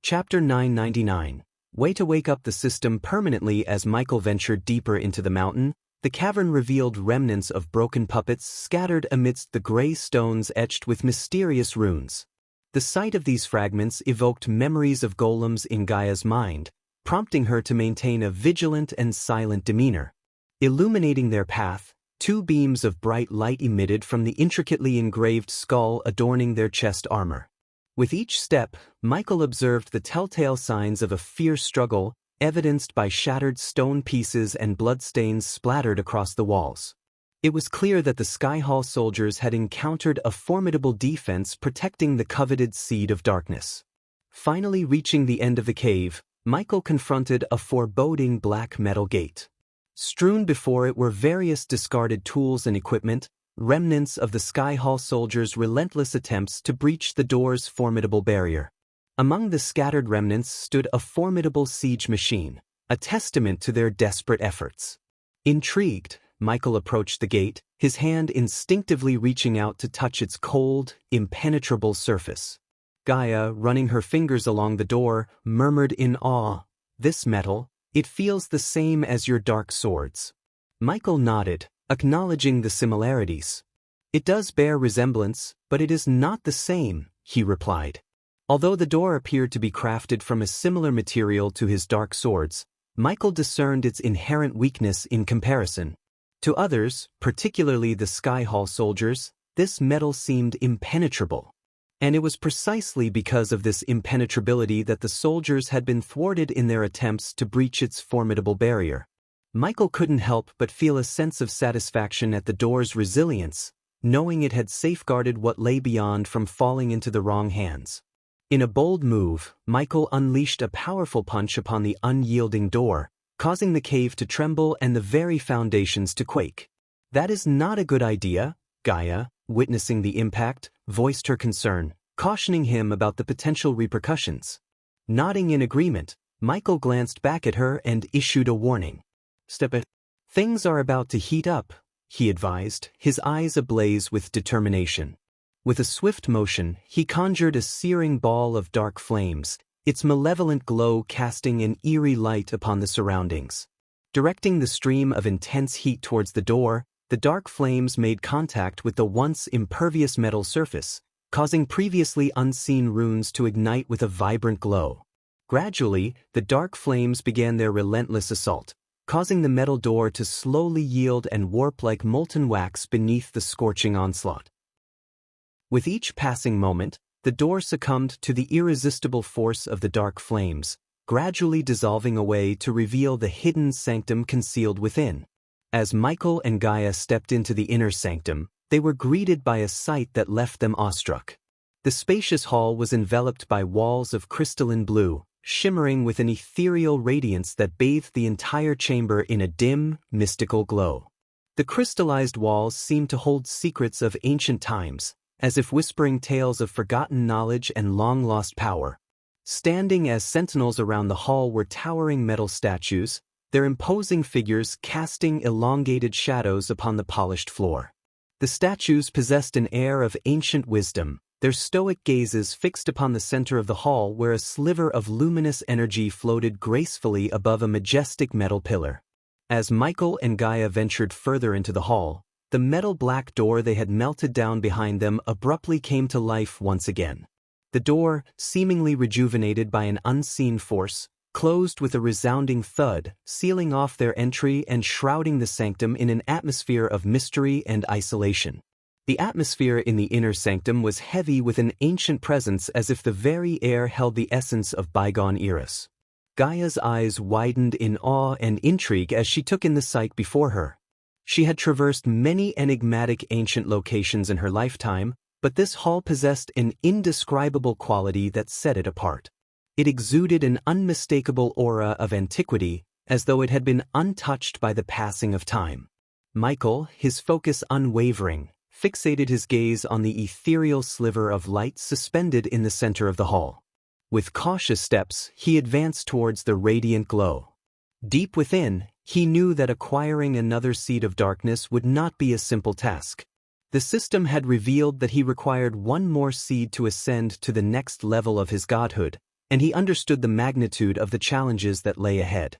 Chapter 999. Way to wake up the system permanently. As Michael ventured deeper into the mountain, the cavern revealed remnants of broken puppets scattered amidst the gray stones etched with mysterious runes. The sight of these fragments evoked memories of golems in Gaia's mind, prompting her to maintain a vigilant and silent demeanor. Illuminating their path, two beams of bright light emitted from the intricately engraved skull adorning their chest armor. With each step, Michael observed the telltale signs of a fierce struggle, evidenced by shattered stone pieces and bloodstains splattered across the walls. It was clear that the Sky Hall soldiers had encountered a formidable defense protecting the coveted Seed of Darkness. Finally reaching the end of the cave, Michael confronted a foreboding black metal gate. Strewn before it were various discarded tools and equipment, remnants of the Sky Hall soldiers' relentless attempts to breach the door's formidable barrier. Among the scattered remnants stood a formidable siege machine, a testament to their desperate efforts. Intrigued, Michael approached the gate, his hand instinctively reaching out to touch its cold, impenetrable surface. Gaia, running her fingers along the door, murmured in awe, "This metal, it feels the same as your dark swords." Michael nodded, acknowledging the similarities. "It does bear resemblance, but it is not the same," he replied. Although the door appeared to be crafted from a similar material to his dark swords, Michael discerned its inherent weakness in comparison. To others, particularly the Sky Hall soldiers, this metal seemed impenetrable. And it was precisely because of this impenetrability that the soldiers had been thwarted in their attempts to breach its formidable barrier. Michael couldn't help but feel a sense of satisfaction at the door's resilience, knowing it had safeguarded what lay beyond from falling into the wrong hands. In a bold move, Michael unleashed a powerful punch upon the unyielding door, causing the cave to tremble and the very foundations to quake. "That is not a good idea," Gaia, witnessing the impact, voiced her concern, cautioning him about the potential repercussions. Nodding in agreement, Michael glanced back at her and issued a warning. "Step it. Things are about to heat up," he advised, his eyes ablaze with determination. With a swift motion, he conjured a searing ball of dark flames, its malevolent glow casting an eerie light upon the surroundings. Directing the stream of intense heat towards the door, the dark flames made contact with the once impervious metal surface, causing previously unseen runes to ignite with a vibrant glow. Gradually, the dark flames began their relentless assault, causing the metal door to slowly yield and warp like molten wax beneath the scorching onslaught. With each passing moment, the door succumbed to the irresistible force of the dark flames, gradually dissolving away to reveal the hidden sanctum concealed within. As Michael and Gaia stepped into the inner sanctum, they were greeted by a sight that left them awestruck. The spacious hall was enveloped by walls of crystalline blue, shimmering with an ethereal radiance that bathed the entire chamber in a dim, mystical glow. The crystallized walls seemed to hold secrets of ancient times, as if whispering tales of forgotten knowledge and long-lost power. Standing as sentinels around the hall were towering metal statues, their imposing figures casting elongated shadows upon the polished floor. The statues possessed an air of ancient wisdom, their stoic gazes fixed upon the center of the hall where a sliver of luminous energy floated gracefully above a majestic metal pillar. As Michael and Gaia ventured further into the hall, the metal black door they had melted down behind them abruptly came to life once again. The door, seemingly rejuvenated by an unseen force, closed with a resounding thud, sealing off their entry and shrouding the sanctum in an atmosphere of mystery and isolation. The atmosphere in the inner sanctum was heavy with an ancient presence, as if the very air held the essence of bygone eras. Gaia's eyes widened in awe and intrigue as she took in the sight before her. She had traversed many enigmatic ancient locations in her lifetime, but this hall possessed an indescribable quality that set it apart. It exuded an unmistakable aura of antiquity, as though it had been untouched by the passing of time. Michael, his focus unwavering, fixated his gaze on the ethereal sliver of light suspended in the center of the hall. With cautious steps, he advanced towards the radiant glow. Deep within, he knew that acquiring another seed of darkness would not be a simple task. The system had revealed that he required one more seed to ascend to the next level of his godhood, and he understood the magnitude of the challenges that lay ahead.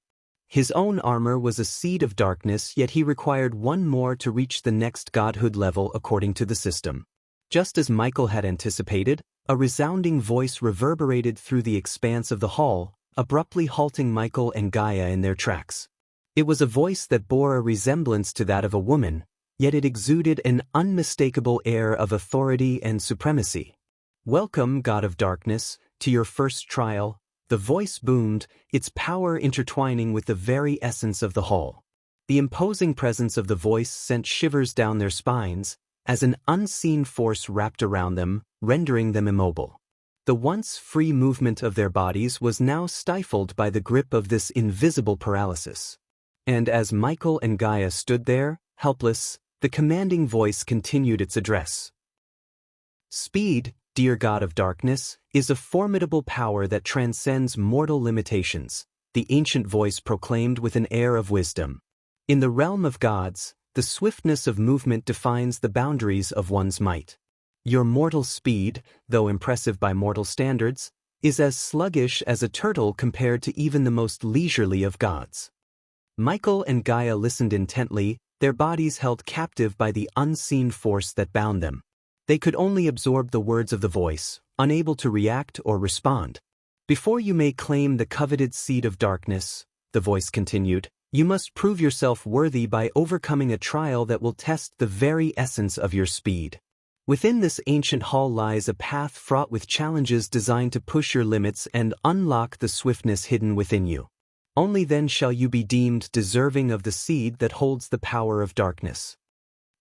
His own armor was a seed of darkness, yet he required one more to reach the next godhood level according to the system. Just as Michael had anticipated, a resounding voice reverberated through the expanse of the hall, abruptly halting Michael and Gaia in their tracks. It was a voice that bore a resemblance to that of a woman, yet it exuded an unmistakable air of authority and supremacy. "Welcome, God of Darkness, to your first trial," the voice boomed, its power intertwining with the very essence of the hall. The imposing presence of the voice sent shivers down their spines, as an unseen force wrapped around them, rendering them immobile. The once free movement of their bodies was now stifled by the grip of this invisible paralysis. And as Michael and Gaia stood there, helpless, the commanding voice continued its address. "Speed, dear God of Darkness, is a formidable power that transcends mortal limitations," the ancient voice proclaimed with an air of wisdom. "In the realm of gods, the swiftness of movement defines the boundaries of one's might. Your mortal speed, though impressive by mortal standards, is as sluggish as a turtle compared to even the most leisurely of gods." Michael and Gaia listened intently, their bodies held captive by the unseen force that bound them. They could only absorb the words of the voice, unable to react or respond. "Before you may claim the coveted seed of darkness," the voice continued, "you must prove yourself worthy by overcoming a trial that will test the very essence of your speed. Within this ancient hall lies a path fraught with challenges designed to push your limits and unlock the swiftness hidden within you. Only then shall you be deemed deserving of the seed that holds the power of darkness."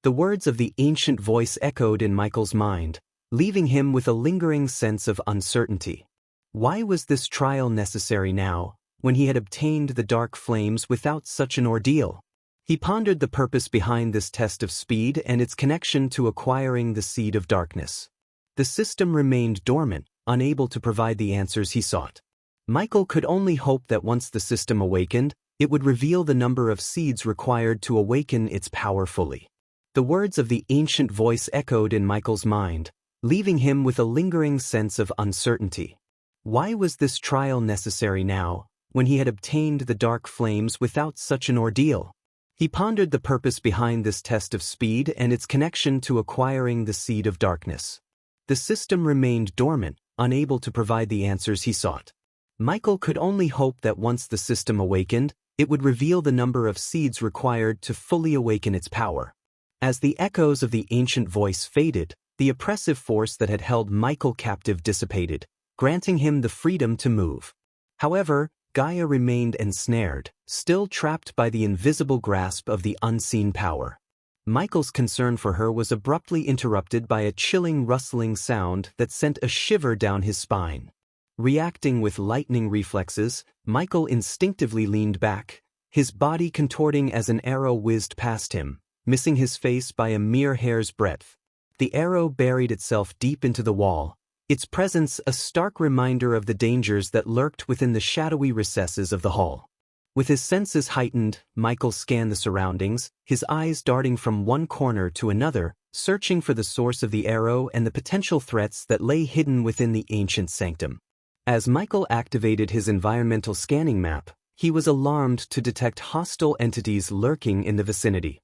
The words of the ancient voice echoed in Michael's mind, leaving him with a lingering sense of uncertainty. Why was this trial necessary now, when he had obtained the dark flames without such an ordeal? He pondered the purpose behind this test of speed and its connection to acquiring the seed of darkness. The system remained dormant, unable to provide the answers he sought. Michael could only hope that once the system awakened, it would reveal the number of seeds required to awaken its power fully. The words of the ancient voice echoed in Michael's mind, leaving him with a lingering sense of uncertainty. Why was this trial necessary now, when he had obtained the dark flames without such an ordeal? He pondered the purpose behind this test of speed and its connection to acquiring the seed of darkness. The system remained dormant, unable to provide the answers he sought. Michael could only hope that once the system awakened, it would reveal the number of seeds required to fully awaken its power. As the echoes of the ancient voice faded, the oppressive force that had held Michael captive dissipated, granting him the freedom to move. However, Gaia remained ensnared, still trapped by the invisible grasp of the unseen power. Michael's concern for her was abruptly interrupted by a chilling rustling sound that sent a shiver down his spine. Reacting with lightning reflexes, Michael instinctively leaned back, his body contorting as an arrow whizzed past him, missing his face by a mere hair's breadth. The arrow buried itself deep into the wall, its presence a stark reminder of the dangers that lurked within the shadowy recesses of the hall. With his senses heightened, Michael scanned the surroundings, his eyes darting from one corner to another, searching for the source of the arrow and the potential threats that lay hidden within the ancient sanctum. As Michael activated his environmental scanning map, he was alarmed to detect hostile entities lurking in the vicinity.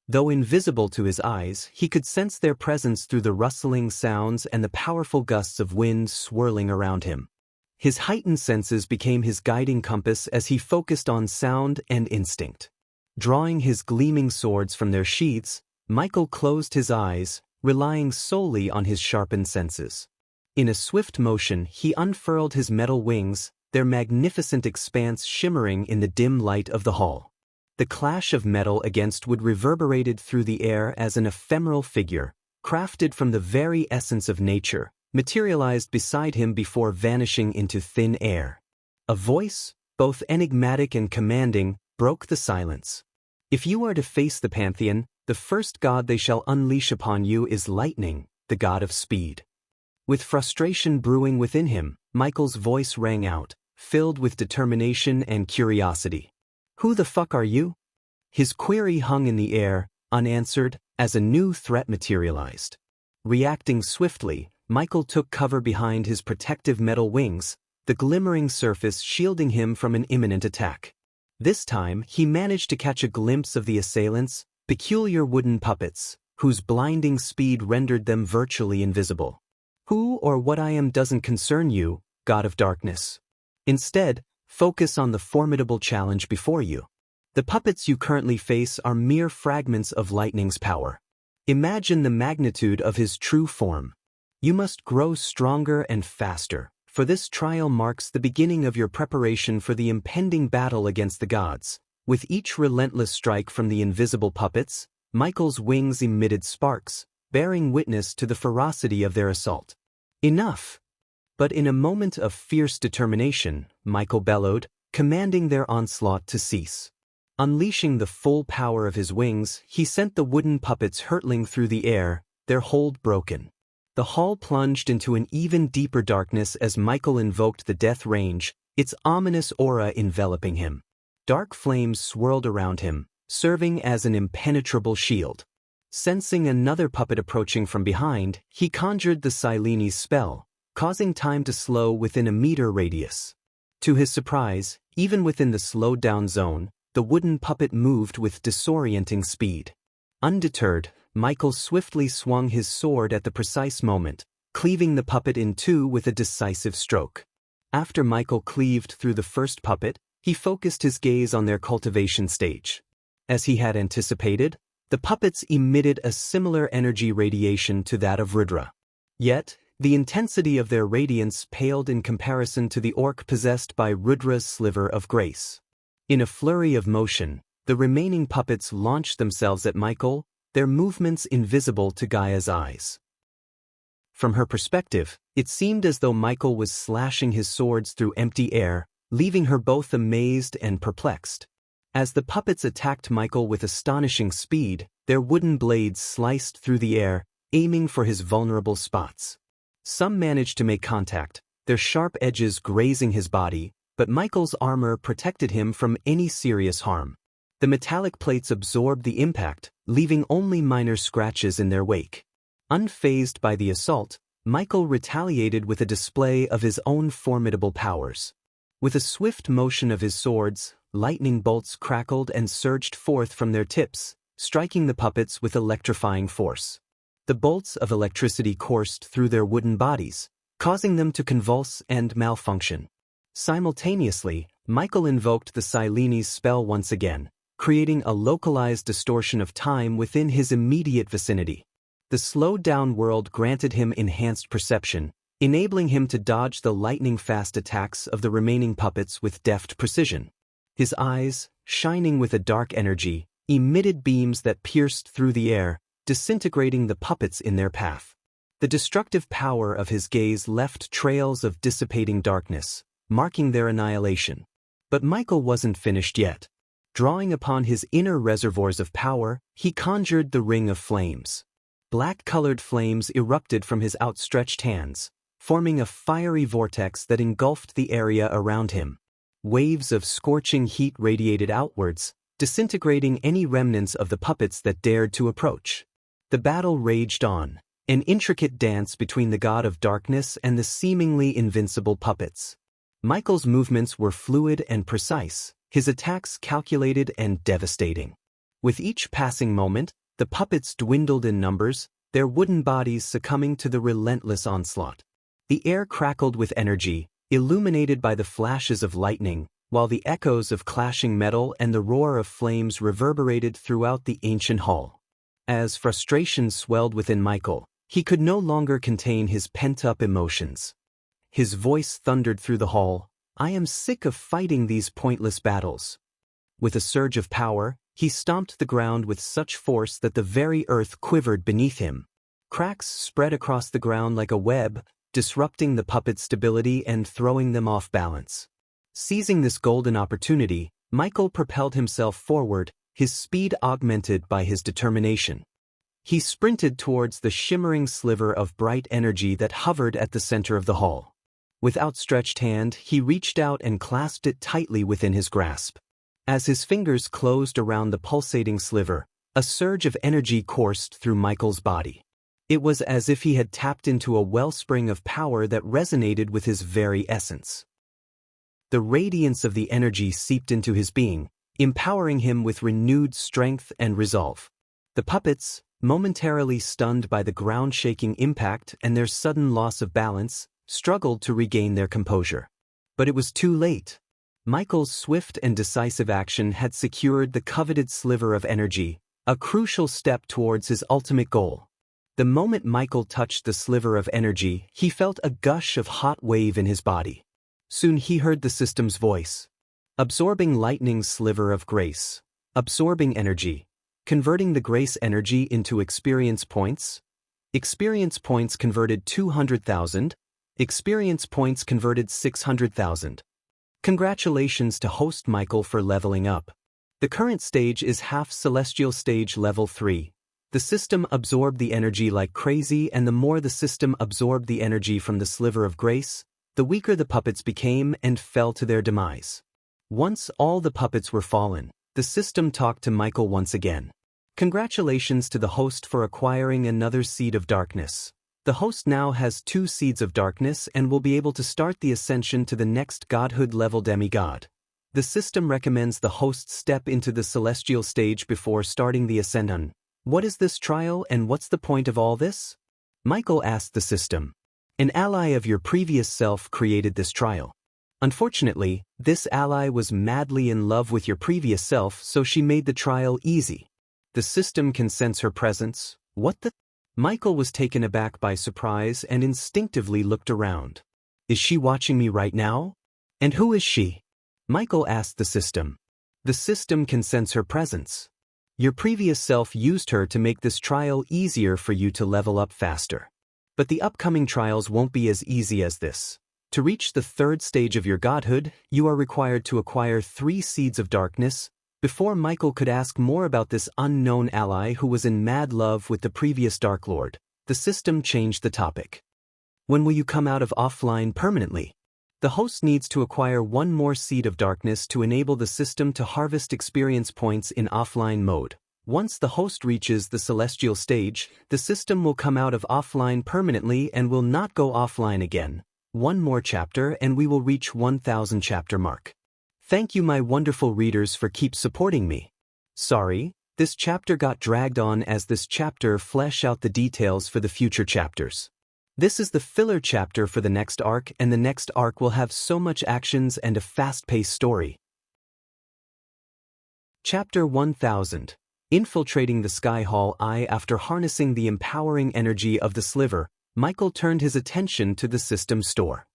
Though invisible to his eyes, he could sense their presence through the rustling sounds and the powerful gusts of wind swirling around him. His heightened senses became his guiding compass as he focused on sound and instinct. Drawing his gleaming swords from their sheaths, Michael closed his eyes, relying solely on his sharpened senses. In a swift motion, he unfurled his metal wings, their magnificent expanse shimmering in the dim light of the hall. The clash of metal against wood reverberated through the air as an ephemeral figure, crafted from the very essence of nature, materialized beside him before vanishing into thin air. A voice, both enigmatic and commanding, broke the silence. "If you are to face the Pantheon, the first god they shall unleash upon you is lightning, the god of speed." With frustration brewing within him, Michael's voice rang out, filled with determination and curiosity. "Who the fuck are you?" His query hung in the air, unanswered, as a new threat materialized. Reacting swiftly, Michael took cover behind his protective metal wings, the glimmering surface shielding him from an imminent attack. This time, he managed to catch a glimpse of the assailants, peculiar wooden puppets, whose blinding speed rendered them virtually invisible. Who or what I am doesn't concern you, God of Darkness. Instead, focus on the formidable challenge before you. The puppets you currently face are mere fragments of lightning's power. Imagine the magnitude of his true form. You must grow stronger and faster, for this trial marks the beginning of your preparation for the impending battle against the gods. With each relentless strike from the invisible puppets, Michael's wings emitted sparks, bearing witness to the ferocity of their assault. Enough! But in a moment of fierce determination, Michael bellowed, commanding their onslaught to cease. Unleashing the full power of his wings, he sent the wooden puppets hurtling through the air, their hold broken. The hall plunged into an even deeper darkness as Michael invoked the death range, its ominous aura enveloping him. Dark flames swirled around him, serving as an impenetrable shield. Sensing another puppet approaching from behind, he conjured the Sileni's spell, causing time to slow within a meter radius. To his surprise, even within the slowed-down zone, the wooden puppet moved with disorienting speed. Undeterred, Michael swiftly swung his sword at the precise moment, cleaving the puppet in two with a decisive stroke. After Michael cleaved through the first puppet, he focused his gaze on their cultivation stage. As he had anticipated, the puppets emitted a similar energy radiation to that of Rudra. Yet, the intensity of their radiance paled in comparison to the orc possessed by Rudra's sliver of grace. In a flurry of motion, the remaining puppets launched themselves at Michael, their movements invisible to Gaia's eyes. From her perspective, it seemed as though Michael was slashing his swords through empty air, leaving her both amazed and perplexed. As the puppets attacked Michael with astonishing speed, their wooden blades sliced through the air, aiming for his vulnerable spots. Some managed to make contact, their sharp edges grazing his body, but Michael's armor protected him from any serious harm. The metallic plates absorbed the impact, leaving only minor scratches in their wake. Unfazed by the assault, Michael retaliated with a display of his own formidable powers. With a swift motion of his swords, lightning bolts crackled and surged forth from their tips, striking the puppets with electrifying force. The bolts of electricity coursed through their wooden bodies, causing them to convulse and malfunction. Simultaneously, Michael invoked the Sileni's spell once again, creating a localized distortion of time within his immediate vicinity. The slowed-down world granted him enhanced perception, enabling him to dodge the lightning-fast attacks of the remaining puppets with deft precision. His eyes, shining with a dark energy, emitted beams that pierced through the air, disintegrating the puppets in their path. The destructive power of his gaze left trails of dissipating darkness, marking their annihilation. But Michael wasn't finished yet. Drawing upon his inner reservoirs of power, he conjured the Ring of Flames. Black-colored flames erupted from his outstretched hands, forming a fiery vortex that engulfed the area around him. Waves of scorching heat radiated outwards, disintegrating any remnants of the puppets that dared to approach. The battle raged on, an intricate dance between the god of darkness and the seemingly invincible puppets. Michael's movements were fluid and precise, his attacks calculated and devastating. With each passing moment, the puppets dwindled in numbers, their wooden bodies succumbing to the relentless onslaught. The air crackled with energy, illuminated by the flashes of lightning, while the echoes of clashing metal and the roar of flames reverberated throughout the ancient hall. As frustration swelled within Michael, he could no longer contain his pent-up emotions. His voice thundered through the hall, "I am sick of fighting these pointless battles." With a surge of power, he stomped the ground with such force that the very earth quivered beneath him. Cracks spread across the ground like a web, disrupting the puppets' stability and throwing them off balance. Seizing this golden opportunity, Michael propelled himself forward, his speed augmented by his determination. He sprinted towards the shimmering sliver of bright energy that hovered at the center of the hall. With outstretched hand, he reached out and clasped it tightly within his grasp. As his fingers closed around the pulsating sliver, a surge of energy coursed through Michael's body. It was as if he had tapped into a wellspring of power that resonated with his very essence. The radiance of the energy seeped into his being, empowering him with renewed strength and resolve. The puppets, momentarily stunned by the ground-shaking impact and their sudden loss of balance, struggled to regain their composure. But it was too late. Michael's swift and decisive action had secured the coveted sliver of energy, a crucial step towards his ultimate goal. The moment Michael touched the sliver of energy, he felt a gush of hot wave in his body. Soon he heard the system's voice. Absorbing lightning's sliver of grace. Absorbing energy. Converting the grace energy into experience points. Experience points converted 200,000. Experience points converted 600,000. Congratulations to host Michael for leveling up. The current stage is half celestial stage level 3. The system absorbed the energy like crazy, and the more the system absorbed the energy from the sliver of grace, the weaker the puppets became and fell to their demise. Once all the puppets were fallen, the system talked to Michael once again. Congratulations to the host for acquiring another seed of darkness. The host now has 2 seeds of darkness and will be able to start the ascension to the next godhood level demigod. The system recommends the host step into the celestial stage before starting the ascension. What is this trial and what's the point of all this? Michael asked the system. An ally of your previous self created this trial. Unfortunately, this ally was madly in love with your previous self, so she made the trial easy. The system can sense her presence. What the? Michael was taken aback by surprise and instinctively looked around. Is she watching me right now? And who is she? Michael asked the system. The system can sense her presence. Your previous self used her to make this trial easier for you to level up faster. But the upcoming trials won't be as easy as this. To reach the 3rd stage of your godhood, you are required to acquire 3 seeds of darkness. Before Michael could ask more about this unknown ally who was in mad love with the previous Dark Lord, the system changed the topic. When will you come out of offline permanently? The host needs to acquire 1 more seed of darkness to enable the system to harvest experience points in offline mode. Once the host reaches the celestial stage, the system will come out of offline permanently and will not go offline again. 1 more chapter and we will reach 1,000 chapter mark. Thank you my wonderful readers for keep supporting me. Sorry, this chapter got dragged on as this chapter flesh out the details for the future chapters. This is the filler chapter for the next arc, and the next arc will have so much actions and a fast-paced story. Chapter 1000. Infiltrating the Sky Hall Eye. After harnessing the empowering energy of the sliver, Michael turned his attention to the system store.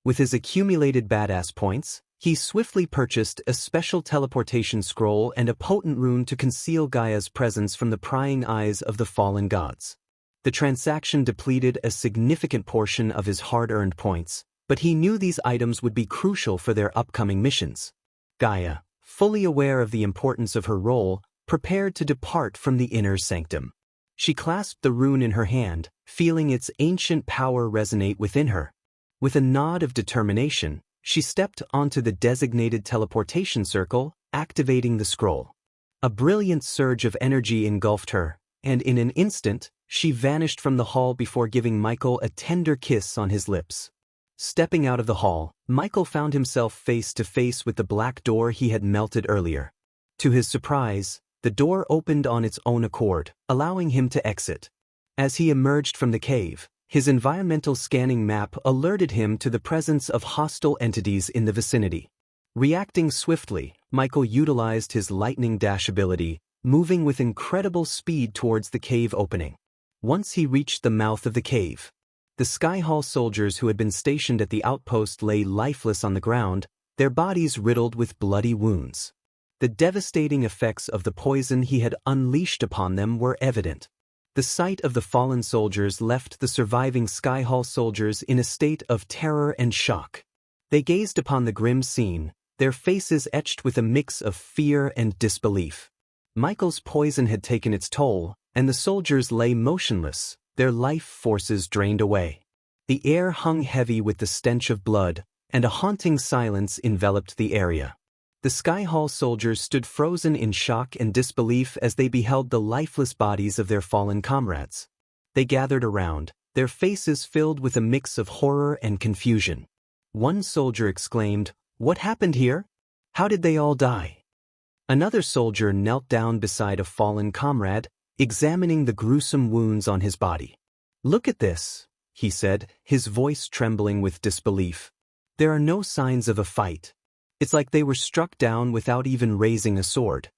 With his accumulated badass points, he swiftly purchased a special teleportation scroll and a potent rune to conceal Gaia's presence from the prying eyes of the fallen gods. The transaction depleted a significant portion of his hard-earned points, but he knew these items would be crucial for their upcoming missions. Gaia, fully aware of the importance of her role, prepared to depart from the inner sanctum. She clasped the rune in her hand, feeling its ancient power resonate within her. With a nod of determination, she stepped onto the designated teleportation circle, activating the scroll. A brilliant surge of energy engulfed her, and in an instant, she vanished from the hall before giving Michael a tender kiss on his lips. Stepping out of the hall, Michael found himself face to face with the black door he had melted earlier. To his surprise, the door opened on its own accord, allowing him to exit. As he emerged from the cave, his environmental scanning map alerted him to the presence of hostile entities in the vicinity. Reacting swiftly, Michael utilized his lightning dash ability, moving with incredible speed towards the cave opening. Once he reached the mouth of the cave, the Sky Hall soldiers who had been stationed at the outpost lay lifeless on the ground, their bodies riddled with bloody wounds. The devastating effects of the poison he had unleashed upon them were evident. The sight of the fallen soldiers left the surviving Sky Hall soldiers in a state of terror and shock. They gazed upon the grim scene, their faces etched with a mix of fear and disbelief. Michael's poison had taken its toll, and the soldiers lay motionless, their life forces drained away. The air hung heavy with the stench of blood, and a haunting silence enveloped the area. The Sky Hall soldiers stood frozen in shock and disbelief as they beheld the lifeless bodies of their fallen comrades. They gathered around, their faces filled with a mix of horror and confusion. One soldier exclaimed, "What happened here? How did they all die?" Another soldier knelt down beside a fallen comrade, examining the gruesome wounds on his body. "Look at this," he said, his voice trembling with disbelief. "There are no signs of a fight. It's like they were struck down without even raising a sword."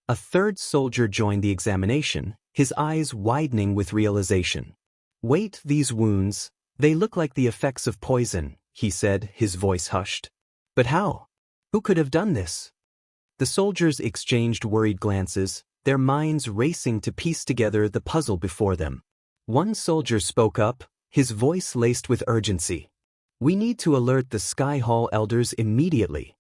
A third soldier joined the examination, his eyes widening with realization. "Wait, these wounds, they look like the effects of poison," he said, his voice hushed. "But how? Who could have done this?" The soldiers exchanged worried glances, their minds racing to piece together the puzzle before them. One soldier spoke up, his voice laced with urgency. "We need to alert the Sky Hall elders immediately.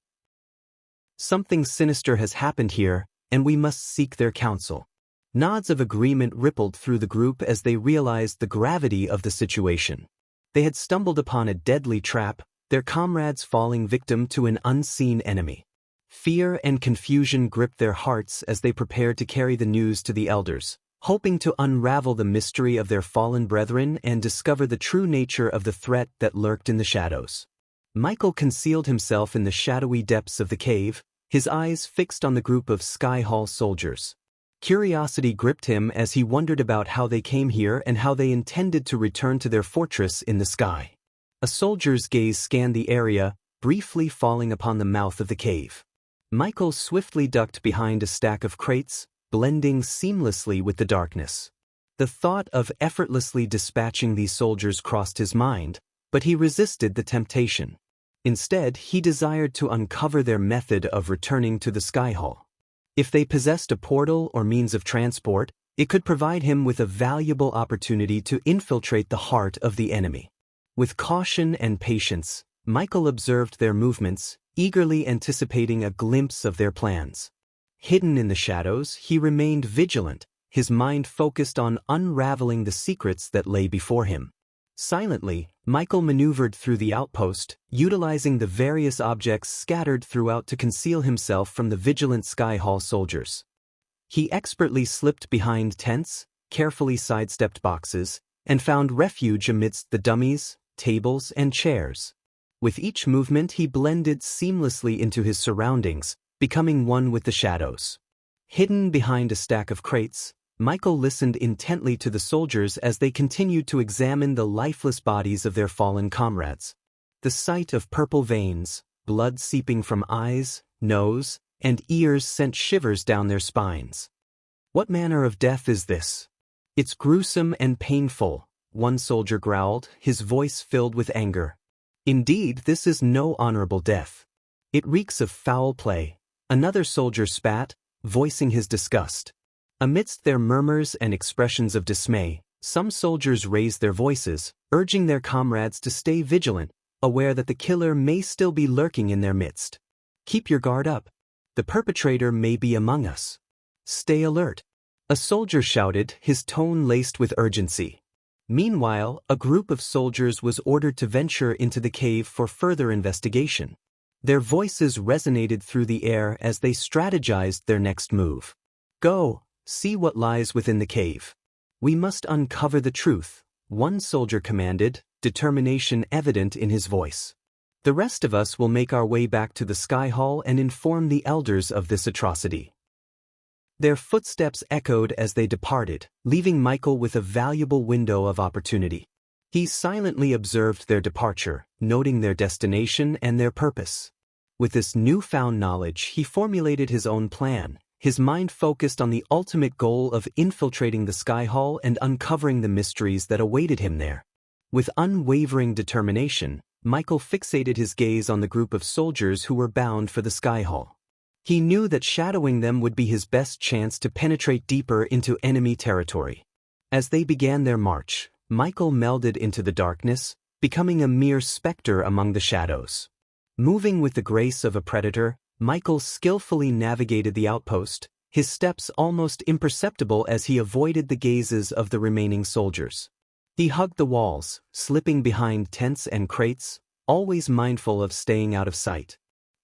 Something sinister has happened here, and we must seek their counsel." Nods of agreement rippled through the group as they realized the gravity of the situation. They had stumbled upon a deadly trap, their comrades falling victim to an unseen enemy. Fear and confusion gripped their hearts as they prepared to carry the news to the elders, hoping to unravel the mystery of their fallen brethren and discover the true nature of the threat that lurked in the shadows. Michael concealed himself in the shadowy depths of the cave, his eyes fixed on the group of Sky Hall soldiers. Curiosity gripped him as he wondered about how they came here and how they intended to return to their fortress in the sky. A soldier's gaze scanned the area, briefly falling upon the mouth of the cave. Michael swiftly ducked behind a stack of crates, blending seamlessly with the darkness. The thought of effortlessly dispatching these soldiers crossed his mind, but he resisted the temptation. Instead, he desired to uncover their method of returning to the Sky Hall. If they possessed a portal or means of transport, it could provide him with a valuable opportunity to infiltrate the heart of the enemy. With caution and patience, Michael observed their movements, eagerly anticipating a glimpse of their plans. Hidden in the shadows, he remained vigilant, his mind focused on unraveling the secrets that lay before him. Silently, Michael maneuvered through the outpost, utilizing the various objects scattered throughout to conceal himself from the vigilant Sky Hall soldiers. He expertly slipped behind tents, carefully sidestepped boxes, and found refuge amidst the dummies, tables, and chairs. With each movement he blended seamlessly into his surroundings, becoming one with the shadows. Hidden behind a stack of crates, Michael listened intently to the soldiers as they continued to examine the lifeless bodies of their fallen comrades. The sight of purple veins, blood seeping from eyes, nose, and ears sent shivers down their spines. "What manner of death is this? It's gruesome and painful," one soldier growled, his voice filled with anger. "Indeed, this is no honorable death. It reeks of foul play," another soldier spat, voicing his disgust. Amidst their murmurs and expressions of dismay, some soldiers raised their voices, urging their comrades to stay vigilant, aware that the killer may still be lurking in their midst. "Keep your guard up. The perpetrator may be among us. Stay alert," a soldier shouted, his tone laced with urgency. Meanwhile, a group of soldiers was ordered to venture into the cave for further investigation. Their voices resonated through the air as they strategized their next move. "Go, see what lies within the cave. We must uncover the truth," one soldier commanded, determination evident in his voice. "The rest of us will make our way back to the Sky Hall and inform the elders of this atrocity." Their footsteps echoed as they departed, leaving Michael with a valuable window of opportunity. He silently observed their departure, noting their destination and their purpose. With this newfound knowledge, he formulated his own plan, his mind focused on the ultimate goal of infiltrating the Sky Hall and uncovering the mysteries that awaited him there. With unwavering determination, Michael fixated his gaze on the group of soldiers who were bound for the Sky Hall. He knew that shadowing them would be his best chance to penetrate deeper into enemy territory. As they began their march, Michael melded into the darkness, becoming a mere specter among the shadows. Moving with the grace of a predator, Michael skillfully navigated the outpost, his steps almost imperceptible as he avoided the gazes of the remaining soldiers. He hugged the walls, slipping behind tents and crates, always mindful of staying out of sight.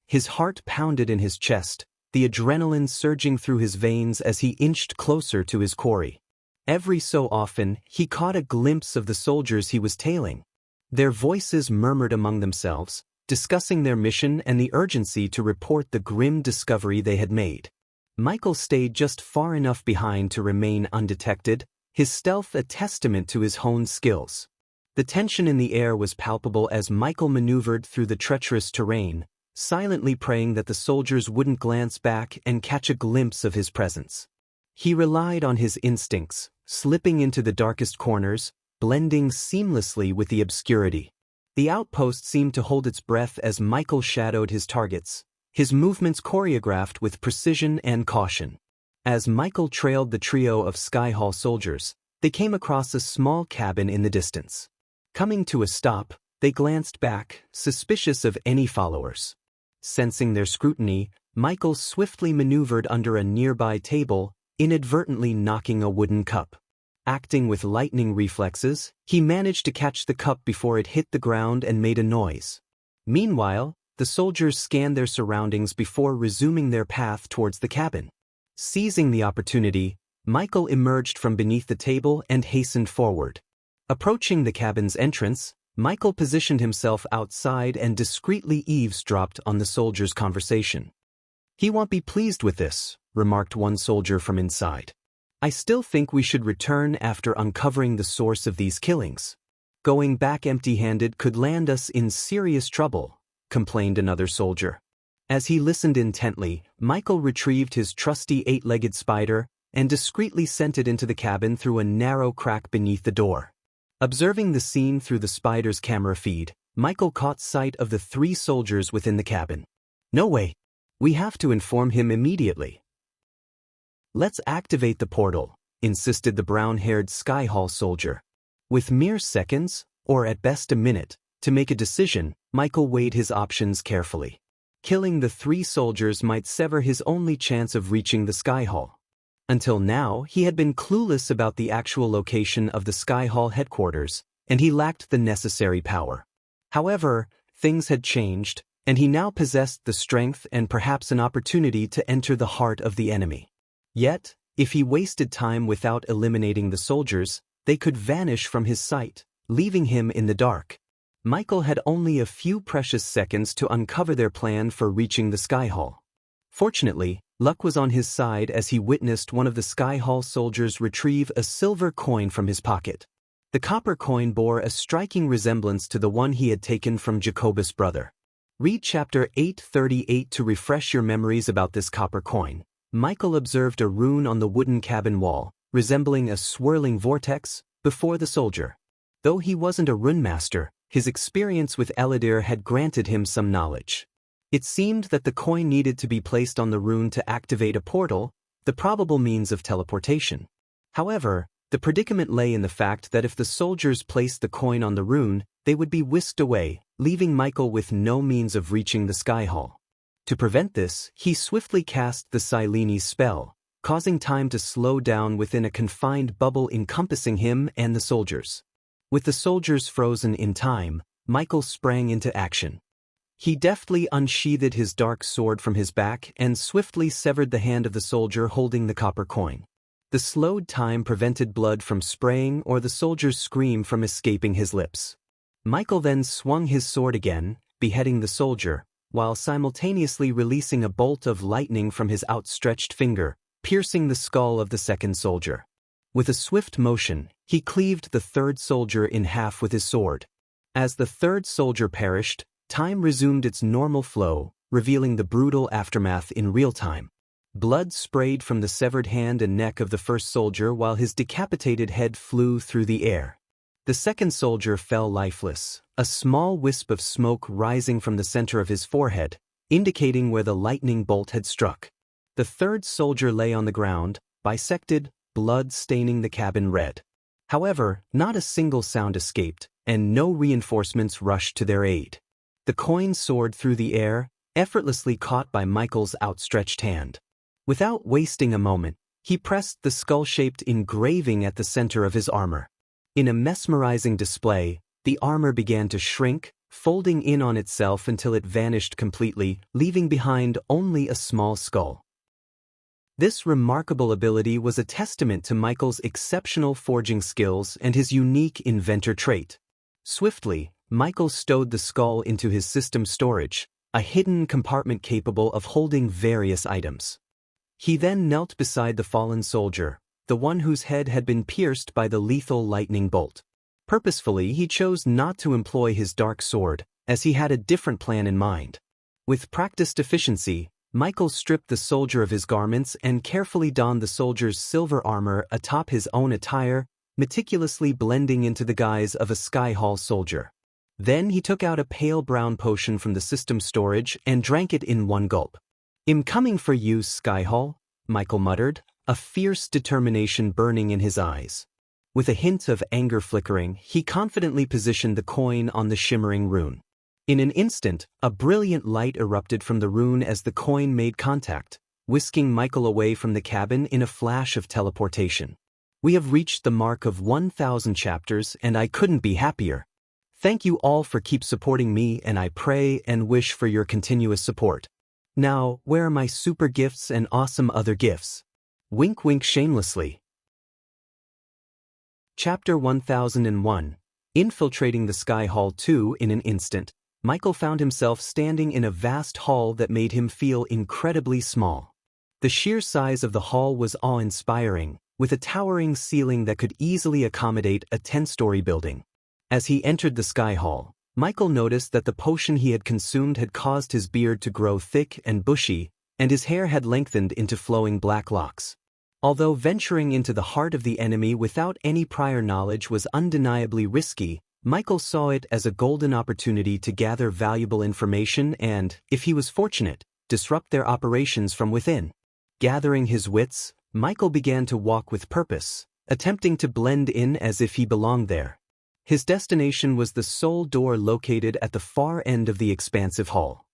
His heart pounded in his chest, the adrenaline surging through his veins as he inched closer to his quarry. Every so often, he caught a glimpse of the soldiers he was tailing. Their voices murmured among themselves, discussing their mission and the urgency to report the grim discovery they had made. Michael stayed just far enough behind to remain undetected, his stealth a testament to his honed skills. The tension in the air was palpable as Michael maneuvered through the treacherous terrain, silently praying that the soldiers wouldn't glance back and catch a glimpse of his presence. He relied on his instincts, slipping into the darkest corners, blending seamlessly with the obscurity. The outpost seemed to hold its breath as Michael shadowed his targets, his movements choreographed with precision and caution. As Michael trailed the trio of Sky Hall soldiers, they came across a small cabin in the distance. Coming to a stop, they glanced back, suspicious of any followers. Sensing their scrutiny, Michael swiftly maneuvered under a nearby table, inadvertently knocking a wooden cup. Acting with lightning reflexes, he managed to catch the cup before it hit the ground and made a noise. Meanwhile, the soldiers scanned their surroundings before resuming their path towards the cabin. Seizing the opportunity, Michael emerged from beneath the table and hastened forward. Approaching the cabin's entrance, Michael positioned himself outside and discreetly eavesdropped on the soldiers' conversation. "He won't be pleased with this," remarked one soldier from inside. "I still think we should return after uncovering the source of these killings. Going back empty-handed could land us in serious trouble," complained another soldier. As he listened intently, Michael retrieved his trusty 8-legged spider and discreetly sent it into the cabin through a narrow crack beneath the door. Observing the scene through the spider's camera feed, Michael caught sight of the 3 soldiers within the cabin. "No way! We have to inform him immediately." "Let's activate the portal," insisted the brown-haired Sky Hall soldier. With mere seconds, or at best a minute, to make a decision, Michael weighed his options carefully. Killing the 3 soldiers might sever his only chance of reaching the Sky Hall. Until now, he had been clueless about the actual location of the Sky Hall headquarters, and he lacked the necessary power. However, things had changed, and he now possessed the strength and perhaps an opportunity to enter the heart of the enemy. Yet, if he wasted time without eliminating the soldiers, they could vanish from his sight, leaving him in the dark. Michael had only a few precious seconds to uncover their plan for reaching the Sky Hall. Fortunately, luck was on his side as he witnessed one of the Sky Hall soldiers retrieve a silver coin from his pocket. The copper coin bore a striking resemblance to the one he had taken from Jacobus' brother. Read chapter 838 to refresh your memories about this copper coin. Michael observed a rune on the wooden cabin wall, resembling a swirling vortex, before the soldier. Though he wasn't a rune master, his experience with Eladir had granted him some knowledge. It seemed that the coin needed to be placed on the rune to activate a portal, the probable means of teleportation. However, the predicament lay in the fact that if the soldiers placed the coin on the rune, they would be whisked away, leaving Michael with no means of reaching the Sky Hall. To prevent this, he swiftly cast the Sileni's spell, causing time to slow down within a confined bubble encompassing him and the soldiers. With the soldiers frozen in time, Michael sprang into action. He deftly unsheathed his dark sword from his back and swiftly severed the hand of the soldier holding the copper coin. The slowed time prevented blood from spraying or the soldier's scream from escaping his lips. Michael then swung his sword again, beheading the soldier, while simultaneously releasing a bolt of lightning from his outstretched finger, piercing the skull of the second soldier. With a swift motion, he cleaved the 3rd soldier in half with his sword. As the 3rd soldier perished, time resumed its normal flow, revealing the brutal aftermath in real time. Blood sprayed from the severed hand and neck of the 1st soldier while his decapitated head flew through the air. The 2nd soldier fell lifeless, a small wisp of smoke rising from the center of his forehead, indicating where the lightning bolt had struck. The 3rd soldier lay on the ground, bisected, blood staining the cabin red. However, not a single sound escaped, and no reinforcements rushed to their aid. The coin soared through the air, effortlessly caught by Michael's outstretched hand. Without wasting a moment, he pressed the skull-shaped engraving at the center of his armor. In a mesmerizing display, the armor began to shrink, folding in on itself until it vanished completely, leaving behind only a small skull. This remarkable ability was a testament to Michael's exceptional forging skills and his unique inventor trait. Swiftly, Michael stowed the skull into his system storage, a hidden compartment capable of holding various items. He then knelt beside the fallen soldier, the one whose head had been pierced by the lethal lightning bolt. Purposefully, he chose not to employ his dark sword, as he had a different plan in mind. With practiced efficiency, Michael stripped the soldier of his garments and carefully donned the soldier's silver armor atop his own attire, meticulously blending into the guise of a Sky Hall soldier. Then he took out a pale brown potion from the system storage and drank it in one gulp. "I'm coming for you, Sky Hall," Michael muttered, a fierce determination burning in his eyes. With a hint of anger flickering, he confidently positioned the coin on the shimmering rune. In an instant, a brilliant light erupted from the rune as the coin made contact, whisking Michael away from the cabin in a flash of teleportation. "We have reached the mark of 1,000 chapters, and I couldn't be happier. Thank you all for keep supporting me, and I pray and wish for your continuous support. Now, where are my super gifts and awesome other gifts?" Wink wink shamelessly. Chapter 1001. Infiltrating the Sky Hall 2 in an instant, Michael found himself standing in a vast hall that made him feel incredibly small. The sheer size of the hall was awe-inspiring, with a towering ceiling that could easily accommodate a 10-story building. As he entered the Sky Hall, Michael noticed that the potion he had consumed had caused his beard to grow thick and bushy, and his hair had lengthened into flowing black locks. Although venturing into the heart of the enemy without any prior knowledge was undeniably risky, Michael saw it as a golden opportunity to gather valuable information and, if he was fortunate, disrupt their operations from within. Gathering his wits, Michael began to walk with purpose, attempting to blend in as if he belonged there. His destination was the sole door located at the far end of the expansive hall.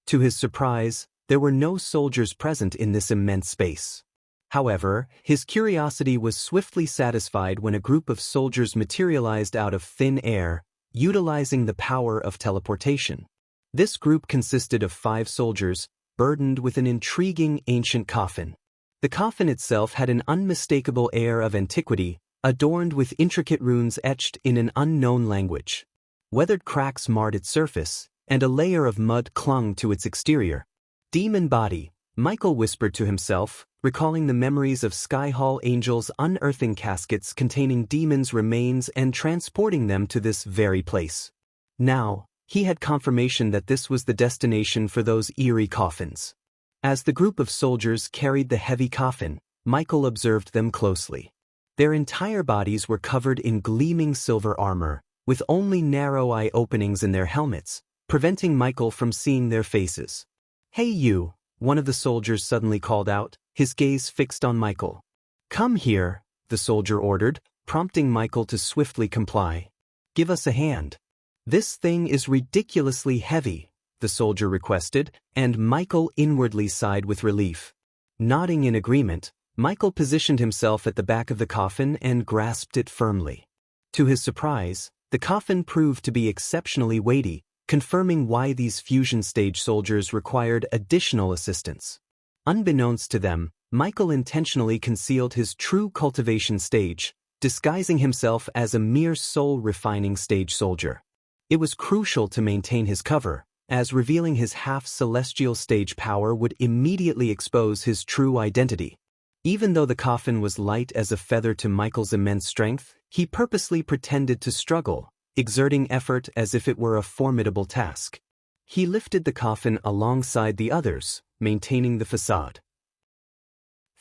To his surprise, there were no soldiers present in this immense space. However, his curiosity was swiftly satisfied when a group of soldiers materialized out of thin air, utilizing the power of teleportation. This group consisted of 5 soldiers, burdened with an intriguing ancient coffin. The coffin itself had an unmistakable air of antiquity, adorned with intricate runes etched in an unknown language. Weathered cracks marred its surface, and a layer of mud clung to its exterior. "Demon body," Michael whispered to himself, recalling the memories of Sky Hall angels unearthing caskets containing demons' remains and transporting them to this very place. Now, he had confirmation that this was the destination for those eerie coffins. As the group of soldiers carried the heavy coffin, Michael observed them closely. Their entire bodies were covered in gleaming silver armor, with only narrow eye openings in their helmets, preventing Michael from seeing their faces. "Hey you," one of the soldiers suddenly called out, his gaze fixed on Michael. "Come here," the soldier ordered, prompting Michael to swiftly comply. "Give us a hand." "This thing is ridiculously heavy," the soldier requested, and Michael inwardly sighed with relief. Nodding in agreement, Michael positioned himself at the back of the coffin and grasped it firmly. To his surprise, the coffin proved to be exceptionally weighty, confirming why these fusion stage soldiers required additional assistance. Unbeknownst to them, Michael intentionally concealed his true cultivation stage, disguising himself as a mere soul-refining stage soldier. It was crucial to maintain his cover, as revealing his half-celestial stage power would immediately expose his true identity. Even though the coffin was light as a feather to Michael's immense strength, he purposely pretended to struggle, exerting effort as if it were a formidable task. He lifted the coffin alongside the others, maintaining the facade.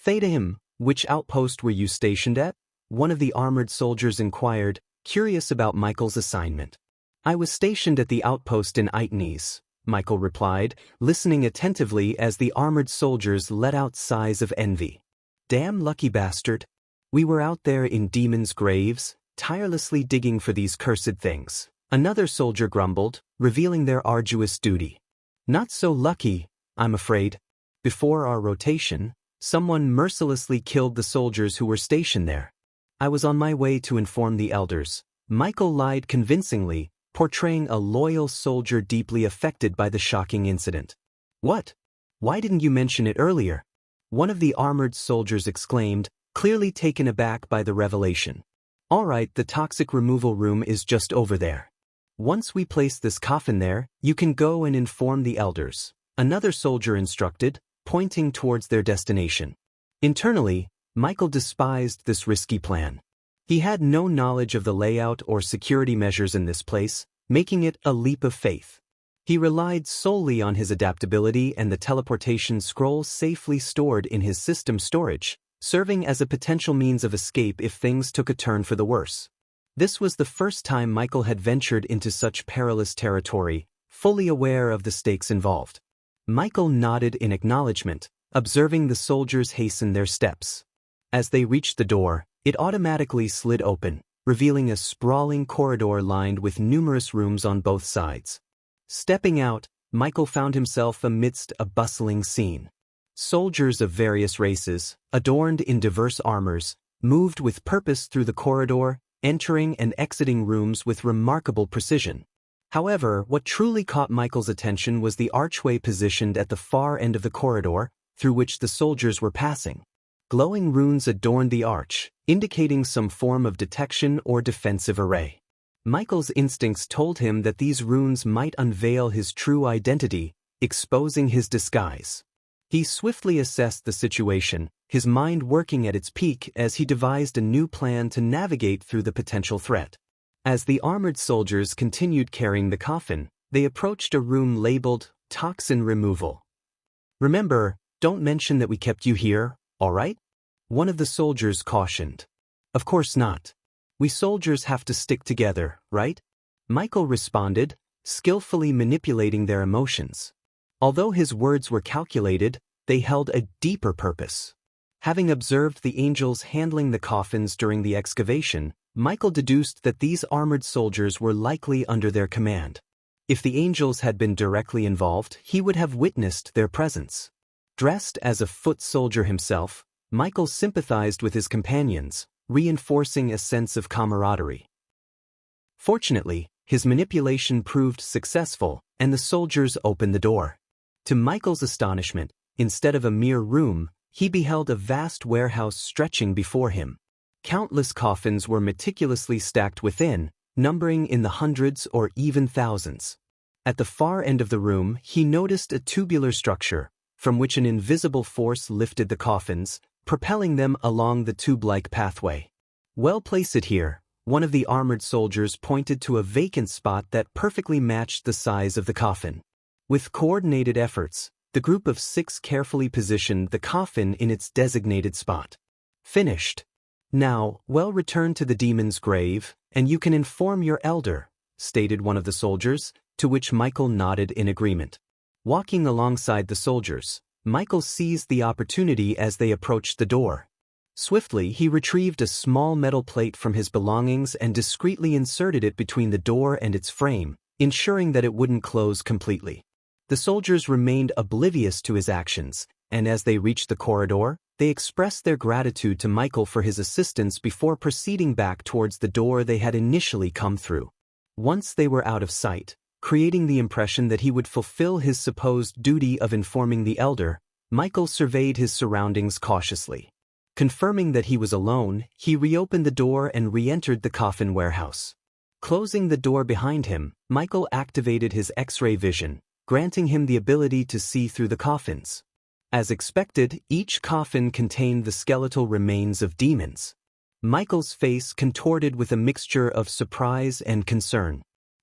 "Thaddeum, which outpost were you stationed at?" one of the armored soldiers inquired, curious about Michael's assignment. "I was stationed at the outpost in Itnes," Michael replied, listening attentively as the armored soldiers let out sighs of envy. "Damn lucky bastard. We were out there in demons' graves, tirelessly digging for these cursed things," another soldier grumbled, revealing their arduous duty. "Not so lucky, I'm afraid. Before our rotation, someone mercilessly killed the soldiers who were stationed there. I was on my way to inform the elders." Michael lied convincingly, portraying a loyal soldier deeply affected by the shocking incident. "What? Why didn't you mention it earlier?" One of the armored soldiers exclaimed, clearly taken aback by the revelation. All right, the toxic removal room is just over there. Once we place this coffin there, you can go and inform the elders, another soldier instructed, pointing towards their destination. Internally, Michael despised this risky plan. He had no knowledge of the layout or security measures in this place, making it a leap of faith. He relied solely on his adaptability and the teleportation scroll safely stored in his system storage, serving as a potential means of escape if things took a turn for the worse. This was the first time Michael had ventured into such perilous territory, fully aware of the stakes involved. Michael nodded in acknowledgement, observing the soldiers hasten their steps. As they reached the door, it automatically slid open, revealing a sprawling corridor lined with numerous rooms on both sides. Stepping out, Michael found himself amidst a bustling scene. Soldiers of various races, adorned in diverse armors, moved with purpose through the corridor, entering and exiting rooms with remarkable precision. However, what truly caught Michael's attention was the archway positioned at the far end of the corridor, through which the soldiers were passing. Glowing runes adorned the arch, indicating some form of detection or defensive array. Michael's instincts told him that these runes might unveil his true identity, exposing his disguise. He swiftly assessed the situation, his mind working at its peak as he devised a new plan to navigate through the potential threat. As the armored soldiers continued carrying the coffin, they approached a room labeled Toxin Removal. "Remember, don't mention that we kept you here, all right?" One of the soldiers cautioned. "Of course not. We soldiers have to stick together, right?" Michael responded, skillfully manipulating their emotions. Although his words were calculated, they held a deeper purpose. Having observed the angels handling the coffins during the excavation, Michael deduced that these armored soldiers were likely under their command. If the angels had been directly involved, he would have witnessed their presence. Dressed as a foot soldier himself, Michael sympathized with his companions, reinforcing a sense of camaraderie. Fortunately, his manipulation proved successful, and the soldiers opened the door. To Michael's astonishment, instead of a mere room, he beheld a vast warehouse stretching before him. Countless coffins were meticulously stacked within, numbering in the hundreds or even thousands. At the far end of the room, he noticed a tubular structure, from which an invisible force lifted the coffins, propelling them along the tube-like pathway. "Well placed here," one of the armored soldiers pointed to a vacant spot that perfectly matched the size of the coffin. With coordinated efforts, the group of 6 carefully positioned the coffin in its designated spot. "Finished. Now, well, return to the demon's grave, and you can inform your elder," stated one of the soldiers, to which Michael nodded in agreement. Walking alongside the soldiers, Michael seized the opportunity as they approached the door. Swiftly, he retrieved a small metal plate from his belongings and discreetly inserted it between the door and its frame, ensuring that it wouldn't close completely. The soldiers remained oblivious to his actions, and as they reached the corridor, they expressed their gratitude to Michael for his assistance before proceeding back towards the door they had initially come through. Once they were out of sight, creating the impression that he would fulfill his supposed duty of informing the elder, Michael surveyed his surroundings cautiously. Confirming that he was alone, he reopened the door and re-entered the coffin warehouse. Closing the door behind him, Michael activated his X-ray vision, granting him the ability to see through the coffins. As expected, each coffin contained the skeletal remains of demons. Michael's face contorted with a mixture of surprise and concern.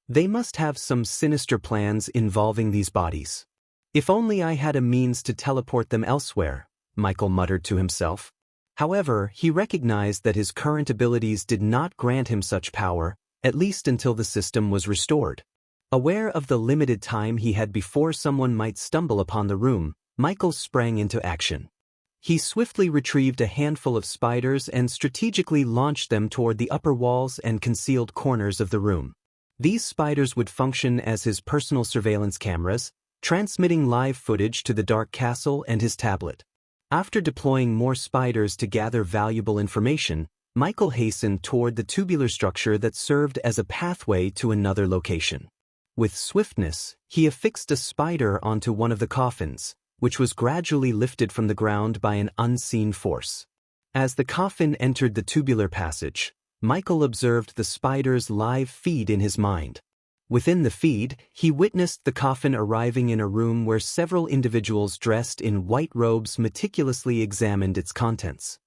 They must have some sinister plans involving these bodies. "If only I had a means to teleport them elsewhere," Michael muttered to himself. However, he recognized that his current abilities did not grant him such power, at least until the system was restored. Aware of the limited time he had before someone might stumble upon the room, Michael sprang into action. He swiftly retrieved a handful of spiders and strategically launched them toward the upper walls and concealed corners of the room. These spiders would function as his personal surveillance cameras, transmitting live footage to the dark castle and his tablet. After deploying more spiders to gather valuable information, Michael hastened toward the tubular structure that served as a pathway to another location. With swiftness, he affixed a spider onto one of the coffins, which was gradually lifted from the ground by an unseen force. As the coffin entered the tubular passage, Michael observed the spider's live feed in his mind. Within the feed, he witnessed the coffin arriving in a room where several individuals dressed in white robes meticulously examined its contents.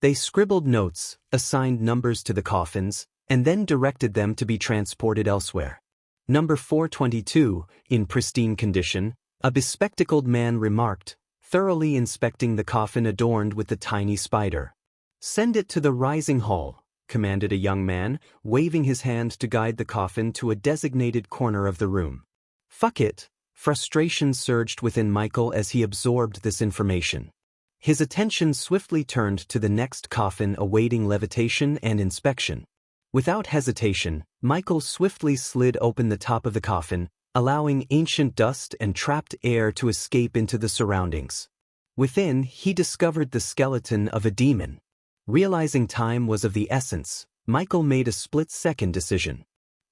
They scribbled notes, assigned numbers to the coffins, and then directed them to be transported elsewhere. Number 422, in pristine condition, a bespectacled man remarked, thoroughly inspecting the coffin adorned with the tiny spider. "Send it to the rising hall," commanded a young man, waving his hand to guide the coffin to a designated corner of the room. "Fuck it." Frustration surged within Michael as he absorbed this information. His attention swiftly turned to the next coffin awaiting levitation and inspection. Without hesitation, Michael swiftly slid open the top of the coffin, allowing ancient dust and trapped air to escape into the surroundings. Within, he discovered the skeleton of a demon. Realizing time was of the essence, Michael made a split-second decision.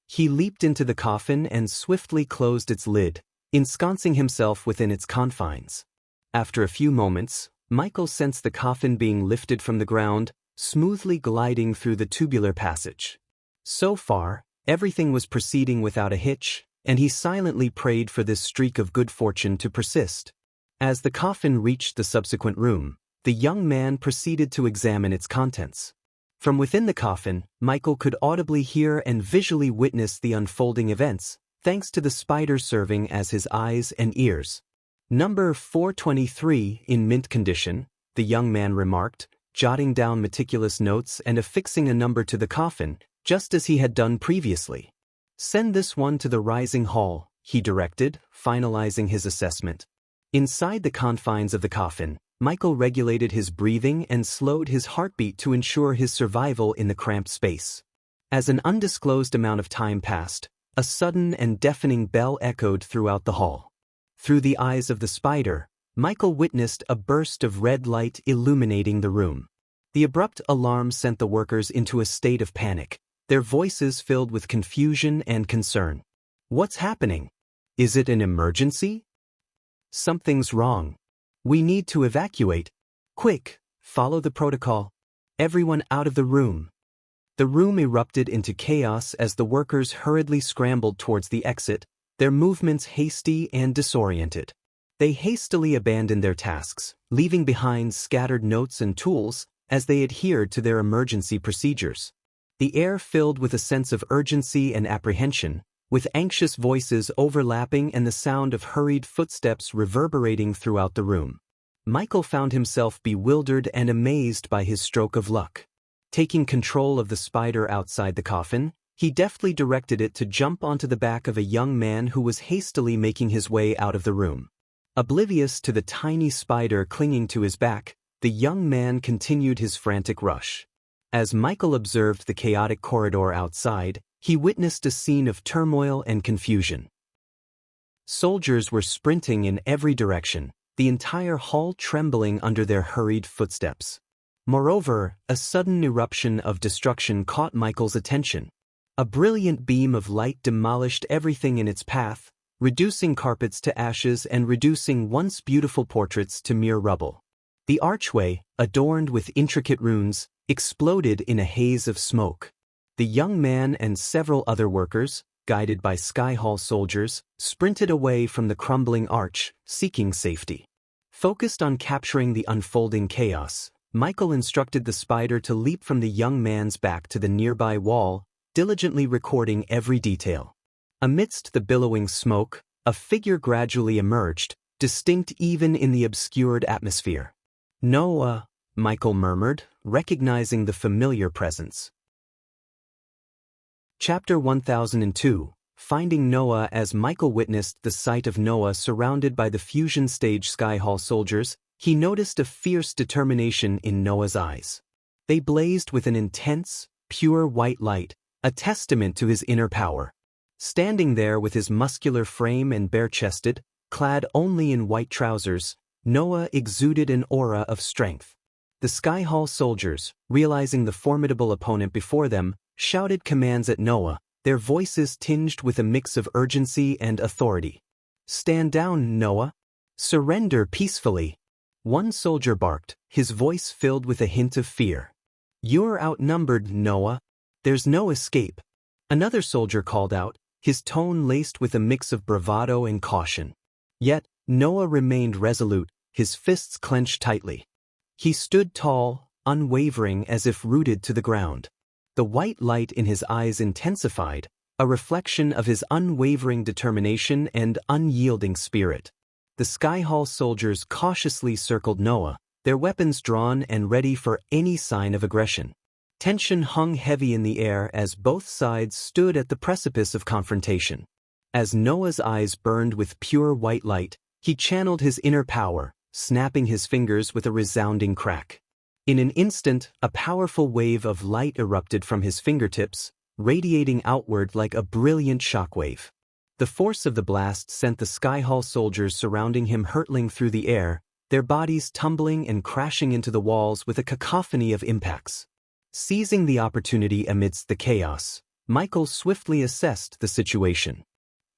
He leaped into the coffin and swiftly closed its lid, ensconcing himself within its confines. After a few moments, Michael sensed the coffin being lifted from the ground, smoothly gliding through the tubular passage. So far, everything was proceeding without a hitch, and he silently prayed for this streak of good fortune to persist. As the coffin reached the subsequent room, the young man proceeded to examine its contents. From within the coffin, Michael could audibly hear and visually witness the unfolding events, thanks to the spider serving as his eyes and ears. "Number 423, in mint condition," the young man remarked, jotting down meticulous notes and affixing a number to the coffin, just as he had done previously. "Send this one to the rising hall," he directed, finalizing his assessment. Inside the confines of the coffin, Michael regulated his breathing and slowed his heartbeat to ensure his survival in the cramped space. As an undisclosed amount of time passed, a sudden and deafening bell echoed throughout the hall. Through the eyes of the spider, Michael witnessed a burst of red light illuminating the room. The abrupt alarm sent the workers into a state of panic, their voices filled with confusion and concern. "What's happening? Is it an emergency? Something's wrong. We need to evacuate. Quick, follow the protocol. Everyone out of the room." The room erupted into chaos as the workers hurriedly scrambled towards the exit, their movements hasty and disoriented. They hastily abandoned their tasks, leaving behind scattered notes and tools as they adhered to their emergency procedures. The air filled with a sense of urgency and apprehension, with anxious voices overlapping and the sound of hurried footsteps reverberating throughout the room. Michael found himself bewildered and amazed by his stroke of luck. Taking control of the spider outside the coffin, he deftly directed it to jump onto the back of a young man who was hastily making his way out of the room. Oblivious to the tiny spider clinging to his back, the young man continued his frantic rush. As Michael observed the chaotic corridor outside, he witnessed a scene of turmoil and confusion. Soldiers were sprinting in every direction, the entire hall trembling under their hurried footsteps. Moreover, a sudden eruption of destruction caught Michael's attention. A brilliant beam of light demolished everything in its path, reducing carpets to ashes and reducing once beautiful portraits to mere rubble. The archway, adorned with intricate runes, exploded in a haze of smoke. The young man and several other workers, guided by Sky Hall soldiers, sprinted away from the crumbling arch, seeking safety. Focused on capturing the unfolding chaos, Michael instructed the spider to leap from the young man's back to the nearby wall, diligently recording every detail. Amidst the billowing smoke, a figure gradually emerged, distinct even in the obscured atmosphere. "Noah," Michael murmured, recognizing the familiar presence. Chapter 1002, Finding Noah. As Michael witnessed the sight of Noah surrounded by the fusion stage Sky Hall soldiers, he noticed a fierce determination in Noah's eyes. They blazed with an intense, pure white light, a testament to his inner power. Standing there with his muscular frame and bare-chested, clad only in white trousers, Noah exuded an aura of strength. The Sky Hall soldiers, realizing the formidable opponent before them, shouted commands at Noah, their voices tinged with a mix of urgency and authority. "Stand down, Noah. "Surrender peacefully." One soldier barked, his voice filled with a hint of fear. "You're outnumbered, Noah. There's no escape." Another soldier called out, his tone laced with a mix of bravado and caution. Yet, Noah remained resolute, his fists clenched tightly. He stood tall, unwavering as if rooted to the ground. The white light in his eyes intensified, a reflection of his unwavering determination and unyielding spirit. The Skyhall soldiers cautiously circled Noah, their weapons drawn and ready for any sign of aggression. Tension hung heavy in the air as both sides stood at the precipice of confrontation. As Noah's eyes burned with pure white light, he channeled his inner power, snapping his fingers with a resounding crack. In an instant, a powerful wave of light erupted from his fingertips, radiating outward like a brilliant shockwave. The force of the blast sent the Skyhall soldiers surrounding him hurtling through the air, their bodies tumbling and crashing into the walls with a cacophony of impacts. Seizing the opportunity amidst the chaos, Michael swiftly assessed the situation.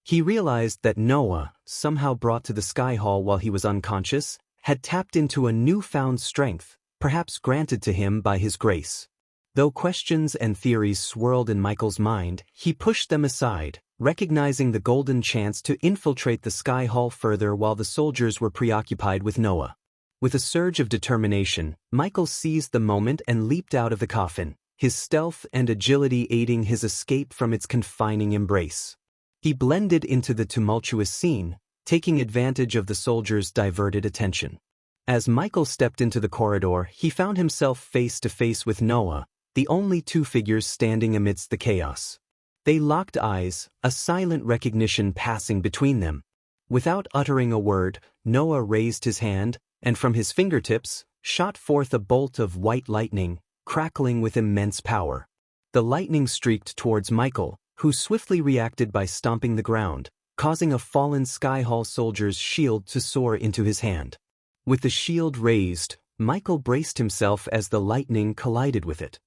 He realized that Noah, somehow brought to the Skyhall while he was unconscious, had tapped into a newfound strength, perhaps granted to him by his grace. Though questions and theories swirled in Michael's mind, he pushed them aside, recognizing the golden chance to infiltrate the Skyhall further while the soldiers were preoccupied with Noah. With a surge of determination, Michael seized the moment and leaped out of the coffin, his stealth and agility aiding his escape from its confining embrace. He blended into the tumultuous scene, taking advantage of the soldiers' diverted attention. As Michael stepped into the corridor, he found himself face to face with Noah, the only two figures standing amidst the chaos. They locked eyes, a silent recognition passing between them. Without uttering a word, Noah raised his hand, and from his fingertips, shot forth a bolt of white lightning, crackling with immense power. The lightning streaked towards Michael, who swiftly reacted by stomping the ground, causing a fallen Skyhall soldier's shield to soar into his hand. With the shield raised, Michael braced himself as the lightning collided with it.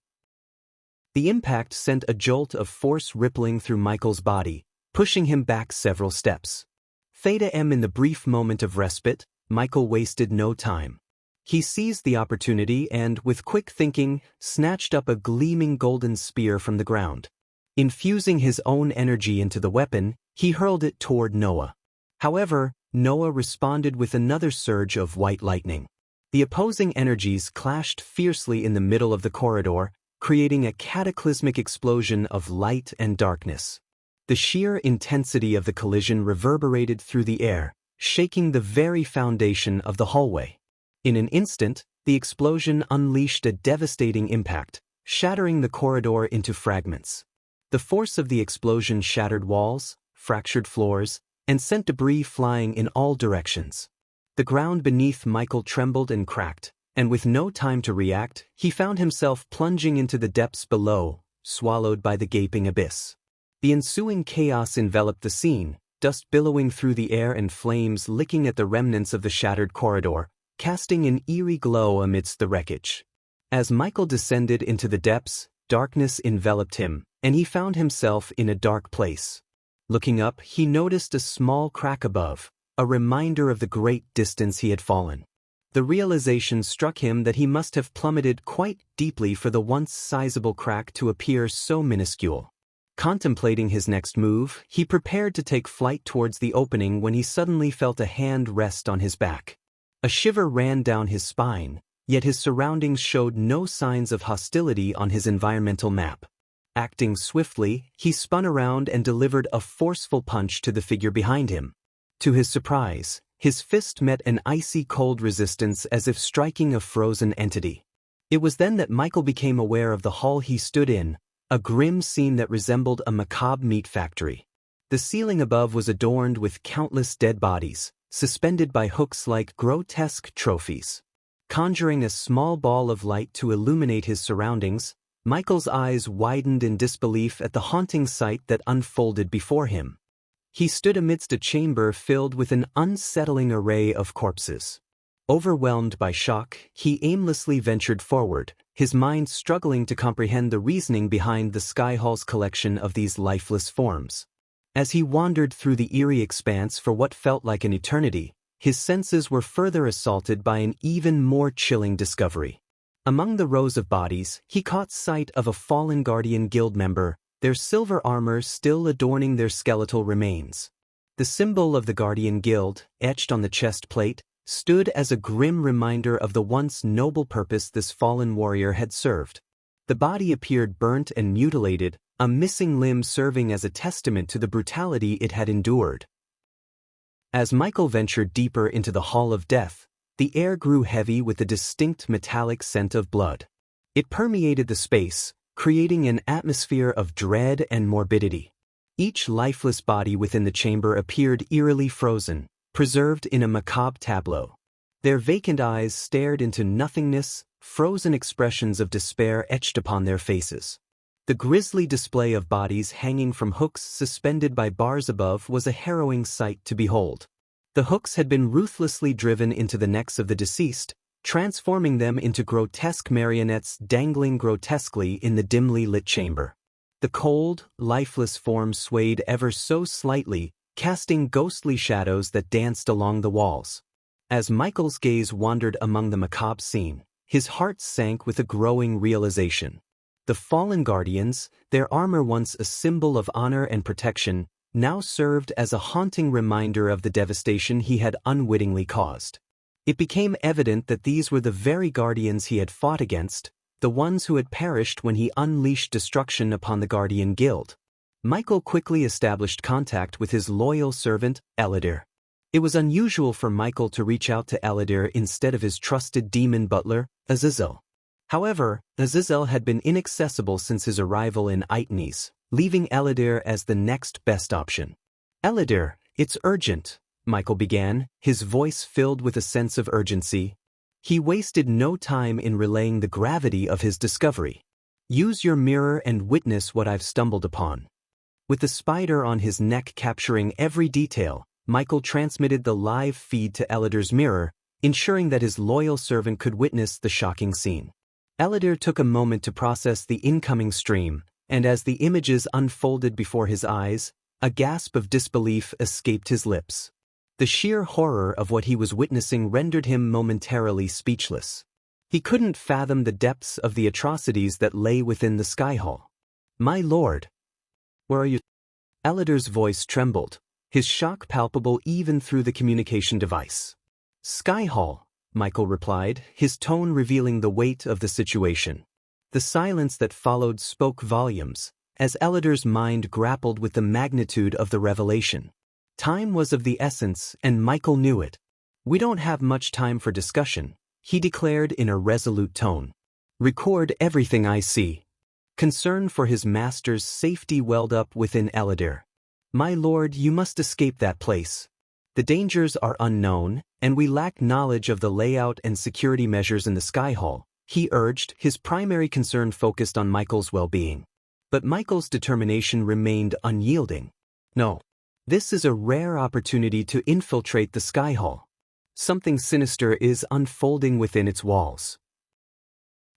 The impact sent a jolt of force rippling through Michael's body, pushing him back several steps. Theta M. In the brief moment of respite, Michael wasted no time. He seized the opportunity and, with quick thinking, snatched up a gleaming golden spear from the ground. Infusing his own energy into the weapon, he hurled it toward Noah. However, Noah responded with another surge of white lightning. The opposing energies clashed fiercely in the middle of the corridor, creating a cataclysmic explosion of light and darkness. The sheer intensity of the collision reverberated through the air, shaking the very foundation of the hallway. In an instant, the explosion unleashed a devastating impact, shattering the corridor into fragments. The force of the explosion shattered walls, fractured floors, and sent debris flying in all directions. The ground beneath Michael trembled and cracked, and with no time to react, he found himself plunging into the depths below, swallowed by the gaping abyss. The ensuing chaos enveloped the scene, dust billowing through the air and flames licking at the remnants of the shattered corridor, casting an eerie glow amidst the wreckage. As Michael descended into the depths, darkness enveloped him, and he found himself in a dark place. Looking up, he noticed a small crack above, a reminder of the great distance he had fallen. The realization struck him that he must have plummeted quite deeply for the once sizable crack to appear so minuscule. Contemplating his next move, he prepared to take flight towards the opening when he suddenly felt a hand rest on his back. A shiver ran down his spine, yet his surroundings showed no signs of hostility on his environmental map. Acting swiftly, he spun around and delivered a forceful punch to the figure behind him. To his surprise, his fist met an icy cold resistance as if striking a frozen entity. It was then that Michael became aware of the hall he stood in, a grim scene that resembled a macabre meat factory. The ceiling above was adorned with countless dead bodies, suspended by hooks like grotesque trophies. Conjuring a small ball of light to illuminate his surroundings, Michael's eyes widened in disbelief at the haunting sight that unfolded before him. He stood amidst a chamber filled with an unsettling array of corpses. Overwhelmed by shock, he aimlessly ventured forward, his mind struggling to comprehend the reasoning behind the Skyhall's collection of these lifeless forms. As he wandered through the eerie expanse for what felt like an eternity, his senses were further assaulted by an even more chilling discovery. Among the rows of bodies, he caught sight of a fallen Guardian Guild member, their silver armor still adorning their skeletal remains. The symbol of the Guardian Guild, etched on the chest plate, stood as a grim reminder of the once noble purpose this fallen warrior had served. The body appeared burnt and mutilated, a missing limb serving as a testament to the brutality it had endured. As Michael ventured deeper into the Hall of Death, the air grew heavy with a distinct metallic scent of blood. It permeated the space, creating an atmosphere of dread and morbidity. Each lifeless body within the chamber appeared eerily frozen, preserved in a macabre tableau. Their vacant eyes stared into nothingness, frozen expressions of despair etched upon their faces. The grisly display of bodies hanging from hooks suspended by bars above was a harrowing sight to behold. The hooks had been ruthlessly driven into the necks of the deceased, transforming them into grotesque marionettes dangling grotesquely in the dimly lit chamber. The cold, lifeless forms swayed ever so slightly, casting ghostly shadows that danced along the walls. As Michael's gaze wandered among the macabre scene, his heart sank with a growing realization. The fallen guardians, their armor once a symbol of honor and protection, now served as a haunting reminder of the devastation he had unwittingly caused. It became evident that these were the very guardians he had fought against, the ones who had perished when he unleashed destruction upon the Guardian Guild. Michael quickly established contact with his loyal servant, Eladir. It was unusual for Michael to reach out to Eladir instead of his trusted demon butler, Azazel. However, Azazel had been inaccessible since his arrival in Aitnes, leaving Eladir as the next best option. "Eladir, it's urgent," Michael began, his voice filled with a sense of urgency. He wasted no time in relaying the gravity of his discovery. "Use your mirror and witness what I've stumbled upon." With the spider on his neck capturing every detail, Michael transmitted the live feed to Eladir's mirror, ensuring that his loyal servant could witness the shocking scene. Eladir took a moment to process the incoming stream, and as the images unfolded before his eyes, a gasp of disbelief escaped his lips. The sheer horror of what he was witnessing rendered him momentarily speechless. He couldn't fathom the depths of the atrocities that lay within the Sky Hall. "My lord, where are you?" Eladir's voice trembled, his shock palpable even through the communication device. "Sky Hall," Michael replied, his tone revealing the weight of the situation. The silence that followed spoke volumes, as Eladir's mind grappled with the magnitude of the revelation. Time was of the essence, and Michael knew it. "We don't have much time for discussion," he declared in a resolute tone. "Record everything I see." Concern for his master's safety welled up within Eladir. "My lord, you must escape that place. The dangers are unknown, and we lack knowledge of the layout and security measures in the Sky Hall," he urged, his primary concern focused on Michael's well-being. But Michael's determination remained unyielding. "No. This is a rare opportunity to infiltrate the Sky Hall. Something sinister is unfolding within its walls.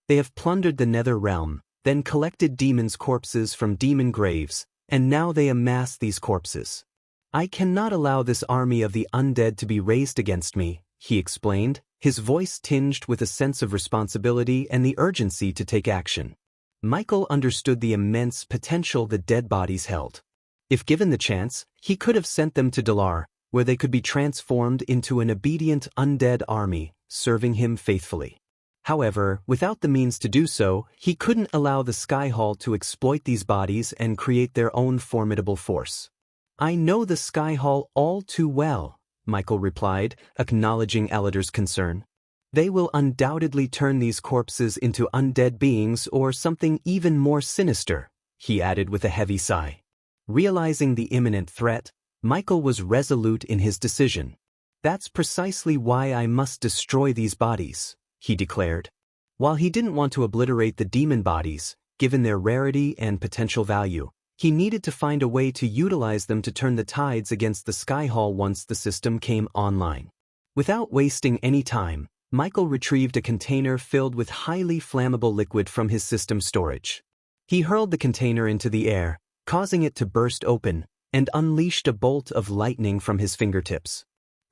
They have plundered the Nether Realm, then collected demons' corpses from demon graves, and now they amass these corpses. I cannot allow this army of the undead to be raised against me," he explained, his voice tinged with a sense of responsibility and the urgency to take action. Michael understood the immense potential the dead bodies held. If given the chance, he could have sent them to Dalar, where they could be transformed into an obedient undead army, serving him faithfully. However, without the means to do so, he couldn't allow the Sky Hall to exploit these bodies and create their own formidable force. "I know the Sky Hall all too well," Michael replied, acknowledging Eladir's concern. "They will undoubtedly turn these corpses into undead beings or something even more sinister," he added with a heavy sigh. Realizing the imminent threat, Michael was resolute in his decision. "That's precisely why I must destroy these bodies," he declared. While he didn't want to obliterate the demon bodies, given their rarity and potential value, he needed to find a way to utilize them to turn the tides against the Sky Hall once the system came online. Without wasting any time, Michael retrieved a container filled with highly flammable liquid from his system storage. He hurled the container into the air, causing it to burst open, and unleashed a bolt of lightning from his fingertips.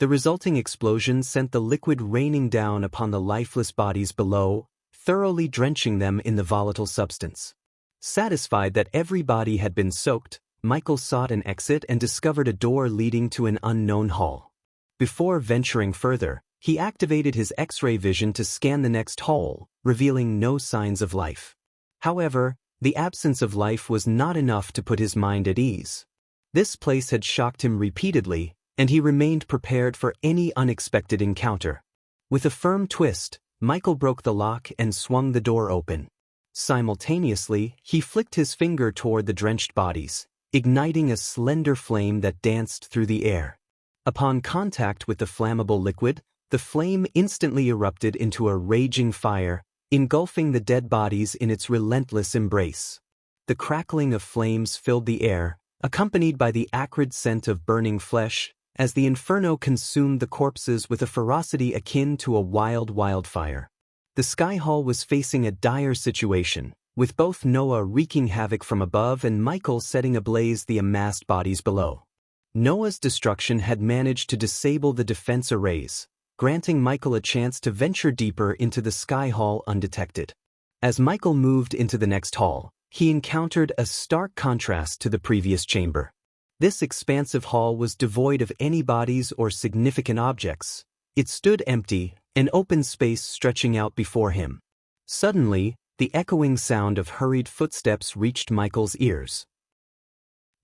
The resulting explosion sent the liquid raining down upon the lifeless bodies below, thoroughly drenching them in the volatile substance. Satisfied that every body had been soaked, Michael sought an exit and discovered a door leading to an unknown hall. Before venturing further, he activated his X-ray vision to scan the next hall, revealing no signs of life. However, the absence of life was not enough to put his mind at ease. This place had shocked him repeatedly, and he remained prepared for any unexpected encounter. With a firm twist, Michael broke the lock and swung the door open. Simultaneously, he flicked his finger toward the drenched bodies, igniting a slender flame that danced through the air. Upon contact with the flammable liquid, the flame instantly erupted into a raging fire, engulfing the dead bodies in its relentless embrace. The crackling of flames filled the air, accompanied by the acrid scent of burning flesh, as the inferno consumed the corpses with a ferocity akin to a wild wildfire. The Sky Hall was facing a dire situation, with both Noah wreaking havoc from above and Michael setting ablaze the amassed bodies below. Noah's destruction had managed to disable the defense arrays, granting Michael a chance to venture deeper into the Sky Hall undetected. As Michael moved into the next hall, he encountered a stark contrast to the previous chamber. This expansive hall was devoid of any bodies or significant objects. It stood empty, an open space stretching out before him. Suddenly, the echoing sound of hurried footsteps reached Michael's ears.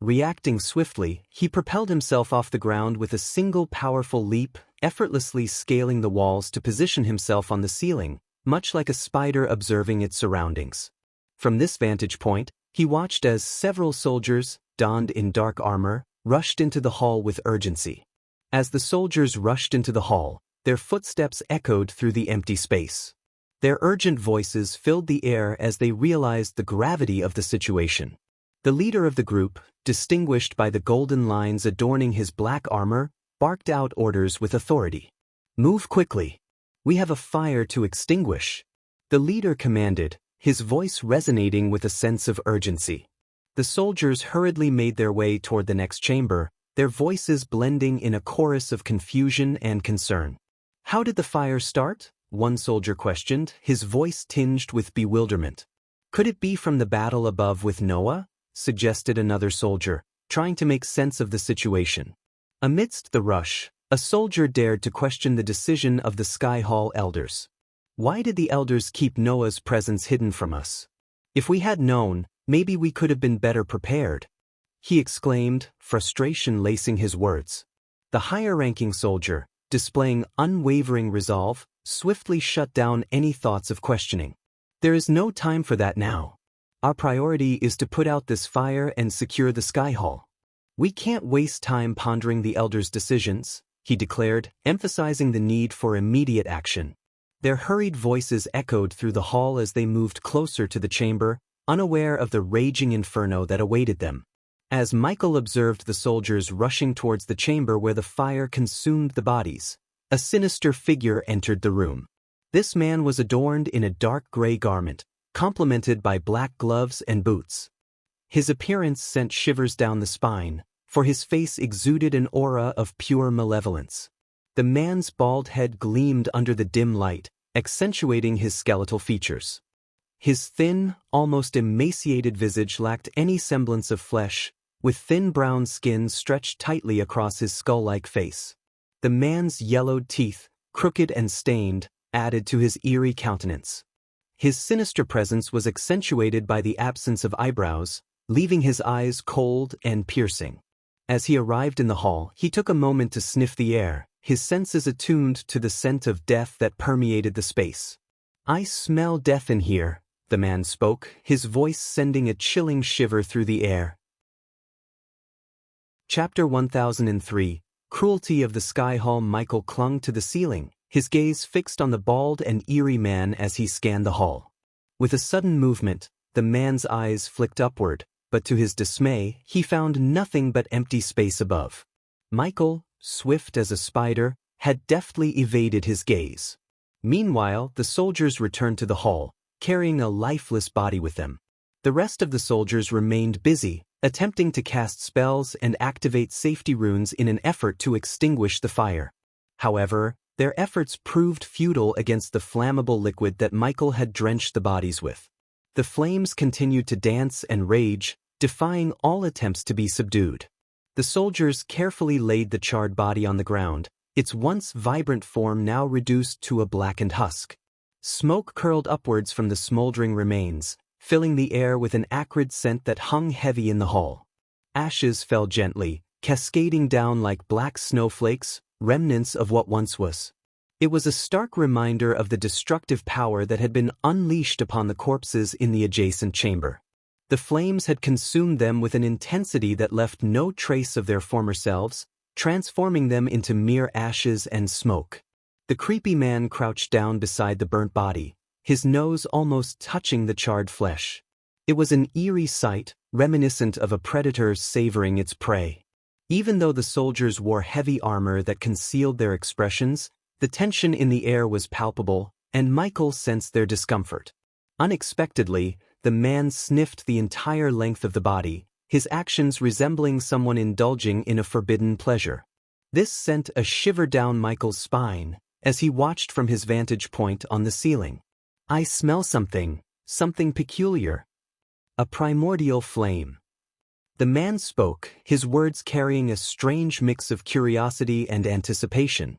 Reacting swiftly, he propelled himself off the ground with a single powerful leap, effortlessly scaling the walls to position himself on the ceiling, much like a spider observing its surroundings. From this vantage point, he watched as several soldiers, donned in dark armor, rushed into the hall with urgency. As the soldiers rushed into the hall, their footsteps echoed through the empty space. Their urgent voices filled the air as they realized the gravity of the situation. The leader of the group, distinguished by the golden lines adorning his black armor, barked out orders with authority. "Move quickly. We have a fire to extinguish," the leader commanded, his voice resonating with a sense of urgency. The soldiers hurriedly made their way toward the next chamber, their voices blending in a chorus of confusion and concern. "How did the fire start?" one soldier questioned, his voice tinged with bewilderment. "Could it be from the battle above with Noah?" suggested another soldier, trying to make sense of the situation. Amidst the rush, a soldier dared to question the decision of the Sky Hall elders. "Why did the elders keep Noah's presence hidden from us? If we had known, maybe we could have been better prepared," he exclaimed, frustration lacing his words. The higher-ranking soldier, displaying unwavering resolve, swiftly shut down any thoughts of questioning. "There is no time for that now. Our priority is to put out this fire and secure the Sky Hall. We can't waste time pondering the elders' decisions," he declared, emphasizing the need for immediate action. Their hurried voices echoed through the hall as they moved closer to the chamber, unaware of the raging inferno that awaited them. As Michael observed the soldiers rushing towards the chamber where the fire consumed the bodies, a sinister figure entered the room. This man was adorned in a dark gray garment, complemented by black gloves and boots. His appearance sent shivers down the spine, for his face exuded an aura of pure malevolence. The man's bald head gleamed under the dim light, accentuating his skeletal features. His thin, almost emaciated visage lacked any semblance of flesh, with thin brown skin stretched tightly across his skull-like face. The man's yellowed teeth, crooked and stained, added to his eerie countenance. His sinister presence was accentuated by the absence of eyebrows, leaving his eyes cold and piercing. As he arrived in the hall, he took a moment to sniff the air, his senses attuned to the scent of death that permeated the space. "I smell death in here," the man spoke, his voice sending a chilling shiver through the air. Chapter 1003, Cruelty of the Sky Hall. Michael clung to the ceiling, his gaze fixed on the bald and eerie man as he scanned the hall. With a sudden movement, the man's eyes flicked upward, but to his dismay, he found nothing but empty space above. Michael, swift as a spider, had deftly evaded his gaze. Meanwhile, the soldiers returned to the hall, carrying a lifeless body with them. The rest of the soldiers remained busy, attempting to cast spells and activate safety runes in an effort to extinguish the fire. However, their efforts proved futile against the flammable liquid that Michael had drenched the bodies with. The flames continued to dance and rage, defying all attempts to be subdued. The soldiers carefully laid the charred body on the ground, its once vibrant form now reduced to a blackened husk. Smoke curled upwards from the smoldering remains, filling the air with an acrid scent that hung heavy in the hall. Ashes fell gently, cascading down like black snowflakes, remnants of what once was. It was a stark reminder of the destructive power that had been unleashed upon the corpses in the adjacent chamber. The flames had consumed them with an intensity that left no trace of their former selves, transforming them into mere ashes and smoke. The creepy man crouched down beside the burnt body, his nose almost touching the charred flesh. It was an eerie sight, reminiscent of a predator savoring its prey. Even though the soldiers wore heavy armor that concealed their expressions, the tension in the air was palpable, and Michael sensed their discomfort. Unexpectedly, the man sniffed the entire length of the body, his actions resembling someone indulging in a forbidden pleasure. This sent a shiver down Michael's spine, as he watched from his vantage point on the ceiling. "I smell something peculiar. A primordial flame." The man spoke, his words carrying a strange mix of curiosity and anticipation.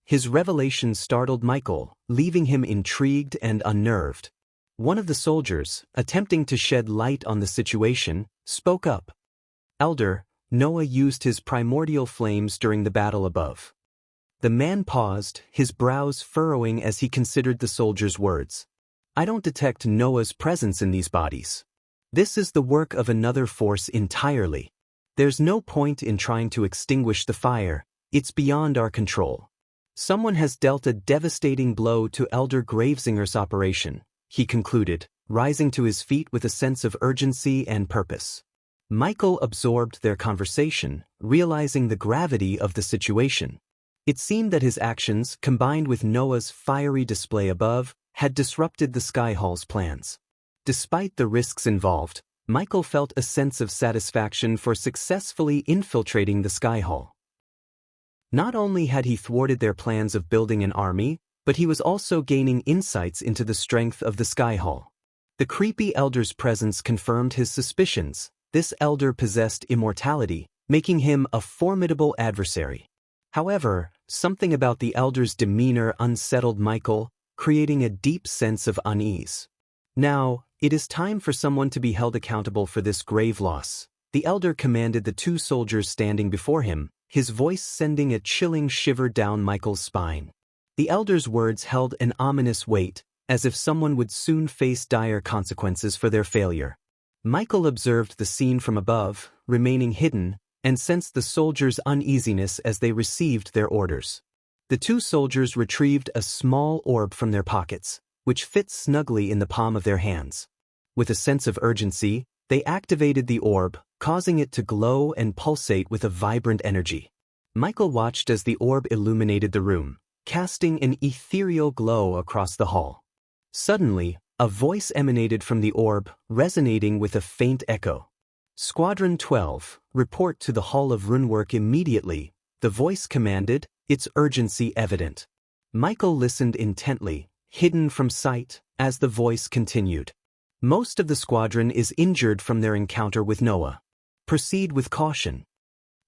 His revelation startled Michael, leaving him intrigued and unnerved. One of the soldiers, attempting to shed light on the situation, spoke up. "Elder, Noah used his primordial flames during the battle above." The man paused, his brows furrowing as he considered the soldier's words. "I don't detect Noah's presence in these bodies. This is the work of another force entirely. There's no point in trying to extinguish the fire, it's beyond our control. Someone has dealt a devastating blow to Elder Gravesinger's operation," he concluded, rising to his feet with a sense of urgency and purpose. Michael absorbed their conversation, realizing the gravity of the situation. It seemed that his actions, combined with Noah's fiery display above, had disrupted the Sky Hall's plans. Despite the risks involved, Michael felt a sense of satisfaction for successfully infiltrating the Sky Hall. Not only had he thwarted their plans of building an army, but he was also gaining insights into the strength of the Sky Hall. The creepy elder's presence confirmed his suspicions. This elder possessed immortality, making him a formidable adversary. However, something about the elder's demeanor unsettled Michael, creating a deep sense of unease. "Now, it is time for someone to be held accountable for this grave loss," the elder commanded the two soldiers standing before him, his voice sending a chilling shiver down Michael's spine. The elder's words held an ominous weight, as if someone would soon face dire consequences for their failure. Michael observed the scene from above, remaining hidden, and sensed the soldiers' uneasiness as they received their orders. The two soldiers retrieved a small orb from their pockets, which fit snugly in the palm of their hands. With a sense of urgency, they activated the orb, causing it to glow and pulsate with a vibrant energy. Michael watched as the orb illuminated the room, casting an ethereal glow across the hall. Suddenly, a voice emanated from the orb, resonating with a faint echo. "Squadron 12, report to the Hall of Runework immediately," the voice commanded, its urgency evident. Michael listened intently, hidden from sight, as the voice continued. "Most of the squadron is injured from their encounter with Noah. Proceed with caution."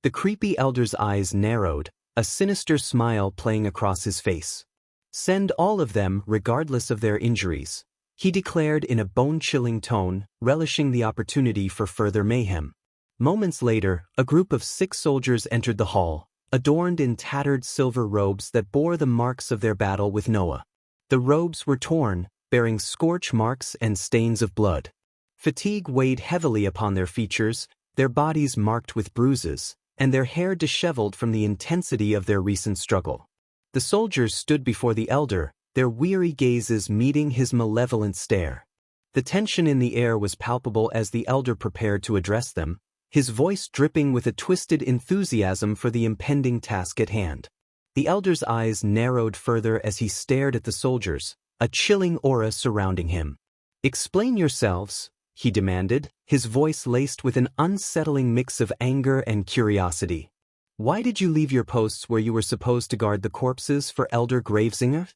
The creepy elder's eyes narrowed, a sinister smile playing across his face. "Send all of them, regardless of their injuries," he declared in a bone-chilling tone, relishing the opportunity for further mayhem. Moments later, a group of 6 soldiers entered the hall, adorned in tattered silver robes that bore the marks of their battle with Noah. The robes were torn, bearing scorch marks and stains of blood. Fatigue weighed heavily upon their features, their bodies marked with bruises, and their hair disheveled from the intensity of their recent struggle. The soldiers stood before the elder, their weary gazes meeting his malevolent stare. The tension in the air was palpable as the elder prepared to address them, his voice dripping with a twisted enthusiasm for the impending task at hand. The elder's eyes narrowed further as he stared at the soldiers, a chilling aura surrounding him. "Explain yourselves," he demanded, his voice laced with an unsettling mix of anger and curiosity. Why did you leave your posts where you were supposed to guard the corpses for Elder Gravesinger?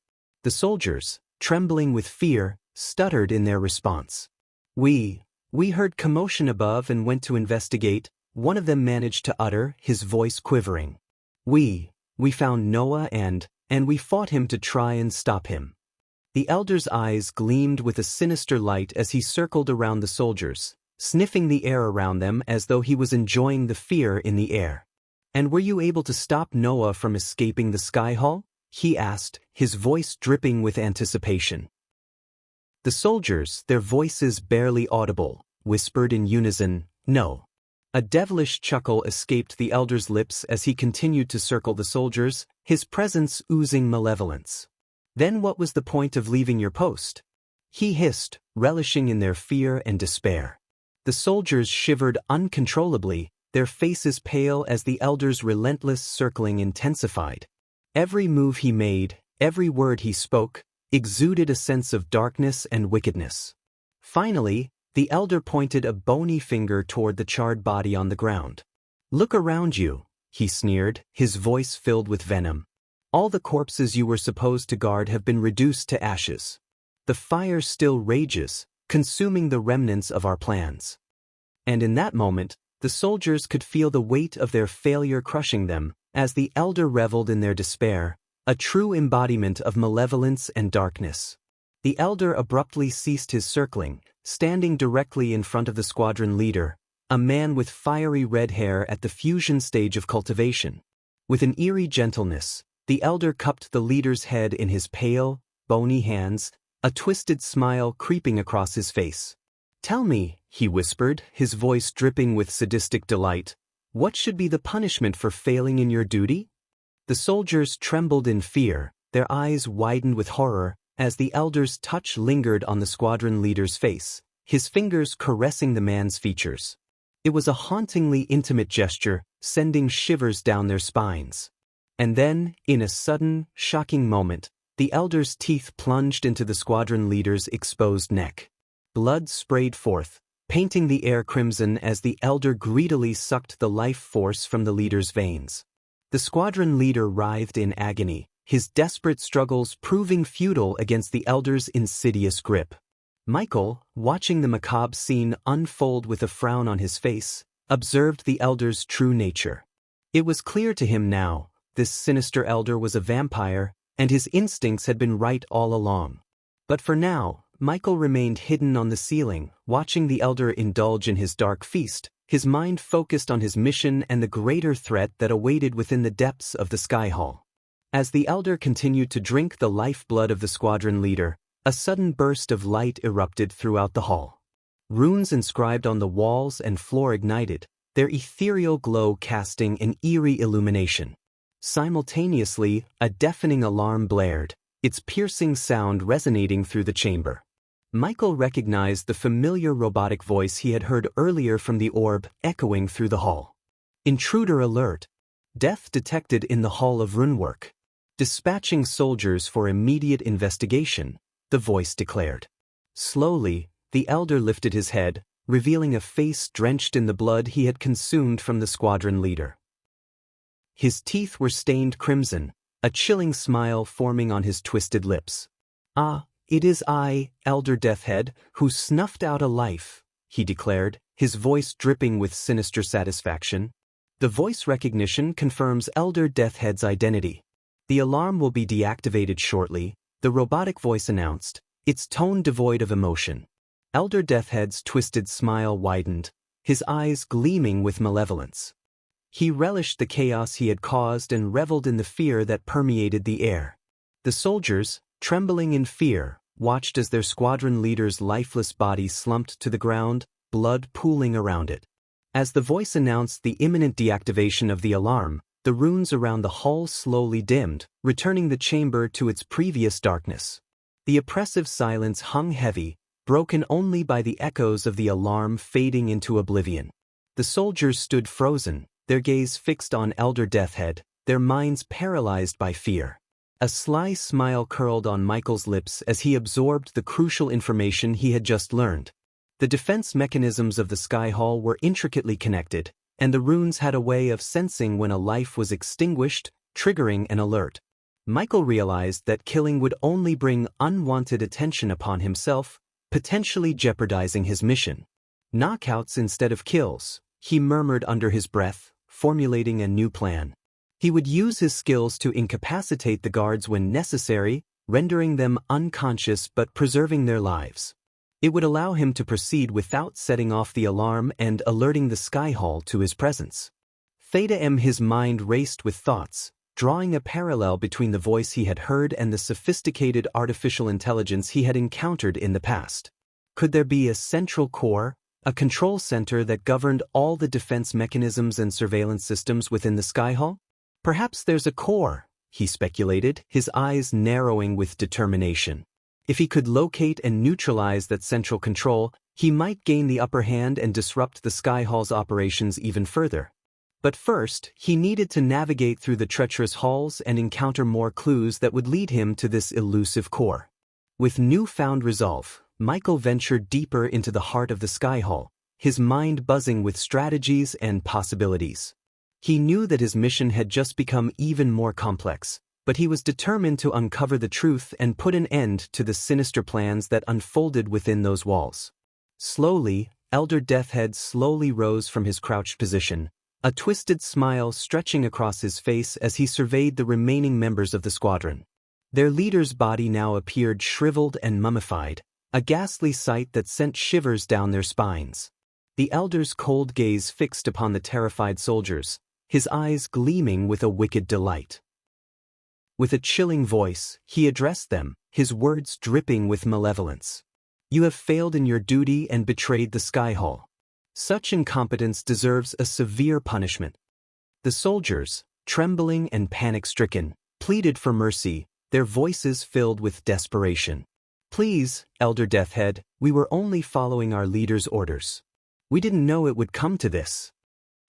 The soldiers, trembling with fear, stuttered in their response. We heard commotion above and went to investigate, one of them managed to utter, his voice quivering. We found Noah and we fought him to try and stop him. The elder's eyes gleamed with a sinister light as he circled around the soldiers, sniffing the air around them as though he was enjoying the fear in the air. And were you able to stop Noah from escaping the sky hall? He asked, his voice dripping with anticipation. The soldiers, their voices barely audible, whispered in unison, "No." A devilish chuckle escaped the elder's lips as he continued to circle the soldiers, his presence oozing malevolence. "Then what was the point of leaving your post?" he hissed, relishing in their fear and despair. The soldiers shivered uncontrollably, their faces pale as the elder's relentless circling intensified. Every move he made, every word he spoke, exuded a sense of darkness and wickedness. Finally, the elder pointed a bony finger toward the charred body on the ground. "Look around you," he sneered, his voice filled with venom. "All the corpses you were supposed to guard have been reduced to ashes. The fire still rages, consuming the remnants of our plans." And in that moment, the soldiers could feel the weight of their failure crushing them, as the elder reveled in their despair, a true embodiment of malevolence and darkness. The elder abruptly ceased his circling, standing directly in front of the squadron leader, a man with fiery red hair at the fusion stage of cultivation. With an eerie gentleness, the elder cupped the leader's head in his pale, bony hands, a twisted smile creeping across his face. "Tell me," he whispered, his voice dripping with sadistic delight, "what should be the punishment for failing in your duty?" The soldiers trembled in fear, their eyes widened with horror, as the elder's touch lingered on the squadron leader's face, his fingers caressing the man's features. It was a hauntingly intimate gesture, sending shivers down their spines. And then, in a sudden, shocking moment, the elder's teeth plunged into the squadron leader's exposed neck. Blood sprayed forth, painting the air crimson as the elder greedily sucked the life force from the leader's veins. The squadron leader writhed in agony, his desperate struggles proving futile against the elder's insidious grip. Michael, watching the macabre scene unfold with a frown on his face, observed the elder's true nature. It was clear to him now, this sinister elder was a vampire, and his instincts had been right all along. But for now, Michael remained hidden on the ceiling, watching the elder indulge in his dark feast, his mind focused on his mission and the greater threat that awaited within the depths of the sky hall. As the elder continued to drink the lifeblood of the squadron leader, a sudden burst of light erupted throughout the hall. Runes inscribed on the walls and floor ignited, their ethereal glow casting an eerie illumination. Simultaneously, a deafening alarm blared, its piercing sound resonating through the chamber. Michael recognized the familiar robotic voice he had heard earlier from the orb echoing through the hall. "Intruder alert. Death detected in the Hall of Runework. Dispatching soldiers for immediate investigation," the voice declared. Slowly, the elder lifted his head, revealing a face drenched in the blood he had consumed from the squadron leader. His teeth were stained crimson, a chilling smile forming on his twisted lips. "Ah, it is I, Elder Deathhead, who snuffed out a life," he declared, his voice dripping with sinister satisfaction. The voice recognition confirms Elder Deathhead's identity. "The alarm will be deactivated shortly," the robotic voice announced, its tone devoid of emotion. Elder Deathhead's twisted smile widened, his eyes gleaming with malevolence. He relished the chaos he had caused and reveled in the fear that permeated the air. The soldiers, trembling in fear, watched as their squadron leader's lifeless body slumped to the ground, blood pooling around it. As the voice announced the imminent deactivation of the alarm, the runes around the hall slowly dimmed, returning the chamber to its previous darkness. The oppressive silence hung heavy, broken only by the echoes of the alarm fading into oblivion. The soldiers stood frozen, their gaze fixed on Elder Deathhead, their minds paralyzed by fear. A sly smile curled on Michael's lips as he absorbed the crucial information he had just learned. The defense mechanisms of the Sky Hall were intricately connected, and the runes had a way of sensing when a life was extinguished, triggering an alert. Michael realized that killing would only bring unwanted attention upon himself, potentially jeopardizing his mission. Knockouts instead of kills, he murmured under his breath, formulating a new plan. He would use his skills to incapacitate the guards when necessary, rendering them unconscious but preserving their lives. It would allow him to proceed without setting off the alarm and alerting the Sky Hall to his presence. Theta M. His mind raced with thoughts, drawing a parallel between the voice he had heard and the sophisticated artificial intelligence he had encountered in the past. Could there be a central core, a control center that governed all the defense mechanisms and surveillance systems within the Sky Hall? Perhaps there's a core, he speculated, his eyes narrowing with determination. If he could locate and neutralize that central control, he might gain the upper hand and disrupt the Sky Hall's operations even further. But first, he needed to navigate through the treacherous halls and encounter more clues that would lead him to this elusive core. With newfound resolve, Michael ventured deeper into the heart of the Sky Hall, his mind buzzing with strategies and possibilities. He knew that his mission had just become even more complex, but he was determined to uncover the truth and put an end to the sinister plans that unfolded within those walls. Slowly, Elder Deathhead slowly rose from his crouched position, a twisted smile stretching across his face as he surveyed the remaining members of the squadron. Their leader's body now appeared shriveled and mummified, a ghastly sight that sent shivers down their spines. The Elder's cold gaze fixed upon the terrified soldiers, his eyes gleaming with a wicked delight. With a chilling voice, he addressed them, his words dripping with malevolence. "You have failed in your duty and betrayed the Sky Hall. Such incompetence deserves a severe punishment." The soldiers, trembling and panic-stricken, pleaded for mercy, their voices filled with desperation. "Please, Elder Deathhead, we were only following our leader's orders. We didn't know it would come to this."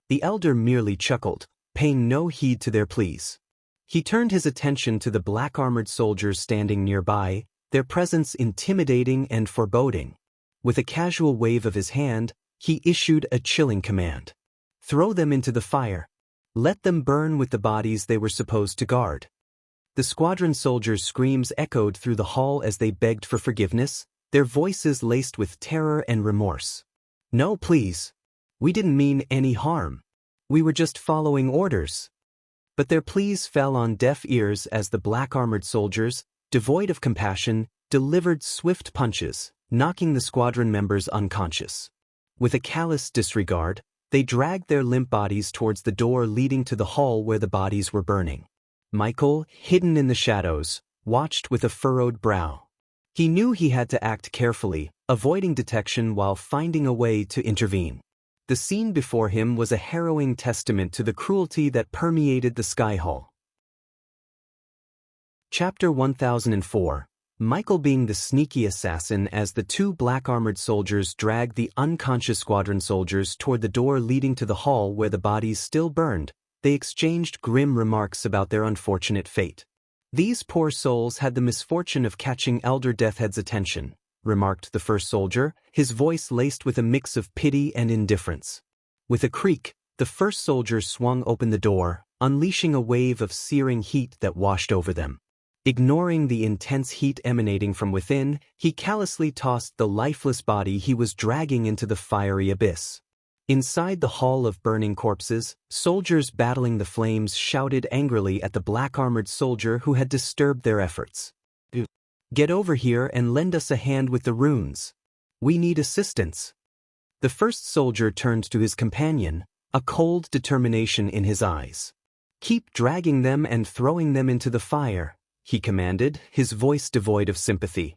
The Elder merely chuckled, paying no heed to their pleas. He turned his attention to the black-armored soldiers standing nearby, their presence intimidating and foreboding. With a casual wave of his hand, he issued a chilling command. "Throw them into the fire. Let them burn with the bodies they were supposed to guard." The squadron soldiers' screams echoed through the hall as they begged for forgiveness, their voices laced with terror and remorse. "No, please. We didn't mean any harm. We were just following orders." But their pleas fell on deaf ears as the black-armored soldiers, devoid of compassion, delivered swift punches, knocking the squadron members unconscious. With a callous disregard, they dragged their limp bodies towards the door leading to the hall where the bodies were burning. Michael, hidden in the shadows, watched with a furrowed brow. He knew he had to act carefully, avoiding detection while finding a way to intervene. The scene before him was a harrowing testament to the cruelty that permeated the Sky Hall. Chapter 1004. Michael being the sneaky assassin. As the two black-armored soldiers dragged the unconscious squadron soldiers toward the door leading to the hall where the bodies still burned, they exchanged grim remarks about their unfortunate fate. "These poor souls had the misfortune of catching Elder Deathhead's attention," remarked the first soldier, his voice laced with a mix of pity and indifference. With a creak, the first soldier swung open the door, unleashing a wave of searing heat that washed over them. Ignoring the intense heat emanating from within, he callously tossed the lifeless body he was dragging into the fiery abyss. Inside the hall of burning corpses, soldiers battling the flames shouted angrily at the black-armored soldier who had disturbed their efforts. "Get over here and lend us a hand with the runes. We need assistance." The first soldier turned to his companion, a cold determination in his eyes. "Keep dragging them and throwing them into the fire," he commanded, his voice devoid of sympathy.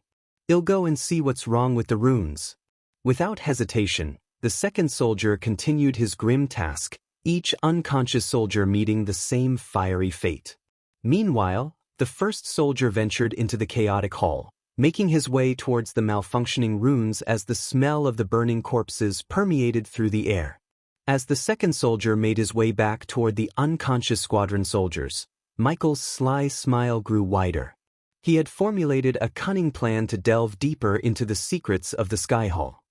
"I'll go and see what's wrong with the runes." Without hesitation, the second soldier continued his grim task, each unconscious soldier meeting the same fiery fate. Meanwhile, the first soldier ventured into the chaotic hall, making his way towards the malfunctioning runes as the smell of the burning corpses permeated through the air. As the second soldier made his way back toward the unconscious squadron soldiers, Michael's sly smile grew wider. He had formulated a cunning plan to delve deeper into the secrets of the Sky Hall.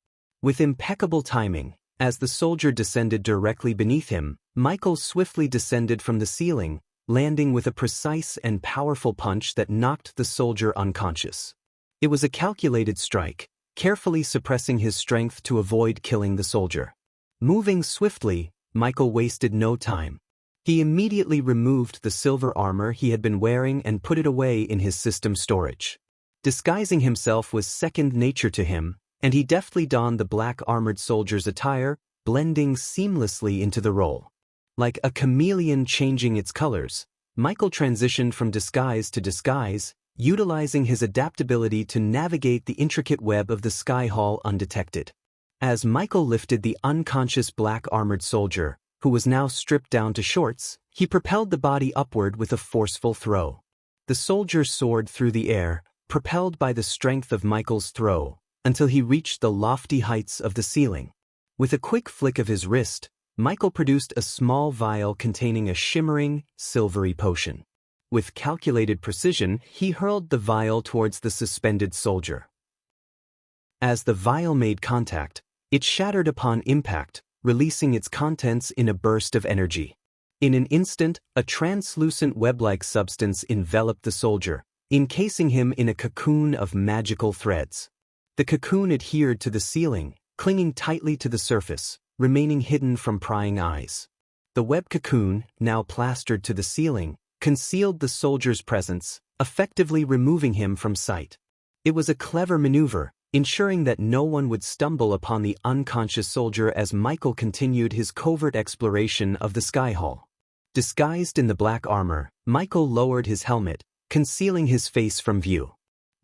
With impeccable timing, As the soldier descended directly beneath him, Michael swiftly descended from the ceiling, landing with a precise and powerful punch that knocked the soldier unconscious. It was a calculated strike, carefully suppressing his strength to avoid killing the soldier. Moving swiftly, Michael wasted no time. He immediately removed the silver armor he had been wearing and put it away in his system storage. Disguising himself was second nature to him, and he deftly donned the black armored soldier's attire, blending seamlessly into the role. Like a chameleon changing its colors, Michael transitioned from disguise to disguise, utilizing his adaptability to navigate the intricate web of the Sky Hall undetected. As Michael lifted the unconscious black armored soldier, who was now stripped down to shorts, he propelled the body upward with a forceful throw. The soldier soared through the air, propelled by the strength of Michael's throw, until he reached the lofty heights of the ceiling. With a quick flick of his wrist, Michael produced a small vial containing a shimmering, silvery potion. With calculated precision, he hurled the vial towards the suspended soldier. As the vial made contact, it shattered upon impact, releasing its contents in a burst of energy. In an instant, a translucent web-like substance enveloped the soldier, encasing him in a cocoon of magical threads. The cocoon adhered to the ceiling, clinging tightly to the surface, remaining hidden from prying eyes. The web cocoon, now plastered to the ceiling, concealed the soldier's presence, effectively removing him from sight. It was a clever maneuver, ensuring that no one would stumble upon the unconscious soldier as Michael continued his covert exploration of the Sky Hall. Disguised in the black armor, Michael lowered his helmet, concealing his face from view.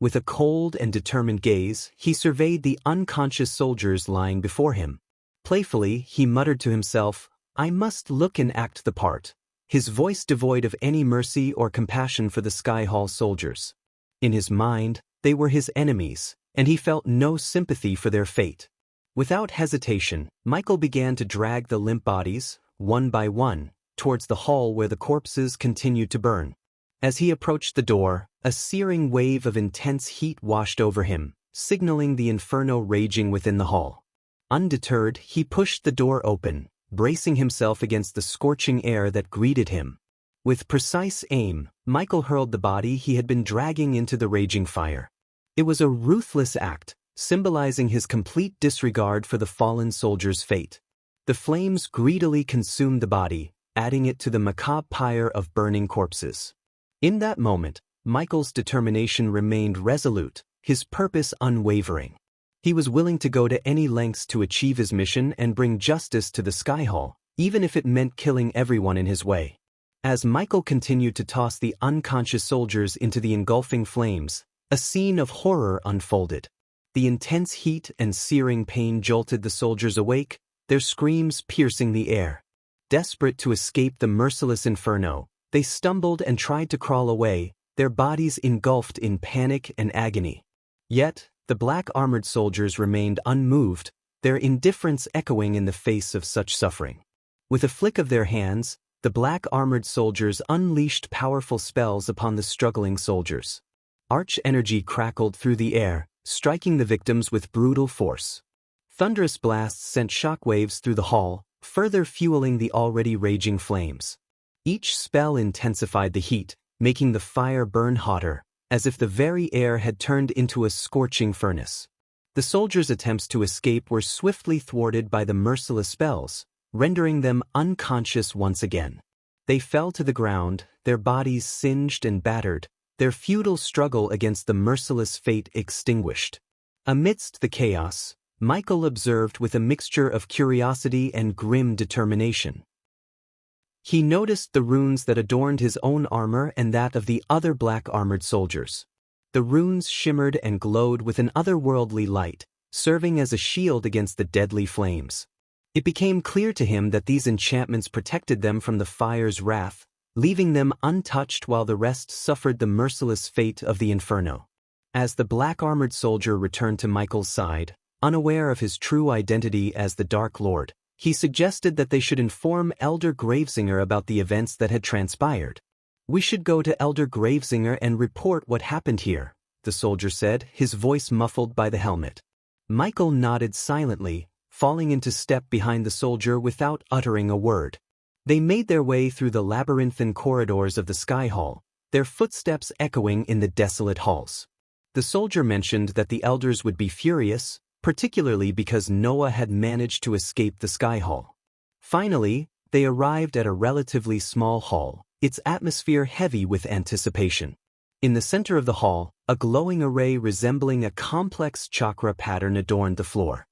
With a cold and determined gaze, he surveyed the unconscious soldiers lying before him. Playfully, he muttered to himself, "I must look and act the part," his voice devoid of any mercy or compassion for the Sky Hall soldiers. In his mind, they were his enemies, and he felt no sympathy for their fate. Without hesitation, Michael began to drag the limp bodies, one by one, towards the hall where the corpses continued to burn. As he approached the door, a searing wave of intense heat washed over him, signaling the inferno raging within the hall. Undeterred, he pushed the door open, bracing himself against the scorching air that greeted him. With precise aim, Michael hurled the body he had been dragging into the raging fire. It was a ruthless act, symbolizing his complete disregard for the fallen soldier's fate. The flames greedily consumed the body, adding it to the macabre pyre of burning corpses. In that moment, Michael's determination remained resolute, his purpose unwavering. He was willing to go to any lengths to achieve his mission and bring justice to the Sky Hall, even if it meant killing everyone in his way. As Michael continued to toss the unconscious soldiers into the engulfing flames, a scene of horror unfolded. The intense heat and searing pain jolted the soldiers awake, their screams piercing the air. Desperate to escape the merciless inferno, they stumbled and tried to crawl away, their bodies engulfed in panic and agony. Yet, the black-armored soldiers remained unmoved, their indifference echoing in the face of such suffering. With a flick of their hands, the black-armored soldiers unleashed powerful spells upon the struggling soldiers. Arch energy crackled through the air, striking the victims with brutal force. Thunderous blasts sent shockwaves through the hall, further fueling the already raging flames. Each spell intensified the heat, making the fire burn hotter, as if the very air had turned into a scorching furnace. The soldiers' attempts to escape were swiftly thwarted by the merciless spells, rendering them unconscious once again. They fell to the ground, their bodies singed and battered, their futile struggle against the merciless fate extinguished. Amidst the chaos, Michael observed with a mixture of curiosity and grim determination. He noticed the runes that adorned his own armor and that of the other black-armored soldiers. The runes shimmered and glowed with an otherworldly light, serving as a shield against the deadly flames. It became clear to him that these enchantments protected them from the fire's wrath, leaving them untouched while the rest suffered the merciless fate of the inferno. As the black-armored soldier returned to Michael's side, unaware of his true identity as the Dark Lord, he suggested that they should inform Elder Gravesinger about the events that had transpired. "We should go to Elder Gravesinger and report what happened here," the soldier said, his voice muffled by the helmet. Michael nodded silently, falling into step behind the soldier without uttering a word. They made their way through the labyrinthine corridors of the Sky Hall, their footsteps echoing in the desolate halls. The soldier mentioned that the elders would be furious, particularly because Noah had managed to escape the Sky Hall. Finally, they arrived at a relatively small hall, its atmosphere heavy with anticipation. In the center of the hall, a glowing array resembling a complex chakra pattern adorned the floor.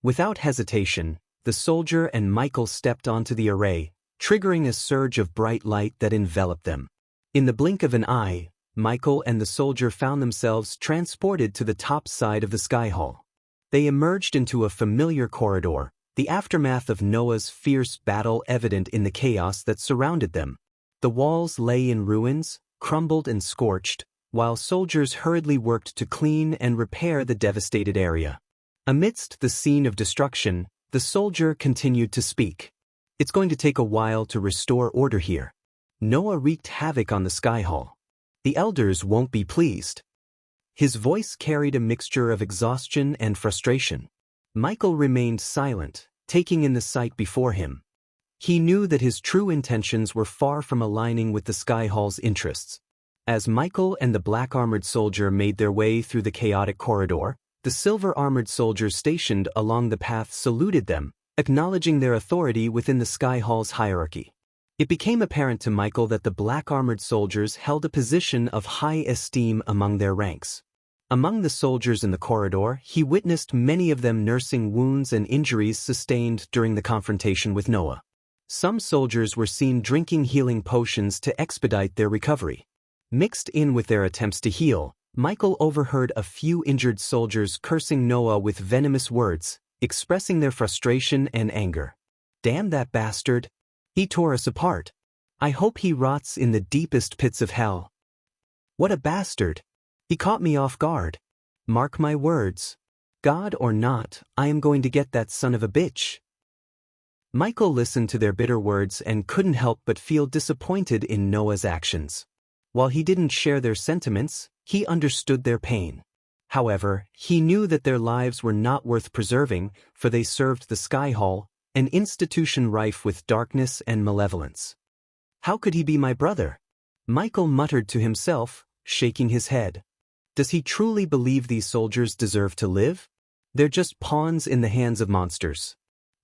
Without hesitation, the soldier and Michael stepped onto the array, triggering a surge of bright light that enveloped them. In the blink of an eye, Michael and the soldier found themselves transported to the top side of the Sky Hall. They emerged into a familiar corridor, the aftermath of Noah's fierce battle evident in the chaos that surrounded them. The walls lay in ruins, crumbled and scorched, while soldiers hurriedly worked to clean and repair the devastated area. Amidst the scene of destruction, the soldier continued to speak. "It's going to take a while to restore order here. Noah wreaked havoc on the Sky Hall. The elders won't be pleased." His voice carried a mixture of exhaustion and frustration. Michael remained silent, taking in the sight before him. He knew that his true intentions were far from aligning with the Sky Hall's interests. As Michael and the black-armored soldier made their way through the chaotic corridor, the silver-armored soldiers stationed along the path saluted them, acknowledging their authority within the Sky Hall's hierarchy. It became apparent to Michael that the black-armored soldiers held a position of high esteem among their ranks. Among the soldiers in the corridor, he witnessed many of them nursing wounds and injuries sustained during the confrontation with Noah. Some soldiers were seen drinking healing potions to expedite their recovery. Mixed in with their attempts to heal, Michael overheard a few injured soldiers cursing Noah with venomous words, expressing their frustration and anger. "Damn that bastard! He tore us apart. I hope he rots in the deepest pits of hell. What a bastard! He caught me off guard. Mark my words. God or not, I am going to get that son of a bitch." Michael listened to their bitter words and couldn't help but feel disappointed in Noah's actions. While he didn't share their sentiments, he understood their pain. However, he knew that their lives were not worth preserving, for they served the Sky Hall, an institution rife with darkness and malevolence. "How could he be my brother?" Michael muttered to himself, shaking his head. Does he truly believe these soldiers deserve to live? They're just pawns in the hands of monsters.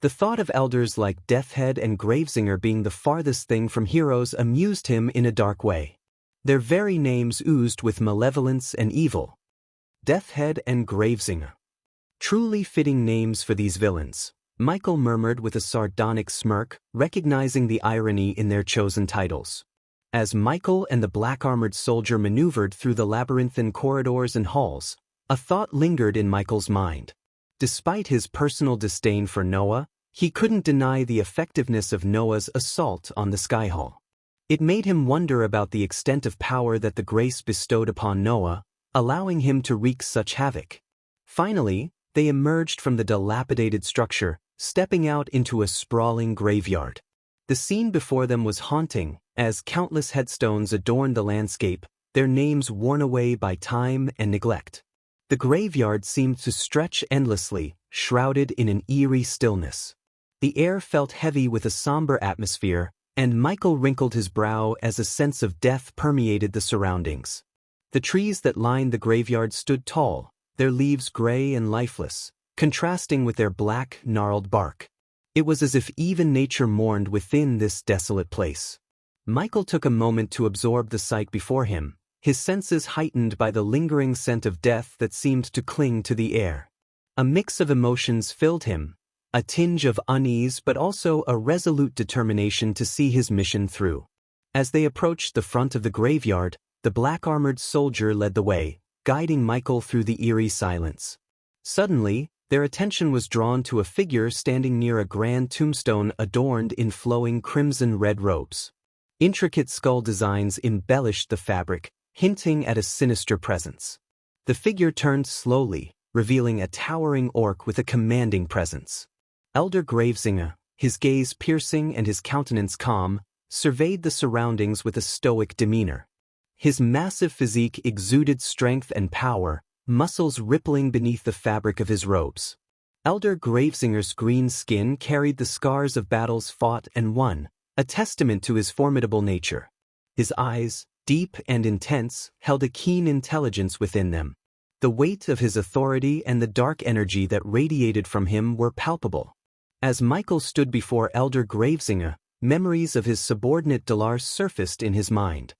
The thought of elders like Deathhead and Gravesinger being the farthest thing from heroes amused him in a dark way. Their very names oozed with malevolence and evil. Deathhead and Gravesinger. Truly fitting names for these villains, Michael murmured with a sardonic smirk, recognizing the irony in their chosen titles. As Michael and the black-armored soldier maneuvered through the labyrinthine corridors and halls, a thought lingered in Michael's mind. Despite his personal disdain for Noah, he couldn't deny the effectiveness of Noah's assault on the Sky Hall. It made him wonder about the extent of power that the grace bestowed upon Noah, allowing him to wreak such havoc. Finally, they emerged from the dilapidated structure, stepping out into a sprawling graveyard. The scene before them was haunting, as countless headstones adorned the landscape, their names worn away by time and neglect. The graveyard seemed to stretch endlessly, shrouded in an eerie stillness. The air felt heavy with a somber atmosphere, and Michael wrinkled his brow as a sense of death permeated the surroundings. The trees that lined the graveyard stood tall, their leaves gray and lifeless, contrasting with their black, gnarled bark. It was as if even nature mourned within this desolate place. Michael took a moment to absorb the sight before him, his senses heightened by the lingering scent of death that seemed to cling to the air. A mix of emotions filled him, a tinge of unease but also a resolute determination to see his mission through. As they approached the front of the graveyard, the black-armored soldier led the way, guiding Michael through the eerie silence. Suddenly, their attention was drawn to a figure standing near a grand tombstone adorned in flowing crimson-red robes. Intricate skull designs embellished the fabric, hinting at a sinister presence. The figure turned slowly, revealing a towering orc with a commanding presence. Elder Gravesinger, his gaze piercing and his countenance calm, surveyed the surroundings with a stoic demeanor. His massive physique exuded strength and power, muscles rippling beneath the fabric of his robes. Elder Gravesinger's green skin carried the scars of battles fought and won, a testament to his formidable nature. His eyes, deep and intense, held a keen intelligence within them. The weight of his authority and the dark energy that radiated from him were palpable. As Michael stood before Elder Gravesinger, memories of his subordinate Dalar surfaced in his mind.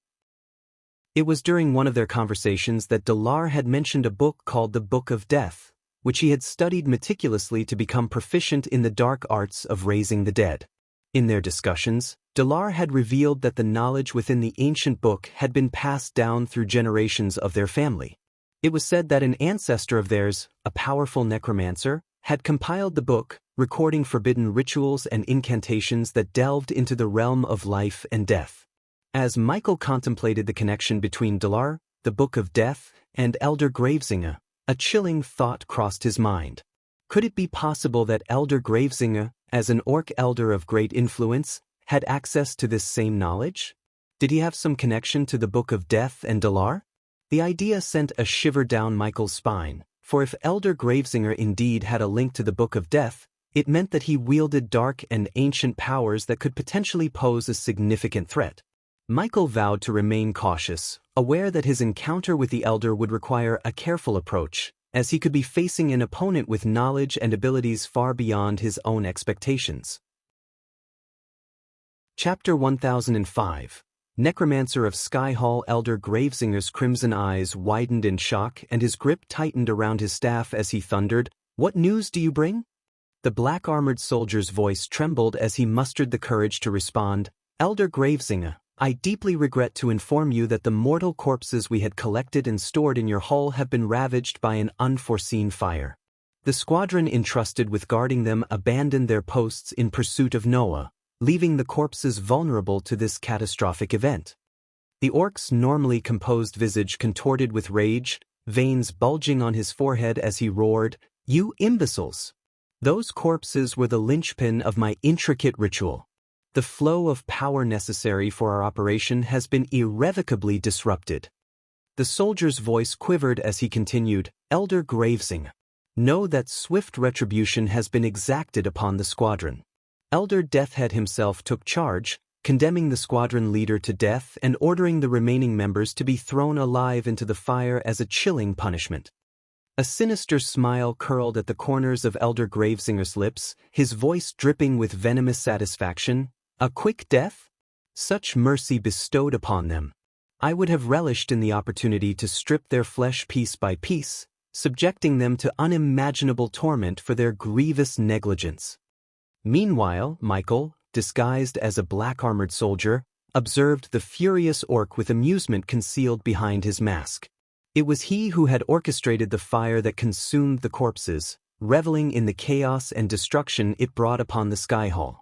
It was during one of their conversations that Dalar had mentioned a book called the Book of Death, which he had studied meticulously to become proficient in the dark arts of raising the dead. In their discussions, Dalar had revealed that the knowledge within the ancient book had been passed down through generations of their family. It was said that an ancestor of theirs, a powerful necromancer, had compiled the book, recording forbidden rituals and incantations that delved into the realm of life and death. As Michael contemplated the connection between Dalar, the Book of Death, and Elder Gravesinger, a chilling thought crossed his mind. Could it be possible that Elder Gravesinger, as an orc elder of great influence, had access to this same knowledge? Did he have some connection to the Book of Death and Dalar? The idea sent a shiver down Michael's spine, for if Elder Gravesinger indeed had a link to the Book of Death, it meant that he wielded dark and ancient powers that could potentially pose a significant threat. Michael vowed to remain cautious, aware that his encounter with the Elder would require a careful approach, as he could be facing an opponent with knowledge and abilities far beyond his own expectations. Chapter 1005. Necromancer of Skyhall. Elder Gravesinger's crimson eyes widened in shock and his grip tightened around his staff as he thundered, "What news do you bring?" The black-armored soldier's voice trembled as he mustered the courage to respond, "Elder Gravesinger, I deeply regret to inform you that the mortal corpses we had collected and stored in your hull have been ravaged by an unforeseen fire. The squadron entrusted with guarding them abandoned their posts in pursuit of Noah, leaving the corpses vulnerable to this catastrophic event." The orc's normally composed visage contorted with rage, veins bulging on his forehead as he roared, "You imbeciles! Those corpses were the linchpin of my intricate ritual. The flow of power necessary for our operation has been irrevocably disrupted." The soldier's voice quivered as he continued, "Elder Gravesinger, know that swift retribution has been exacted upon the squadron. Elder Deathhead himself took charge, condemning the squadron leader to death and ordering the remaining members to be thrown alive into the fire as a chilling punishment." A sinister smile curled at the corners of Elder Gravesinger's lips, his voice dripping with venomous satisfaction. "A quick death? Such mercy bestowed upon them. I would have relished in the opportunity to strip their flesh piece by piece, subjecting them to unimaginable torment for their grievous negligence." Meanwhile, Michael, disguised as a black-armored soldier, observed the furious orc with amusement concealed behind his mask. It was he who had orchestrated the fire that consumed the corpses, reveling in the chaos and destruction it brought upon the Skyhall.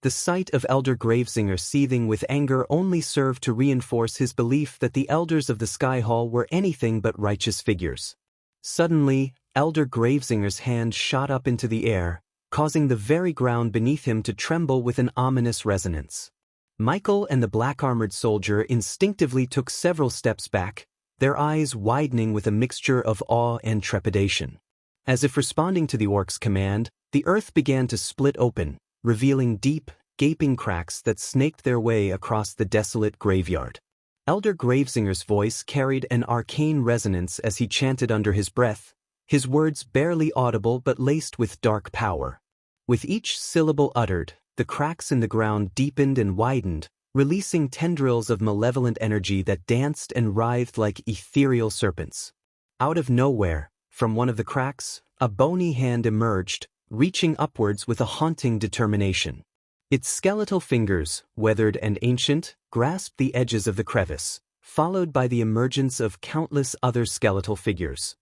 The sight of Elder Gravesinger seething with anger only served to reinforce his belief that the elders of the Skyhall were anything but righteous figures. Suddenly, Elder Gravesinger's hand shot up into the air, causing the very ground beneath him to tremble with an ominous resonance. Michael and the black-armored soldier instinctively took several steps back, their eyes widening with a mixture of awe and trepidation. As if responding to the orc's command, the earth began to split open, revealing deep, gaping cracks that snaked their way across the desolate graveyard. Elder Gravesinger's voice carried an arcane resonance as he chanted under his breath, his words barely audible but laced with dark power. With each syllable uttered, the cracks in the ground deepened and widened, releasing tendrils of malevolent energy that danced and writhed like ethereal serpents. Out of nowhere, from one of the cracks, a bony hand emerged, reaching upwards with a haunting determination. Its skeletal fingers, weathered and ancient, grasped the edges of the crevice, followed by the emergence of countless other skeletal figures.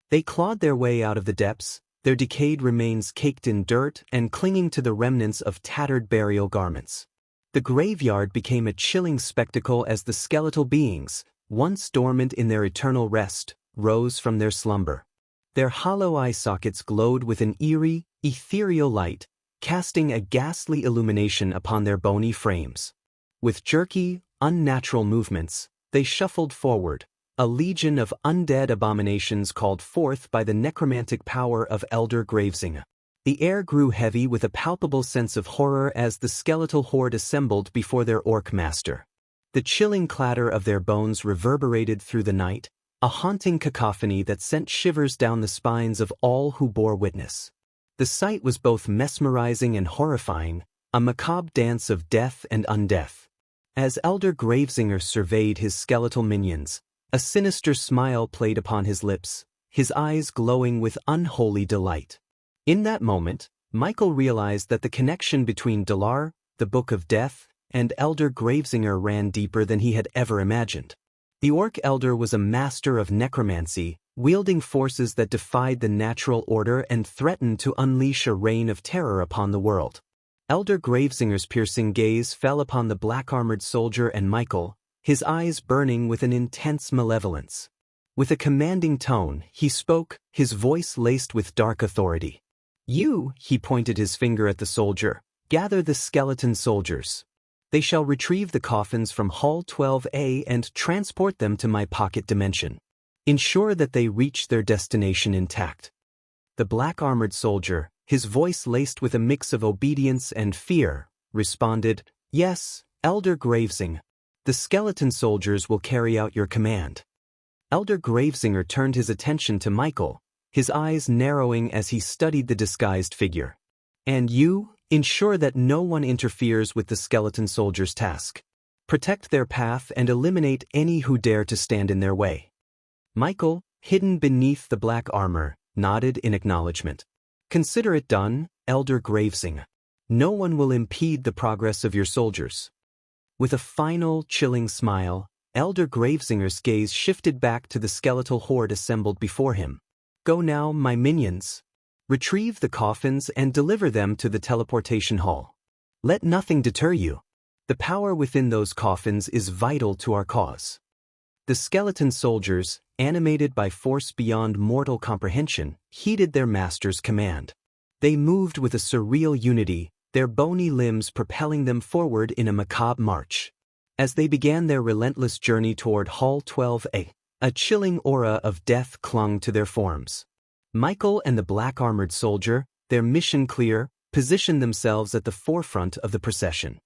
They clawed their way out of the depths, their decayed remains caked in dirt and clinging to the remnants of tattered burial garments. The graveyard became a chilling spectacle as the skeletal beings, once dormant in their eternal rest, rose from their slumber. Their hollow eye sockets glowed with an eerie, ethereal light, casting a ghastly illumination upon their bony frames. With jerky, unnatural movements, they shuffled forward, a legion of undead abominations called forth by the necromantic power of Elder Gravesinger. The air grew heavy with a palpable sense of horror as the skeletal horde assembled before their orc master. The chilling clatter of their bones reverberated through the night, a haunting cacophony that sent shivers down the spines of all who bore witness. The sight was both mesmerizing and horrifying, a macabre dance of death and undeath. As Elder Gravesinger surveyed his skeletal minions, a sinister smile played upon his lips, his eyes glowing with unholy delight. In that moment, Michael realized that the connection between Dalar, the Book of Death, and Elder Gravesinger ran deeper than he had ever imagined. The Orc Elder was a master of necromancy, wielding forces that defied the natural order and threatened to unleash a reign of terror upon the world. Elder Gravesinger's piercing gaze fell upon the black-armored soldier and Michael, his eyes burning with an intense malevolence. With a commanding tone, he spoke, his voice laced with dark authority. "You," he pointed his finger at the soldier, "gather the skeleton soldiers. They shall retrieve the coffins from Hall 12A and transport them to my pocket dimension. Ensure that they reach their destination intact." The black-armored soldier, his voice laced with a mix of obedience and fear, responded, "Yes, Elder Gravesinger. The skeleton soldiers will carry out your command." Elder Gravesinger turned his attention to Michael, his eyes narrowing as he studied the disguised figure. "And you, ensure that no one interferes with the skeleton soldiers' task. Protect their path and eliminate any who dare to stand in their way." Michael, hidden beneath the black armor, nodded in acknowledgement. "Consider it done, Elder Gravesinger. No one will impede the progress of your soldiers." With a final, chilling smile, Elder Gravesinger's gaze shifted back to the skeletal horde assembled before him. "Go now, my minions. Retrieve the coffins and deliver them to the teleportation hall. Let nothing deter you. The power within those coffins is vital to our cause." The skeleton soldiers, animated by force beyond mortal comprehension, heeded their master's command. They moved with a surreal unity, their bony limbs propelling them forward in a macabre march. As they began their relentless journey toward Hall 12A, a chilling aura of death clung to their forms. Michael and the black-armored soldier, their mission clear, positioned themselves at the forefront of the procession.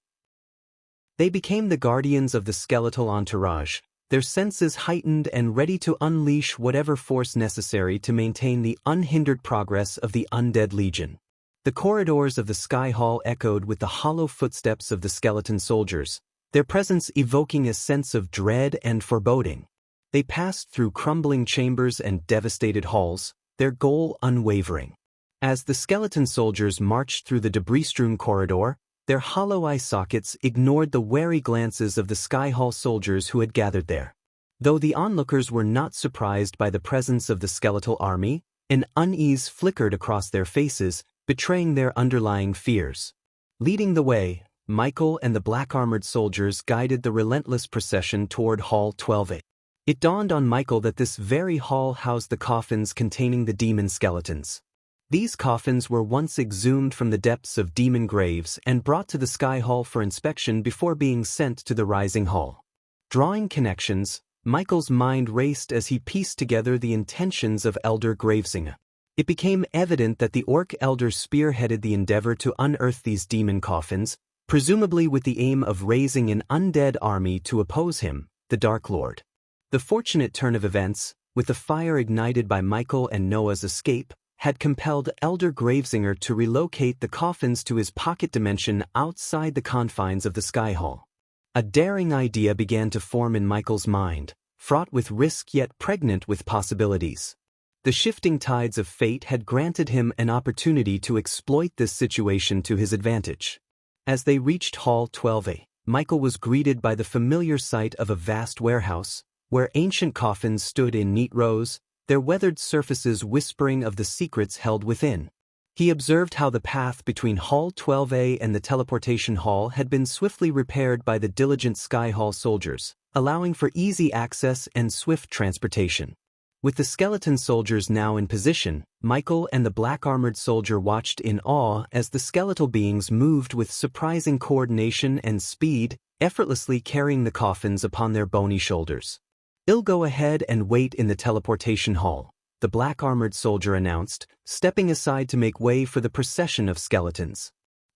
They became the guardians of the skeletal entourage, their senses heightened and ready to unleash whatever force necessary to maintain the unhindered progress of the undead legion. The corridors of the Sky Hall echoed with the hollow footsteps of the skeleton soldiers, their presence evoking a sense of dread and foreboding. They passed through crumbling chambers and devastated halls, their goal unwavering. As the skeleton soldiers marched through the debris-strewn corridor, their hollow eye sockets ignored the wary glances of the Sky Hall soldiers who had gathered there. Though the onlookers were not surprised by the presence of the skeletal army, an unease flickered across their faces, betraying their underlying fears. Leading the way, Michael and the black-armored soldiers guided the relentless procession toward Hall 12A. It dawned on Michael that this very hall housed the coffins containing the demon skeletons. These coffins were once exhumed from the depths of demon graves and brought to the Sky Hall for inspection before being sent to the Rising Hall. Drawing connections, Michael's mind raced as he pieced together the intentions of Elder Gravesinger. It became evident that the Orc Elder spearheaded the endeavor to unearth these demon coffins, presumably with the aim of raising an undead army to oppose him, the Dark Lord. The fortunate turn of events, with the fire ignited by Michael and Noah's escape, had compelled Elder Gravesinger to relocate the coffins to his pocket dimension outside the confines of the Sky Hall. A daring idea began to form in Michael's mind, fraught with risk yet pregnant with possibilities. The shifting tides of fate had granted him an opportunity to exploit this situation to his advantage. As they reached Hall 12A, Michael was greeted by the familiar sight of a vast warehouse, where ancient coffins stood in neat rows, their weathered surfaces whispering of the secrets held within. He observed how the path between Hall 12A and the teleportation hall had been swiftly repaired by the diligent Sky Hall soldiers, allowing for easy access and swift transportation. With the skeleton soldiers now in position, Michael and the black-armored soldier watched in awe as the skeletal beings moved with surprising coordination and speed, effortlessly carrying the coffins upon their bony shoulders. "I'll go ahead and wait in the teleportation hall," the black-armored soldier announced, stepping aside to make way for the procession of skeletons.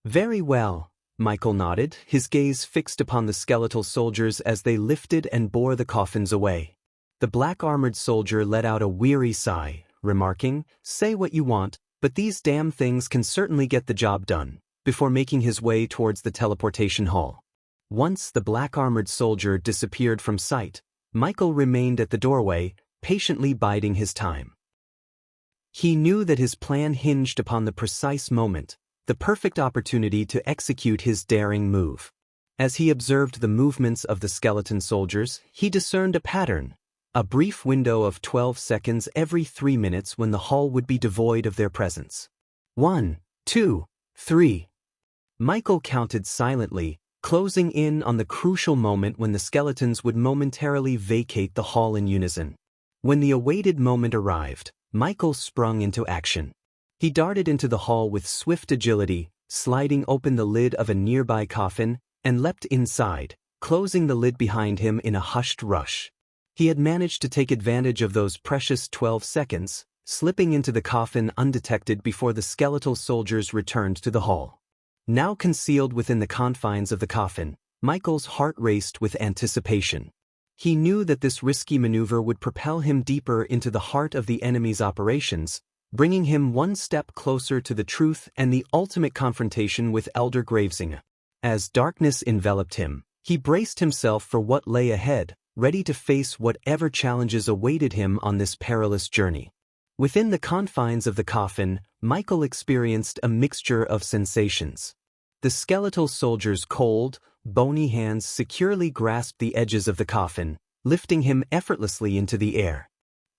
"Very well," Michael nodded, his gaze fixed upon the skeletal soldiers as they lifted and bore the coffins away. The black-armored soldier let out a weary sigh, remarking, "Say what you want, but these damn things can certainly get the job done," before making his way towards the teleportation hall. Once the black-armored soldier disappeared from sight, Michael remained at the doorway, patiently biding his time. He knew that his plan hinged upon the precise moment, the perfect opportunity to execute his daring move. As he observed the movements of the skeleton soldiers, he discerned a pattern, a brief window of 12 seconds every 3 minutes when the hall would be devoid of their presence. 1, 2, 3. Michael counted silently, closing in on the crucial moment when the skeletons would momentarily vacate the hall in unison. When the awaited moment arrived, Michael sprung into action. He darted into the hall with swift agility, sliding open the lid of a nearby coffin, and leapt inside, closing the lid behind him in a hushed rush. He had managed to take advantage of those precious 12 seconds, slipping into the coffin undetected before the skeletal soldiers returned to the hall. Now concealed within the confines of the coffin, Michael's heart raced with anticipation. He knew that this risky maneuver would propel him deeper into the heart of the enemy's operations, bringing him one step closer to the truth and the ultimate confrontation with Elder Gravesinger. As darkness enveloped him, he braced himself for what lay ahead, ready to face whatever challenges awaited him on this perilous journey. Within the confines of the coffin, Michael experienced a mixture of sensations. The skeletal soldier's cold, bony hands securely grasped the edges of the coffin, lifting him effortlessly into the air.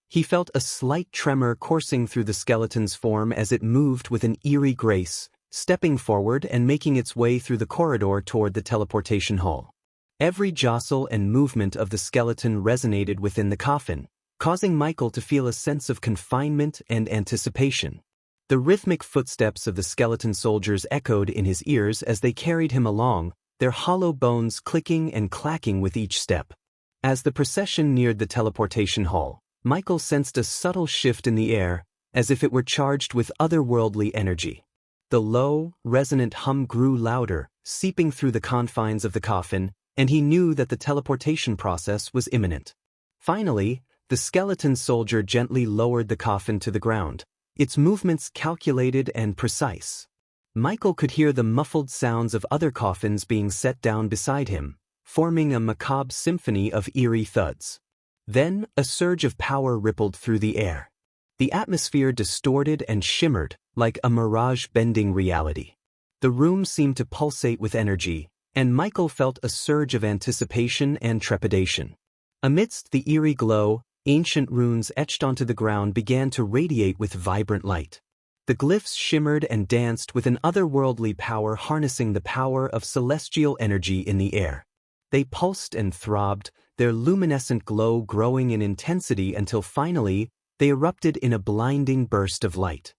He felt a slight tremor coursing through the skeleton's form as it moved with an eerie grace, stepping forward and making its way through the corridor toward the teleportation hall. Every jostle and movement of the skeleton resonated within the coffin, causing Michael to feel a sense of confinement and anticipation. The rhythmic footsteps of the skeleton soldiers echoed in his ears as they carried him along, their hollow bones clicking and clacking with each step. As the procession neared the teleportation hall, Michael sensed a subtle shift in the air, as if it were charged with otherworldly energy. The low, resonant hum grew louder, seeping through the confines of the coffin, and he knew that the teleportation process was imminent. Finally, the skeleton soldier gently lowered the coffin to the ground, its movements calculated and precise. Michael could hear the muffled sounds of other coffins being set down beside him, forming a macabre symphony of eerie thuds. Then, a surge of power rippled through the air. The atmosphere distorted and shimmered, like a mirage bending reality. The room seemed to pulsate with energy, and Michael felt a surge of anticipation and trepidation. Amidst the eerie glow, ancient runes etched onto the ground began to radiate with vibrant light. The glyphs shimmered and danced with an otherworldly power, harnessing the power of celestial energy in the air. They pulsed and throbbed, their luminescent glow growing in intensity until finally, they erupted in a blinding burst of light.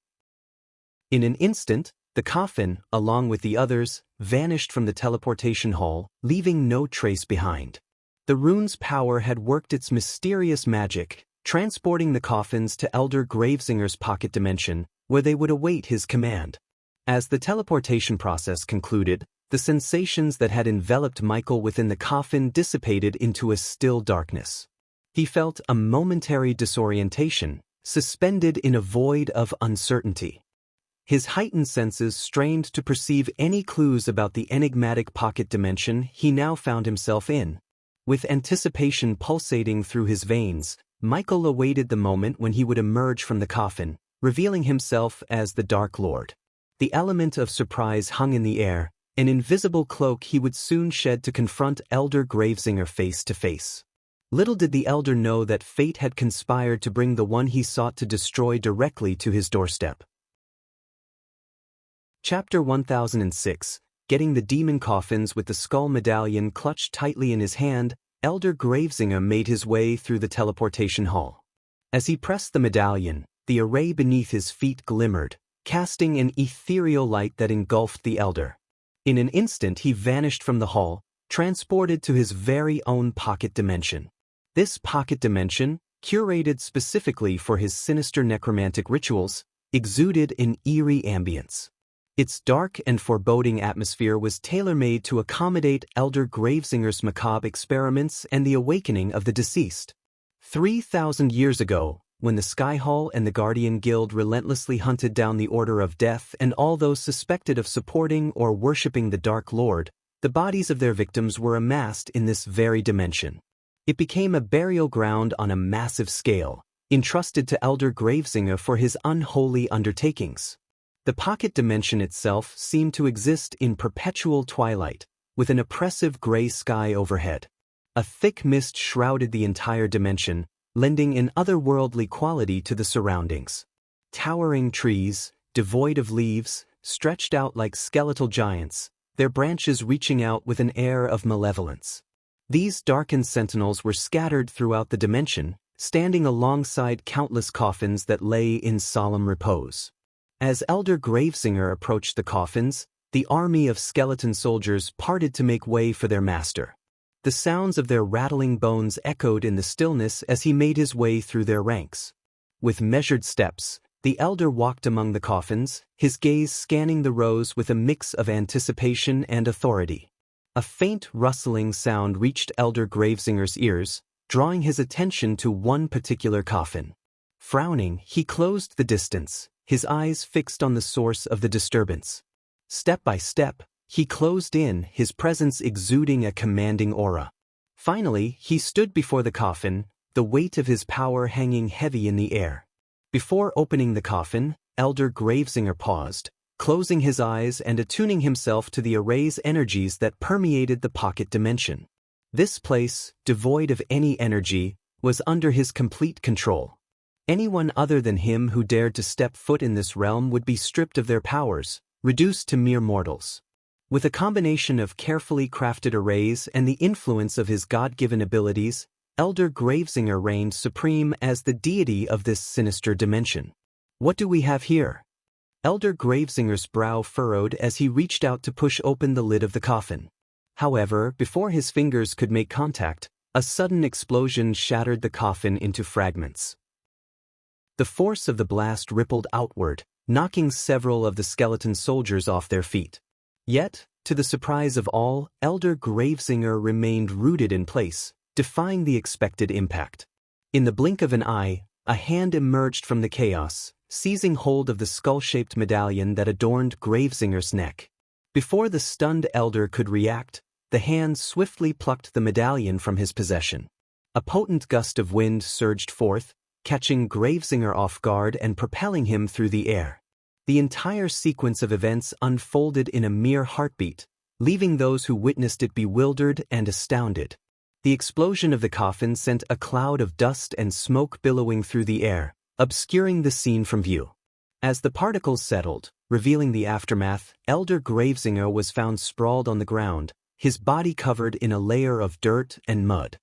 In an instant, the coffin, along with the others, vanished from the teleportation hall, leaving no trace behind. The rune's power had worked its mysterious magic, transporting the coffins to Elder Gravesinger's pocket dimension, where they would await his command. As the teleportation process concluded, the sensations that had enveloped Michael within the coffin dissipated into a still darkness. He felt a momentary disorientation, suspended in a void of uncertainty. His heightened senses strained to perceive any clues about the enigmatic pocket dimension he now found himself in. With anticipation pulsating through his veins, Michael awaited the moment when he would emerge from the coffin, revealing himself as the Dark Lord. The element of surprise hung in the air, an invisible cloak he would soon shed to confront Elder Gravesinger face to face. Little did the Elder know that fate had conspired to bring the one he sought to destroy directly to his doorstep. Chapter 1006, Getting the Demon Coffins. With the skull medallion clutched tightly in his hand, Elder Gravesinger made his way through the teleportation hall. As he pressed the medallion, the array beneath his feet glimmered, casting an ethereal light that engulfed the Elder. In an instant he vanished from the hall, transported to his very own pocket dimension. This pocket dimension, curated specifically for his sinister necromantic rituals, exuded an eerie ambience. Its dark and foreboding atmosphere was tailor-made to accommodate Elder Gravesinger's macabre experiments and the awakening of the deceased. 3,000 years ago, when the Skyhall and the Guardian Guild relentlessly hunted down the Order of Death and all those suspected of supporting or worshipping the Dark Lord, the bodies of their victims were amassed in this very dimension. It became a burial ground on a massive scale, entrusted to Elder Gravesinger for his unholy undertakings. The pocket dimension itself seemed to exist in perpetual twilight, with an oppressive gray sky overhead. A thick mist shrouded the entire dimension, lending an otherworldly quality to the surroundings. Towering trees, devoid of leaves, stretched out like skeletal giants, their branches reaching out with an air of malevolence. These darkened sentinels were scattered throughout the dimension, standing alongside countless coffins that lay in solemn repose. As Elder Gravesinger approached the coffins, the army of skeleton soldiers parted to make way for their master. The sounds of their rattling bones echoed in the stillness as he made his way through their ranks. With measured steps, the elder walked among the coffins, his gaze scanning the rows with a mix of anticipation and authority. A faint rustling sound reached Elder Gravesinger's ears, drawing his attention to one particular coffin. Frowning, he closed the distance, his eyes fixed on the source of the disturbance. Step by step, he closed in, his presence exuding a commanding aura. Finally, he stood before the coffin, the weight of his power hanging heavy in the air. Before opening the coffin, Elder Gravesinger paused, closing his eyes and attuning himself to the array's energies that permeated the pocket dimension. This place, devoid of any energy, was under his complete control. Anyone other than him who dared to step foot in this realm would be stripped of their powers, reduced to mere mortals. With a combination of carefully crafted arrays and the influence of his God-given abilities, Elder Gravesinger reigned supreme as the deity of this sinister dimension. What do we have here? Elder Gravesinger's brow furrowed as he reached out to push open the lid of the coffin. However, before his fingers could make contact, a sudden explosion shattered the coffin into fragments. The force of the blast rippled outward, knocking several of the skeleton soldiers off their feet. Yet, to the surprise of all, Elder Gravesinger remained rooted in place, defying the expected impact. In the blink of an eye, a hand emerged from the chaos, seizing hold of the skull-shaped medallion that adorned Gravesinger's neck. Before the stunned elder could react, the hand swiftly plucked the medallion from his possession. A potent gust of wind surged forth, catching Gravesinger off guard and propelling him through the air. The entire sequence of events unfolded in a mere heartbeat, leaving those who witnessed it bewildered and astounded. The explosion of the coffin sent a cloud of dust and smoke billowing through the air, obscuring the scene from view. As the particles settled, revealing the aftermath, Elder Gravesinger was found sprawled on the ground, his body covered in a layer of dirt and mud.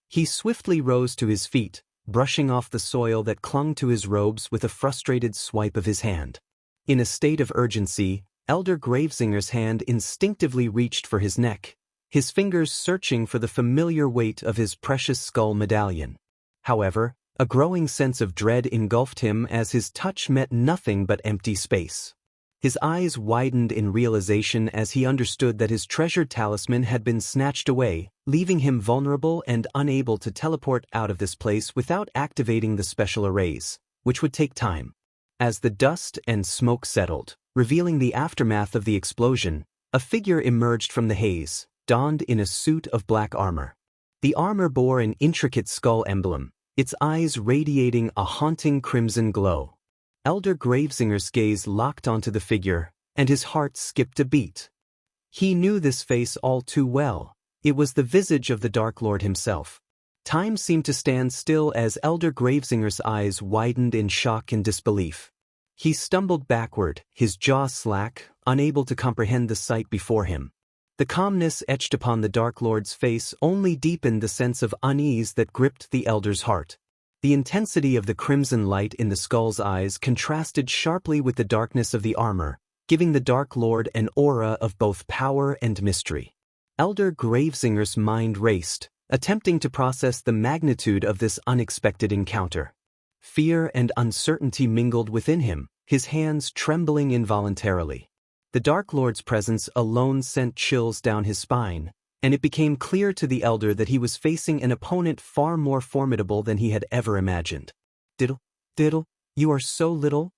He swiftly rose to his feet, brushing off the soil that clung to his robes with a frustrated swipe of his hand. In a state of urgency, Elder Gravesinger's hand instinctively reached for his neck, his fingers searching for the familiar weight of his precious skull medallion. However, a growing sense of dread engulfed him as his touch met nothing but empty space. His eyes widened in realization as he understood that his treasured talisman had been snatched away, leaving him vulnerable and unable to teleport out of this place without activating the special arrays, which would take time. As the dust and smoke settled, revealing the aftermath of the explosion, a figure emerged from the haze, donned in a suit of black armor. The armor bore an intricate skull emblem, its eyes radiating a haunting crimson glow. Elder Gravesinger's gaze locked onto the figure, and his heart skipped a beat. He knew this face all too well. It was the visage of the Dark Lord himself. Time seemed to stand still as Elder Gravesinger's eyes widened in shock and disbelief. He stumbled backward, his jaw slack, unable to comprehend the sight before him. The calmness etched upon the Dark Lord's face only deepened the sense of unease that gripped the elder's heart. The intensity of the crimson light in the skull's eyes contrasted sharply with the darkness of the armor, giving the Dark Lord an aura of both power and mystery. Elder Gravesinger's mind raced, attempting to process the magnitude of this unexpected encounter. Fear and uncertainty mingled within him, his hands trembling involuntarily. The Dark Lord's presence alone sent chills down his spine, and it became clear to the elder that he was facing an opponent far more formidable than he had ever imagined. Diddle, you are so little?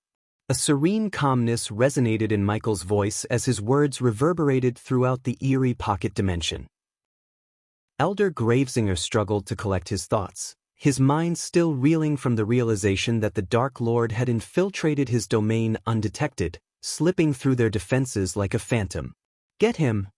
A serene calmness resonated in Michael's voice as his words reverberated throughout the eerie pocket dimension. Elder Gravesinger struggled to collect his thoughts, his mind still reeling from the realization that the Dark Lord had infiltrated his domain undetected, slipping through their defenses like a phantom. Get him!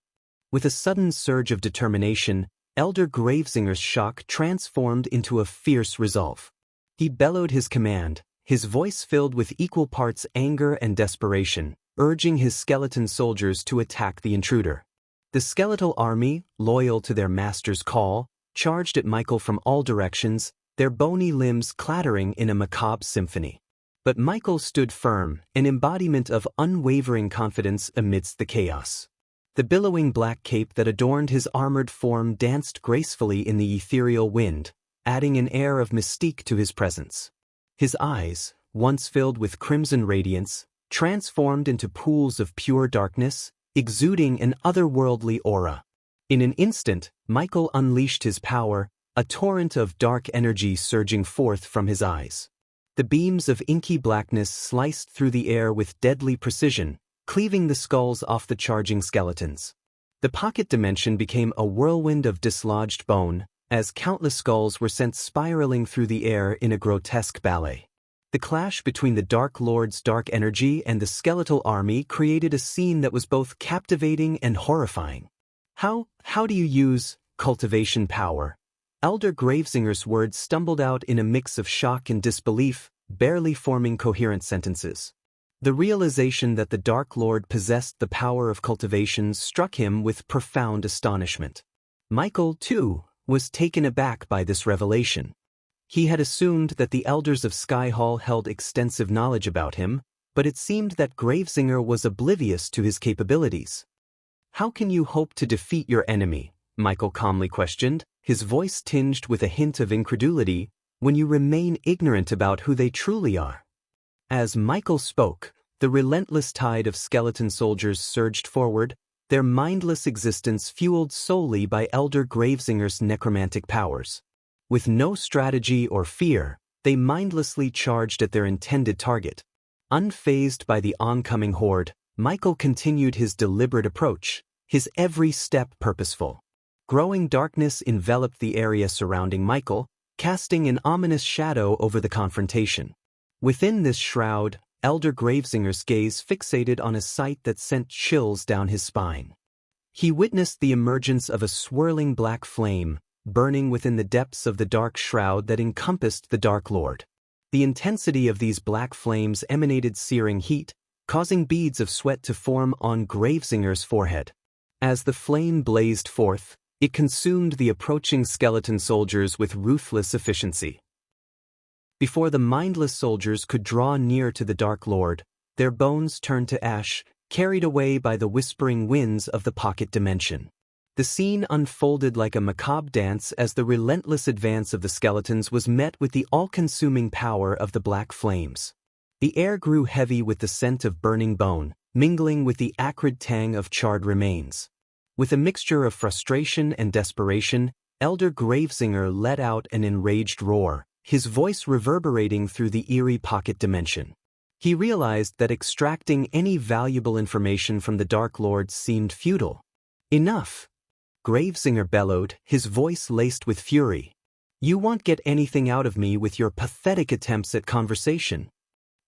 With a sudden surge of determination, Elder Gravesinger's shock transformed into a fierce resolve. He bellowed his command, his voice filled with equal parts anger and desperation, urging his skeleton soldiers to attack the intruder. The skeletal army, loyal to their master's call, charged at Michael from all directions, their bony limbs clattering in a macabre symphony. But Michael stood firm, an embodiment of unwavering confidence amidst the chaos. The billowing black cape that adorned his armored form danced gracefully in the ethereal wind, adding an air of mystique to his presence. His eyes, once filled with crimson radiance, transformed into pools of pure darkness, exuding an otherworldly aura. In an instant, Michael unleashed his power, a torrent of dark energy surging forth from his eyes. The beams of inky blackness sliced through the air with deadly precision, cleaving the skulls off the charging skeletons. The pocket dimension became a whirlwind of dislodged bone, as countless skulls were sent spiraling through the air in a grotesque ballet. The clash between the Dark Lord's dark energy and the skeletal army created a scene that was both captivating and horrifying. How do you use cultivation power? Elder Gravesinger's words stumbled out in a mix of shock and disbelief, barely forming coherent sentences. The realization that the Dark Lord possessed the power of cultivation struck him with profound astonishment. Michael, too, was taken aback by this revelation. He had assumed that the elders of Skyhall held extensive knowledge about him, but it seemed that Gravesinger was oblivious to his capabilities. How can you hope to defeat your enemy? Michael calmly questioned, his voice tinged with a hint of incredulity, when you remain ignorant about who they truly are. As Michael spoke, the relentless tide of skeleton soldiers surged forward, their mindless existence fueled solely by Elder Gravesinger's necromantic powers. With no strategy or fear, they mindlessly charged at their intended target. Unfazed by the oncoming horde, Michael continued his deliberate approach, his every step purposeful. Growing darkness enveloped the area surrounding Michael, casting an ominous shadow over the confrontation. Within this shroud, Elder Gravesinger's gaze fixated on a sight that sent chills down his spine. He witnessed the emergence of a swirling black flame, burning within the depths of the dark shroud that encompassed the Dark Lord. The intensity of these black flames emanated searing heat, causing beads of sweat to form on Gravesinger's forehead. As the flame blazed forth, it consumed the approaching skeleton soldiers with ruthless efficiency. Before the mindless soldiers could draw near to the Dark Lord, their bones turned to ash, carried away by the whispering winds of the pocket dimension. The scene unfolded like a macabre dance as the relentless advance of the skeletons was met with the all-consuming power of the black flames. The air grew heavy with the scent of burning bone, mingling with the acrid tang of charred remains. With a mixture of frustration and desperation, Elder Gravesinger let out an enraged roar, his voice reverberating through the eerie pocket dimension. He realized that extracting any valuable information from the Dark Lord seemed futile. Enough! Gravesinger bellowed, his voice laced with fury. You won't get anything out of me with your pathetic attempts at conversation.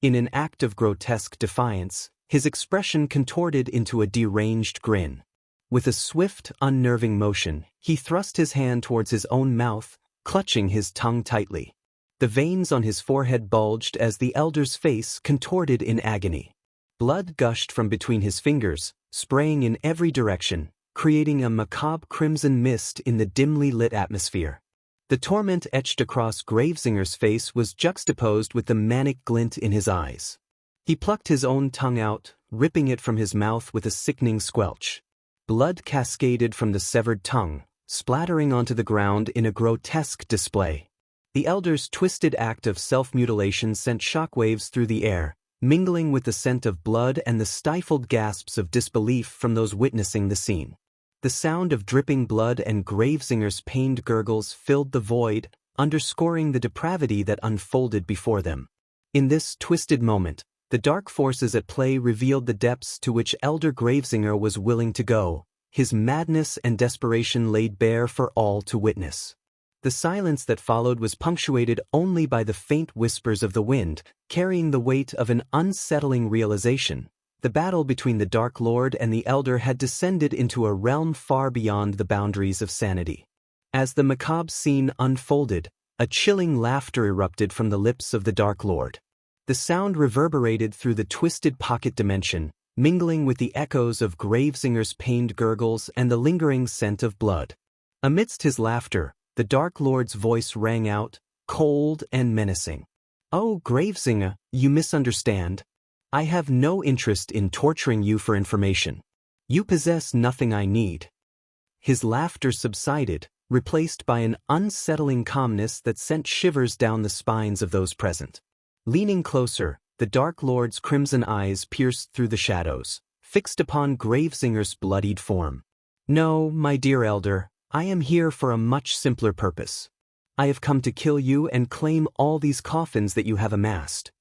In an act of grotesque defiance, his expression contorted into a deranged grin. With a swift, unnerving motion, he thrust his hand towards his own mouth, clutching his tongue tightly. The veins on his forehead bulged as the elder's face contorted in agony. Blood gushed from between his fingers, spraying in every direction, creating a macabre crimson mist in the dimly lit atmosphere. The torment etched across Gravesinger's face was juxtaposed with the manic glint in his eyes. He plucked his own tongue out, ripping it from his mouth with a sickening squelch. Blood cascaded from the severed tongue, splattering onto the ground in a grotesque display. The elder's twisted act of self-mutilation sent shockwaves through the air, mingling with the scent of blood and the stifled gasps of disbelief from those witnessing the scene. The sound of dripping blood and Gravesinger's pained gurgles filled the void, underscoring the depravity that unfolded before them. In this twisted moment, the dark forces at play revealed the depths to which Elder Gravesinger was willing to go, his madness and desperation laid bare for all to witness. The silence that followed was punctuated only by the faint whispers of the wind, carrying the weight of an unsettling realization. The battle between the Dark Lord and the Elder had descended into a realm far beyond the boundaries of sanity. As the macabre scene unfolded, a chilling laughter erupted from the lips of the Dark Lord. The sound reverberated through the twisted pocket dimension, mingling with the echoes of Gravesinger's pained gurgles and the lingering scent of blood. Amidst his laughter, the Dark Lord's voice rang out, cold and menacing. "Oh, Gravesinger, you misunderstand. I have no interest in torturing you for information. You possess nothing I need." His laughter subsided, replaced by an unsettling calmness that sent shivers down the spines of those present. Leaning closer, the Dark Lord's crimson eyes pierced through the shadows, fixed upon Gravesinger's bloodied form. "No, my dear Elder, I am here for a much simpler purpose. I have come to kill you and claim all these coffins that you have amassed."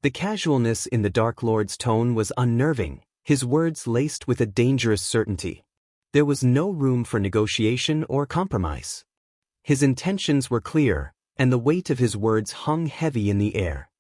The casualness in the Dark Lord's tone was unnerving, his words laced with a dangerous certainty. There was no room for negotiation or compromise. His intentions were clear, and the weight of his words hung heavy in the air.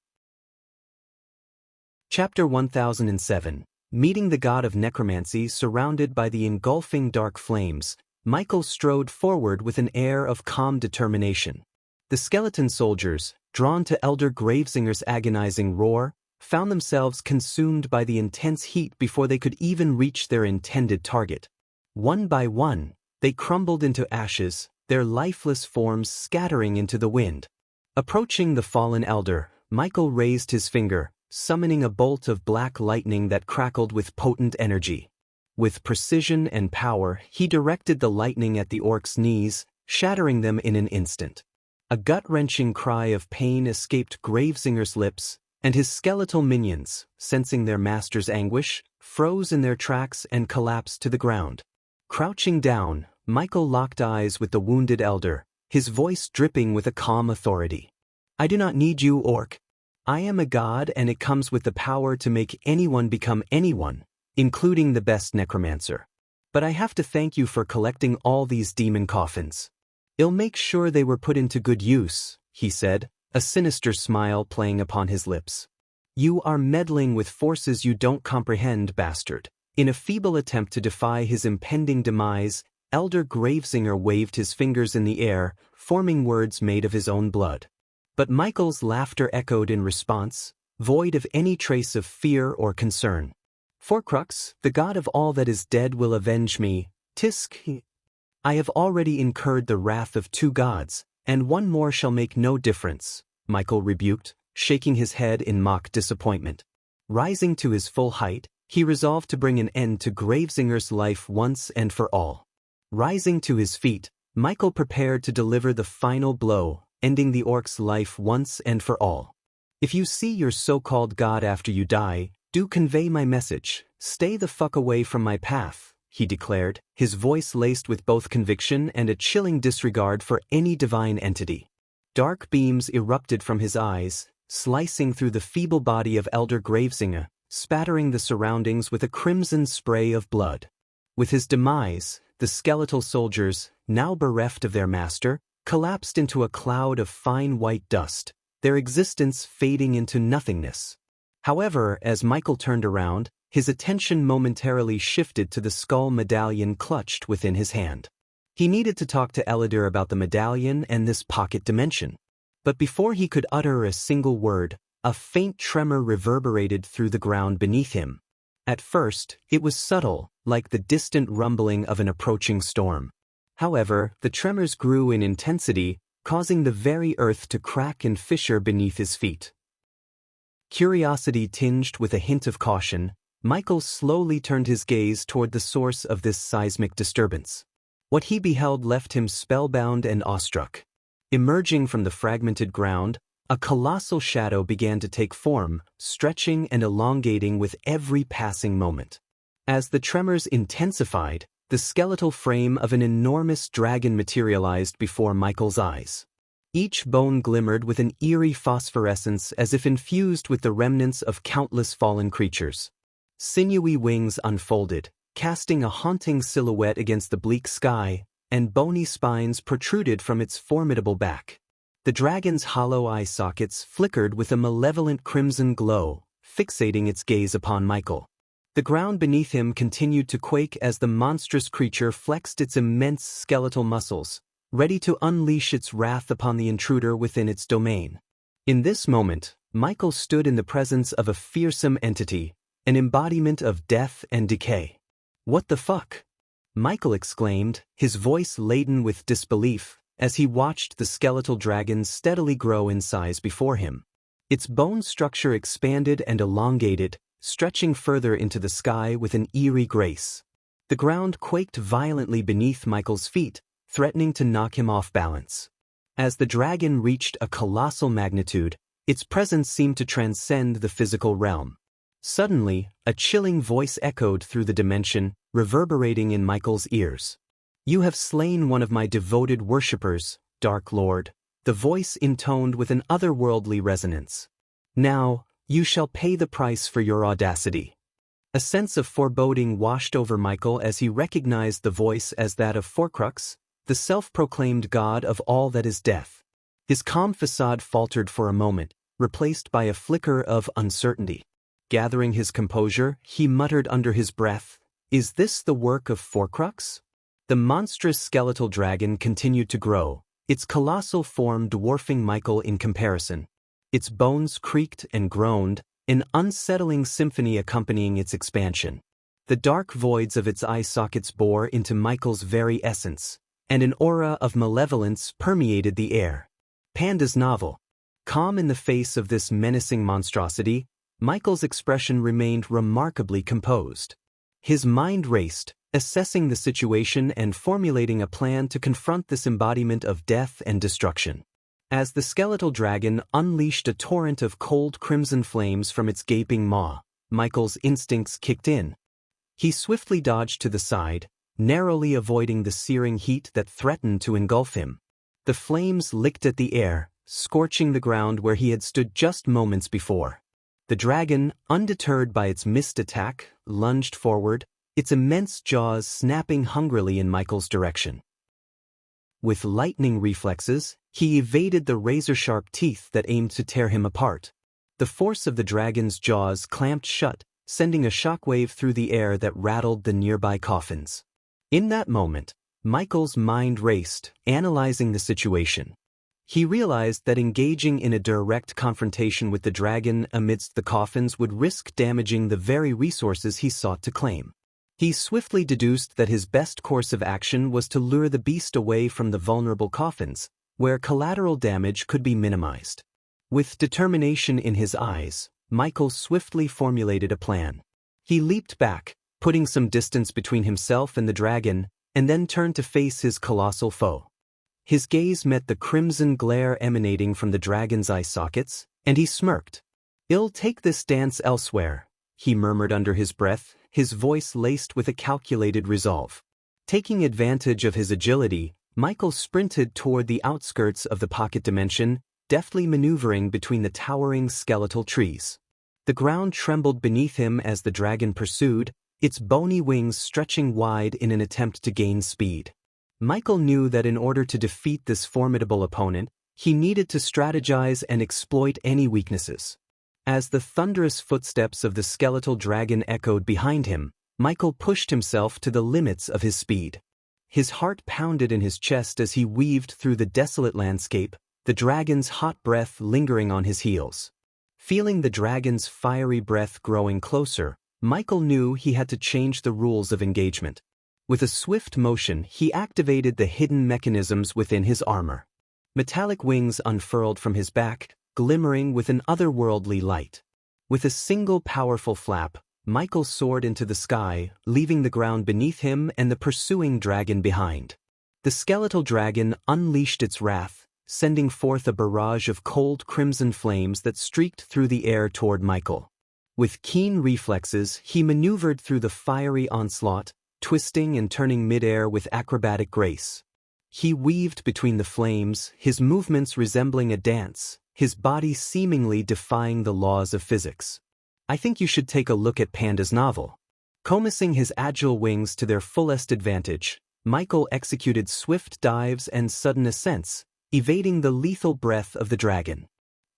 Chapter 1007. Meeting the god of necromancy surrounded by the engulfing dark flames, Michael strode forward with an air of calm determination. The skeleton soldiers, drawn to Elder Gravesinger's agonizing roar, found themselves consumed by the intense heat before they could even reach their intended target. One by one, they crumbled into ashes, their lifeless forms scattering into the wind. Approaching the fallen elder, Michael raised his finger, summoning a bolt of black lightning that crackled with potent energy. With precision and power, he directed the lightning at the orc's knees, shattering them in an instant. A gut-wrenching cry of pain escaped Gravesinger's lips, and his skeletal minions, sensing their master's anguish, froze in their tracks and collapsed to the ground. Crouching down, Michael locked eyes with the wounded elder, his voice dripping with a calm authority. "I do not need you, orc. I am a god, and it comes with the power to make anyone become anyone, including the best necromancer. But I have to thank you for collecting all these demon coffins. I'll make sure they were put into good use," he said, a sinister smile playing upon his lips. "You are meddling with forces you don't comprehend, bastard." In a feeble attempt to defy his impending demise, Elder Gravesinger waved his fingers in the air, forming words made of his own blood. But Michael's laughter echoed in response, void of any trace of fear or concern. "Forcrux, the god of all that is dead will avenge me. Tisk. I have already incurred the wrath of 2 gods, and one more shall make no difference," Michael rebuked, shaking his head in mock disappointment. Rising to his full height, he resolved to bring an end to Gravesinger's life once and for all. Rising to his feet, Michael prepared to deliver the final blow, ending the orc's life once and for all. "If you see your so-called god after you die, do convey my message. Stay the fuck away from my path," he declared, his voice laced with both conviction and a chilling disregard for any divine entity. Dark beams erupted from his eyes, slicing through the feeble body of Elder Gravesinger, spattering the surroundings with a crimson spray of blood. With his demise, the skeletal soldiers, now bereft of their master, collapsed into a cloud of fine white dust, their existence fading into nothingness. However, as Michael turned around, his attention momentarily shifted to the skull medallion clutched within his hand. He needed to talk to Eladir about the medallion and this pocket dimension. But before he could utter a single word, a faint tremor reverberated through the ground beneath him. At first, it was subtle, like the distant rumbling of an approaching storm. However, the tremors grew in intensity, causing the very earth to crack and fissure beneath his feet. Curiosity tinged with a hint of caution, Michael slowly turned his gaze toward the source of this seismic disturbance. What he beheld left him spellbound and awestruck. Emerging from the fragmented ground, a colossal shadow began to take form, stretching and elongating with every passing moment. As the tremors intensified, the skeletal frame of an enormous dragon materialized before Michael's eyes. Each bone glimmered with an eerie phosphorescence as if infused with the remnants of countless fallen creatures. Sinewy wings unfolded, casting a haunting silhouette against the bleak sky, and bony spines protruded from its formidable back. The dragon's hollow eye sockets flickered with a malevolent crimson glow, fixating its gaze upon Michael. The ground beneath him continued to quake as the monstrous creature flexed its immense skeletal muscles, ready to unleash its wrath upon the intruder within its domain. In this moment, Michael stood in the presence of a fearsome entity, an embodiment of death and decay. "What the fuck?" Michael exclaimed, his voice laden with disbelief, as he watched the skeletal dragon steadily grow in size before him. Its bone structure expanded and elongated, stretching further into the sky with an eerie grace. The ground quaked violently beneath Michael's feet, threatening to knock him off balance. As the dragon reached a colossal magnitude, its presence seemed to transcend the physical realm. Suddenly, a chilling voice echoed through the dimension, reverberating in Michael's ears. "You have slain one of my devoted worshippers, Dark Lord," the voice intoned with an otherworldly resonance. "Now, you shall pay the price for your audacity." A sense of foreboding washed over Michael as he recognized the voice as that of Forcrux, the self-proclaimed god of all that is death. His calm facade faltered for a moment, replaced by a flicker of uncertainty. Gathering his composure, he muttered under his breath, "Is this the work of Forcrux?" The monstrous skeletal dragon continued to grow, its colossal form dwarfing Michael in comparison. Its bones creaked and groaned, an unsettling symphony accompanying its expansion. The dark voids of its eye sockets bore into Michael's very essence, and an aura of malevolence permeated the air. Panda's novel. Calm in the face of this menacing monstrosity, Michael's expression remained remarkably composed. His mind raced, assessing the situation and formulating a plan to confront this embodiment of death and destruction. As the skeletal dragon unleashed a torrent of cold crimson flames from its gaping maw, Michael's instincts kicked in. He swiftly dodged to the side, narrowly avoiding the searing heat that threatened to engulf him. The flames licked at the air, scorching the ground where he had stood just moments before. The dragon, undeterred by its missed attack, lunged forward, its immense jaws snapping hungrily in Michael's direction. With lightning reflexes, he evaded the razor-sharp teeth that aimed to tear him apart. The force of the dragon's jaws clamped shut, sending a shockwave through the air that rattled the nearby coffins. In that moment, Michael's mind raced, analyzing the situation. He realized that engaging in a direct confrontation with the dragon amidst the coffins would risk damaging the very resources he sought to claim. He swiftly deduced that his best course of action was to lure the beast away from the vulnerable coffins, where collateral damage could be minimized. With determination in his eyes, Michael swiftly formulated a plan. He leaped back, putting some distance between himself and the dragon, and then turned to face his colossal foe. His gaze met the crimson glare emanating from the dragon's eye sockets, and he smirked. "I'll take this dance elsewhere," he murmured under his breath, his voice laced with a calculated resolve. Taking advantage of his agility, Michael sprinted toward the outskirts of the pocket dimension, deftly maneuvering between the towering skeletal trees. The ground trembled beneath him as the dragon pursued, its bony wings stretching wide in an attempt to gain speed. Michael knew that in order to defeat this formidable opponent, he needed to strategize and exploit any weaknesses. As the thunderous footsteps of the skeletal dragon echoed behind him, Michael pushed himself to the limits of his speed. His heart pounded in his chest as he weaved through the desolate landscape, the dragon's hot breath lingering on his heels. Feeling the dragon's fiery breath growing closer, Michael knew he had to change the rules of engagement. With a swift motion, he activated the hidden mechanisms within his armor. Metallic wings unfurled from his back, glimmering with an otherworldly light. With a single powerful flap, Michael soared into the sky, leaving the ground beneath him and the pursuing dragon behind. The skeletal dragon unleashed its wrath, sending forth a barrage of cold crimson flames that streaked through the air toward Michael. With keen reflexes, he maneuvered through the fiery onslaught, twisting and turning midair with acrobatic grace. He weaved between the flames, his movements resembling a dance, his body seemingly defying the laws of physics. I think you should take a look at Panda's novel. Commissing his agile wings to their fullest advantage, Michael executed swift dives and sudden ascents, evading the lethal breath of the dragon.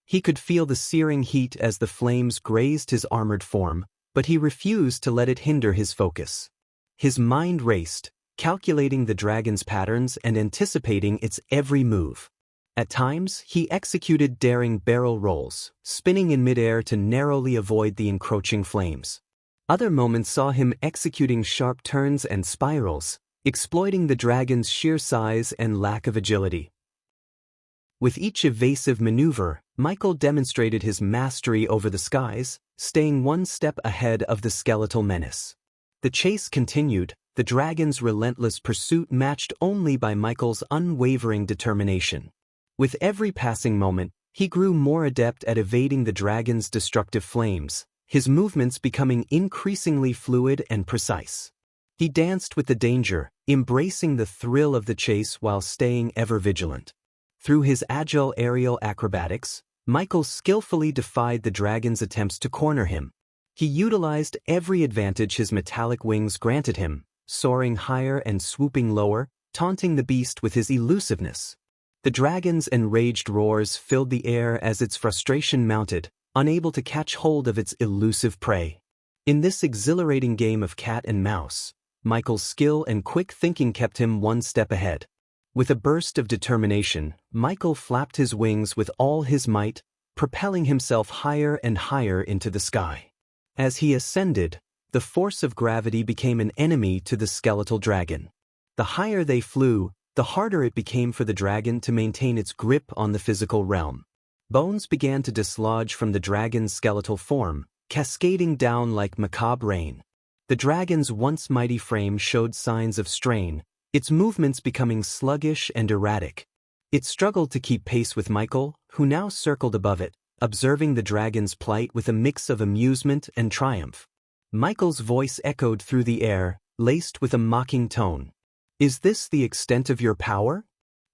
He could feel the searing heat as the flames grazed his armored form, but he refused to let it hinder his focus. His mind raced, calculating the dragon's patterns and anticipating its every move. At times, he executed daring barrel rolls, spinning in midair to narrowly avoid the encroaching flames. Other moments saw him executing sharp turns and spirals, exploiting the dragon's sheer size and lack of agility. With each evasive maneuver, Michael demonstrated his mastery over the skies, staying one step ahead of the skeletal menace. The chase continued, the dragon's relentless pursuit matched only by Michael's unwavering determination. With every passing moment, he grew more adept at evading the dragon's destructive flames, his movements becoming increasingly fluid and precise. He danced with the danger, embracing the thrill of the chase while staying ever vigilant. Through his agile aerial acrobatics, Michael skillfully defied the dragon's attempts to corner him. He utilized every advantage his metallic wings granted him, soaring higher and swooping lower, taunting the beast with his elusiveness. The dragon's enraged roars filled the air as its frustration mounted, unable to catch hold of its elusive prey. In this exhilarating game of cat and mouse, Michael's skill and quick thinking kept him one step ahead. With a burst of determination, Michael flapped his wings with all his might, propelling himself higher and higher into the sky. As he ascended, the force of gravity became an enemy to the skeletal dragon. The higher they flew, the harder it became for the dragon to maintain its grip on the physical realm. Bones began to dislodge from the dragon's skeletal form, cascading down like macabre rain. The dragon's once mighty frame showed signs of strain, its movements becoming sluggish and erratic. It struggled to keep pace with Michael, who now circled above it, observing the dragon's plight with a mix of amusement and triumph. Michael's voice echoed through the air, laced with a mocking tone. "Is this the extent of your power?"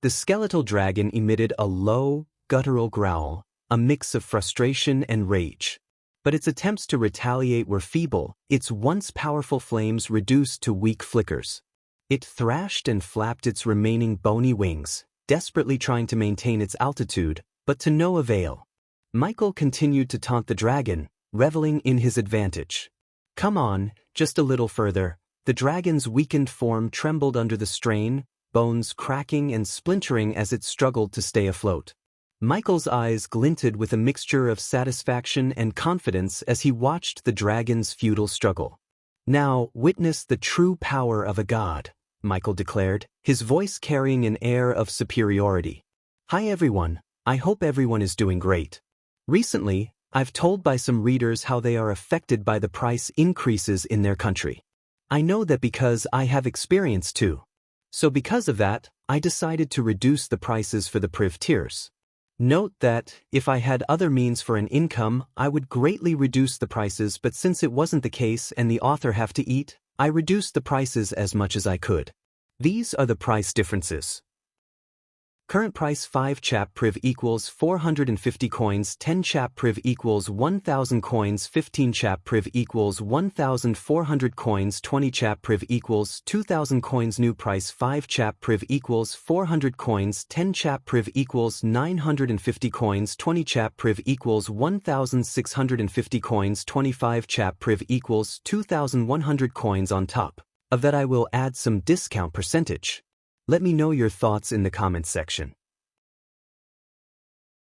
The skeletal dragon emitted a low, guttural growl, a mix of frustration and rage. But its attempts to retaliate were feeble, its once powerful flames reduced to weak flickers. It thrashed and flapped its remaining bony wings, desperately trying to maintain its altitude, but to no avail. Michael continued to taunt the dragon, reveling in his advantage. "Come on, just a little further." The dragon's weakened form trembled under the strain, bones cracking and splintering as it struggled to stay afloat. Michael's eyes glinted with a mixture of satisfaction and confidence as he watched the dragon's futile struggle. "Now, witness the true power of a god," Michael declared, his voice carrying an air of superiority. "Hi everyone, I hope everyone is doing great. Recently, I've told by some readers how they are affected by the price increases in their country. I know that because I have experience too. So because of that, I decided to reduce the prices for the priv tiers. Note that, if I had other means for an income, I would greatly reduce the prices, but since it wasn't the case and the author have to eat, I reduced the prices as much as I could. These are the price differences. Current price 5 chap priv equals 450 coins, 10 chap priv equals 1000 coins, 15 chap priv equals 1400 coins, 20 chap priv equals 2000 coins. New price 5 chap priv equals 400 coins, 10 chap priv equals 950 coins, 20 chap priv equals 1650 coins, 25 chap priv equals 2100 coins. On top of that, I will add some discount percentage. Let me know your thoughts in the comments section.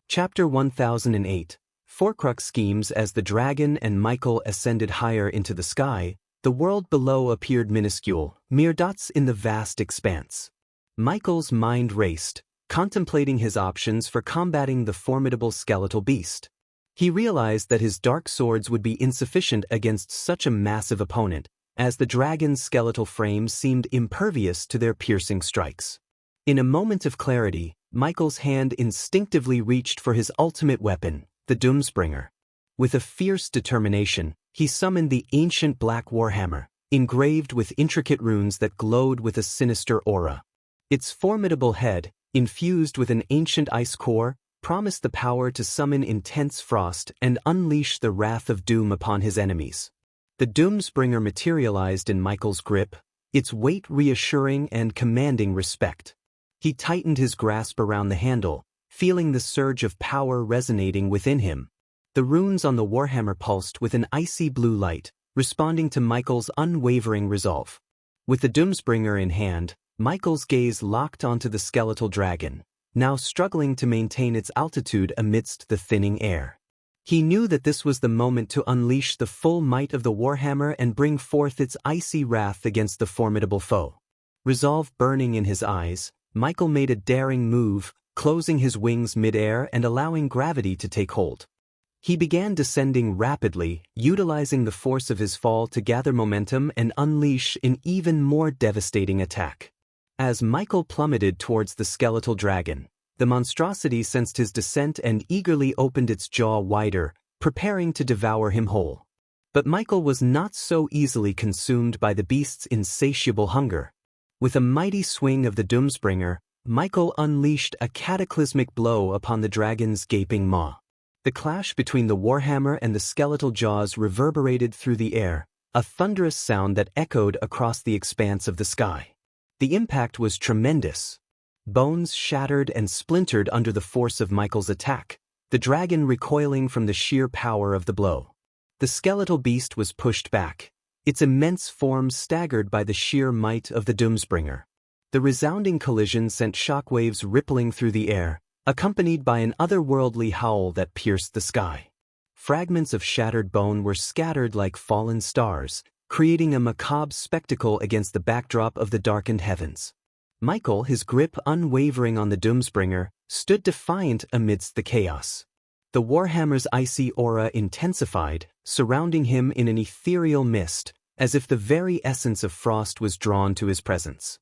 Chapter 1008. Forcrux schemes. As the dragon and Michael ascended higher into the sky, the world below appeared minuscule, mere dots in the vast expanse. Michael's mind raced, contemplating his options for combating the formidable skeletal beast. He realized that his dark swords would be insufficient against such a massive opponent, as the dragon's skeletal frame seemed impervious to their piercing strikes. In a moment of clarity, Michael's hand instinctively reached for his ultimate weapon, the Doomsbringer. With a fierce determination, he summoned the ancient black warhammer, engraved with intricate runes that glowed with a sinister aura. Its formidable head, infused with an ancient ice core, promised the power to summon intense frost and unleash the wrath of doom upon his enemies. The Doomsbringer materialized in Michael's grip, its weight reassuring and commanding respect. He tightened his grasp around the handle, feeling the surge of power resonating within him. The runes on the warhammer pulsed with an icy blue light, responding to Michael's unwavering resolve. With the Doomsbringer in hand, Michael's gaze locked onto the skeletal dragon, now struggling to maintain its altitude amidst the thinning air. He knew that this was the moment to unleash the full might of the warhammer and bring forth its icy wrath against the formidable foe. Resolve burning in his eyes, Michael made a daring move, closing his wings mid-air and allowing gravity to take hold. He began descending rapidly, utilizing the force of his fall to gather momentum and unleash an even more devastating attack. As Michael plummeted towards the skeletal dragon, the monstrosity sensed his descent and eagerly opened its jaw wider, preparing to devour him whole. But Michael was not so easily consumed by the beast's insatiable hunger. With a mighty swing of the Doomsbringer, Michael unleashed a cataclysmic blow upon the dragon's gaping maw. The clash between the warhammer and the skeletal jaws reverberated through the air, a thunderous sound that echoed across the expanse of the sky. The impact was tremendous. Bones shattered and splintered under the force of Michael's attack, the dragon recoiling from the sheer power of the blow. The skeletal beast was pushed back, its immense form staggered by the sheer might of the Doomsbringer. The resounding collision sent shockwaves rippling through the air, accompanied by an otherworldly howl that pierced the sky. Fragments of shattered bone were scattered like fallen stars, creating a macabre spectacle against the backdrop of the darkened heavens. Michael, his grip unwavering on the Doomsbringer, stood defiant amidst the chaos. The warhammer's icy aura intensified, surrounding him in an ethereal mist, as if the very essence of frost was drawn to his presence.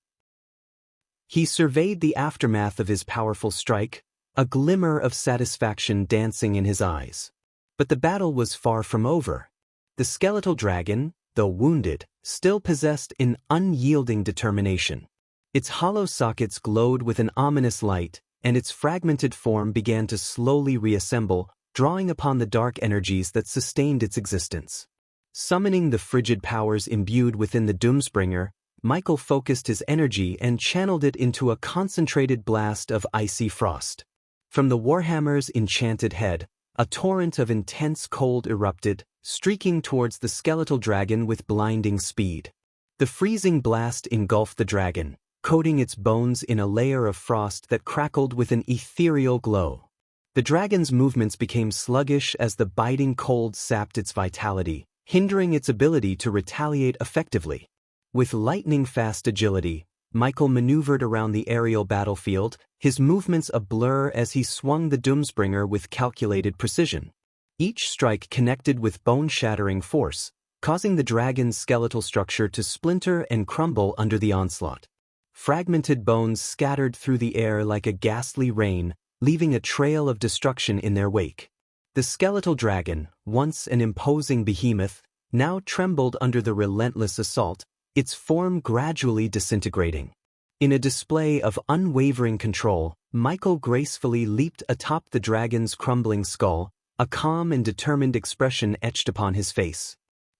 He surveyed the aftermath of his powerful strike, a glimmer of satisfaction dancing in his eyes. But the battle was far from over. The skeletal dragon, though wounded, still possessed an unyielding determination. Its hollow sockets glowed with an ominous light, and its fragmented form began to slowly reassemble, drawing upon the dark energies that sustained its existence. Summoning the frigid powers imbued within the Doomsbringer, Michael focused his energy and channeled it into a concentrated blast of icy frost. From the warhammer's enchanted head, a torrent of intense cold erupted, streaking towards the skeletal dragon with blinding speed. The freezing blast engulfed the dragon, coating its bones in a layer of frost that crackled with an ethereal glow. The dragon's movements became sluggish as the biting cold sapped its vitality, hindering its ability to retaliate effectively. With lightning-fast agility, Michael maneuvered around the aerial battlefield, his movements a blur as he swung the Doomsbringer with calculated precision. Each strike connected with bone-shattering force, causing the dragon's skeletal structure to splinter and crumble under the onslaught. Fragmented bones scattered through the air like a ghastly rain, leaving a trail of destruction in their wake. The skeletal dragon, once an imposing behemoth, now trembled under the relentless assault, its form gradually disintegrating. In a display of unwavering control, Michael gracefully leaped atop the dragon's crumbling skull, a calm and determined expression etched upon his face.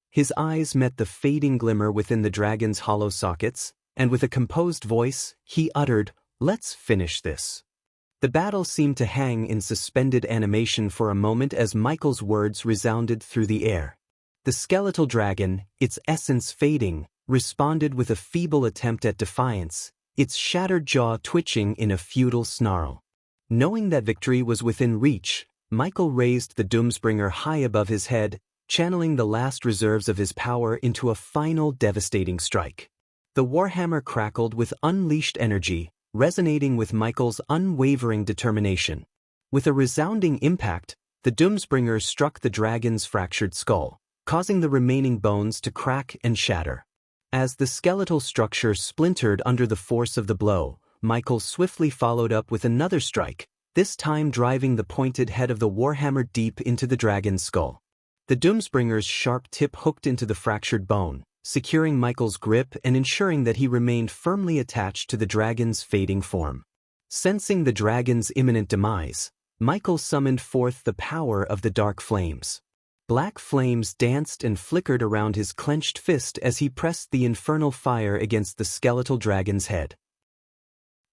His eyes met the fading glimmer within the dragon's hollow sockets, and with a composed voice, he uttered, "Let's finish this." The battle seemed to hang in suspended animation for a moment as Michael's words resounded through the air. The skeletal dragon, its essence fading, responded with a feeble attempt at defiance, its shattered jaw twitching in a futile snarl. Knowing that victory was within reach, Michael raised the Doomsbringer high above his head, channeling the last reserves of his power into a final devastating strike. The warhammer crackled with unleashed energy, resonating with Michael's unwavering determination. With a resounding impact, The Doomsbringer struck the dragon's fractured skull, causing the remaining bones to crack and shatter. As the skeletal structure splintered under the force of the blow, Michael swiftly followed up with another strike, this time driving the pointed head of the warhammer deep into the dragon's skull. The Doomsbringer's sharp tip hooked into the fractured bone, securing Michael's grip and ensuring that he remained firmly attached to the dragon's fading form. Sensing the dragon's imminent demise, Michael summoned forth the power of the dark flames. Black flames danced and flickered around his clenched fist as he pressed the infernal fire against the skeletal dragon's head.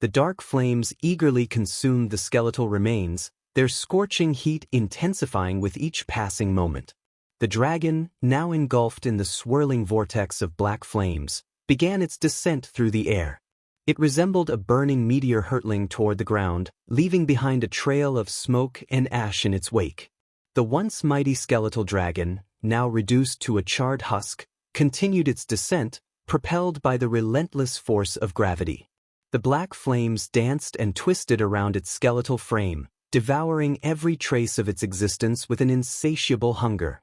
The dark flames eagerly consumed the skeletal remains, their scorching heat intensifying with each passing moment. The dragon, now engulfed in the swirling vortex of black flames, began its descent through the air. It resembled a burning meteor hurtling toward the ground, leaving behind a trail of smoke and ash in its wake. The once mighty skeletal dragon, now reduced to a charred husk, continued its descent, propelled by the relentless force of gravity. The black flames danced and twisted around its skeletal frame, devouring every trace of its existence with an insatiable hunger.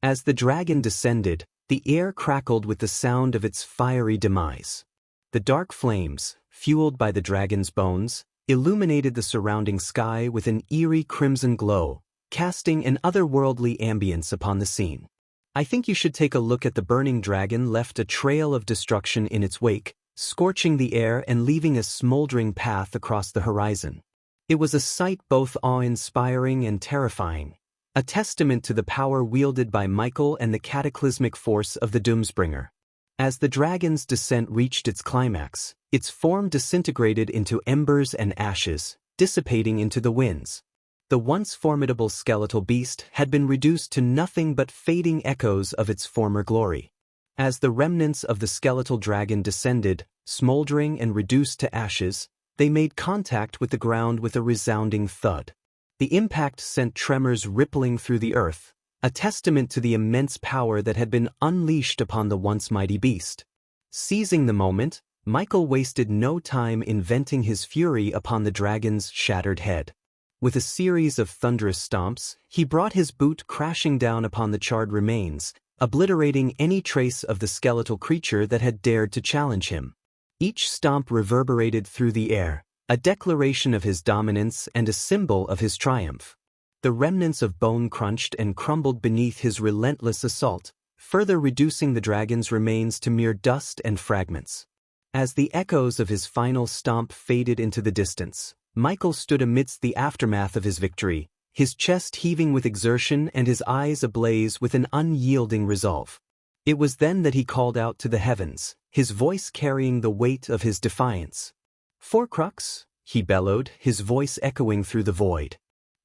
As the dragon descended, the air crackled with the sound of its fiery demise. The dark flames, fueled by the dragon's bones, illuminated the surrounding sky with an eerie crimson glow, casting an otherworldly ambience upon the scene. I think you should take a look at the burning dragon left a trail of destruction in its wake, scorching the air and leaving a smoldering path across the horizon. It was a sight both awe-inspiring and terrifying, a testament to the power wielded by Michael and the cataclysmic force of the Doomsbringer. As the dragon's descent reached its climax, its form disintegrated into embers and ashes, dissipating into the winds. The once formidable skeletal beast had been reduced to nothing but fading echoes of its former glory. As the remnants of the skeletal dragon descended, smoldering and reduced to ashes, they made contact with the ground with a resounding thud. The impact sent tremors rippling through the earth, a testament to the immense power that had been unleashed upon the once mighty beast. Seizing the moment, Michael wasted no time in venting his fury upon the dragon's shattered head. With a series of thunderous stomps, he brought his boot crashing down upon the charred remains, obliterating any trace of the skeletal creature that had dared to challenge him. Each stomp reverberated through the air, a declaration of his dominance and a symbol of his triumph. The remnants of bone crunched and crumbled beneath his relentless assault, further reducing the dragon's remains to mere dust and fragments. As the echoes of his final stomp faded into the distance, Michael stood amidst the aftermath of his victory, his chest heaving with exertion and his eyes ablaze with an unyielding resolve. It was then that he called out to the heavens, his voice carrying the weight of his defiance. "Forcrux," he bellowed, his voice echoing through the void.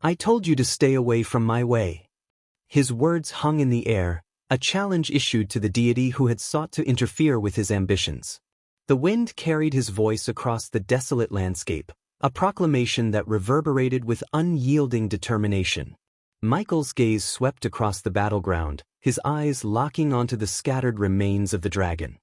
"I told you to stay away from my way." His words hung in the air, a challenge issued to the deity who had sought to interfere with his ambitions. The wind carried his voice across the desolate landscape, a proclamation that reverberated with unyielding determination. Michael's gaze swept across the battleground, his eyes locking onto the scattered remains of the dragon.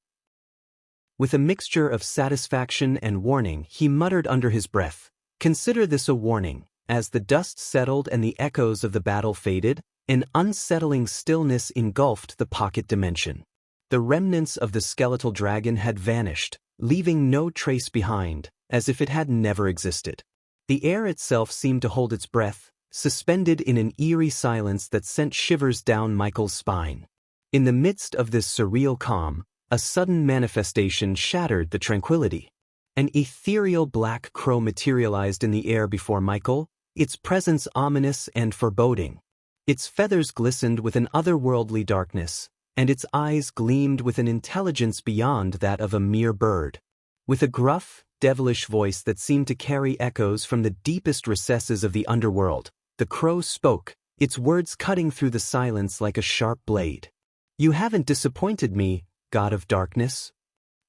With a mixture of satisfaction and warning, he muttered under his breath, "Consider this a warning." As the dust settled and the echoes of the battle faded, an unsettling stillness engulfed the pocket dimension. The remnants of the skeletal dragon had vanished, leaving no trace behind, as if it had never existed. The air itself seemed to hold its breath, suspended in an eerie silence that sent shivers down Michael's spine. In the midst of this surreal calm, a sudden manifestation shattered the tranquility. An ethereal black crow materialized in the air before Michael, its presence ominous and foreboding. Its feathers glistened with an otherworldly darkness, and its eyes gleamed with an intelligence beyond that of a mere bird. With a gruff, devilish voice that seemed to carry echoes from the deepest recesses of the underworld, the crow spoke, its words cutting through the silence like a sharp blade. "You haven't disappointed me, God of Darkness."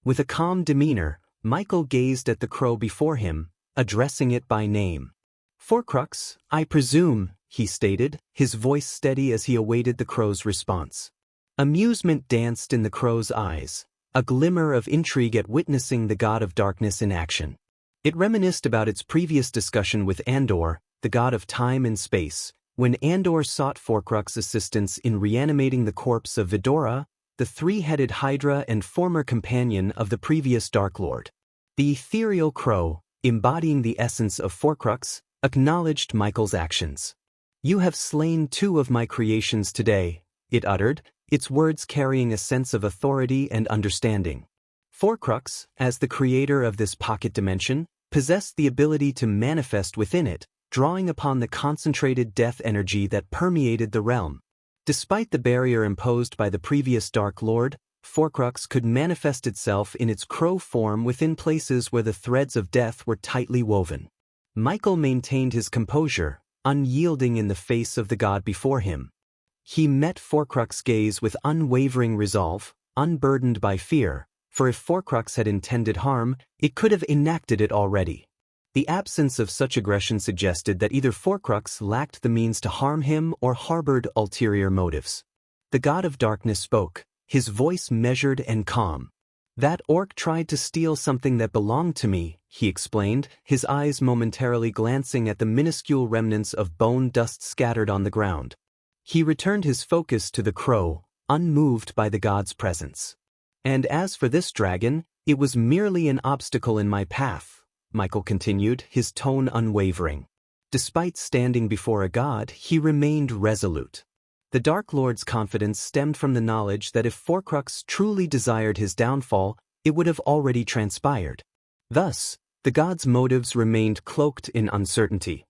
With a calm demeanor, Michael gazed at the crow before him, addressing it by name. "Forcrux, I presume," he stated, his voice steady as he awaited the crow's response. Amusement danced in the crow's eyes, a glimmer of intrigue at witnessing the God of Darkness in action. It reminisced about its previous discussion with Andor, the god of time and space, When Andor sought Forcrux's assistance in reanimating the corpse of Vidora, the three-headed Hydra and former companion of the previous Dark Lord. The ethereal crow, embodying the essence of Forcrux, acknowledged Michael's actions. "You have slain two of my creations today," it uttered, its words carrying a sense of authority and understanding. Forcrux, as the creator of this pocket dimension, possessed the ability to manifest within it, drawing upon the concentrated death energy that permeated the realm. Despite the barrier imposed by the previous Dark Lord, Forcrux could manifest itself in its crow form within places where the threads of death were tightly woven. Michael maintained his composure, unyielding in the face of the god before him. He met Forcrux's gaze with unwavering resolve, unburdened by fear, for if Forcrux had intended harm, it could have enacted it already. The absence of such aggression suggested that either Forcrux lacked the means to harm him or harbored ulterior motives. The god of darkness spoke, his voice measured and calm. "That orc tried to steal something that belonged to me," he explained, his eyes momentarily glancing at the minuscule remnants of bone dust scattered on the ground. He returned his focus to the crow, unmoved by the god's presence. "And as for this dragon, it was merely an obstacle in my path," Michael continued, his tone unwavering. Despite standing before a god, he remained resolute. The Dark Lord's confidence stemmed from the knowledge that if Forcrux truly desired his downfall, it would have already transpired. Thus, the god's motives remained cloaked in uncertainty.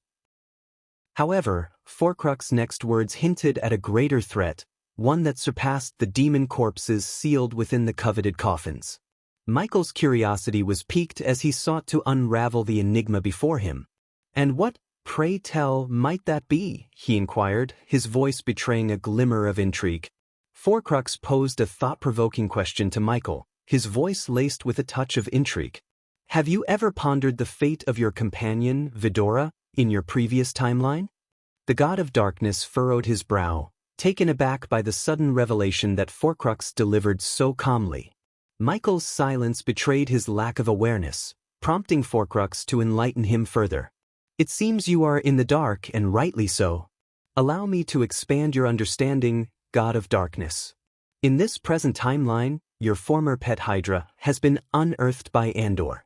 However, Forcrux's next words hinted at a greater threat, one that surpassed the demon corpses sealed within the coveted coffins. Michael's curiosity was piqued as he sought to unravel the enigma before him. "And what, pray tell, might that be?" he inquired, his voice betraying a glimmer of intrigue. Forcrux posed a thought-provoking question to Michael, his voice laced with a touch of intrigue. "Have you ever pondered the fate of your companion, Vidora, in your previous timeline?" The god of darkness furrowed his brow, taken aback by the sudden revelation that Forcrux delivered so calmly. Michael's silence betrayed his lack of awareness, prompting Forcrux to enlighten him further. "It seems you are in the dark, and rightly so. Allow me to expand your understanding, god of darkness. In this present timeline, your former pet Hydra has been unearthed by Andor.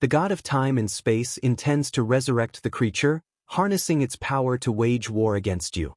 The god of time and space intends to resurrect the creature, harnessing its power to wage war against you."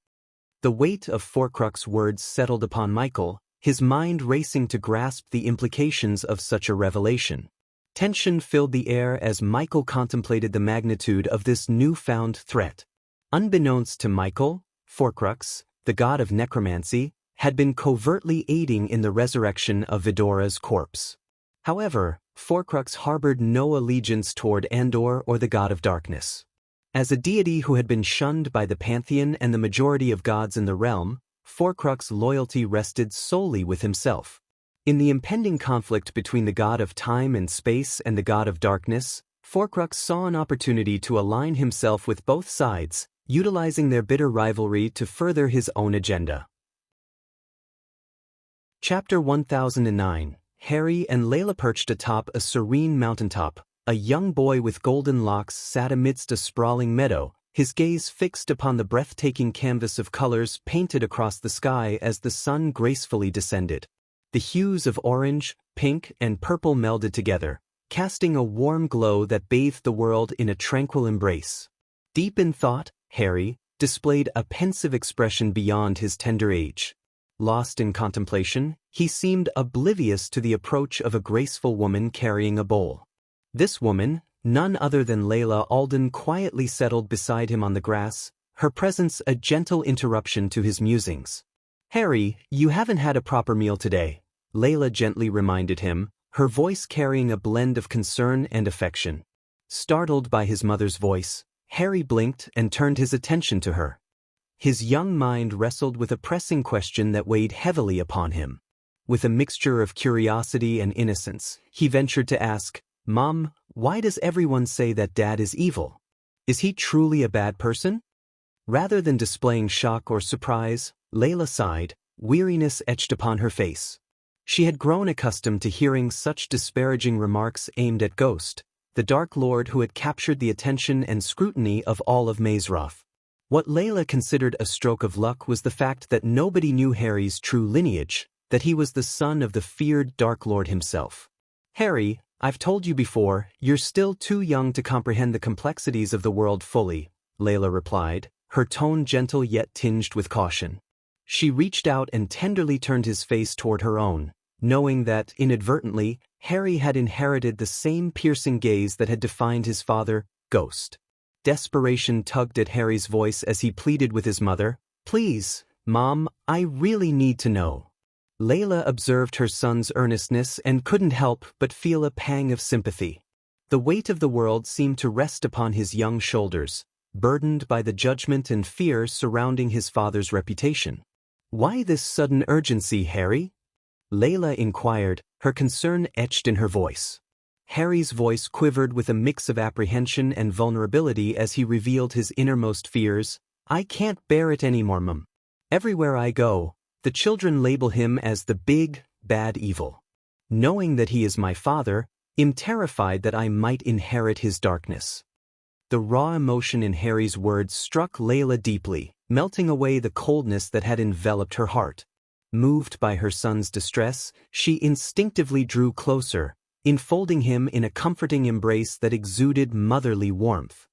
The weight of Forcrux's words settled upon Michael, his mind racing to grasp the implications of such a revelation. Tension filled the air as Michael contemplated the magnitude of this newfound threat. Unbeknownst to Michael, Forcrux, the god of necromancy, had been covertly aiding in the resurrection of Vidora's corpse. However, Forcrux harbored no allegiance toward Andor or the god of darkness. As a deity who had been shunned by the pantheon and the majority of gods in the realm, Forcrux's loyalty rested solely with himself. In the impending conflict between the god of time and space and the god of darkness, Forcrux saw an opportunity to align himself with both sides, utilizing their bitter rivalry to further his own agenda. Chapter 1009. Harry and Layla perched atop a serene mountaintop. A young boy with golden locks sat amidst a sprawling meadow, his gaze fixed upon the breathtaking canvas of colors painted across the sky as the sun gracefully descended. The hues of orange, pink, and purple melded together, casting a warm glow that bathed the world in a tranquil embrace. Deep in thought, Harry displayed a pensive expression beyond his tender age. Lost in contemplation, he seemed oblivious to the approach of a graceful woman carrying a bowl. This woman, none other than Layla Alden, quietly settled beside him on the grass, her presence a gentle interruption to his musings. "Harry, you haven't had a proper meal today," Layla gently reminded him, her voice carrying a blend of concern and affection. Startled by his mother's voice, Harry blinked and turned his attention to her. His young mind wrestled with a pressing question that weighed heavily upon him. With a mixture of curiosity and innocence, he ventured to ask, "Mom, why does everyone say that Dad is evil? Is he truly a bad person?" Rather than displaying shock or surprise, Layla sighed, weariness etched upon her face. She had grown accustomed to hearing such disparaging remarks aimed at Ghost, the Dark Lord who had captured the attention and scrutiny of all of Mazeroth. What Layla considered a stroke of luck was the fact that nobody knew Harry's true lineage, that he was the son of the feared Dark Lord himself. "Harry, I've told you before, you're still too young to comprehend the complexities of the world fully," Layla replied, her tone gentle yet tinged with caution. She reached out and tenderly turned his face toward her own, knowing that, inadvertently, Harry had inherited the same piercing gaze that had defined his father, Ghost. Desperation tugged at Harry's voice as he pleaded with his mother, "Please, Mom, I really need to know." Layla observed her son's earnestness and couldn't help but feel a pang of sympathy. The weight of the world seemed to rest upon his young shoulders, burdened by the judgment and fear surrounding his father's reputation. "Why this sudden urgency, Harry?" Layla inquired, her concern etched in her voice. Harry's voice quivered with a mix of apprehension and vulnerability as he revealed his innermost fears. "I can't bear it anymore, Mum. Everywhere I go, the children label him as the big, bad evil. Knowing that he is my father, I'm terrified that I might inherit his darkness." The raw emotion in Harry's words struck Layla deeply, melting away the coldness that had enveloped her heart. Moved by her son's distress, she instinctively drew closer, enfolding him in a comforting embrace that exuded motherly warmth.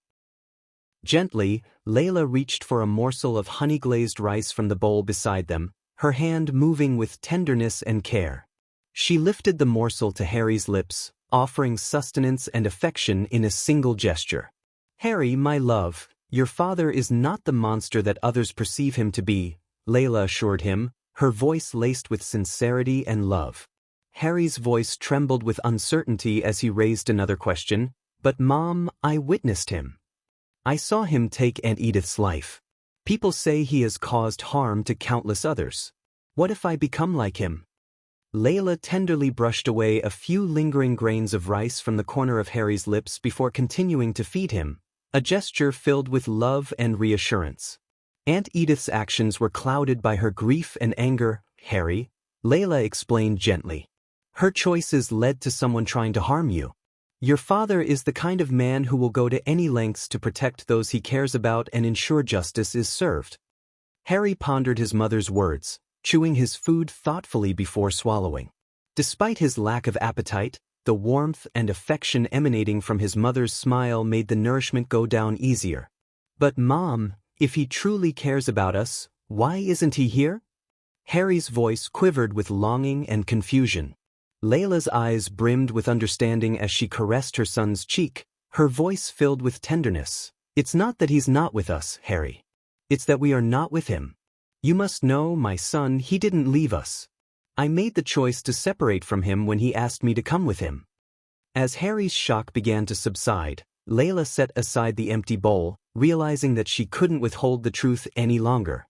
Gently, Layla reached for a morsel of honey-glazed rice from the bowl beside them, her hand moving with tenderness and care. She lifted the morsel to Harry's lips, offering sustenance and affection in a single gesture. "Harry, my love, your father is not the monster that others perceive him to be," Layla assured him, her voice laced with sincerity and love. Harry's voice trembled with uncertainty as he raised another question, "But Mom, I witnessed him. I saw him take Aunt Edith's life. People say he has caused harm to countless others. What if I become like him?" Layla tenderly brushed away a few lingering grains of rice from the corner of Harry's lips before continuing to feed him, a gesture filled with love and reassurance. "Aunt Edith's actions were clouded by her grief and anger, Harry," Layla explained gently. "Her choices led to someone trying to harm you. Your father is the kind of man who will go to any lengths to protect those he cares about and ensure justice is served." Harry pondered his mother's words, chewing his food thoughtfully before swallowing. Despite his lack of appetite, the warmth and affection emanating from his mother's smile made the nourishment go down easier. "But Mom, if he truly cares about us, why isn't he here?" Harry's voice quivered with longing and confusion. Layla's eyes brimmed with understanding as she caressed her son's cheek, her voice filled with tenderness. "It's not that he's not with us, Harry. It's that we are not with him. You must know, my son, he didn't leave us. I made the choice to separate from him when he asked me to come with him." As Harry's shock began to subside, Layla set aside the empty bowl, realizing that she couldn't withhold the truth any longer.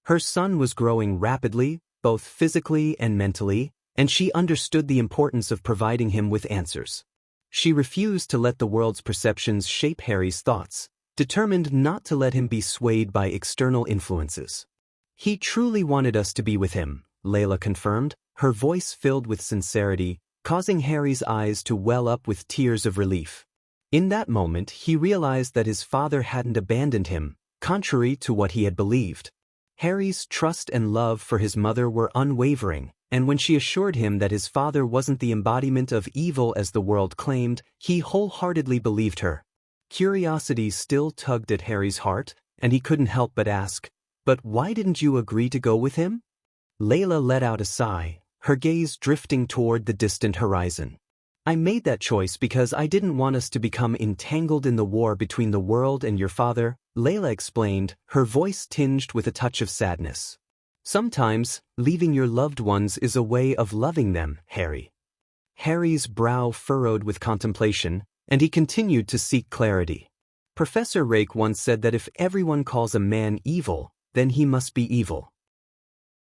Her son was growing rapidly, both physically and mentally, and she understood the importance of providing him with answers. She refused to let the world's perceptions shape Harry's thoughts, determined not to let him be swayed by external influences. "He truly wanted us to be with him," Layla confirmed, her voice filled with sincerity, causing Harry's eyes to well up with tears of relief. In that moment, he realized that his father hadn't abandoned him, contrary to what he had believed. Harry's trust and love for his mother were unwavering, and when she assured him that his father wasn't the embodiment of evil as the world claimed, he wholeheartedly believed her. Curiosity still tugged at Harry's heart, and he couldn't help but ask, "But why didn't you agree to go with him?" Layla let out a sigh, her gaze drifting toward the distant horizon. "I made that choice because I didn't want us to become entangled in the war between the world and your father," Layla explained, her voice tinged with a touch of sadness. "Sometimes, leaving your loved ones is a way of loving them, Harry." Harry's brow furrowed with contemplation, and he continued to seek clarity. "Professor Rake once said that if everyone calls a man evil, then he must be evil.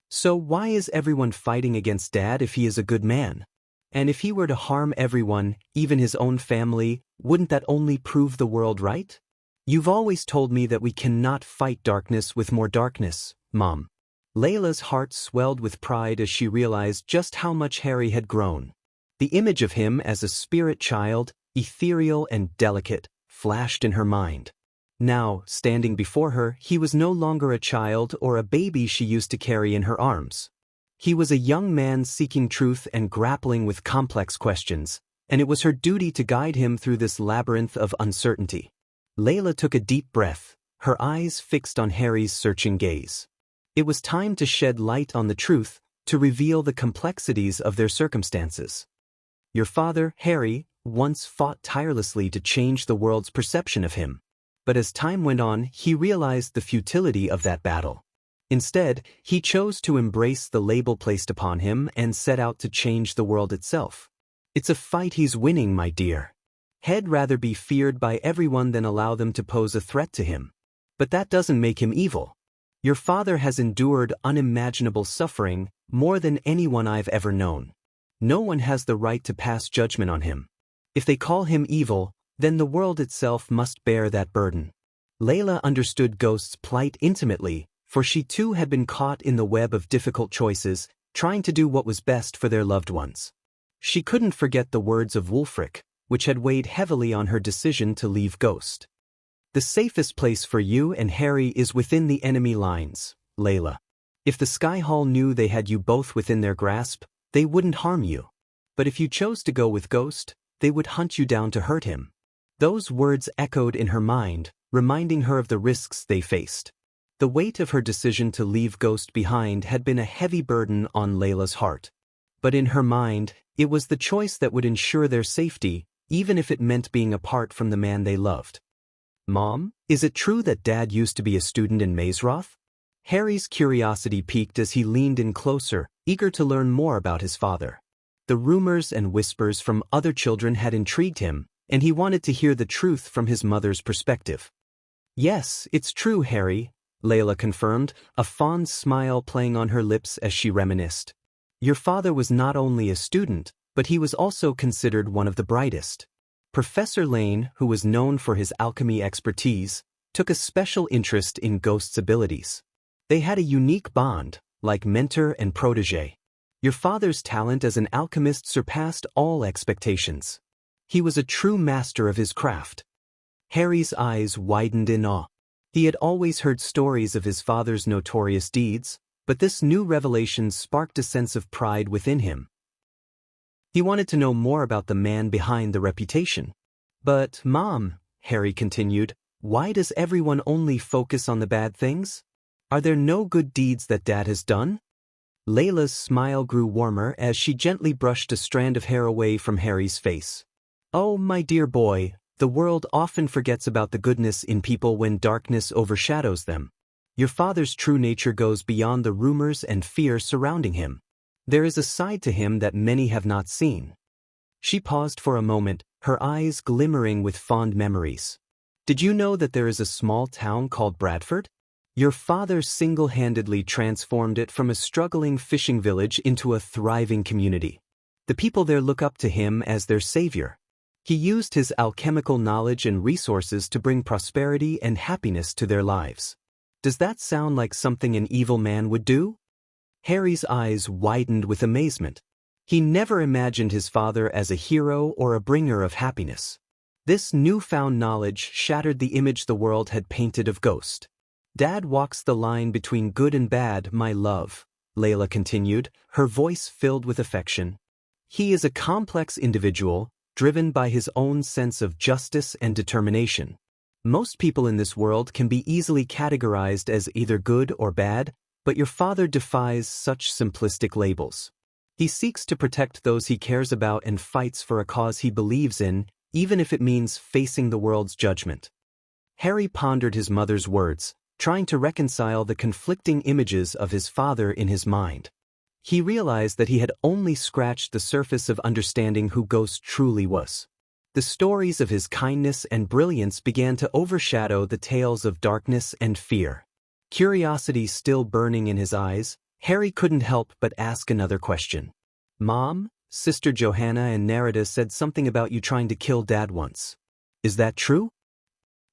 So why is everyone fighting against Dad if he is a good man? And if he were to harm everyone, even his own family, wouldn't that only prove the world right? You've always told me that we cannot fight darkness with more darkness, Mom." Layla's heart swelled with pride as she realized just how much Harry had grown. The image of him as a spirit child, ethereal and delicate, flashed in her mind. Now, standing before her, he was no longer a child or a baby she used to carry in her arms. He was a young man seeking truth and grappling with complex questions, and it was her duty to guide him through this labyrinth of uncertainty. Layla took a deep breath, her eyes fixed on Harry's searching gaze. It was time to shed light on the truth, to reveal the complexities of their circumstances. Your father, Harry, once fought tirelessly to change the world's perception of him. But as time went on, he realized the futility of that battle. Instead, he chose to embrace the label placed upon him and set out to change the world itself. It's a fight he's winning, my dear. He'd rather be feared by everyone than allow them to pose a threat to him. But that doesn't make him evil. Your father has endured unimaginable suffering, more than anyone I've ever known. No one has the right to pass judgment on him. If they call him evil, then the world itself must bear that burden. Layla understood Ghost's plight intimately, for she too had been caught in the web of difficult choices, trying to do what was best for their loved ones. She couldn't forget the words of Wulfric, which had weighed heavily on her decision to leave Ghost. The safest place for you and Harry is within the enemy lines, Layla. If the Skyhall knew they had you both within their grasp, they wouldn't harm you. But if you chose to go with Ghost, they would hunt you down to hurt him. Those words echoed in her mind, reminding her of the risks they faced. The weight of her decision to leave Ghost behind had been a heavy burden on Layla's heart. But in her mind, it was the choice that would ensure their safety, even if it meant being apart from the man they loved. Mom, is it true that Dad used to be a student in Mazeroth? Harry's curiosity piqued as he leaned in closer, eager to learn more about his father. The rumors and whispers from other children had intrigued him, and he wanted to hear the truth from his mother's perspective. Yes, it's true, Harry, Layla confirmed, a fond smile playing on her lips as she reminisced. Your father was not only a student, but he was also considered one of the brightest. Professor Lane, who was known for his alchemy expertise, took a special interest in Ghost's abilities. They had a unique bond, like mentor and protege. Your father's talent as an alchemist surpassed all expectations. He was a true master of his craft. Harry's eyes widened in awe. He had always heard stories of his father's notorious deeds, but this new revelation sparked a sense of pride within him. He wanted to know more about the man behind the reputation. But, Mom, Harry continued, why does everyone only focus on the bad things? Are there no good deeds that Dad has done? Layla's smile grew warmer as she gently brushed a strand of hair away from Harry's face. Oh, my dear boy, the world often forgets about the goodness in people when darkness overshadows them. Your father's true nature goes beyond the rumors and fear surrounding him. There is a side to him that many have not seen. She paused for a moment, her eyes glimmering with fond memories. Did you know that there is a small town called Bradford? Your father single-handedly transformed it from a struggling fishing village into a thriving community. The people there look up to him as their savior. He used his alchemical knowledge and resources to bring prosperity and happiness to their lives. Does that sound like something an evil man would do? Harry's eyes widened with amazement. He never imagined his father as a hero or a bringer of happiness. This newfound knowledge shattered the image the world had painted of Ghost. Dad walks the line between good and bad, my love, Layla continued, her voice filled with affection. He is a complex individual, driven by his own sense of justice and determination. Most people in this world can be easily categorized as either good or bad, but your father defies such simplistic labels. He seeks to protect those he cares about and fights for a cause he believes in, even if it means facing the world's judgment. Harry pondered his mother's words, trying to reconcile the conflicting images of his father in his mind. He realized that he had only scratched the surface of understanding who Ghost truly was. The stories of his kindness and brilliance began to overshadow the tales of darkness and fear. Curiosity still burning in his eyes, Harry couldn't help but ask another question. Mom, Sister Johanna and Nerida said something about you trying to kill Dad once. Is that true?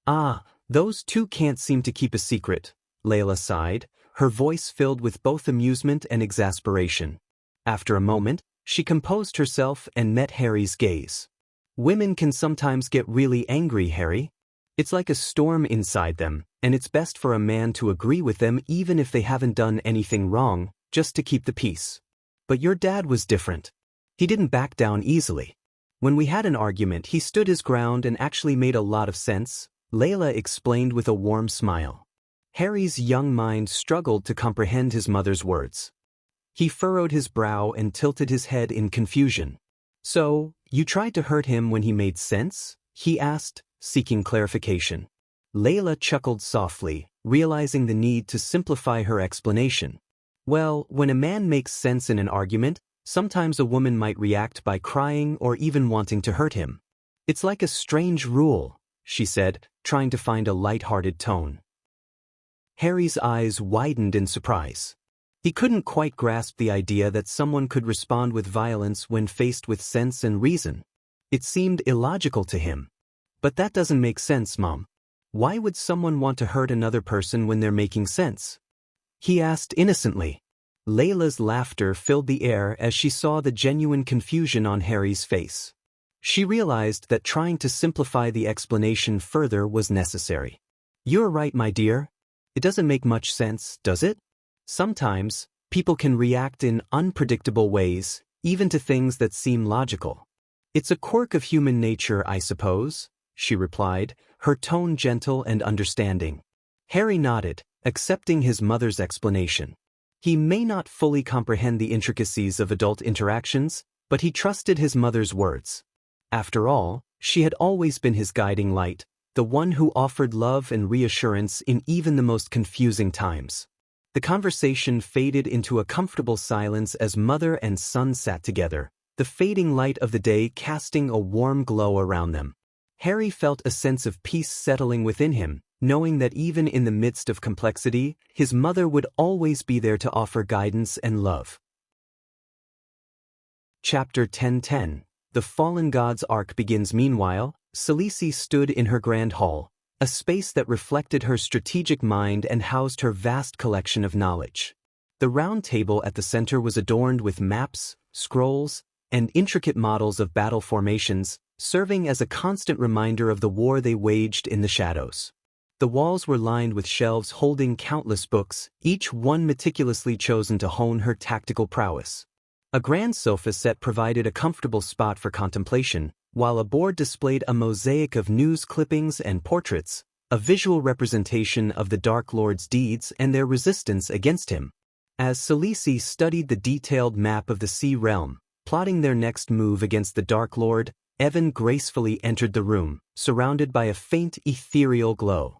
Ah, those two can't seem to keep a secret, Layla sighed, her voice filled with both amusement and exasperation. After a moment, she composed herself and met Harry's gaze. Women can sometimes get really angry, Harry. It's like a storm inside them, and it's best for a man to agree with them even if they haven't done anything wrong, just to keep the peace. But your dad was different. He didn't back down easily. When we had an argument, he stood his ground and actually made a lot of sense, Layla explained with a warm smile. Harry's young mind struggled to comprehend his mother's words. He furrowed his brow and tilted his head in confusion. So, you tried to hurt him when he made sense? He asked, seeking clarification. Layla chuckled softly, realizing the need to simplify her explanation. Well, when a man makes sense in an argument, sometimes a woman might react by crying or even wanting to hurt him. It's like a strange rule, she said, trying to find a light-hearted tone. Harry's eyes widened in surprise. He couldn't quite grasp the idea that someone could respond with violence when faced with sense and reason. It seemed illogical to him. But that doesn't make sense, Mom. Why would someone want to hurt another person when they're making sense? He asked innocently. Layla's laughter filled the air as she saw the genuine confusion on Harry's face. She realized that trying to simplify the explanation further was necessary. You're right, my dear. It doesn't make much sense, does it? Sometimes, people can react in unpredictable ways, even to things that seem logical. It's a quirk of human nature, I suppose, she replied, her tone gentle and understanding. Harry nodded, accepting his mother's explanation. He may not fully comprehend the intricacies of adult interactions, but he trusted his mother's words. After all, she had always been his guiding light, the one who offered love and reassurance in even the most confusing times. The conversation faded into a comfortable silence as mother and son sat together, the fading light of the day casting a warm glow around them. Harry felt a sense of peace settling within him, knowing that even in the midst of complexity, his mother would always be there to offer guidance and love. Chapter 10:10. The Fallen Gods arc begins. Meanwhile, Khaleesi stood in her grand hall, a space that reflected her strategic mind and housed her vast collection of knowledge. The round table at the center was adorned with maps, scrolls, and intricate models of battle formations, serving as a constant reminder of the war they waged in the shadows. The walls were lined with shelves holding countless books, each one meticulously chosen to hone her tactical prowess. A grand sofa set provided a comfortable spot for contemplation, while a board displayed a mosaic of news clippings and portraits, a visual representation of the Dark Lord's deeds and their resistance against him. As Khaleesi studied the detailed map of the Sea Realm, plotting their next move against the Dark Lord, Evan gracefully entered the room, surrounded by a faint ethereal glow.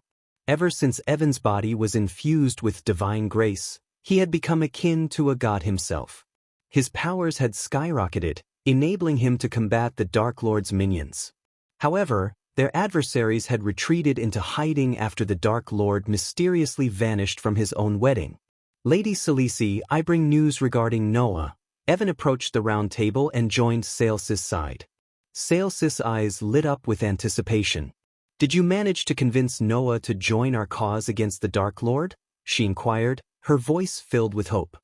Ever since Evan's body was infused with divine grace, he had become akin to a god himself. His powers had skyrocketed, enabling him to combat the Dark Lord's minions. However, their adversaries had retreated into hiding after the Dark Lord mysteriously vanished from his own wedding. Lady Khaleesi, I bring news regarding Noah. Evan approached the round table and joined Sales's side. Sales's eyes lit up with anticipation. Did you manage to convince Noah to join our cause against the Dark Lord? She inquired, her voice filled with hope.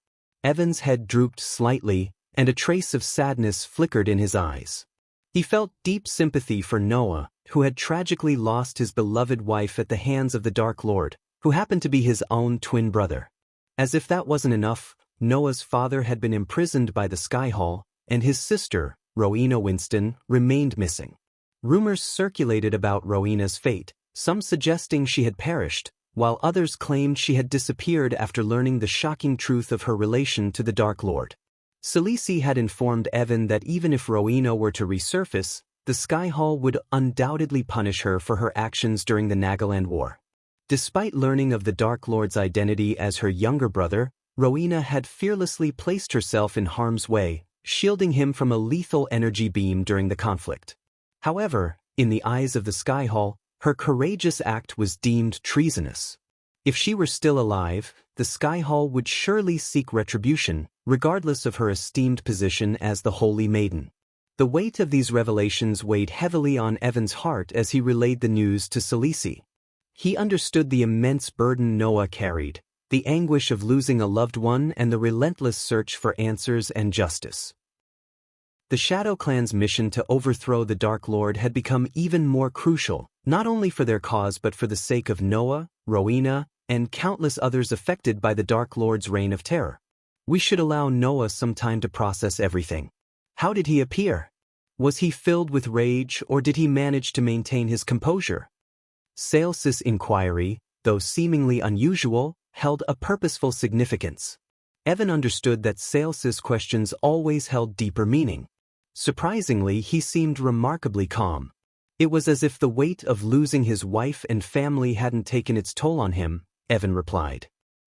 Evan's head drooped slightly, and a trace of sadness flickered in his eyes. He felt deep sympathy for Noah, who had tragically lost his beloved wife at the hands of the Dark Lord, who happened to be his own twin brother. As if that wasn't enough, Noah's father had been imprisoned by the Sky Hall, and his sister, Rowena Winston, remained missing. Rumors circulated about Rowena's fate, some suggesting she had perished, while others claimed she had disappeared after learning the shocking truth of her relation to the Dark Lord. Khaleesi had informed Evan that even if Rowena were to resurface, the Sky Hall would undoubtedly punish her for her actions during the Nagaland War. Despite learning of the Dark Lord's identity as her younger brother, Rowena had fearlessly placed herself in harm's way, shielding him from a lethal energy beam during the conflict. However, in the eyes of the Sky Hall, her courageous act was deemed treasonous. If she were still alive, the Sky Hall would surely seek retribution, regardless of her esteemed position as the Holy Maiden. The weight of these revelations weighed heavily on Evan's heart as he relayed the news to Khaleesi. He understood the immense burden Noah carried, the anguish of losing a loved one and the relentless search for answers and justice. The Shadow Clan's mission to overthrow the Dark Lord had become even more crucial, not only for their cause but for the sake of Noah, Rowena, and countless others affected by the Dark Lord's reign of terror. We should allow Noah some time to process everything. How did he appear? Was he filled with rage, or did he manage to maintain his composure? Sales's inquiry, though seemingly unusual, held a purposeful significance. Evan understood that Sales's questions always held deeper meaning. Surprisingly, he seemed remarkably calm. It was as if the weight of losing his wife and family hadn't taken its toll on him, Evan replied.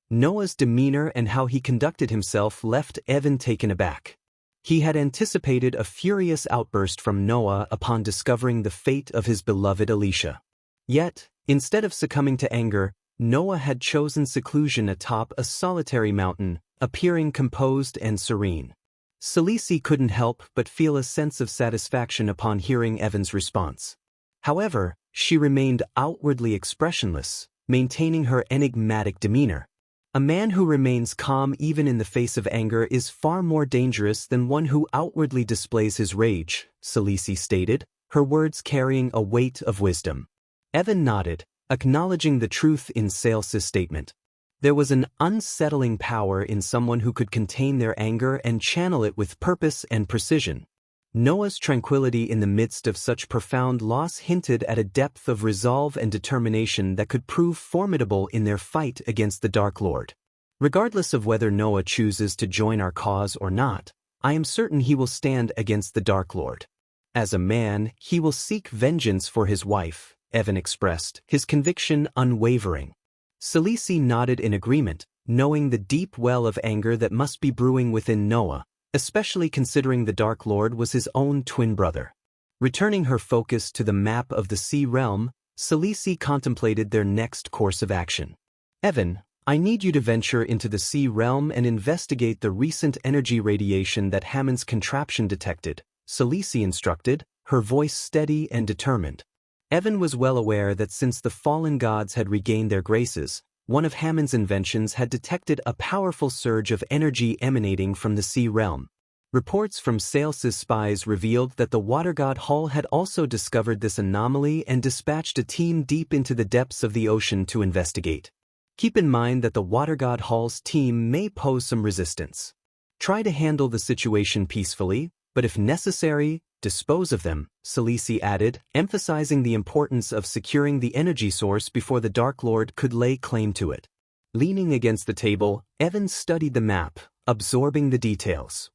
Noah's demeanor and how he conducted himself left Evan taken aback. He had anticipated a furious outburst from Noah upon discovering the fate of his beloved Alicia. Yet, instead of succumbing to anger, Noah had chosen seclusion atop a solitary mountain, appearing composed and serene. Salisi couldn't help but feel a sense of satisfaction upon hearing Evan's response. However, she remained outwardly expressionless, maintaining her enigmatic demeanor. A man who remains calm even in the face of anger is far more dangerous than one who outwardly displays his rage, Salisi stated, her words carrying a weight of wisdom. Evan nodded, acknowledging the truth in Sales's statement. There was an unsettling power in someone who could contain their anger and channel it with purpose and precision. Noah's tranquility in the midst of such profound loss hinted at a depth of resolve and determination that could prove formidable in their fight against the Dark Lord. Regardless of whether Noah chooses to join our cause or not, I am certain he will stand against the Dark Lord. As a man, he will seek vengeance for his wife, Evan expressed, his conviction unwavering. Salisi nodded in agreement, knowing the deep well of anger that must be brewing within Noah, especially considering the Dark Lord was his own twin brother. Returning her focus to the map of the Sea Realm, Salisi contemplated their next course of action. Evan, I need you to venture into the Sea Realm and investigate the recent energy radiation that Hammond's contraption detected, Salisi instructed, her voice steady and determined. Evan was well aware that since the fallen gods had regained their graces, one of Hammond's inventions had detected a powerful surge of energy emanating from the Sea Realm. Reports from Sales's spies revealed that the Water God Hull had also discovered this anomaly and dispatched a team deep into the depths of the ocean to investigate. Keep in mind that the Water God Hull's team may pose some resistance. Try to handle the situation peacefully, but if necessary, dispose of them, Salisi added, emphasizing the importance of securing the energy source before the Dark Lord could lay claim to it. Leaning against the table, Evan studied the map, absorbing the details.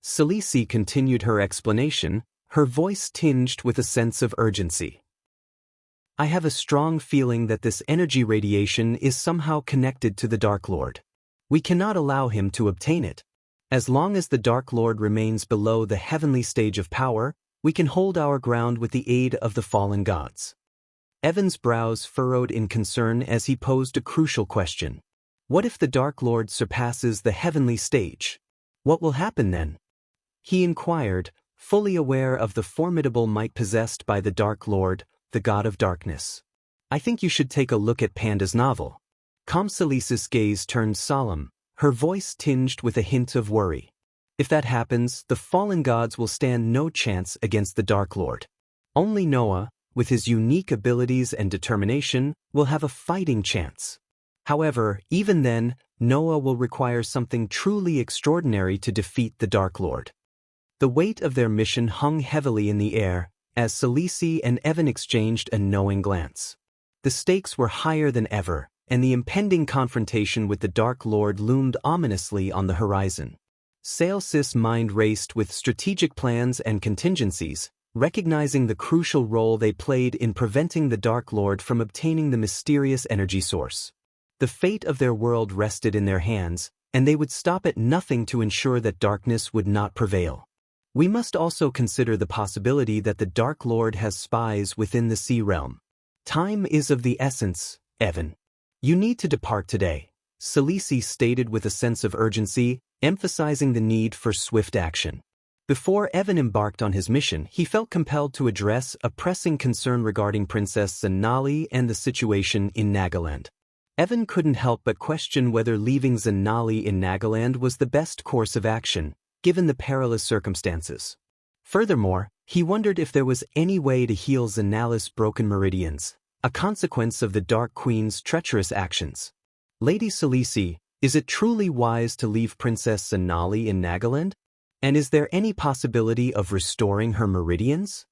Salisi continued her explanation, her voice tinged with a sense of urgency. I have a strong feeling that this energy radiation is somehow connected to the Dark Lord. We cannot allow him to obtain it. As long as the Dark Lord remains below the heavenly stage of power, we can hold our ground with the aid of the fallen gods. Evan's brows furrowed in concern as he posed a crucial question. What if the Dark Lord surpasses the heavenly stage? What will happen then? He inquired, fully aware of the formidable might possessed by the Dark Lord, the God of Darkness. I think you should take a look at Panda's novel. Salisis' gaze turned solemn, her voice tinged with a hint of worry. If that happens, the fallen gods will stand no chance against the Dark Lord. Only Noah, with his unique abilities and determination, will have a fighting chance. However, even then, Noah will require something truly extraordinary to defeat the Dark Lord. The weight of their mission hung heavily in the air, as Salisi and Evan exchanged a knowing glance. The stakes were higher than ever, and the impending confrontation with the Dark Lord loomed ominously on the horizon. Sales's mind raced with strategic plans and contingencies, recognizing the crucial role they played in preventing the Dark Lord from obtaining the mysterious energy source. The fate of their world rested in their hands, and they would stop at nothing to ensure that darkness would not prevail. We must also consider the possibility that the Dark Lord has spies within the Sea Realm. Time is of the essence, Evan. You need to depart today, Salisi stated with a sense of urgency, emphasizing the need for swift action. Before Evan embarked on his mission, he felt compelled to address a pressing concern regarding Princess Zanali and the situation in Nagaland. Evan couldn't help but question whether leaving Zanali in Nagaland was the best course of action, given the perilous circumstances. Furthermore, he wondered if there was any way to heal Zanala's broken meridians, a consequence of the Dark Queen's treacherous actions. Lady Selisi, is it truly wise to leave Princess Zanali in Nagaland? And is there any possibility of restoring her meridians?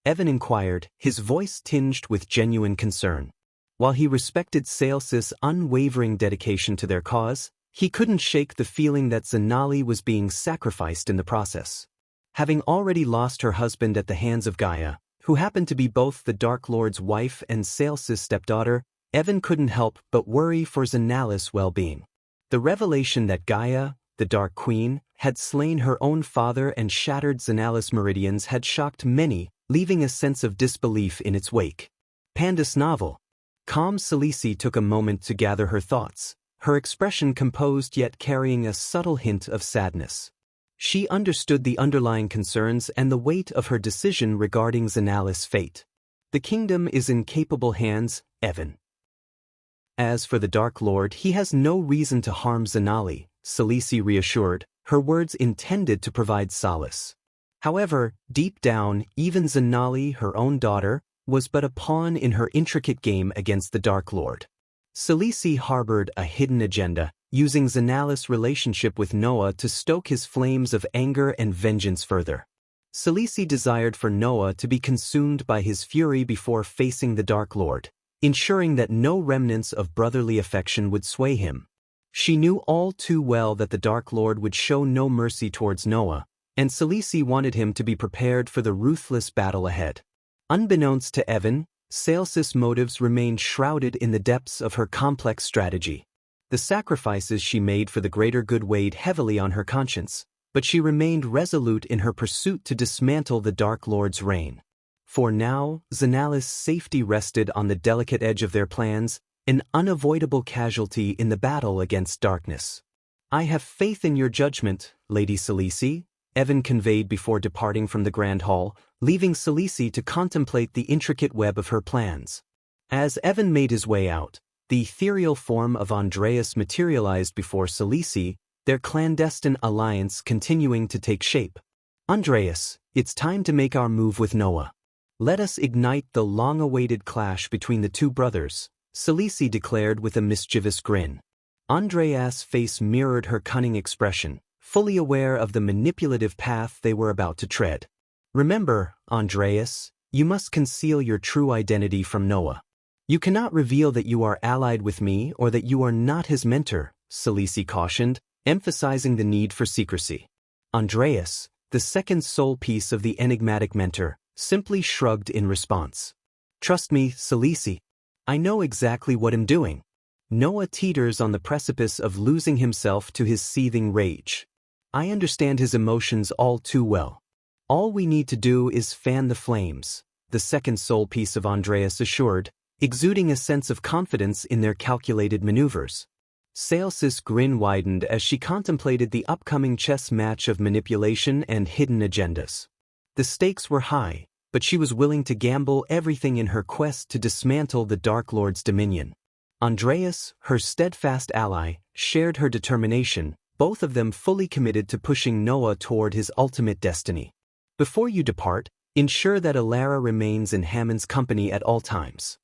Evan inquired, his voice tinged with genuine concern. While he respected Sales's unwavering dedication to their cause, he couldn't shake the feeling that Zanali was being sacrificed in the process. Having already lost her husband at the hands of Gaia, who happened to be both the Dark Lord's wife and Sales's stepdaughter, Evan couldn't help but worry for Zanala's well-being. The revelation that Gaia, the Dark Queen, had slain her own father and shattered Zanala's meridians had shocked many, leaving a sense of disbelief in its wake. Pandas novel. Calm Selisi took a moment to gather her thoughts, her expression composed yet carrying a subtle hint of sadness. She understood the underlying concerns and the weight of her decision regarding Zanala's fate. The kingdom is in capable hands, Evan. As for the Dark Lord, he has no reason to harm Zanali, Selisi reassured, her words intended to provide solace. However, deep down, even Zanali, her own daughter, was but a pawn in her intricate game against the Dark Lord. Selisi harbored a hidden agenda, using Zanala's relationship with Noah to stoke his flames of anger and vengeance further. Selisi desired for Noah to be consumed by his fury before facing the Dark Lord, ensuring that no remnants of brotherly affection would sway him. She knew all too well that the Dark Lord would show no mercy towards Noah, and Selisi wanted him to be prepared for the ruthless battle ahead. Unbeknownst to Evan, Sales's motives remained shrouded in the depths of her complex strategy. The sacrifices she made for the greater good weighed heavily on her conscience, but she remained resolute in her pursuit to dismantle the Dark Lord's reign. For now, Zanala's safety rested on the delicate edge of their plans, an unavoidable casualty in the battle against darkness. "I have faith in your judgment, Lady Selisi," Evan conveyed before departing from the Grand Hall, leaving Selisi to contemplate the intricate web of her plans. As Evan made his way out, the ethereal form of Andreas materialized before Selisi, their clandestine alliance continuing to take shape. "Andreas, it's time to make our move with Noah. Let us ignite the long-awaited clash between the two brothers," Selisi declared with a mischievous grin. Andreas' face mirrored her cunning expression, fully aware of the manipulative path they were about to tread. "Remember, Andreas, you must conceal your true identity from Noah. You cannot reveal that you are allied with me or that you are not his mentor," Selisi cautioned, emphasizing the need for secrecy. Andreas, the second soul piece of the enigmatic mentor, simply shrugged in response. "Trust me, Selisi. I know exactly what I'm doing." Noah teeters on the precipice of losing himself to his seething rage. "I understand his emotions all too well. All we need to do is fan the flames," the second soul piece of Andreas assured, exuding a sense of confidence in their calculated maneuvers. Sales's grin widened as she contemplated the upcoming chess match of manipulation and hidden agendas. The stakes were high, but she was willing to gamble everything in her quest to dismantle the Dark Lord's dominion. Andreas, her steadfast ally, shared her determination, both of them fully committed to pushing Noah toward his ultimate destiny. "Before you depart, ensure that Alara remains in Hammond's company at all times.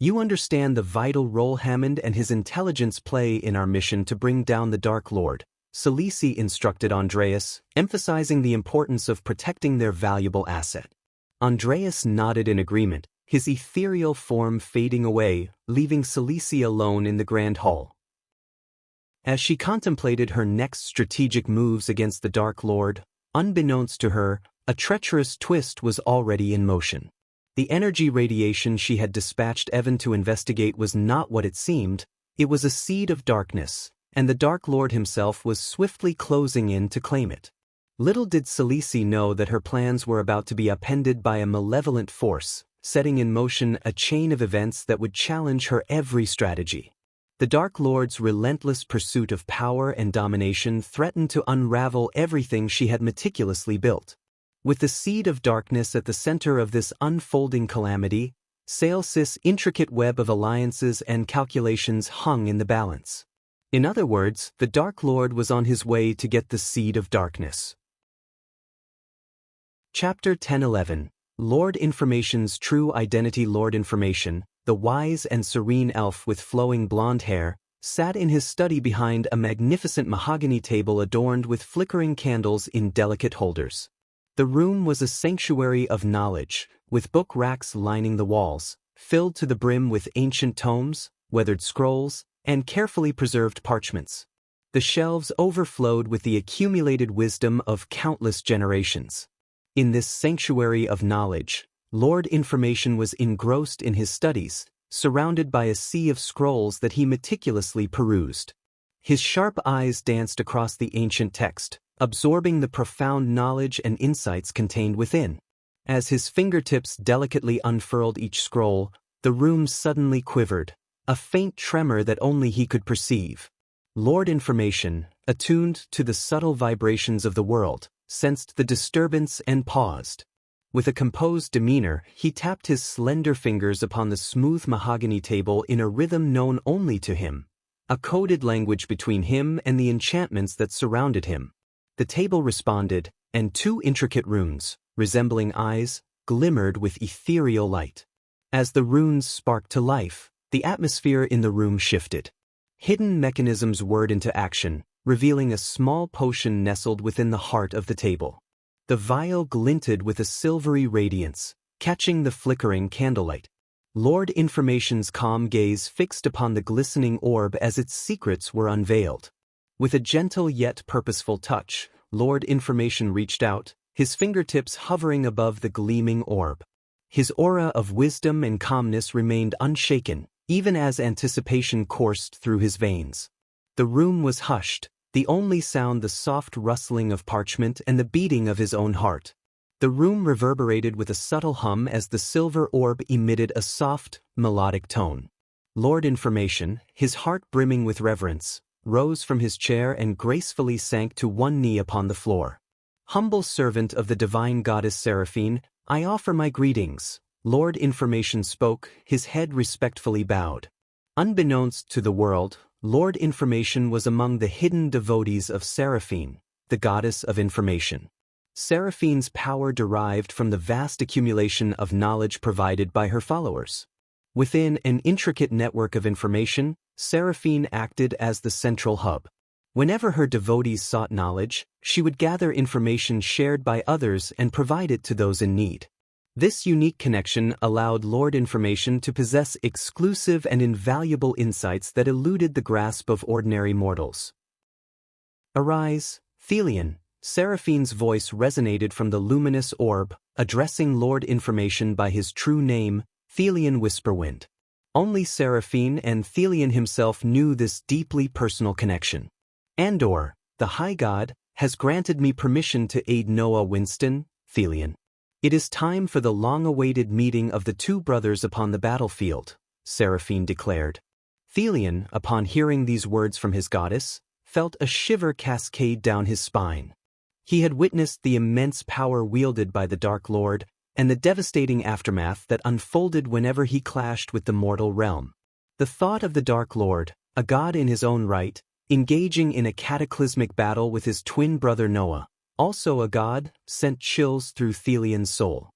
You understand the vital role Hammond and his intelligence play in our mission to bring down the Dark Lord," Selisi instructed Andreas, emphasizing the importance of protecting their valuable asset. Andreas nodded in agreement, his ethereal form fading away, leaving Selisi alone in the Grand Hall. As she contemplated her next strategic moves against the Dark Lord, unbeknownst to her, a treacherous twist was already in motion. The energy radiation she had dispatched Evan to investigate was not what it seemed. It was a seed of darkness, and the Dark Lord himself was swiftly closing in to claim it. Little did Selisi know that her plans were about to be upended by a malevolent force, setting in motion a chain of events that would challenge her every strategy. The Dark Lord's relentless pursuit of power and domination threatened to unravel everything she had meticulously built. With the seed of darkness at the center of this unfolding calamity, Sales's intricate web of alliances and calculations hung in the balance. In other words, the Dark Lord was on his way to get the seed of darkness. Chapter 10:11. Lord Information's True Identity. Lord Information, the wise and serene elf with flowing blonde hair, sat in his study behind a magnificent mahogany table adorned with flickering candles in delicate holders. The room was a sanctuary of knowledge, with book racks lining the walls, filled to the brim with ancient tomes, weathered scrolls, and carefully preserved parchments. The shelves overflowed with the accumulated wisdom of countless generations. In this sanctuary of knowledge, Lord Information was engrossed in his studies, surrounded by a sea of scrolls that he meticulously perused. His sharp eyes danced across the ancient text, absorbing the profound knowledge and insights contained within. As his fingertips delicately unfurled each scroll, the room suddenly quivered, a faint tremor that only he could perceive. Lord Information, attuned to the subtle vibrations of the world, sensed the disturbance and paused. With a composed demeanor, he tapped his slender fingers upon the smooth mahogany table in a rhythm known only to him, a coded language between him and the enchantments that surrounded him. The table responded, and two intricate runes, resembling eyes, glimmered with ethereal light. As the runes sparked to life, the atmosphere in the room shifted. Hidden mechanisms whirred into action, revealing a small potion nestled within the heart of the table. The vial glinted with a silvery radiance, catching the flickering candlelight. Lord Information's calm gaze fixed upon the glistening orb as its secrets were unveiled. With a gentle yet purposeful touch, Lord Information reached out, his fingertips hovering above the gleaming orb. His aura of wisdom and calmness remained unshaken, even as anticipation coursed through his veins. The room was hushed, the only sound the soft rustling of parchment and the beating of his own heart. The room reverberated with a subtle hum as the silver orb emitted a soft, melodic tone. Lord Information, his heart brimming with reverence, rose from his chair and gracefully sank to one knee upon the floor. "Humble servant of the divine goddess Seraphine, I offer my greetings," Lord Information spoke, his head respectfully bowed. Unbeknownst to the world, Lord Information was among the hidden devotees of Seraphine, the goddess of information. Seraphine's power derived from the vast accumulation of knowledge provided by her followers. Within an intricate network of information, Seraphine acted as the central hub. Whenever her devotees sought knowledge, she would gather information shared by others and provide it to those in need. This unique connection allowed Lord Information to possess exclusive and invaluable insights that eluded the grasp of ordinary mortals. "Arise, Thelion," Seraphine's voice resonated from the luminous orb, addressing Lord Information by his true name, Thelion Whisperwind. Only Seraphine and Thelion himself knew this deeply personal connection. "Andor, the High God, has granted me permission to aid Noah Winston, Thelion. It is time for the long-awaited meeting of the two brothers upon the battlefield," Seraphine declared. Thelion, upon hearing these words from his goddess, felt a shiver cascade down his spine. He had witnessed the immense power wielded by the Dark Lord and the devastating aftermath that unfolded whenever he clashed with the mortal realm. The thought of the Dark Lord, a god in his own right, engaging in a cataclysmic battle with his twin brother Noah, also a god, sent chills through Thelion's soul.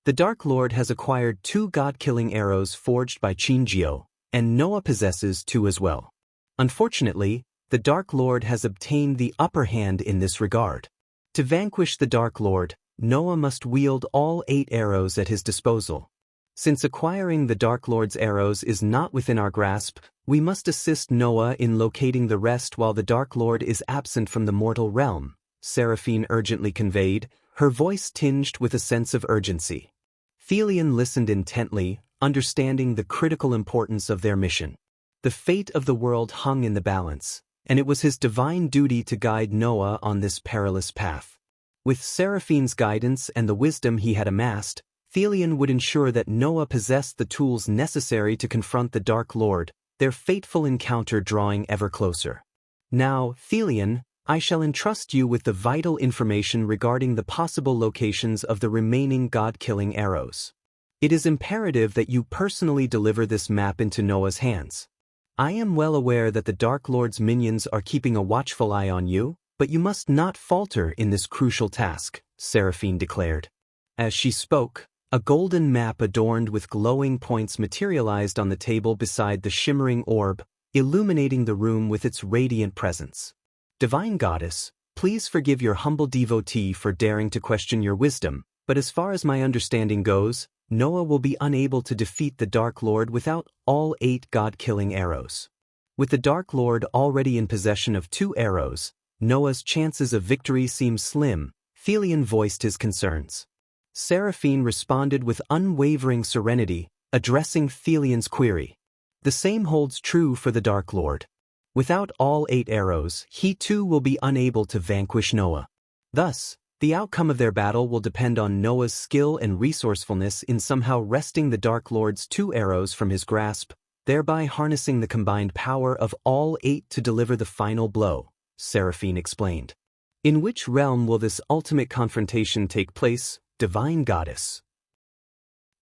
The Dark Lord has acquired 2 god-killing arrows forged by Chinjio, and Noah possesses 2 as well. Unfortunately, the Dark Lord has obtained the upper hand in this regard. To vanquish the Dark Lord, Noah must wield all 8 arrows at his disposal. Since acquiring the Dark Lord's arrows is not within our grasp, we must assist Noah in locating the rest while the Dark Lord is absent from the mortal realm, Seraphine urgently conveyed, her voice tinged with a sense of urgency. Thelion listened intently, understanding the critical importance of their mission. The fate of the world hung in the balance, and it was his divine duty to guide Noah on this perilous path. With Seraphine's guidance and the wisdom he had amassed, Thelion would ensure that Noah possessed the tools necessary to confront the Dark Lord, their fateful encounter drawing ever closer. "Now, Thelion, I shall entrust you with the vital information regarding the possible locations of the remaining god-killing arrows. It is imperative that you personally deliver this map into Noah's hands. I am well aware that the Dark Lord's minions are keeping a watchful eye on you, but you must not falter in this crucial task," Seraphine declared. As she spoke, a golden map adorned with glowing points materialized on the table beside the shimmering orb, illuminating the room with its radiant presence. Divine Goddess, please forgive your humble devotee for daring to question your wisdom, but as far as my understanding goes, Noah will be unable to defeat the Dark Lord without all 8 god-killing arrows. With the Dark Lord already in possession of 2 arrows, Noah's chances of victory seem slim. Thelion voiced his concerns. Seraphine responded with unwavering serenity, addressing Thelion's query. The same holds true for the Dark Lord. Without all 8 arrows, he too will be unable to vanquish Noah. Thus, the outcome of their battle will depend on Noah's skill and resourcefulness in somehow wresting the Dark Lord's 2 arrows from his grasp, thereby harnessing the combined power of all 8 to deliver the final blow, Seraphine explained. In which realm will this ultimate confrontation take place, Divine Goddess?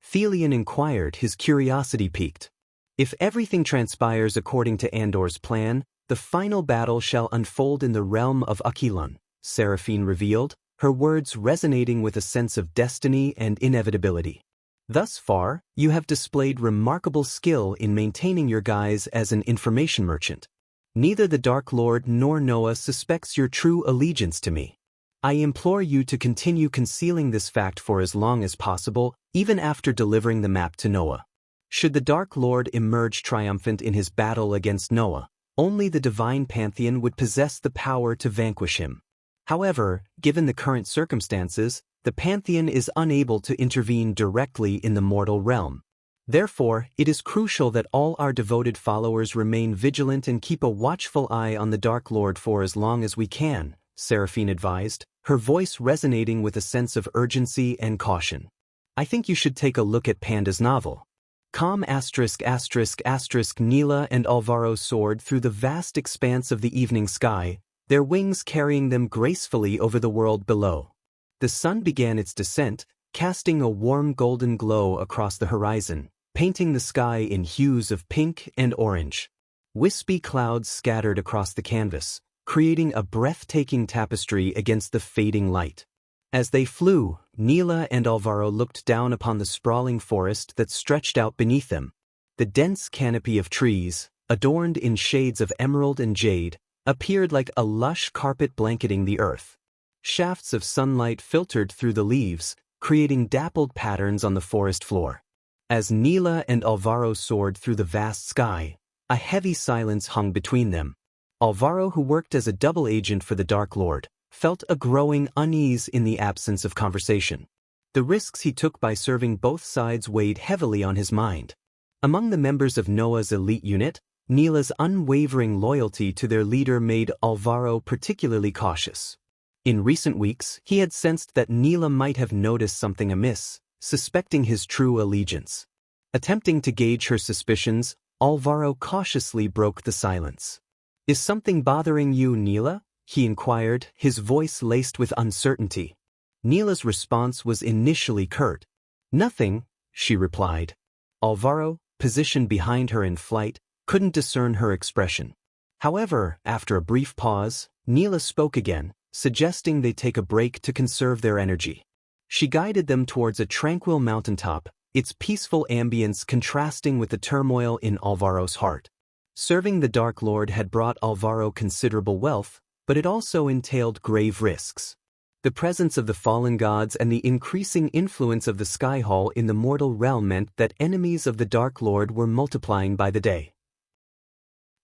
Thelion inquired, his curiosity piqued. If everything transpires according to Andor's plan, the final battle shall unfold in the realm of Akilon, Seraphine revealed, her words resonating with a sense of destiny and inevitability. Thus far, you have displayed remarkable skill in maintaining your guise as an information merchant. Neither the Dark Lord nor Noah suspects your true allegiance to me. I implore you to continue concealing this fact for as long as possible, even after delivering the map to Noah. Should the Dark Lord emerge triumphant in his battle against Noah, only the Divine Pantheon would possess the power to vanquish him. However, given the current circumstances, the Pantheon is unable to intervene directly in the mortal realm. Therefore, it is crucial that all our devoted followers remain vigilant and keep a watchful eye on the Dark Lord for as long as we can, Seraphine advised, her voice resonating with a sense of urgency and caution. I think you should take a look at Panda's novel. Calm ******. Neela and Alvaro soared through the vast expanse of the evening sky, their wings carrying them gracefully over the world below. The sun began its descent, casting a warm golden glow across the horizon, painting the sky in hues of pink and orange. Wispy clouds scattered across the canvas, creating a breathtaking tapestry against the fading light. As they flew, Neela and Alvaro looked down upon the sprawling forest that stretched out beneath them. The dense canopy of trees, adorned in shades of emerald and jade, appeared like a lush carpet blanketing the earth. Shafts of sunlight filtered through the leaves, creating dappled patterns on the forest floor. As Neela and Alvaro soared through the vast sky, a heavy silence hung between them. Alvaro, who worked as a double agent for the Dark Lord, felt a growing unease in the absence of conversation. The risks he took by serving both sides weighed heavily on his mind. Among the members of Noah's elite unit, Neela's unwavering loyalty to their leader made Alvaro particularly cautious. In recent weeks, he had sensed that Neela might have noticed something amiss, suspecting his true allegiance. Attempting to gauge her suspicions, Alvaro cautiously broke the silence. "Is something bothering you, Neela?" he inquired, his voice laced with uncertainty. Neela's response was initially curt. "Nothing," she replied. Alvaro, positioned behind her in flight, couldn't discern her expression. However, after a brief pause, Neela spoke again, suggesting they take a break to conserve their energy. She guided them towards a tranquil mountaintop, its peaceful ambience contrasting with the turmoil in Alvaro's heart. Serving the Dark Lord had brought Alvaro considerable wealth, but it also entailed grave risks. The presence of the fallen gods and the increasing influence of the Sky Hall in the mortal realm meant that enemies of the Dark Lord were multiplying by the day.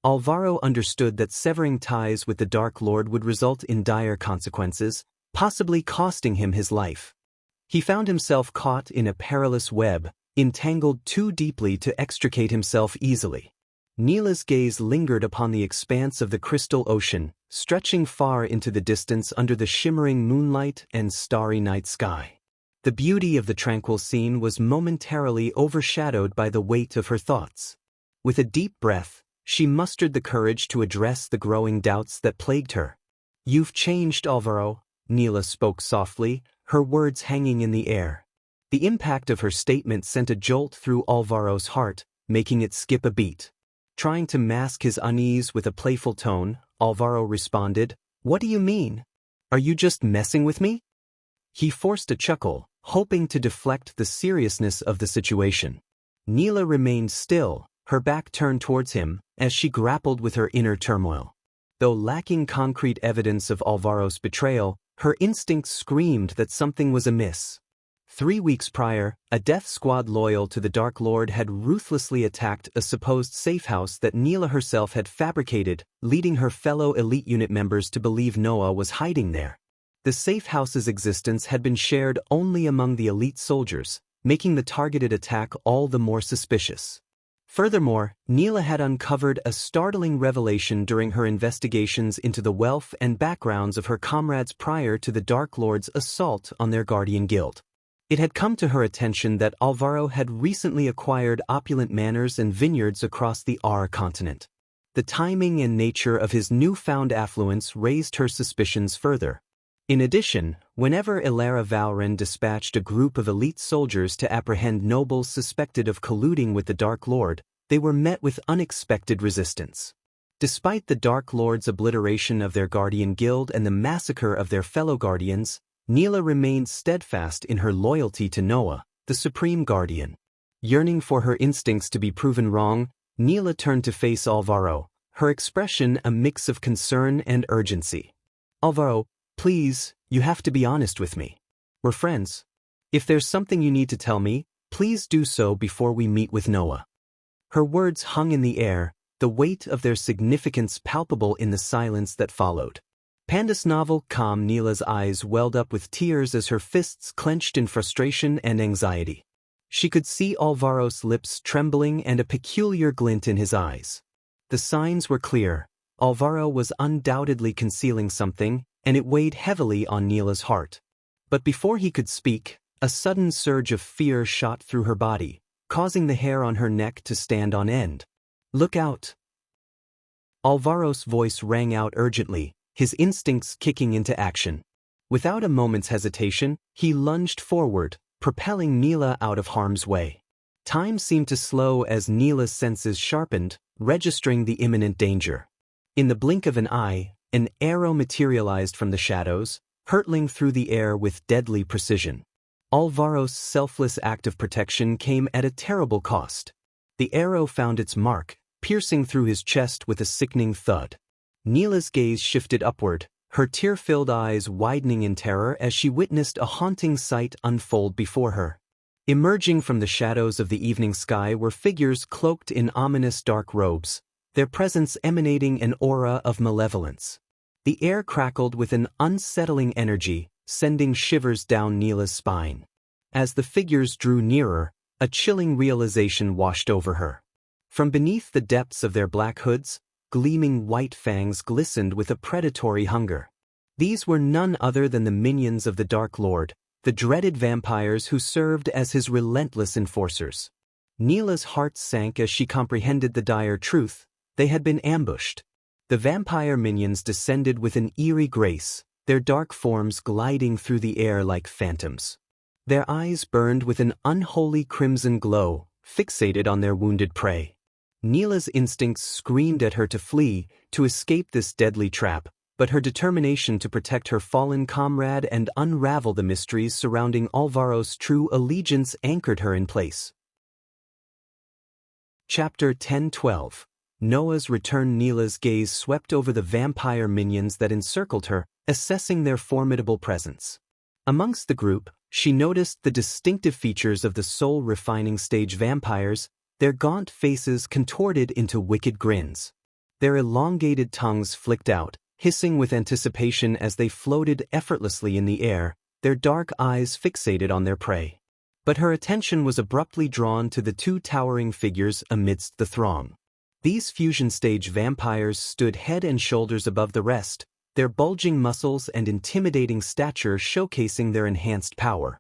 Alvaro understood that severing ties with the Dark Lord would result in dire consequences, possibly costing him his life. He found himself caught in a perilous web, entangled too deeply to extricate himself easily. Neela's gaze lingered upon the expanse of the crystal ocean, stretching far into the distance under the shimmering moonlight and starry night sky. The beauty of the tranquil scene was momentarily overshadowed by the weight of her thoughts. With a deep breath, she mustered the courage to address the growing doubts that plagued her. "You've changed, Alvaro," Neela spoke softly, her words hanging in the air. The impact of her statement sent a jolt through Alvaro's heart, making it skip a beat. Trying to mask his unease with a playful tone, Alvaro responded, "What do you mean? Are you just messing with me?" He forced a chuckle, hoping to deflect the seriousness of the situation. Neela remained still, her back turned towards him, as she grappled with her inner turmoil. Though lacking concrete evidence of Alvaro's betrayal, her instincts screamed that something was amiss. 3 weeks prior, a death squad loyal to the Dark Lord had ruthlessly attacked a supposed safe house that Neela herself had fabricated, leading her fellow elite unit members to believe Noah was hiding there. The safe house's existence had been shared only among the elite soldiers, making the targeted attack all the more suspicious. Furthermore, Neela had uncovered a startling revelation during her investigations into the wealth and backgrounds of her comrades prior to the Dark Lord's assault on their Guardian Guild. It had come to her attention that Alvaro had recently acquired opulent manors and vineyards across the R continent. The timing and nature of his newfound affluence raised her suspicions further. In addition, whenever Ilara Valren dispatched a group of elite soldiers to apprehend nobles suspected of colluding with the Dark Lord, they were met with unexpected resistance. Despite the Dark Lord's obliteration of their Guardian Guild and the massacre of their fellow Guardians, Neela remained steadfast in her loyalty to Noah, the Supreme Guardian. Yearning for her instincts to be proven wrong, Neela turned to face Alvaro, her expression a mix of concern and urgency. "Alvaro, please, you have to be honest with me. We're friends. If there's something you need to tell me, please do so before we meet with Noah." Her words hung in the air, the weight of their significance palpable in the silence that followed. Panda's novel calm Neela's eyes welled up with tears as her fists clenched in frustration and anxiety. She could see Alvaro's lips trembling and a peculiar glint in his eyes. The signs were clear. Alvaro was undoubtedly concealing something, and it weighed heavily on Neela's heart. But before he could speak, a sudden surge of fear shot through her body, causing the hair on her neck to stand on end. "Look out!" Alvaro's voice rang out urgently, his instincts kicking into action. Without a moment's hesitation, he lunged forward, propelling Neela out of harm's way. Time seemed to slow as Neela's senses sharpened, registering the imminent danger. In the blink of an eye, an arrow materialized from the shadows, hurtling through the air with deadly precision. Alvaro's selfless act of protection came at a terrible cost. The arrow found its mark, piercing through his chest with a sickening thud. Neela's gaze shifted upward, her tear-filled eyes widening in terror as she witnessed a haunting sight unfold before her. Emerging from the shadows of the evening sky were figures cloaked in ominous dark robes, their presence emanating an aura of malevolence. The air crackled with an unsettling energy, sending shivers down Neela's spine. As the figures drew nearer, a chilling realization washed over her. From beneath the depths of their black hoods, gleaming white fangs glistened with a predatory hunger. These were none other than the minions of the Dark Lord, the dreaded vampires who served as his relentless enforcers. Neela's heart sank as she comprehended the dire truth. They had been ambushed. The vampire minions descended with an eerie grace, their dark forms gliding through the air like phantoms. Their eyes burned with an unholy crimson glow, fixated on their wounded prey. Neela's instincts screamed at her to flee, to escape this deadly trap, but her determination to protect her fallen comrade and unravel the mysteries surrounding Alvaro's true allegiance anchored her in place. Chapter 10-12. Noah's return. Neela's gaze swept over the vampire minions that encircled her, assessing their formidable presence. Amongst the group, she noticed the distinctive features of the soul-refining stage vampires, their gaunt faces contorted into wicked grins. Their elongated tongues flicked out, hissing with anticipation as they floated effortlessly in the air, their dark eyes fixated on their prey. But her attention was abruptly drawn to the two towering figures amidst the throng. These fusion-stage vampires stood head and shoulders above the rest, their bulging muscles and intimidating stature showcasing their enhanced power.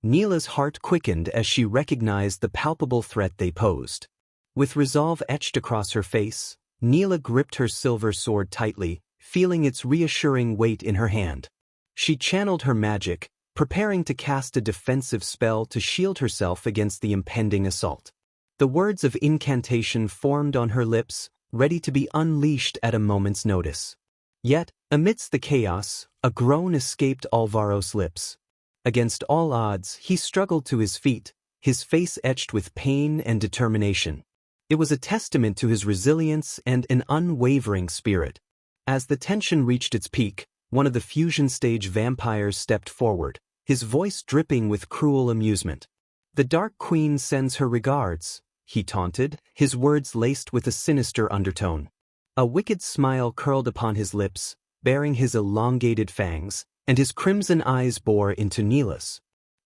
Neela's heart quickened as she recognized the palpable threat they posed. With resolve etched across her face, Neela gripped her silver sword tightly, feeling its reassuring weight in her hand. She channeled her magic, preparing to cast a defensive spell to shield herself against the impending assault. The words of incantation formed on her lips, ready to be unleashed at a moment's notice. Yet, amidst the chaos, a groan escaped Alvaro's lips. Against all odds, he struggled to his feet, his face etched with pain and determination. It was a testament to his resilience and an unwavering spirit. As the tension reached its peak, one of the fusion stage vampires stepped forward, his voice dripping with cruel amusement. "The Dark Queen sends her regards," he taunted, his words laced with a sinister undertone. A wicked smile curled upon his lips, baring his elongated fangs, and his crimson eyes bore into Neela's.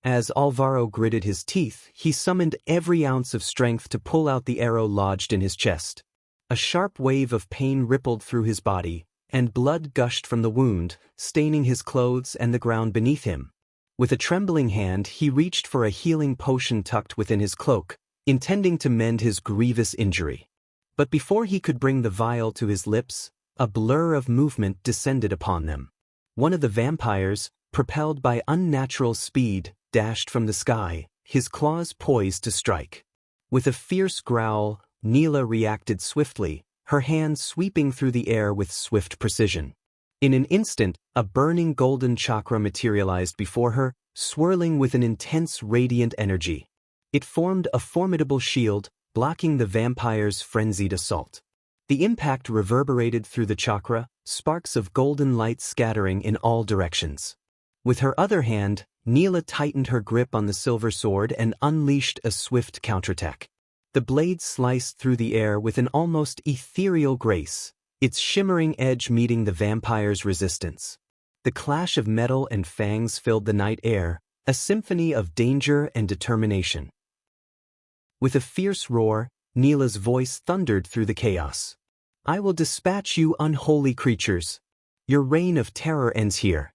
As Alvaro gritted his teeth, he summoned every ounce of strength to pull out the arrow lodged in his chest. A sharp wave of pain rippled through his body, and blood gushed from the wound, staining his clothes and the ground beneath him. With a trembling hand, he reached for a healing potion tucked within his cloak, intending to mend his grievous injury. But before he could bring the vial to his lips, a blur of movement descended upon them. One of the vampires, propelled by unnatural speed, dashed from the sky, his claws poised to strike. With a fierce growl, Neela reacted swiftly, her hand sweeping through the air with swift precision. In an instant, a burning golden chakra materialized before her, swirling with an intense radiant energy. It formed a formidable shield, blocking the vampire's frenzied assault. The impact reverberated through the chakra, sparks of golden light scattering in all directions. With her other hand, Neela tightened her grip on the silver sword and unleashed a swift counterattack. The blade sliced through the air with an almost ethereal grace, its shimmering edge meeting the vampire's resistance. The clash of metal and fangs filled the night air, a symphony of danger and determination. With a fierce roar, Neela's voice thundered through the chaos. "I will dispatch you unholy creatures. Your reign of terror ends here."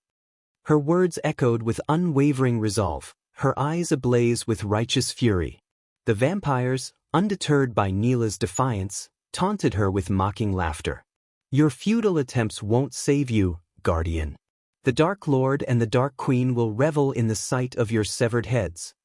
Her words echoed with unwavering resolve, her eyes ablaze with righteous fury. The vampires, undeterred by Neela's defiance, taunted her with mocking laughter. "Your futile attempts won't save you, Guardian. The Dark Lord and the Dark Queen will revel in the sight of your severed heads."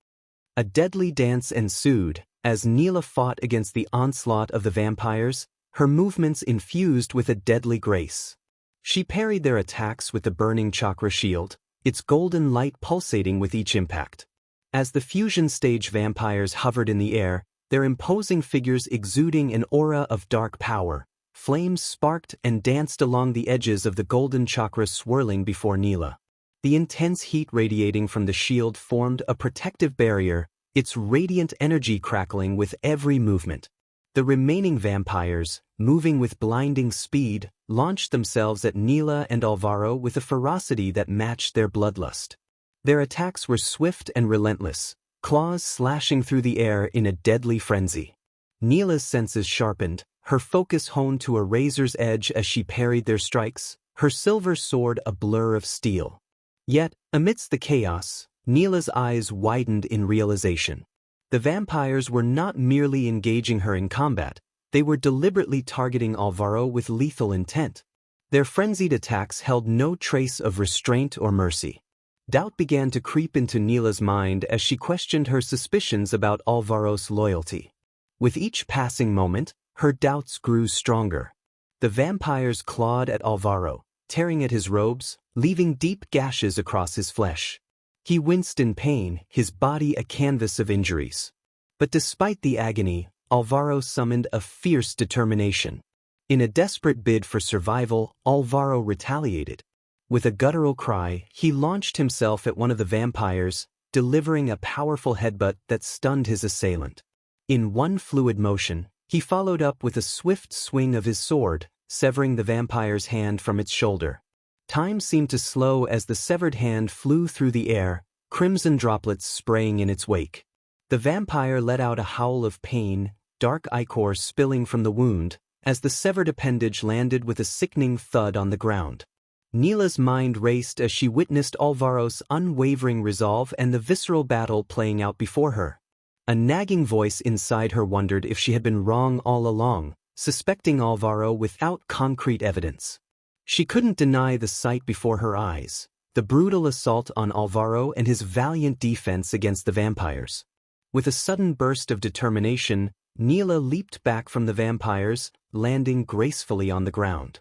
A deadly dance ensued, as Neela fought against the onslaught of the vampires, her movements infused with a deadly grace. She parried their attacks with the burning chakra shield, its golden light pulsating with each impact. As the fusion stage vampires hovered in the air, their imposing figures exuding an aura of dark power, flames sparked and danced along the edges of the golden chakra swirling before Neela. The intense heat radiating from the shield formed a protective barrier, its radiant energy crackling with every movement. The remaining vampires, moving with blinding speed, launched themselves at Neela and Alvaro with a ferocity that matched their bloodlust. Their attacks were swift and relentless, claws slashing through the air in a deadly frenzy. Neela's senses sharpened, her focus honed to a razor's edge as she parried their strikes, her silver sword a blur of steel. Yet, amidst the chaos, Neela's eyes widened in realization. The vampires were not merely engaging her in combat, they were deliberately targeting Alvaro with lethal intent. Their frenzied attacks held no trace of restraint or mercy. Doubt began to creep into Neela's mind as she questioned her suspicions about Alvaro's loyalty. With each passing moment, her doubts grew stronger. The vampires clawed at Alvaro, tearing at his robes, leaving deep gashes across his flesh. He winced in pain, his body a canvas of injuries. But despite the agony, Alvaro summoned a fierce determination. In a desperate bid for survival, Alvaro retaliated. With a guttural cry, he launched himself at one of the vampires, delivering a powerful headbutt that stunned his assailant. In one fluid motion, he followed up with a swift swing of his sword, severing the vampire's hand from its shoulder. Time seemed to slow as the severed hand flew through the air, crimson droplets spraying in its wake. The vampire let out a howl of pain, dark ichor spilling from the wound, as the severed appendage landed with a sickening thud on the ground. Neela's mind raced as she witnessed Alvaro's unwavering resolve and the visceral battle playing out before her. A nagging voice inside her wondered if she had been wrong all along, suspecting Alvaro without concrete evidence. She couldn't deny the sight before her eyes, the brutal assault on Alvaro and his valiant defense against the vampires. With a sudden burst of determination, Neela leaped back from the vampires, landing gracefully on the ground.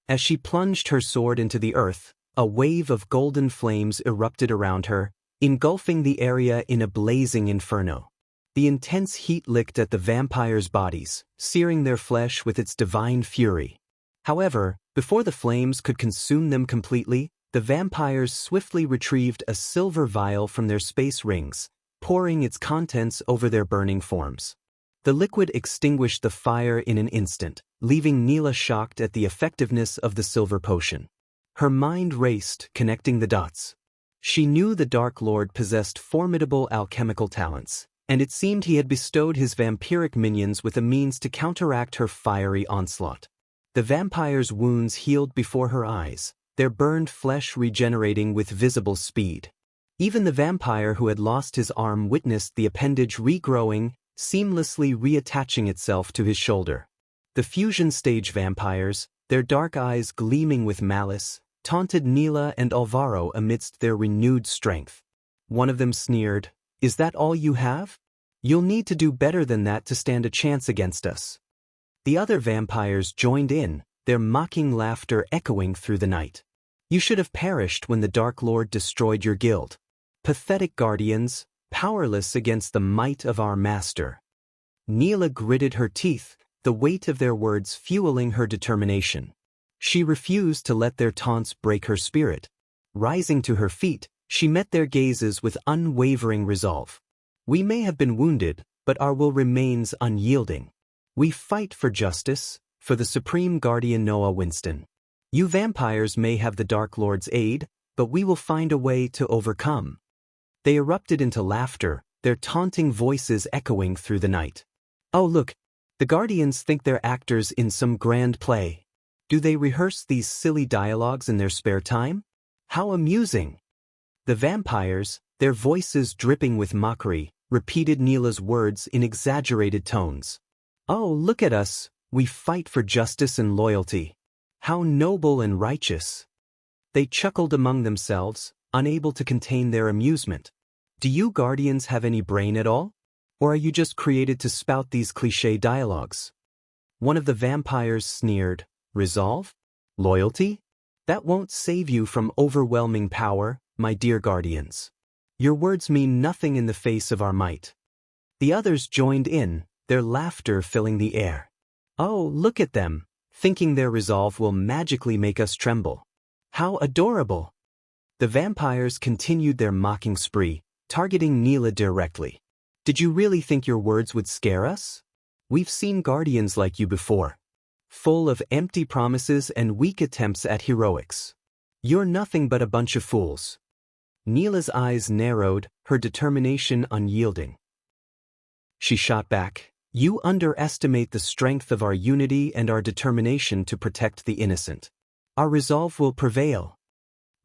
As she plunged her sword into the earth, A wave of golden flames erupted around her, engulfing the area in a blazing inferno. The intense heat licked at the vampires' bodies, searing their flesh with its divine fury. However, before the flames could consume them completely, the vampires swiftly retrieved a silver vial from their space rings, pouring its contents over their burning forms. The liquid extinguished the fire in an instant, leaving Neela shocked at the effectiveness of the silver potion. Her mind raced, connecting the dots. She knew the Dark Lord possessed formidable alchemical talents, and it seemed he had bestowed his vampiric minions with a means to counteract her fiery onslaught. The vampire's wounds healed before her eyes, their burned flesh regenerating with visible speed. Even the vampire who had lost his arm witnessed the appendage regrowing, seamlessly reattaching itself to his shoulder. The fusion stage vampires, their dark eyes gleaming with malice, taunted Neela and Alvaro amidst their renewed strength. One of them sneered, "Is that all you have? You'll need to do better than that to stand a chance against us." The other vampires joined in, their mocking laughter echoing through the night. "You should have perished when the Dark Lord destroyed your guild. Pathetic guardians, powerless against the might of our master." Neela gritted her teeth, the weight of their words fueling her determination. She refused to let their taunts break her spirit. Rising to her feet, she met their gazes with unwavering resolve. "We may have been wounded, but our will remains unyielding. We fight for justice, for the Supreme Guardian Noah Winston. You vampires may have the Dark Lord's aid, but we will find a way to overcome." They erupted into laughter, their taunting voices echoing through the night. "Oh look, the Guardians think they're actors in some grand play. Do they rehearse these silly dialogues in their spare time? How amusing!" The vampires, their voices dripping with mockery, repeated Neela's words in exaggerated tones. "Oh, look at us, we fight for justice and loyalty. How noble and righteous." They chuckled among themselves, unable to contain their amusement. "Do you Guardians have any brain at all? Or are you just created to spout these cliché dialogues?" One of the vampires sneered, "Resolve? Loyalty? That won't save you from overwhelming power, my dear Guardians. Your words mean nothing in the face of our might." The others joined in, their laughter filling the air. "Oh, look at them, thinking their resolve will magically make us tremble. How adorable!" The vampires continued their mocking spree, targeting Neela directly. "Did you really think your words would scare us? We've seen Guardians like you before. Full of empty promises and weak attempts at heroics. You're nothing but a bunch of fools." Neela's eyes narrowed, her determination unyielding. She shot back, "You underestimate the strength of our unity and our determination to protect the innocent. Our resolve will prevail.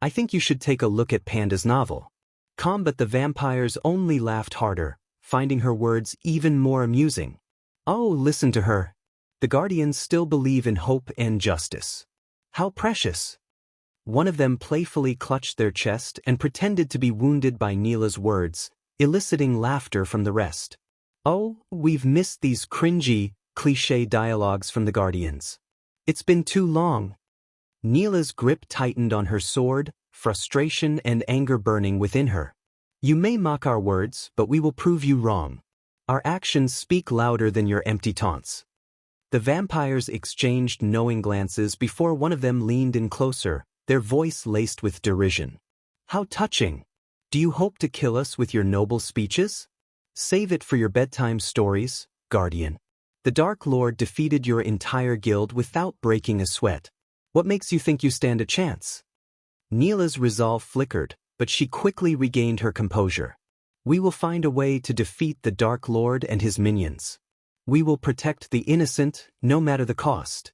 I think you should take a look at Panda's novel." But the vampires only laughed harder, finding her words even more amusing. "Oh, listen to her. The Guardians still believe in hope and justice. How precious." One of them playfully clutched their chest and pretended to be wounded by Neela's words, eliciting laughter from the rest. "Oh, we've missed these cringy, cliché dialogues from the Guardians. It's been too long." Neela's grip tightened on her sword, frustration and anger burning within her. "You may mock our words, but we will prove you wrong. Our actions speak louder than your empty taunts." The vampires exchanged knowing glances before one of them leaned in closer, their voice laced with derision. "How touching! Do you hope to kill us with your noble speeches? Save it for your bedtime stories, Guardian. The Dark Lord defeated your entire guild without breaking a sweat. What makes you think you stand a chance?" Neela's resolve flickered, but she quickly regained her composure. "We will find a way to defeat the Dark Lord and his minions. We will protect the innocent, no matter the cost."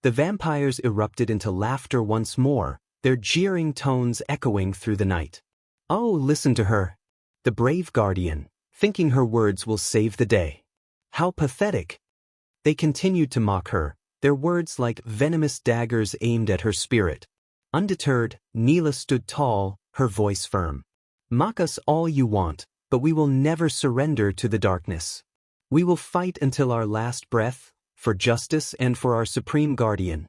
The vampires erupted into laughter once more, their jeering tones echoing through the night. "Oh, listen to her. The brave Guardian, thinking her words will save the day. How pathetic." They continued to mock her, their words like venomous daggers aimed at her spirit. Undeterred, Neela stood tall, her voice firm. "Mock us all you want, but we will never surrender to the darkness. We will fight until our last breath, for justice and for our Supreme Guardian."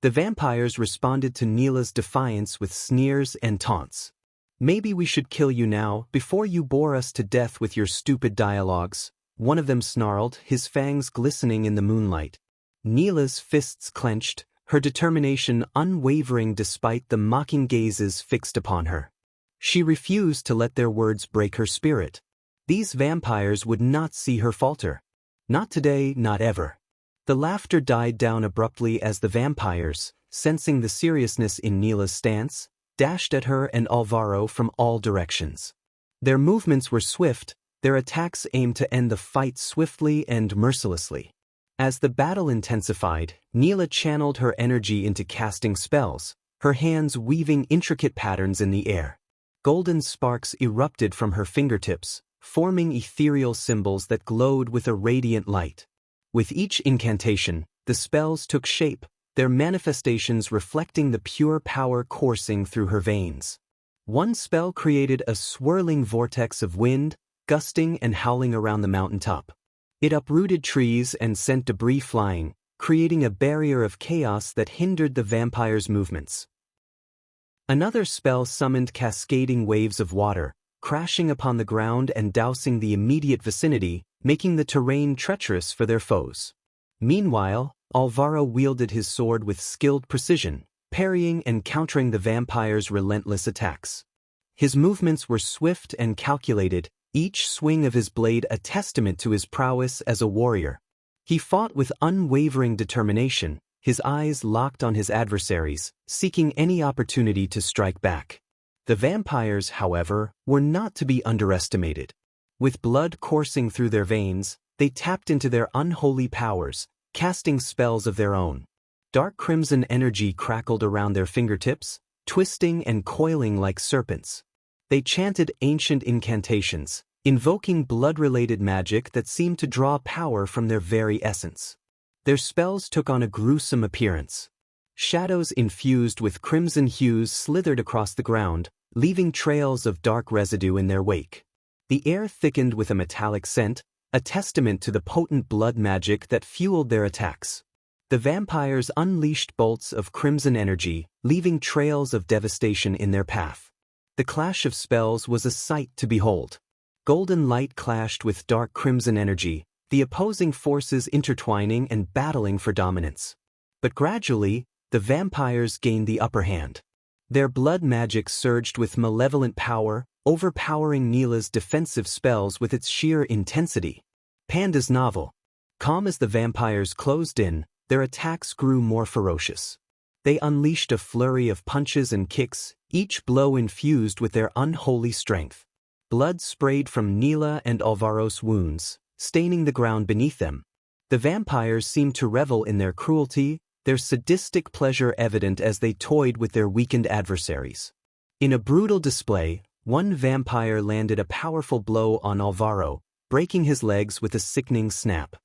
The vampires responded to Neela's defiance with sneers and taunts. "Maybe we should kill you now, before you bore us to death with your stupid dialogues," one of them snarled, his fangs glistening in the moonlight. Neela's fists clenched, her determination unwavering despite the mocking gazes fixed upon her. She refused to let their words break her spirit. These vampires would not see her falter. Not today, not ever. The laughter died down abruptly as the vampires, sensing the seriousness in Neela's stance, dashed at her and Alvaro from all directions. Their movements were swift, their attacks aimed to end the fight swiftly and mercilessly. As the battle intensified, Neela channeled her energy into casting spells, her hands weaving intricate patterns in the air. Golden sparks erupted from her fingertips, forming ethereal symbols that glowed with a radiant light. With each incantation, the spells took shape, their manifestations reflecting the pure power coursing through her veins. One spell created a swirling vortex of wind, gusting and howling around the mountaintop. It uprooted trees and sent debris flying, creating a barrier of chaos that hindered the vampire's movements. Another spell summoned cascading waves of water, crashing upon the ground and dousing the immediate vicinity, making the terrain treacherous for their foes. Meanwhile, Alvaro wielded his sword with skilled precision, parrying and countering the vampire's relentless attacks. His movements were swift and calculated, each swing of his blade a testament to his prowess as a warrior. He fought with unwavering determination, his eyes locked on his adversaries, seeking any opportunity to strike back. The vampires, however, were not to be underestimated. With blood coursing through their veins, they tapped into their unholy powers, casting spells of their own. Dark crimson energy crackled around their fingertips, twisting and coiling like serpents. They chanted ancient incantations, invoking blood-related magic that seemed to draw power from their very essence. Their spells took on a gruesome appearance. Shadows infused with crimson hues slithered across the ground, leaving trails of dark residue in their wake. The air thickened with a metallic scent, a testament to the potent blood magic that fueled their attacks. The vampires unleashed bolts of crimson energy, leaving trails of devastation in their path. The clash of spells was a sight to behold. Golden light clashed with dark crimson energy, the opposing forces intertwining and battling for dominance. But gradually, the vampires gained the upper hand. Their blood magic surged with malevolent power, overpowering Neela's defensive spells with its sheer intensity. Panda's novel. Calm as the vampires closed in, their attacks grew more ferocious. They unleashed a flurry of punches and kicks, each blow infused with their unholy strength. Blood sprayed from Neela and Alvaro's wounds, staining the ground beneath them. The vampires seemed to revel in their cruelty, their sadistic pleasure evident as they toyed with their weakened adversaries. In a brutal display, one vampire landed a powerful blow on Alvaro, breaking his legs with a sickening snap.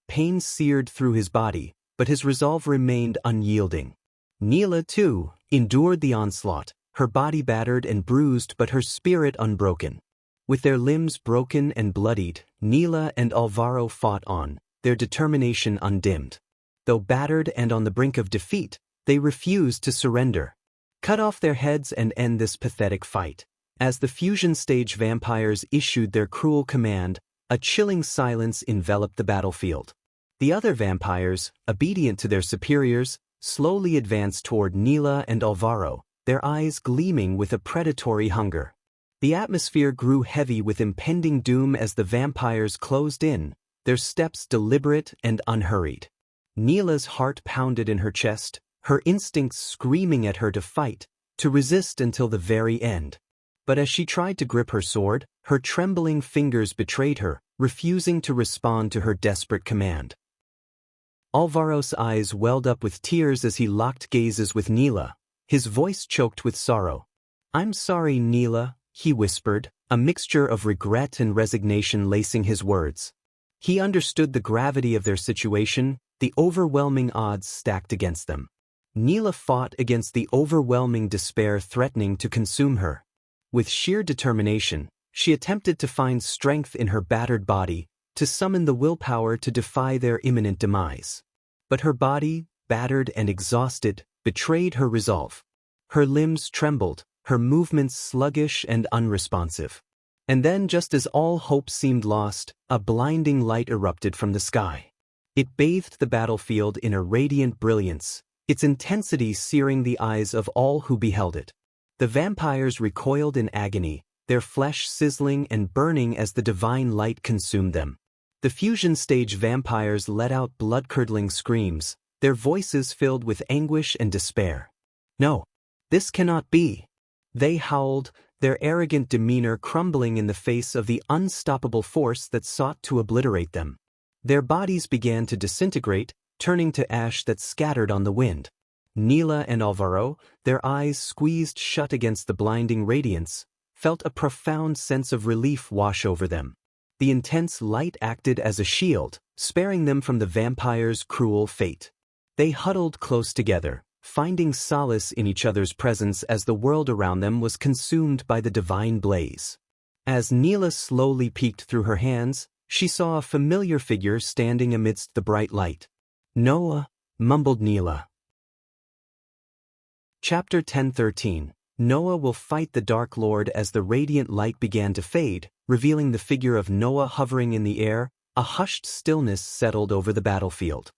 Pain seared through his body, but his resolve remained unyielding. Neela, too, endured the onslaught, her body battered and bruised but her spirit unbroken. With their limbs broken and bloodied, Neela and Alvaro fought on, their determination undimmed. Though battered and on the brink of defeat, they refused to surrender. Cut off their heads and end this pathetic fight. As the fusion stage vampires issued their cruel command, a chilling silence enveloped the battlefield. The other vampires, obedient to their superiors, slowly advanced toward Neela and Alvaro, their eyes gleaming with a predatory hunger. The atmosphere grew heavy with impending doom as the vampires closed in, their steps deliberate and unhurried. Neela's heart pounded in her chest, her instincts screaming at her to fight, to resist until the very end. But as she tried to grip her sword, her trembling fingers betrayed her, refusing to respond to her desperate command. Alvaro's eyes welled up with tears as he locked gazes with Neela, his voice choked with sorrow. "I'm sorry, Neela," he whispered, a mixture of regret and resignation lacing his words. He understood the gravity of their situation, the overwhelming odds stacked against them. Neela fought against the overwhelming despair threatening to consume her. With sheer determination, she attempted to find strength in her battered body, to summon the willpower to defy their imminent demise. But her body, battered and exhausted, betrayed her resolve. Her limbs trembled, her movements sluggish and unresponsive. And then, just as all hope seemed lost, a blinding light erupted from the sky. It bathed the battlefield in a radiant brilliance, its intensity searing the eyes of all who beheld it. The vampires recoiled in agony, their flesh sizzling and burning as the divine light consumed them. The fusion stage vampires let out blood-curdling screams, their voices filled with anguish and despair. "No, this cannot be," they howled, their arrogant demeanor crumbling in the face of the unstoppable force that sought to obliterate them. Their bodies began to disintegrate, turning to ash that scattered on the wind. Neela and Alvaro, their eyes squeezed shut against the blinding radiance, felt a profound sense of relief wash over them. The intense light acted as a shield, sparing them from the vampire's cruel fate. They huddled close together, finding solace in each other's presence as the world around them was consumed by the divine blaze. As Neela slowly peeked through her hands, she saw a familiar figure standing amidst the bright light. "Noah," mumbled Neela. Chapter 10:13. Noah will fight the Dark Lord. As the radiant light began to fade, revealing the figure of Noah hovering in the air, a hushed stillness settled over the battlefield.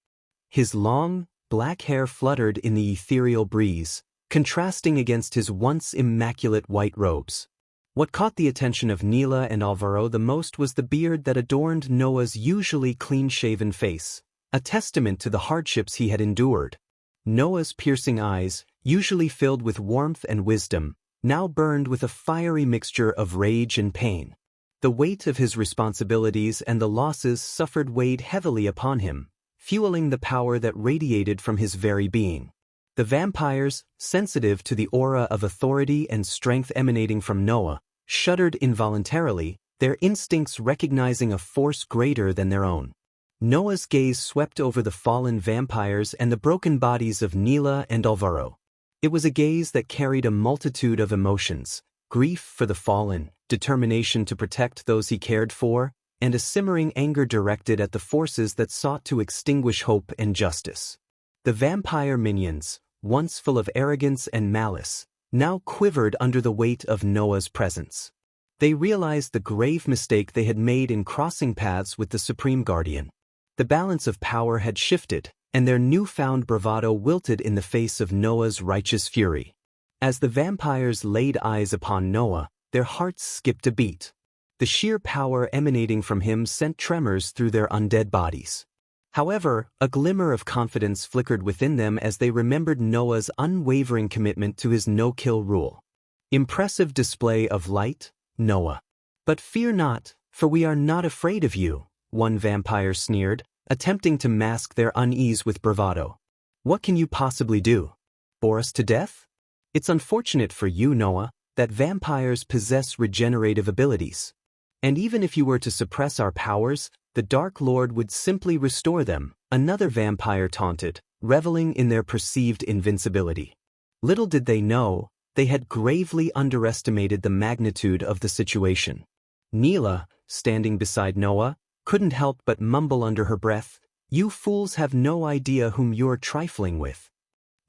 His long, black hair fluttered in the ethereal breeze, contrasting against his once immaculate white robes. What caught the attention of Neela and Alvaro the most was the beard that adorned Noah's usually clean-shaven face, a testament to the hardships he had endured. Noah's piercing eyes, usually filled with warmth and wisdom, now burned with a fiery mixture of rage and pain. The weight of his responsibilities and the losses suffered weighed heavily upon him, fueling the power that radiated from his very being. The vampires, sensitive to the aura of authority and strength emanating from Noah, shuddered involuntarily, their instincts recognizing a force greater than their own. Noah's gaze swept over the fallen vampires and the broken bodies of Neela and Alvaro. It was a gaze that carried a multitude of emotions: grief for the fallen, determination to protect those he cared for, and a simmering anger directed at the forces that sought to extinguish hope and justice. The vampire minions, once full of arrogance and malice, now quivered under the weight of Noah's presence. They realized the grave mistake they had made in crossing paths with the Supreme Guardian. The balance of power had shifted, and their newfound bravado wilted in the face of Noah's righteous fury. As the vampires laid eyes upon Noah, their hearts skipped a beat. The sheer power emanating from him sent tremors through their undead bodies. However, a glimmer of confidence flickered within them as they remembered Noah's unwavering commitment to his no-kill rule. "Impressive display of light, Noah. But fear not, for we are not afraid of you," one vampire sneered, attempting to mask their unease with bravado. "What can you possibly do? Bore us to death? It's unfortunate for you, Noah, that vampires possess regenerative abilities. And even if you were to suppress our powers, the Dark Lord would simply restore them," another vampire taunted, reveling in their perceived invincibility. Little did they know, they had gravely underestimated the magnitude of the situation. Neela, standing beside Noah, couldn't help but mumble under her breath, "You fools have no idea whom you're trifling with."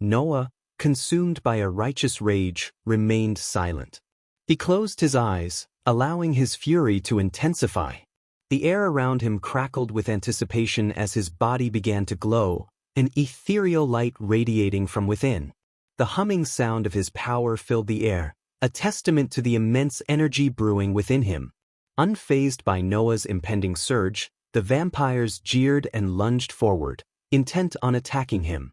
Noah, consumed by a righteous rage, remained silent. He closed his eyes, allowing his fury to intensify. The air around him crackled with anticipation as his body began to glow, an ethereal light radiating from within. The humming sound of his power filled the air, a testament to the immense energy brewing within him. Unfazed by Noah's impending surge, the vampires jeered and lunged forward, intent on attacking him.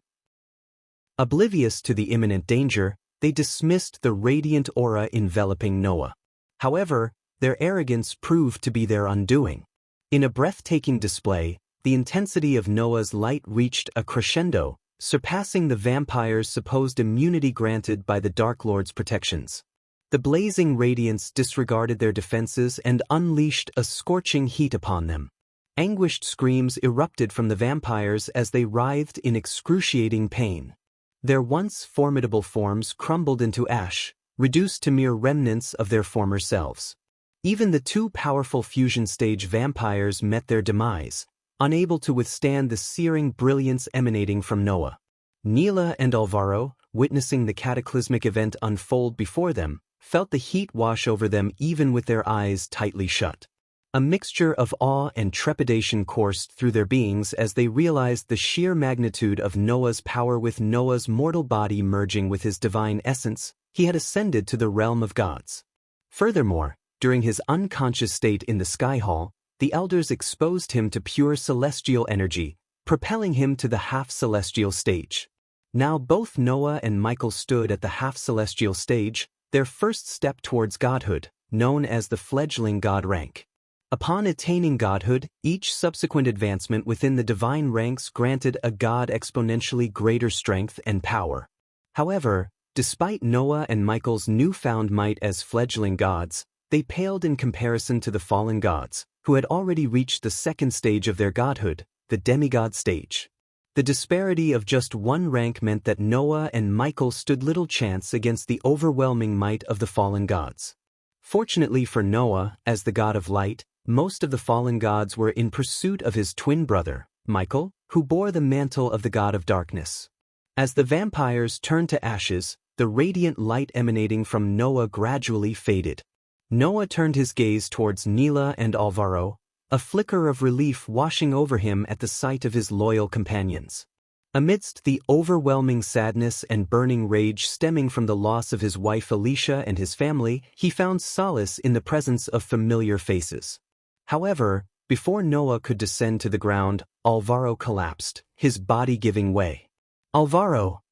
Oblivious to the imminent danger, they dismissed the radiant aura enveloping Noah. However, their arrogance proved to be their undoing. In a breathtaking display, the intensity of Noah's light reached a crescendo, surpassing the vampires' supposed immunity granted by the Dark Lord's protections. The blazing radiance disregarded their defenses and unleashed a scorching heat upon them. Anguished screams erupted from the vampires as they writhed in excruciating pain. Their once formidable forms crumbled into ash, reduced to mere remnants of their former selves. Even the two powerful fusion-stage vampires met their demise, unable to withstand the searing brilliance emanating from Noah. Neela and Alvaro, witnessing the cataclysmic event unfold before them, felt the heat wash over them even with their eyes tightly shut. A mixture of awe and trepidation coursed through their beings as they realized the sheer magnitude of Noah's power. With Noah's mortal body merging with his divine essence, he had ascended to the realm of gods. Furthermore, during his unconscious state in the sky hall, the elders exposed him to pure celestial energy, propelling him to the half-celestial stage. Now both Noah and Michael stood at the half-celestial stage, their first step towards godhood, known as the fledgling god rank. Upon attaining godhood, each subsequent advancement within the divine ranks granted a god exponentially greater strength and power. However, despite Noah and Michael's newfound might as fledgling gods, they paled in comparison to the fallen gods, who had already reached the second stage of their godhood, the demigod stage. The disparity of just one rank meant that Noah and Michael stood little chance against the overwhelming might of the fallen gods. Fortunately for Noah, as the god of light, most of the fallen gods were in pursuit of his twin brother, Michael, who bore the mantle of the god of darkness. As the vampires turned to ashes, the radiant light emanating from Noah gradually faded. Noah turned his gaze towards Neela and Alvaro, a flicker of relief washing over him at the sight of his loyal companions. Amidst the overwhelming sadness and burning rage stemming from the loss of his wife Alicia and his family, he found solace in the presence of familiar faces. However, before Noah could descend to the ground, Alvaro collapsed, his body giving way. "Alvaro!"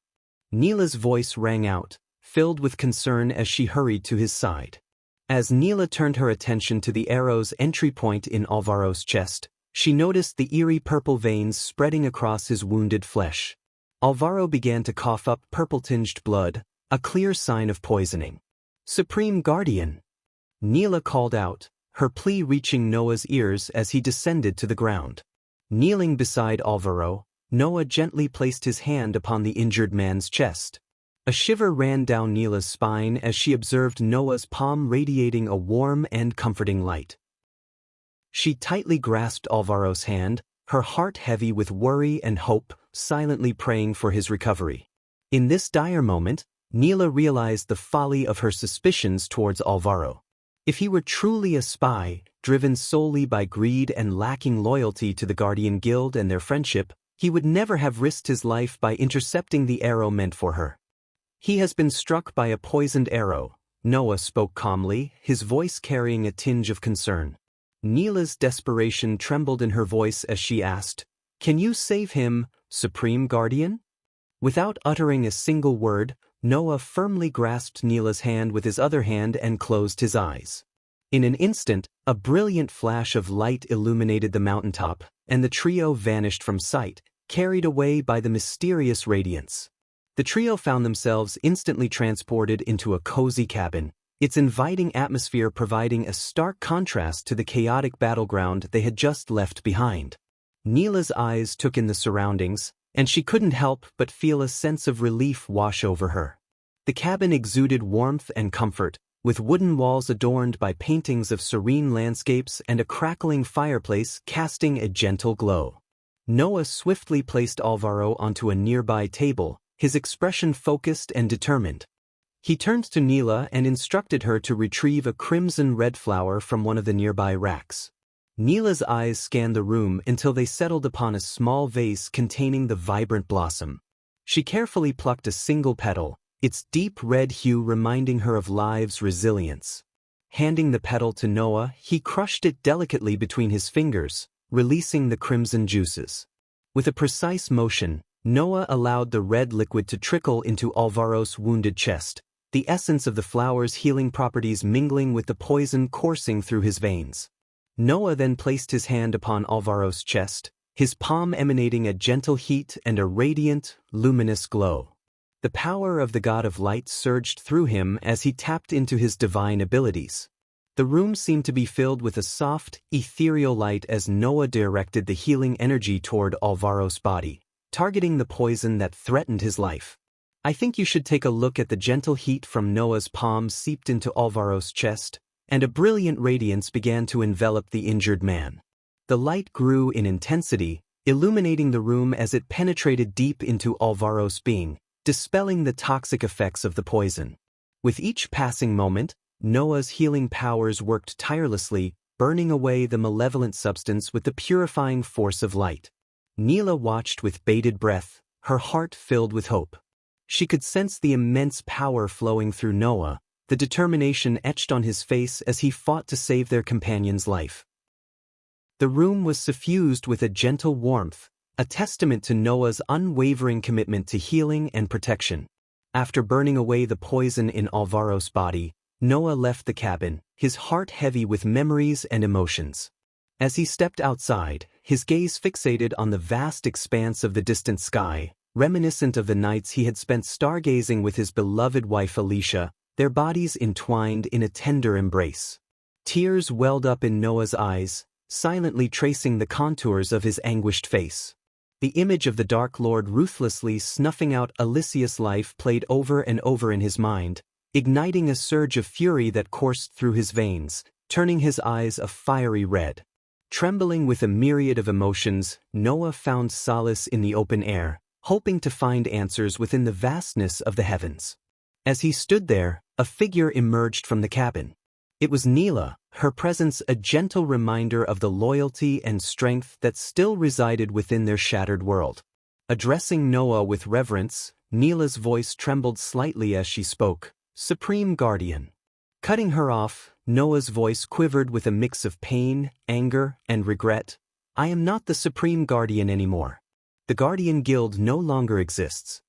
Neela's voice rang out, filled with concern as she hurried to his side. As Neela turned her attention to the arrow's entry point in Alvaro's chest, she noticed the eerie purple veins spreading across his wounded flesh. Alvaro began to cough up purple-tinged blood, a clear sign of poisoning. "Supreme Guardian!" Neela called out, her plea reaching Noah's ears as he descended to the ground. Kneeling beside Alvaro, Noah gently placed his hand upon the injured man's chest. A shiver ran down Neela's spine as she observed Noah's palm radiating a warm and comforting light. She tightly grasped Alvaro's hand, her heart heavy with worry and hope, silently praying for his recovery. In this dire moment, Neela realized the folly of her suspicions towards Alvaro. If he were truly a spy, driven solely by greed and lacking loyalty to the Guardian Guild and their friendship, he would never have risked his life by intercepting the arrow meant for her. "He has been struck by a poisoned arrow," Noah spoke calmly, his voice carrying a tinge of concern. Neela's desperation trembled in her voice as she asked, "Can you save him, Supreme Guardian?" Without uttering a single word, Noah firmly grasped Neela's hand with his other hand and closed his eyes. In an instant, a brilliant flash of light illuminated the mountaintop, and the trio vanished from sight, carried away by the mysterious radiance. The trio found themselves instantly transported into a cozy cabin, its inviting atmosphere providing a stark contrast to the chaotic battleground they had just left behind. Neela's eyes took in the surroundings, and she couldn't help but feel a sense of relief wash over her. The cabin exuded warmth and comfort, with wooden walls adorned by paintings of serene landscapes and a crackling fireplace casting a gentle glow. Noah swiftly placed Alvaro onto a nearby table, his expression focused and determined. He turned to Neela and instructed her to retrieve a crimson-red flower from one of the nearby racks. Neela's eyes scanned the room until they settled upon a small vase containing the vibrant blossom. She carefully plucked a single petal, its deep red hue reminding her of life's resilience. Handing the petal to Noah, he crushed it delicately between his fingers, releasing the crimson juices. With a precise motion, Noah allowed the red liquid to trickle into Alvaro's wounded chest, the essence of the flower's healing properties mingling with the poison coursing through his veins. Noah then placed his hand upon Alvaro's chest, his palm emanating a gentle heat and a radiant, luminous glow. The power of the God of Light surged through him as he tapped into his divine abilities. The room seemed to be filled with a soft, ethereal light as Noah directed the healing energy toward Alvaro's body, targeting the poison that threatened his life. "I think you should take a look at the gentle heat from Noah's palm seeped into Alvaro's chest, and a brilliant radiance began to envelop the injured man. The light grew in intensity, illuminating the room as it penetrated deep into Alvaro's being, dispelling the toxic effects of the poison. With each passing moment, Noah's healing powers worked tirelessly, burning away the malevolent substance with the purifying force of light. Neela watched with bated breath, her heart filled with hope. She could sense the immense power flowing through Noah, the determination etched on his face as he fought to save their companion's life. The room was suffused with a gentle warmth, a testament to Noah's unwavering commitment to healing and protection. After burning away the poison in Alvaro's body, Noah left the cabin, his heart heavy with memories and emotions. As he stepped outside, his gaze fixated on the vast expanse of the distant sky, reminiscent of the nights he had spent stargazing with his beloved wife Alicia, their bodies entwined in a tender embrace. Tears welled up in Noah's eyes, silently tracing the contours of his anguished face. The image of the Dark Lord ruthlessly snuffing out Alicia's life played over and over in his mind, igniting a surge of fury that coursed through his veins, turning his eyes a fiery red. Trembling with a myriad of emotions, Noah found solace in the open air, hoping to find answers within the vastness of the heavens. As he stood there, a figure emerged from the cabin. It was Neela, her presence a gentle reminder of the loyalty and strength that still resided within their shattered world. Addressing Noah with reverence, Neela's voice trembled slightly as she spoke, "Supreme Guardian." Cutting her off, Noah's voice quivered with a mix of pain, anger, and regret. "I am not the Supreme Guardian anymore. The Guardian Guild no longer exists."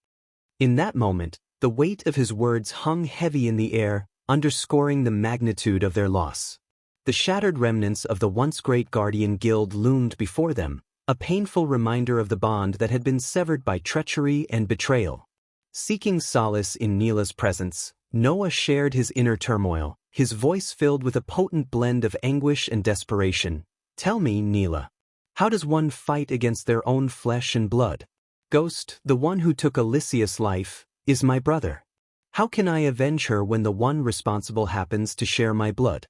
In that moment, the weight of his words hung heavy in the air, underscoring the magnitude of their loss. The shattered remnants of the once great Guardian Guild loomed before them, a painful reminder of the bond that had been severed by treachery and betrayal. Seeking solace in Neela's presence, Noah shared his inner turmoil, his voice filled with a potent blend of anguish and desperation. "Tell me, Neela, how does one fight against their own flesh and blood? Ghost, the one who took Alicia's life, is my brother. How can I avenge her when the one responsible happens to share my blood?"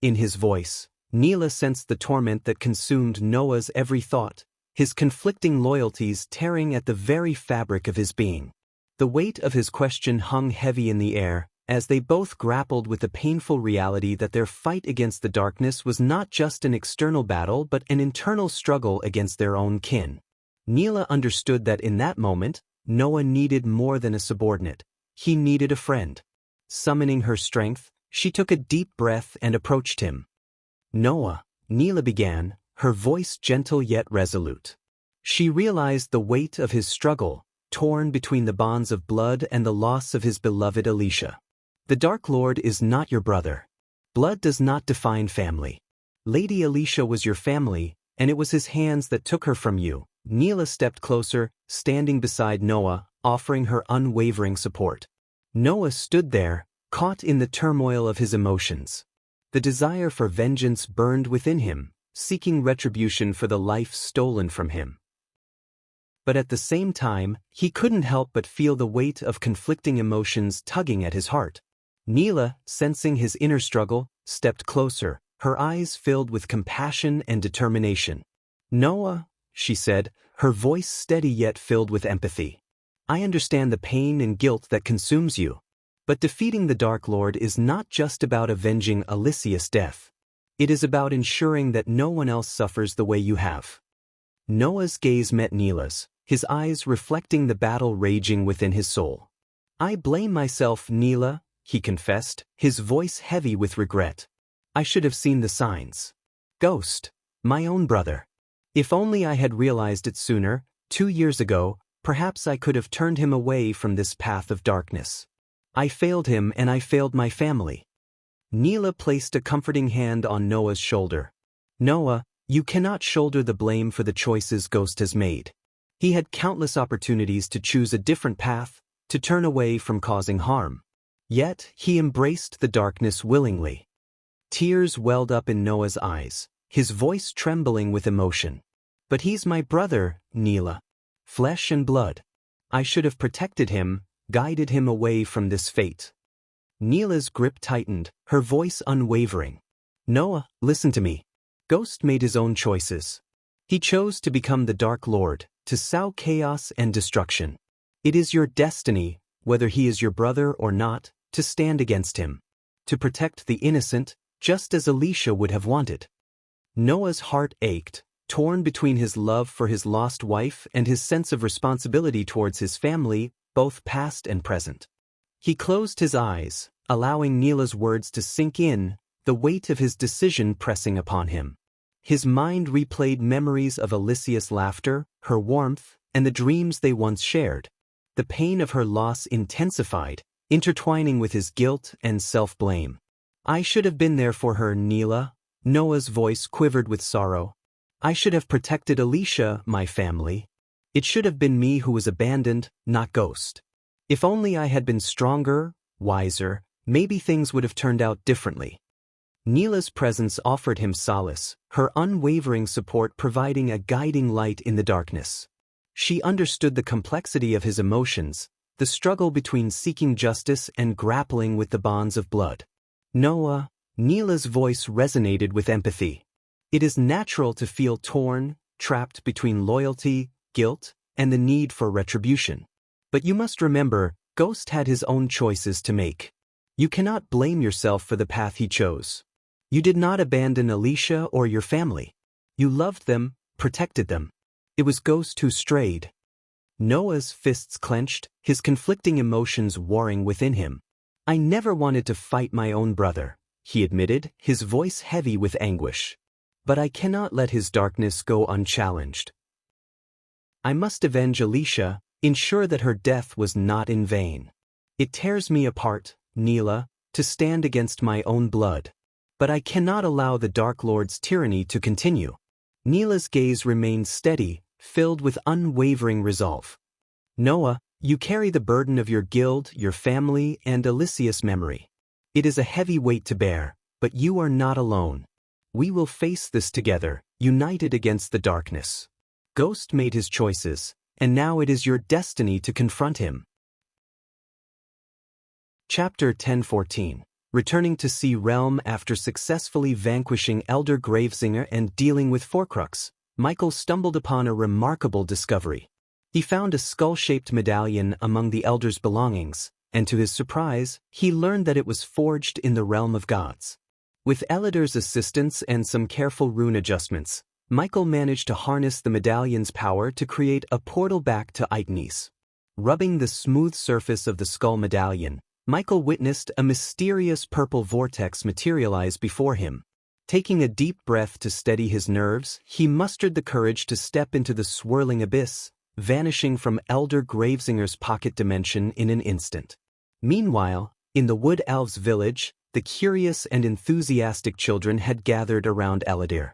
In his voice, Neela sensed the torment that consumed Noah's every thought, his conflicting loyalties tearing at the very fabric of his being. The weight of his question hung heavy in the air, as they both grappled with the painful reality that their fight against the darkness was not just an external battle but an internal struggle against their own kin. Neela understood that in that moment, Noah needed more than a subordinate. He needed a friend. Summoning her strength, she took a deep breath and approached him. "Noah," Neela began, her voice gentle yet resolute. She realized the weight of his struggle, torn between the bonds of blood and the loss of his beloved Alicia. "The Dark Lord is not your brother. Blood does not define family. Lady Alicia was your family, and it was his hands that took her from you." Neela stepped closer, standing beside Noah, offering her unwavering support. Noah stood there, caught in the turmoil of his emotions. The desire for vengeance burned within him, seeking retribution for the life stolen from him. But at the same time, he couldn't help but feel the weight of conflicting emotions tugging at his heart. Neela, sensing his inner struggle, stepped closer, her eyes filled with compassion and determination. "Noah," she said, her voice steady yet filled with empathy. "I understand the pain and guilt that consumes you. But defeating the Dark Lord is not just about avenging Alicia's death. It is about ensuring that no one else suffers the way you have." Noah's gaze met Neela's, his eyes reflecting the battle raging within his soul. "I blame myself, Neela," he confessed, his voice heavy with regret. "I should have seen the signs. Ghost, my own brother. If only I had realized it sooner, 2 years ago, perhaps I could have turned him away from this path of darkness. I failed him and I failed my family." Neela placed a comforting hand on Noah's shoulder. "Noah, you cannot shoulder the blame for the choices Ghost has made. He had countless opportunities to choose a different path, to turn away from causing harm. Yet, he embraced the darkness willingly." Tears welled up in Noah's eyes, his voice trembling with emotion. "But he's my brother, Neela. Flesh and blood. I should have protected him, guided him away from this fate." Neela's grip tightened, her voice unwavering. "Noah, listen to me. Ghost made his own choices. He chose to become the Dark Lord, to sow chaos and destruction. It is your destiny, whether he is your brother or not, to stand against him. To protect the innocent, just as Elisha would have wanted. Noah's heart ached, torn between his love for his lost wife and his sense of responsibility towards his family, both past and present. He closed his eyes, allowing Neela's words to sink in, the weight of his decision pressing upon him. His mind replayed memories of Alicia's laughter, her warmth, and the dreams they once shared. The pain of her loss intensified, intertwining with his guilt and self-blame. I should have been there for her, Neela. Noah's voice quivered with sorrow. I should have protected Elisha, my family. It should have been me who was abandoned, not Ghost. If only I had been stronger, wiser, maybe things would have turned out differently. Neela's presence offered him solace, her unwavering support providing a guiding light in the darkness. She understood the complexity of his emotions, the struggle between seeking justice and grappling with the bonds of blood. Noah, Neela's voice resonated with empathy. It is natural to feel torn, trapped between loyalty, guilt, and the need for retribution. But you must remember, Ghost had his own choices to make. You cannot blame yourself for the path he chose. You did not abandon Elisha or your family. You loved them, protected them. It was Ghost who strayed. Noah's fists clenched, his conflicting emotions warring within him. I never wanted to fight my own brother, he admitted, his voice heavy with anguish. But I cannot let his darkness go unchallenged. I must avenge Elisha, ensure that her death was not in vain. It tears me apart, Neela, to stand against my own blood. But I cannot allow the Dark Lord's tyranny to continue. Neela's gaze remained steady, filled with unwavering resolve. Noah, you carry the burden of your guild, your family, and Alicia's memory. It is a heavy weight to bear, but you are not alone. We will face this together, united against the darkness. Ghost made his choices, and now it is your destiny to confront him. Chapter 1014. Returning to Sea Realm after successfully vanquishing Elder Gravesinger and dealing with Forcrux, Michael stumbled upon a remarkable discovery. He found a skull-shaped medallion among the Elder's belongings, and to his surprise, he learned that it was forged in the realm of gods. With Elidar's assistance and some careful rune adjustments, Michael managed to harness the medallion's power to create a portal back to Aitnes. Rubbing the smooth surface of the skull medallion, Michael witnessed a mysterious purple vortex materialize before him. Taking a deep breath to steady his nerves, he mustered the courage to step into the swirling abyss, vanishing from Elder Gravesinger's pocket dimension in an instant. Meanwhile, in the Wood Elves' village, the curious and enthusiastic children had gathered around Elidar.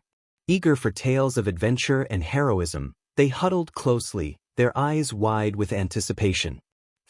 Eager for tales of adventure and heroism, they huddled closely, their eyes wide with anticipation.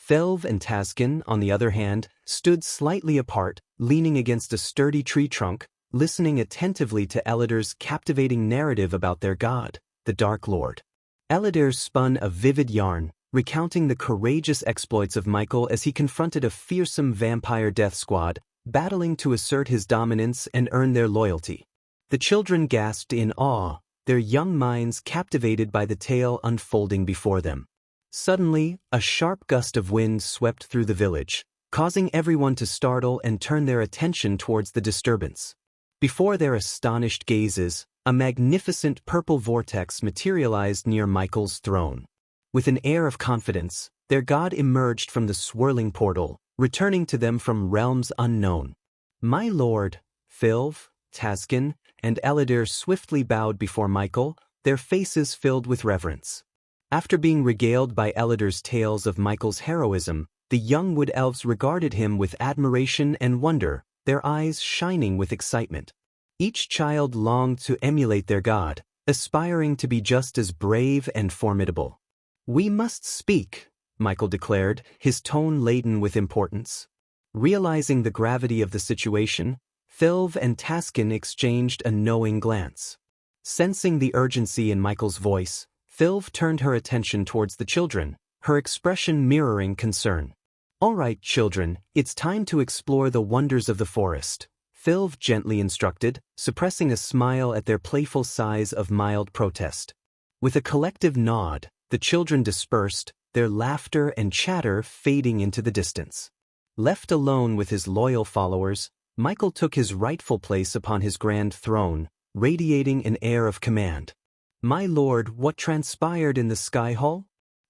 Thelv and Taskin, on the other hand, stood slightly apart, leaning against a sturdy tree trunk, listening attentively to Elidar's captivating narrative about their god, the Dark Lord. Elidar spun a vivid yarn, recounting the courageous exploits of Michael as he confronted a fearsome vampire death squad, battling to assert his dominance and earn their loyalty. The children gasped in awe, their young minds captivated by the tale unfolding before them. Suddenly, a sharp gust of wind swept through the village, causing everyone to startle and turn their attention towards the disturbance. Before their astonished gazes, a magnificent purple vortex materialized near Michael's throne. With an air of confidence, their god emerged from the swirling portal, returning to them from realms unknown. My lord, Thelv, Taskin, and Elidar swiftly bowed before Michael, their faces filled with reverence. After being regaled by Elidar's tales of Michael's heroism, the young Wood Elves regarded him with admiration and wonder, their eyes shining with excitement. Each child longed to emulate their god, aspiring to be just as brave and formidable. We must speak, Michael declared, his tone laden with importance. Realizing the gravity of the situation, Thelv and Taskin exchanged a knowing glance. Sensing the urgency in Michael's voice, Thelv turned her attention towards the children, her expression mirroring concern. All right, children, it's time to explore the wonders of the forest, Thilv gently instructed, suppressing a smile at their playful sighs of mild protest. With a collective nod, the children dispersed, their laughter and chatter fading into the distance. Left alone with his loyal followers, Michael took his rightful place upon his grand throne, radiating an air of command. "My lord, what transpired in the Sky Hall?"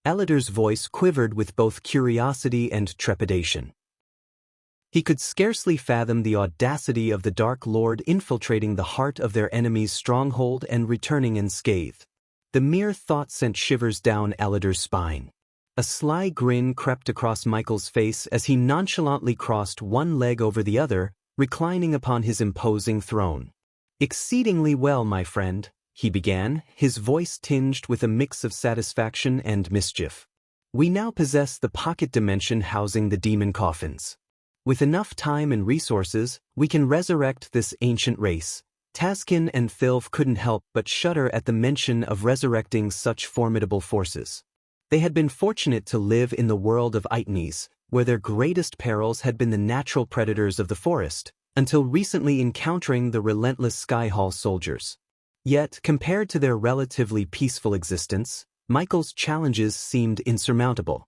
Elidar's voice quivered with both curiosity and trepidation. He could scarcely fathom the audacity of the Dark Lord infiltrating the heart of their enemy's stronghold and returning unscathed. The mere thought sent shivers down Elidar's spine. A sly grin crept across Michael's face as he nonchalantly crossed one leg over the other, reclining upon his imposing throne. "Exceedingly well, my friend," he began, his voice tinged with a mix of satisfaction and mischief. "We now possess the pocket dimension housing the demon coffins. With enough time and resources, we can resurrect this ancient race." Taskin and Thilv couldn't help but shudder at the mention of resurrecting such formidable forces. They had been fortunate to live in the world of Aitnes, where their greatest perils had been the natural predators of the forest, until recently encountering the relentless Sky Hall soldiers. Yet, compared to their relatively peaceful existence, Michael's challenges seemed insurmountable.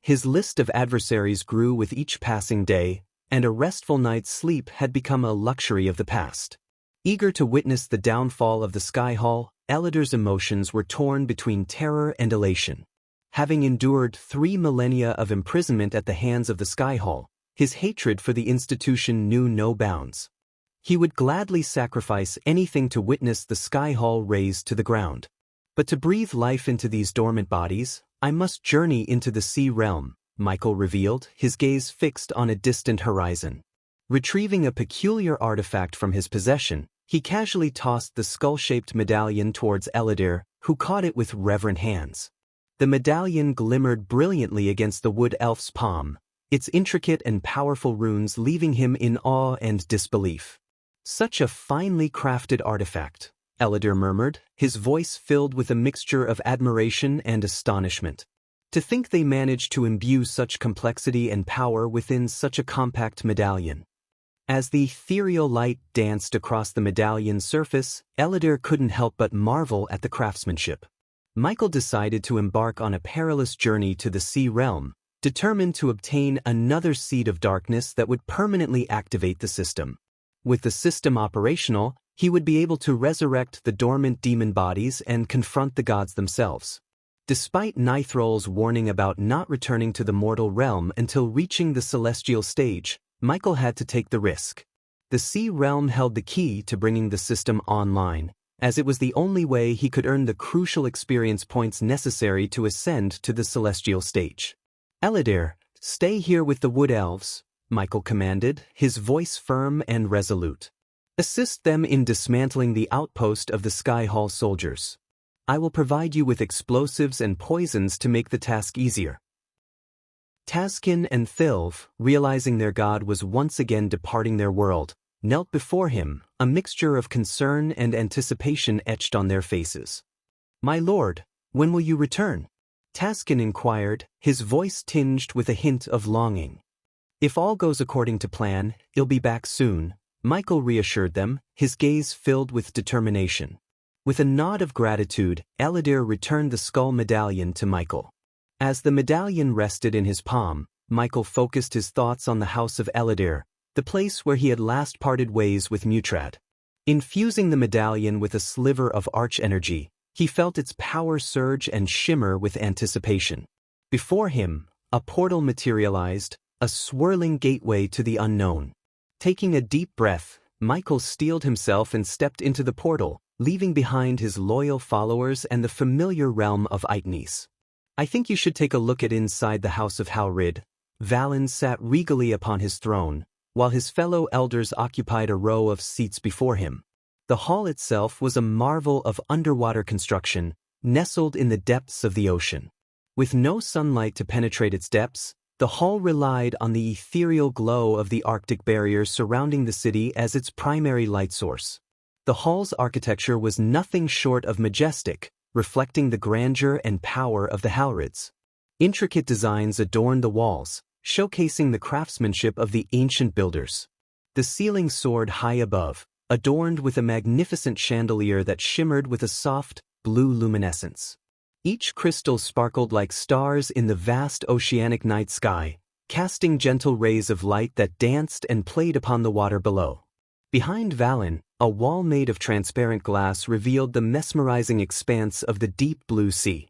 His list of adversaries grew with each passing day, and a restful night's sleep had become a luxury of the past. Eager to witness the downfall of the Sky Hall, Elidar's emotions were torn between terror and elation. Having endured 3 millennia of imprisonment at the hands of the Sky Hall, his hatred for the institution knew no bounds. He would gladly sacrifice anything to witness the Sky Hall razed to the ground. But to breathe life into these dormant bodies, I must journey into the sea realm, Michael revealed, his gaze fixed on a distant horizon. Retrieving a peculiar artifact from his possession, he casually tossed the skull-shaped medallion towards Elidar, who caught it with reverent hands. The medallion glimmered brilliantly against the wood elf's palm, its intricate and powerful runes leaving him in awe and disbelief. "Such a finely crafted artifact," Elidar murmured, his voice filled with a mixture of admiration and astonishment. "To think they managed to imbue such complexity and power within such a compact medallion." As the ethereal light danced across the medallion's surface, Elidar couldn't help but marvel at the craftsmanship. Michael decided to embark on a perilous journey to the sea realm, determined to obtain another seed of darkness that would permanently activate the system. With the system operational, he would be able to resurrect the dormant demon bodies and confront the gods themselves. Despite Nithrol's warning about not returning to the mortal realm until reaching the celestial stage, Michael had to take the risk. The sea realm held the key to bringing the system online, as it was the only way he could earn the crucial experience points necessary to ascend to the celestial stage. "Elidar, stay here with the wood elves," Michael commanded, his voice firm and resolute. "Assist them in dismantling the outpost of the Sky Hall soldiers. I will provide you with explosives and poisons to make the task easier." Taskin and Thilv, realizing their god was once again departing their world, knelt before him, a mixture of concern and anticipation etched on their faces. "My lord, when will you return?" Taskin inquired, his voice tinged with a hint of longing. "If all goes according to plan, he'll be back soon," Michael reassured them, his gaze filled with determination. With a nod of gratitude, Elidar returned the skull medallion to Michael. As the medallion rested in his palm, Michael focused his thoughts on the house of Elidar, the place where he had last parted ways with Mutrad. Infusing the medallion with a sliver of arch-energy, he felt its power surge and shimmer with anticipation. Before him, a portal materialized, a swirling gateway to the unknown. Taking a deep breath, Michael steeled himself and stepped into the portal, leaving behind his loyal followers and the familiar realm of Aitnes. "I think you should take a look at inside the house of Halrid." Valen sat regally upon his throne, while his fellow elders occupied a row of seats before him. The hall itself was a marvel of underwater construction, nestled in the depths of the ocean. With no sunlight to penetrate its depths, the hall relied on the ethereal glow of the Arctic barrier surrounding the city as its primary light source. The hall's architecture was nothing short of majestic, reflecting the grandeur and power of the Halrids. Intricate designs adorned the walls, showcasing the craftsmanship of the ancient builders. The ceiling soared high above, adorned with a magnificent chandelier that shimmered with a soft, blue luminescence. Each crystal sparkled like stars in the vast oceanic night sky, casting gentle rays of light that danced and played upon the water below. Behind Valen, a wall made of transparent glass revealed the mesmerizing expanse of the deep blue sea.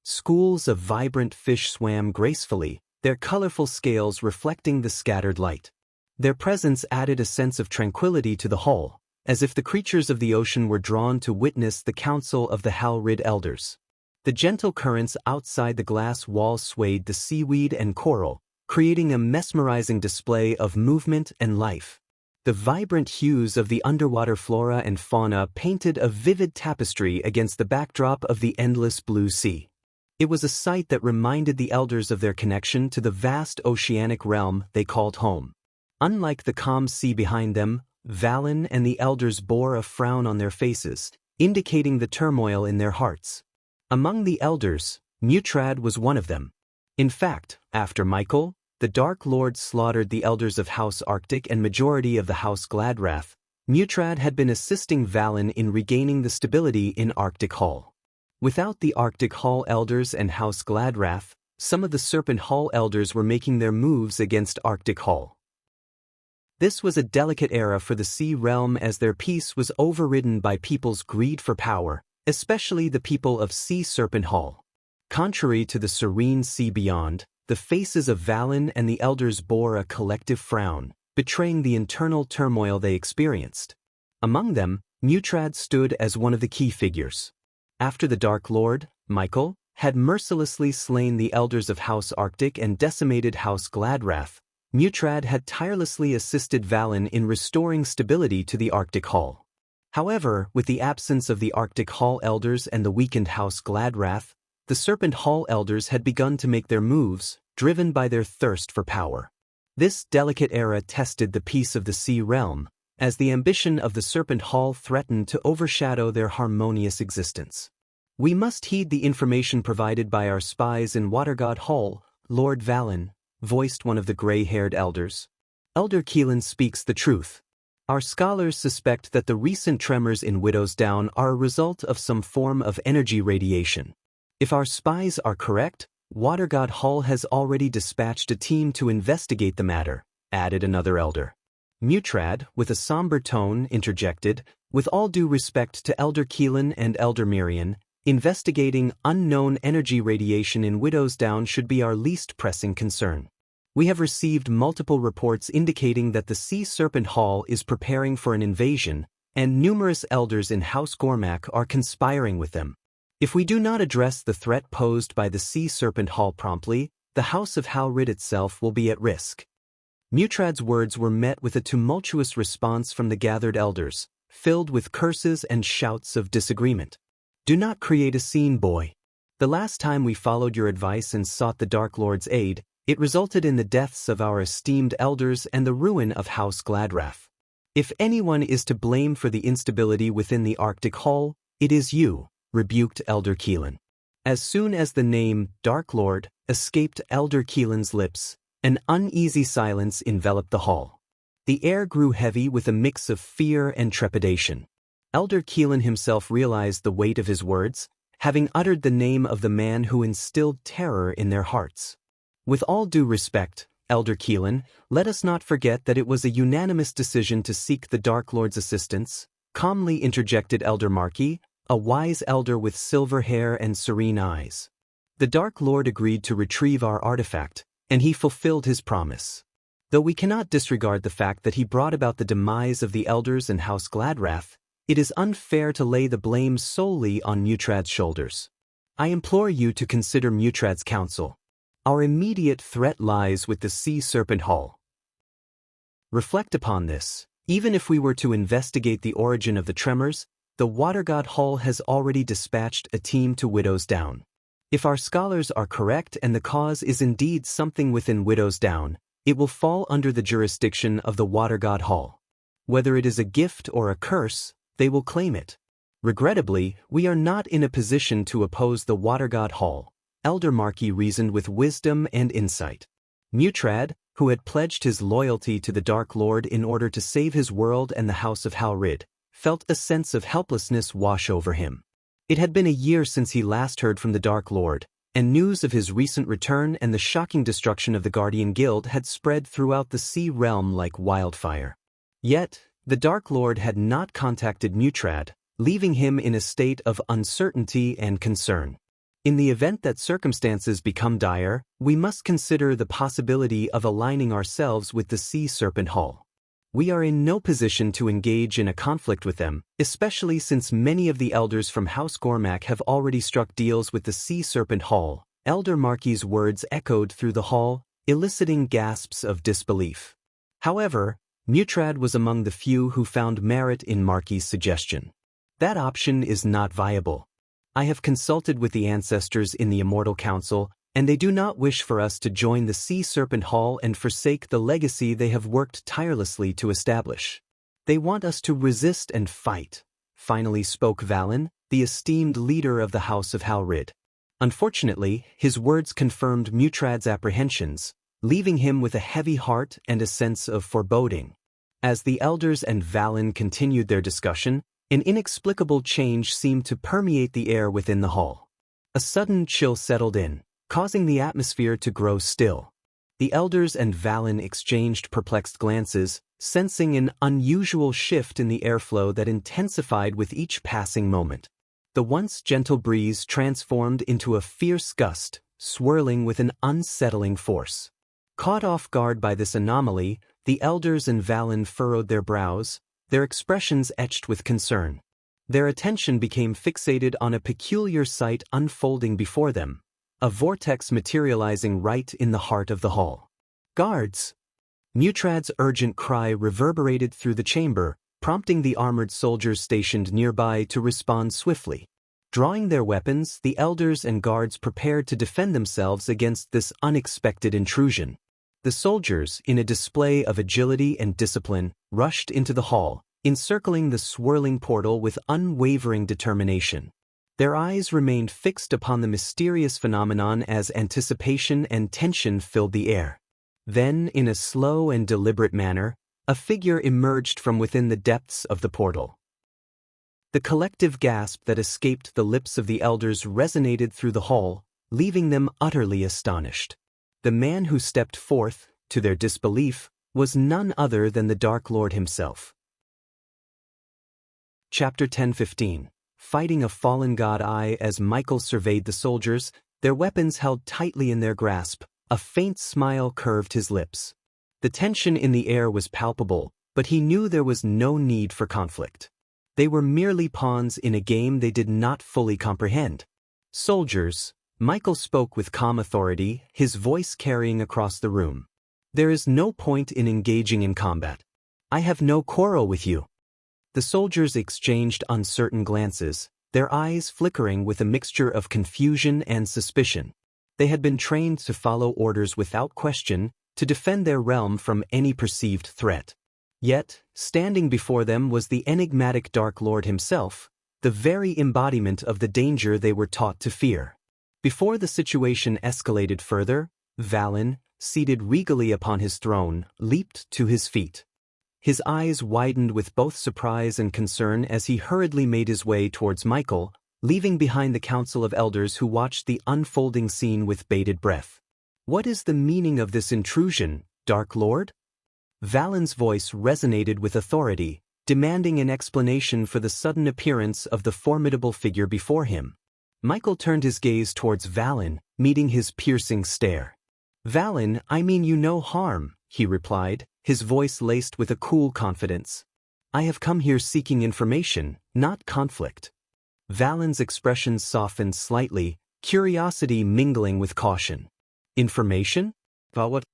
Schools of vibrant fish swam gracefully, their colorful scales reflecting the scattered light. Their presence added a sense of tranquility to the hull, as if the creatures of the ocean were drawn to witness the council of the Halrid elders. The gentle currents outside the glass wall swayed the seaweed and coral, creating a mesmerizing display of movement and life. The vibrant hues of the underwater flora and fauna painted a vivid tapestry against the backdrop of the endless blue sea. It was a sight that reminded the elders of their connection to the vast oceanic realm they called home. Unlike the calm sea behind them, Valen and the elders bore a frown on their faces, indicating the turmoil in their hearts. Among the elders, Mutrad was one of them. In fact, after Michael, the Dark Lord slaughtered the elders of House Arctic and majority of the House Gladrath, Mutrad had been assisting Valen in regaining the stability in Arctic Hall. Without the Arctic Hall elders and House Gladrath, some of the Serpent Hall elders were making their moves against Arctic Hall. This was a delicate era for the Sea Realm as their peace was overridden by people's greed for power, especially the people of Sea Serpent Hall. Contrary to the serene sea beyond, the faces of Valen and the elders bore a collective frown, betraying the internal turmoil they experienced. Among them, Mutrad stood as one of the key figures. After the Dark Lord, Michael, had mercilessly slain the elders of House Arctic and decimated House Gladrath, Mutrad had tirelessly assisted Valen in restoring stability to the Arctic Hall. However, with the absence of the Arctic Hall elders and the weakened House Gladrath, the Serpent Hall elders had begun to make their moves, driven by their thirst for power. This delicate era tested the peace of the Sea Realm, as the ambition of the Serpent Hall threatened to overshadow their harmonious existence. We must heed the information provided by our spies in Watergod Hall, Lord Valen, voiced one of the gray-haired elders. Elder Keelan speaks the truth. Our scholars suspect that the recent tremors in Widow's Down are a result of some form of energy radiation. If our spies are correct, Watergod Hall has already dispatched a team to investigate the matter, added another elder. Mutrad, with a somber tone, interjected, with all due respect to Elder Keelan and Elder Mirian, investigating unknown energy radiation in Widow's Down should be our least pressing concern. We have received multiple reports indicating that the Sea Serpent Hall is preparing for an invasion, and numerous elders in House Gormak are conspiring with them. If we do not address the threat posed by the Sea Serpent Hall promptly, the House of Halrid itself will be at risk. Mutrad's words were met with a tumultuous response from the gathered elders, filled with curses and shouts of disagreement. Do not create a scene, boy. The last time we followed your advice and sought the Dark Lord's aid, it resulted in the deaths of our esteemed elders and the ruin of House Gladrath. If anyone is to blame for the instability within the Arctic Hall, it is you, rebuked Elder Keelan. As soon as the name Dark Lord escaped Elder Keelan's lips, an uneasy silence enveloped the hall. The air grew heavy with a mix of fear and trepidation. Elder Keelan himself realized the weight of his words, having uttered the name of the man who instilled terror in their hearts. With all due respect, Elder Keelan, let us not forget that it was a unanimous decision to seek the Dark Lord's assistance, calmly interjected Elder Markey, a wise elder with silver hair and serene eyes. The Dark Lord agreed to retrieve our artifact, and he fulfilled his promise. Though we cannot disregard the fact that he brought about the demise of the elders and House Gladrath, it is unfair to lay the blame solely on Mutrad's shoulders. I implore you to consider Mutrad's counsel. Our immediate threat lies with the Sea Serpent Hall. Reflect upon this. Even if we were to investigate the origin of the tremors, the Watergod Hall has already dispatched a team to Widow's Down. If our scholars are correct and the cause is indeed something within Widow's Down, it will fall under the jurisdiction of the Watergod Hall. Whether it is a gift or a curse, they will claim it. Regrettably, we are not in a position to oppose the Watergod Hall, Elder Markey reasoned with wisdom and insight. Mutrad, who had pledged his loyalty to the Dark Lord in order to save his world and the House of Halrid, felt a sense of helplessness wash over him. It had been a year since he last heard from the Dark Lord, and news of his recent return and the shocking destruction of the Guardian Guild had spread throughout the sea realm like wildfire. Yet, the Dark Lord had not contacted Mutrad, leaving him in a state of uncertainty and concern. In the event that circumstances become dire, we must consider the possibility of aligning ourselves with the Sea Serpent Hall. We are in no position to engage in a conflict with them, especially since many of the elders from House Gormak have already struck deals with the Sea Serpent Hall. Elder Marky's words echoed through the hall, eliciting gasps of disbelief. However, Mutrad was among the few who found merit in Marky's suggestion. That option is not viable. I have consulted with the ancestors in the Immortal Council, and they do not wish for us to join the Sea Serpent Hall and forsake the legacy they have worked tirelessly to establish. They want us to resist and fight, finally spoke Valen, the esteemed leader of the House of Halrid. Unfortunately, his words confirmed Mutrad's apprehensions, leaving him with a heavy heart and a sense of foreboding. As the elders and Valen continued their discussion, an inexplicable change seemed to permeate the air within the hall. A sudden chill settled in, causing the atmosphere to grow still. The elders and Valen exchanged perplexed glances, sensing an unusual shift in the airflow that intensified with each passing moment. The once gentle breeze transformed into a fierce gust, swirling with an unsettling force. Caught off guard by this anomaly, the elders and Valen furrowed their brows, their expressions etched with concern. Their attention became fixated on a peculiar sight unfolding before them, a vortex materializing right in the heart of the hall. "Guards!" Mutrad's urgent cry reverberated through the chamber, prompting the armored soldiers stationed nearby to respond swiftly. Drawing their weapons, the elders and guards prepared to defend themselves against this unexpected intrusion. The soldiers, in a display of agility and discipline, rushed into the hall, encircling the swirling portal with unwavering determination. Their eyes remained fixed upon the mysterious phenomenon as anticipation and tension filled the air. Then, in a slow and deliberate manner, a figure emerged from within the depths of the portal. The collective gasp that escaped the lips of the elders resonated through the hall, leaving them utterly astonished. The man who stepped forth, to their disbelief, was none other than the Dark Lord himself. Chapter 10:15. Fighting a fallen god. As Michael surveyed the soldiers, their weapons held tightly in their grasp, a faint smile curved his lips. The tension in the air was palpable, but he knew there was no need for conflict. They were merely pawns in a game they did not fully comprehend. "Soldiers," Michael spoke with calm authority, his voice carrying across the room. "There is no point in engaging in combat. I have no quarrel with you." The soldiers exchanged uncertain glances, their eyes flickering with a mixture of confusion and suspicion. They had been trained to follow orders without question, to defend their realm from any perceived threat. Yet, standing before them was the enigmatic Dark Lord himself, the very embodiment of the danger they were taught to fear. Before the situation escalated further, Valen, seated regally upon his throne, leaped to his feet. His eyes widened with both surprise and concern as he hurriedly made his way towards Michael, leaving behind the council of elders who watched the unfolding scene with bated breath. "What is the meaning of this intrusion, Dark Lord?" Valen's voice resonated with authority, demanding an explanation for the sudden appearance of the formidable figure before him. Michael turned his gaze towards Valen, meeting his piercing stare. "Valen, I mean you no harm," he replied, his voice laced with a cool confidence. "I have come here seeking information, not conflict." Valen's expression softened slightly, curiosity mingling with caution. "Information? About what?"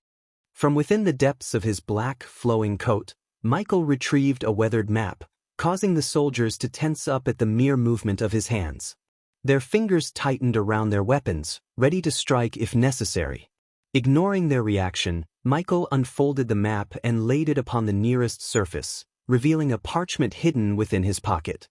From within the depths of his black, flowing coat, Michael retrieved a weathered map, causing the soldiers to tense up at the mere movement of his hands. Their fingers tightened around their weapons, ready to strike if necessary. Ignoring their reaction, Michael unfolded the map and laid it upon the nearest surface, revealing a parchment hidden within his pocket.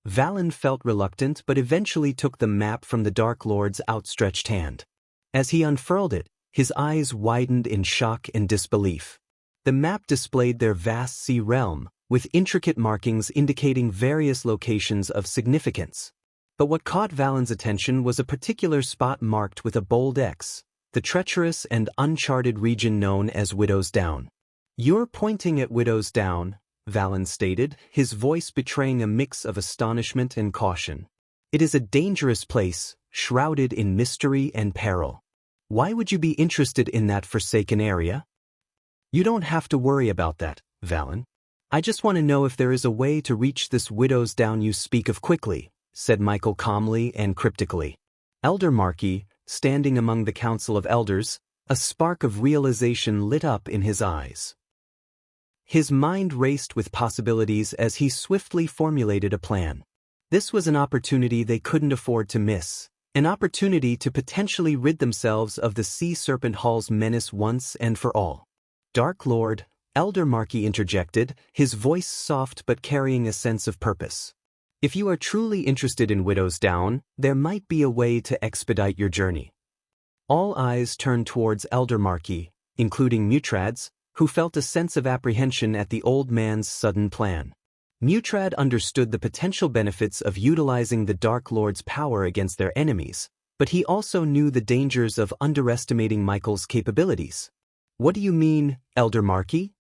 Valen felt reluctant but eventually took the map from the Dark Lord's outstretched hand. As he unfurled it, His eyes widened in shock and disbelief. The map displayed their vast sea realm, with intricate markings indicating various locations of significance. But what caught Valen's attention was a particular spot marked with a bold X, the treacherous and uncharted region known as Widow's Down. "You're pointing at Widow's Down," Valen stated, his voice betraying a mix of astonishment and caution. "It is a dangerous place, shrouded in mystery and peril. Why would you be interested in that forsaken area?" "You don't have to worry about that, Valen. I just want to know if there is a way to reach this Widow's Down you speak of quickly," said Michael calmly and cryptically. Elder Markey, standing among the council of elders, a spark of realization lit up in his eyes. His mind raced with possibilities as he swiftly formulated a plan. This was an opportunity they couldn't afford to miss, an opportunity to potentially rid themselves of the Sea Serpent Hall's menace once and for all. "Dark Lord," Elder Markey interjected, his voice soft but carrying a sense of purpose. "If you are truly interested in Widow's Down, there might be a way to expedite your journey." All eyes turned towards Elder Markey, including Mutrad's, who felt a sense of apprehension at the old man's sudden plan. Mutrad understood the potential benefits of utilizing the Dark Lord's power against their enemies, but he also knew the dangers of underestimating Michael's capabilities. "What do you mean, Elder Markey?"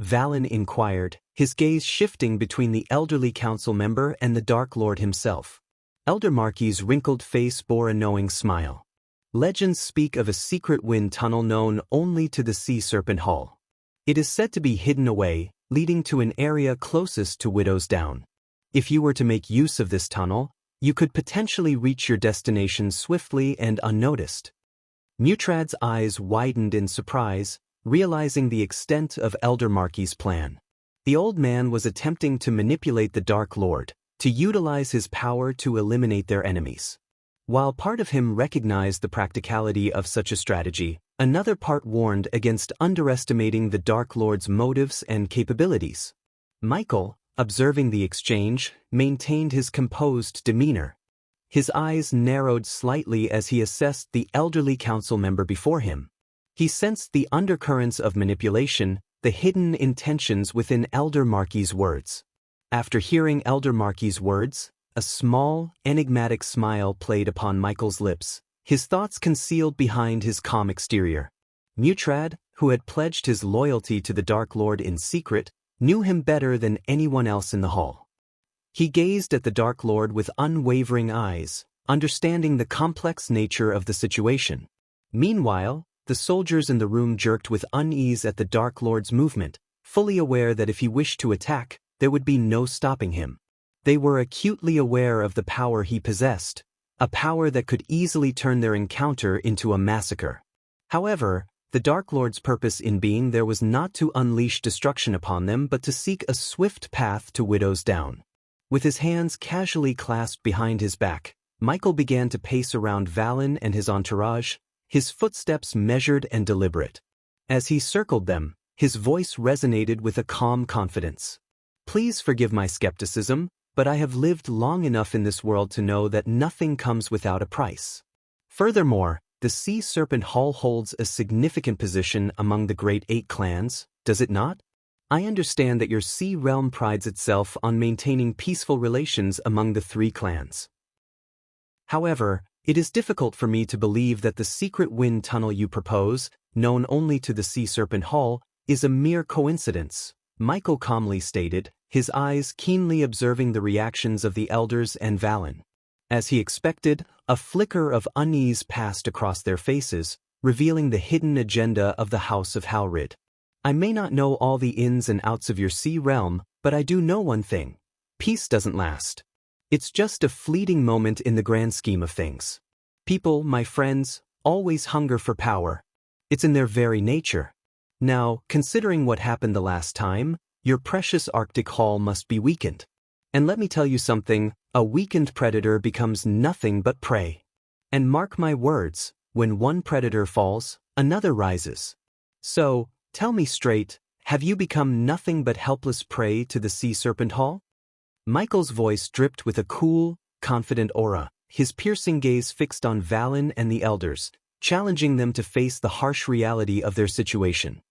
Valen inquired, his gaze shifting between the elderly council member and the Dark Lord himself. Elder Markey's wrinkled face bore a knowing smile. "Legends speak of a secret wind tunnel known only to the Sea Serpent Hall. It is said to be hidden away, leading to an area closest to Widow's Down. If you were to make use of this tunnel, you could potentially reach your destination swiftly and unnoticed." Mutrad's eyes widened in surprise, realizing the extent of Elder Markey's plan. The old man was attempting to manipulate the Dark Lord, to utilize his power to eliminate their enemies. While part of him recognized the practicality of such a strategy, another part warned against underestimating the Dark Lord's motives and capabilities. Michael, observing the exchange, maintained his composed demeanor. His eyes narrowed slightly as he assessed the elderly council member before him. He sensed the undercurrents of manipulation, the hidden intentions within Elder Markey's words. After hearing Elder Markey's words, a small, enigmatic smile played upon Michael's lips, his thoughts concealed behind his calm exterior. Mutrad, who had pledged his loyalty to the Dark Lord in secret, knew him better than anyone else in the hall. He gazed at the Dark Lord with unwavering eyes, understanding the complex nature of the situation. Meanwhile, the soldiers in the room jerked with unease at the Dark Lord's movement, fully aware that if he wished to attack, there would be no stopping him. They were acutely aware of the power he possessed, a power that could easily turn their encounter into a massacre. However, the Dark Lord's purpose in being there was not to unleash destruction upon them but to seek a swift path to Widow's Down. With his hands casually clasped behind his back, Michael began to pace around Valen and his entourage, his footsteps measured and deliberate. As he circled them, his voice resonated with a calm confidence. "Please forgive my skepticism, but I have lived long enough in this world to know that nothing comes without a price. Furthermore, the Sea Serpent Hall holds a significant position among the Great Eight clans, does it not? I understand that your sea realm prides itself on maintaining peaceful relations among the three clans. However, it is difficult for me to believe that the secret wind tunnel you propose, known only to the Sea Serpent Hall, is a mere coincidence," Michael calmly stated, his eyes keenly observing the reactions of the elders and Valen. As he expected, a flicker of unease passed across their faces, revealing the hidden agenda of the House of Halrid. "I may not know all the ins and outs of your sea realm, but I do know one thing. Peace doesn't last. It's just a fleeting moment in the grand scheme of things. People, my friends, always hunger for power. It's in their very nature. Now, considering what happened the last time, your precious Arctic Hall must be weakened. And let me tell you something, a weakened predator becomes nothing but prey. And mark my words, when one predator falls, another rises. So, tell me straight, have you become nothing but helpless prey to the Sea Serpent Hall?" Michael's voice dripped with a cool, confident aura, his piercing gaze fixed on Valen and the elders, challenging them to face the harsh reality of their situation.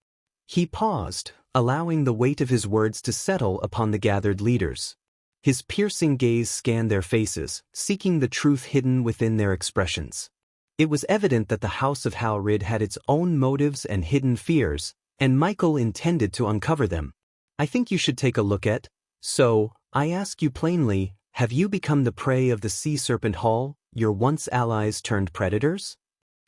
He paused, allowing the weight of his words to settle upon the gathered leaders. His piercing gaze scanned their faces, seeking the truth hidden within their expressions. It was evident that the House of Halrid had its own motives and hidden fears, and Michael intended to uncover them. I think you should take a look at. So, I ask you plainly, have you become the prey of the sea serpent Hall, your once allies turned predators?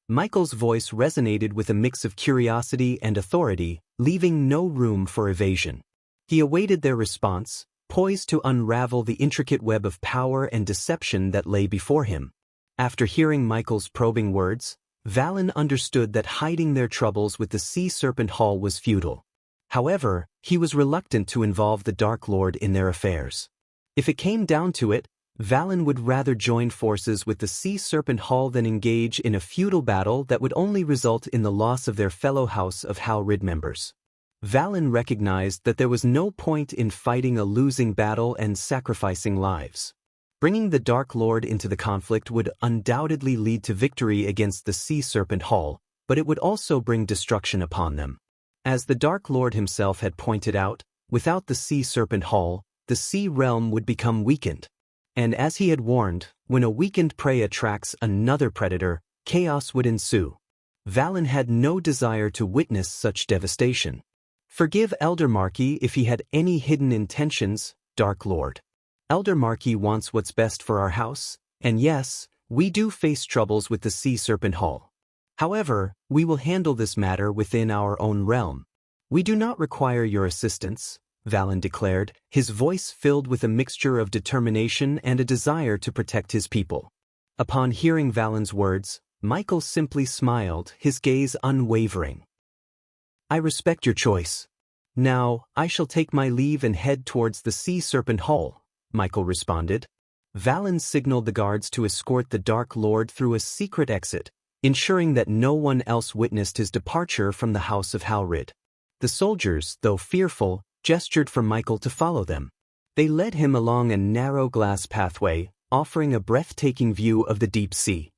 Michael's voice resonated with a mix of curiosity and authority, leaving no room for evasion. He awaited their response, poised to unravel the intricate web of power and deception that lay before him. After hearing Michael's probing words, Valen understood that hiding their troubles with the Sea Serpent Hall was futile. However, he was reluctant to involve the Dark Lord in their affairs. If it came down to it, Valen would rather join forces with the Sea Serpent Hall than engage in a futile battle that would only result in the loss of their fellow House of Halrid members. Valen recognized that there was no point in fighting a losing battle and sacrificing lives. Bringing the Dark Lord into the conflict would undoubtedly lead to victory against the Sea Serpent Hall, but it would also bring destruction upon them. As the Dark Lord himself had pointed out, without the Sea Serpent Hall, the Sea Realm would become weakened. And as he had warned, when a weakened prey attracts another predator, chaos would ensue. Valen had no desire to witness such devastation. Forgive Elder Marquis if he had any hidden intentions, Dark Lord. Elder Marquis wants what's best for our house, and yes, we do face troubles with the Sea Serpent Hall. However, we will handle this matter within our own realm. We do not require your assistance, Valen declared, his voice filled with a mixture of determination and a desire to protect his people. Upon hearing Valen's words, Michael simply smiled, his gaze unwavering. I respect your choice. Now, I shall take my leave and head towards the Sea Serpent Hall, Michael responded. Valen signaled the guards to escort the Dark Lord through a secret exit, ensuring that no one else witnessed his departure from the House of Halrid. The soldiers, though fearful, gestured for Michael to follow them. They led him along a narrow glass pathway, offering a breathtaking view of the deep sea.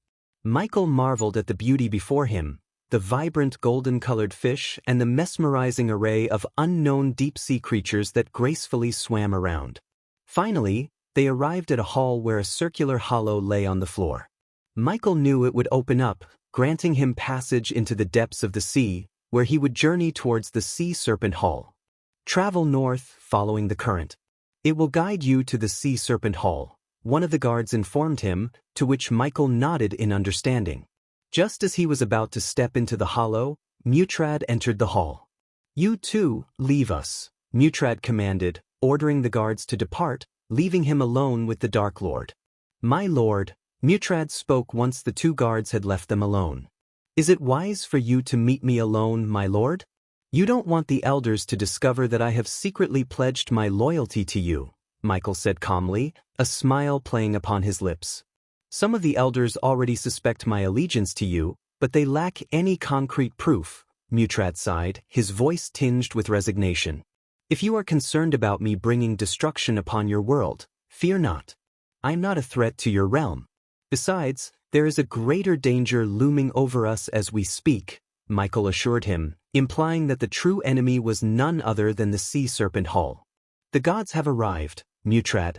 Michael marveled at the beauty before him, the vibrant golden-colored fish and the mesmerizing array of unknown deep-sea creatures that gracefully swam around. Finally, they arrived at a hall where a circular hollow lay on the floor. Michael knew it would open up, granting him passage into the depths of the sea, where he would journey towards the Sea Serpent Hall. Travel north, following the current. It will guide you to the Sea Serpent Hall, one of the guards informed him, to which Michael nodded in understanding. Just as he was about to step into the hollow, Mutrad entered the hall. You too, leave us, Mutrad commanded, ordering the guards to depart, leaving him alone with the Dark Lord. My lord, Mutrad spoke once the two guards had left them alone. Is it wise for you to meet me alone, my lord? You don't want the elders to discover that I have secretly pledged my loyalty to you, Michael said calmly, a smile playing upon his lips. Some of the elders already suspect my allegiance to you, but they lack any concrete proof, Mutrad sighed, his voice tinged with resignation. If you are concerned about me bringing destruction upon your world, fear not. I am not a threat to your realm. Besides, there is a greater danger looming over us as we speak, Michael assured him, implying that the true enemy was none other than the Sea Serpent Hall. The gods have arrived, Mutrad,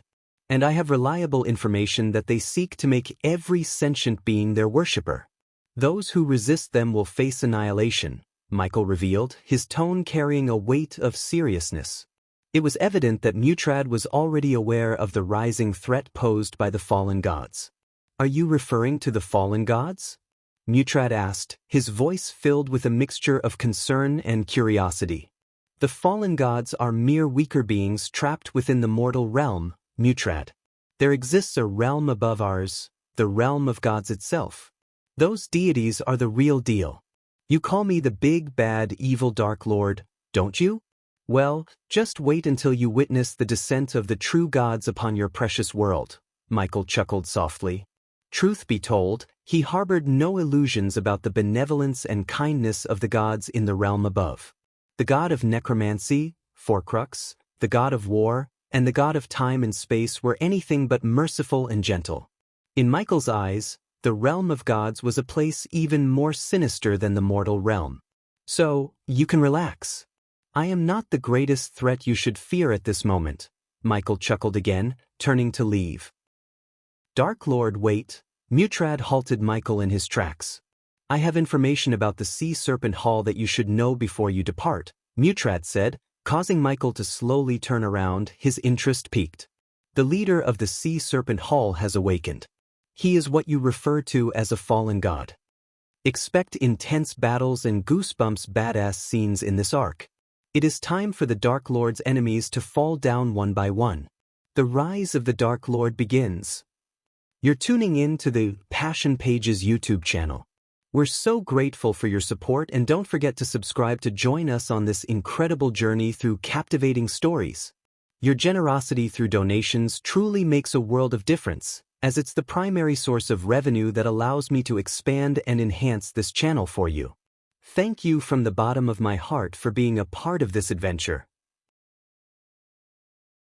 and I have reliable information that they seek to make every sentient being their worshipper. Those who resist them will face annihilation, Michael revealed, his tone carrying a weight of seriousness. It was evident that Mutrad was already aware of the rising threat posed by the fallen gods. Are you referring to the fallen gods? Mutrad asked, his voice filled with a mixture of concern and curiosity. The fallen gods are mere weaker beings trapped within the mortal realm, Mutrad. There exists a realm above ours, the realm of gods itself. Those deities are the real deal. You call me the big, bad, evil Dark Lord, don't you? Well, just wait until you witness the descent of the true gods upon your precious world, Michael chuckled softly. Truth be told, he harbored no illusions about the benevolence and kindness of the gods in the realm above. The god of necromancy, Forcrux, the god of war, and the god of time and space were anything but merciful and gentle. In Michael's eyes, The realm of gods was a place even more sinister than the mortal realm. So, you can relax. I am not the greatest threat you should fear at this moment, Michael chuckled again, turning to leave. Dark Lord, wait. Mutrad halted Michael in his tracks. I have information about the Sea Serpent Hall that you should know before you depart, Mutrad said, causing Michael to slowly turn around, his interest piqued. The leader of the Sea Serpent Hall has awakened. He is what you refer to as a fallen god. Expect intense battles and goosebumps badass scenes in this arc. It is time for the Dark Lord's enemies to fall down one by one. The rise of the Dark Lord begins. You're tuning in to the Passion Pages YouTube channel. We're so grateful for your support, and don't forget to subscribe to join us on this incredible journey through captivating stories. Your generosity through donations truly makes a world of difference, as it's the primary source of revenue that allows me to expand and enhance this channel for you. Thank you from the bottom of my heart for being a part of this adventure.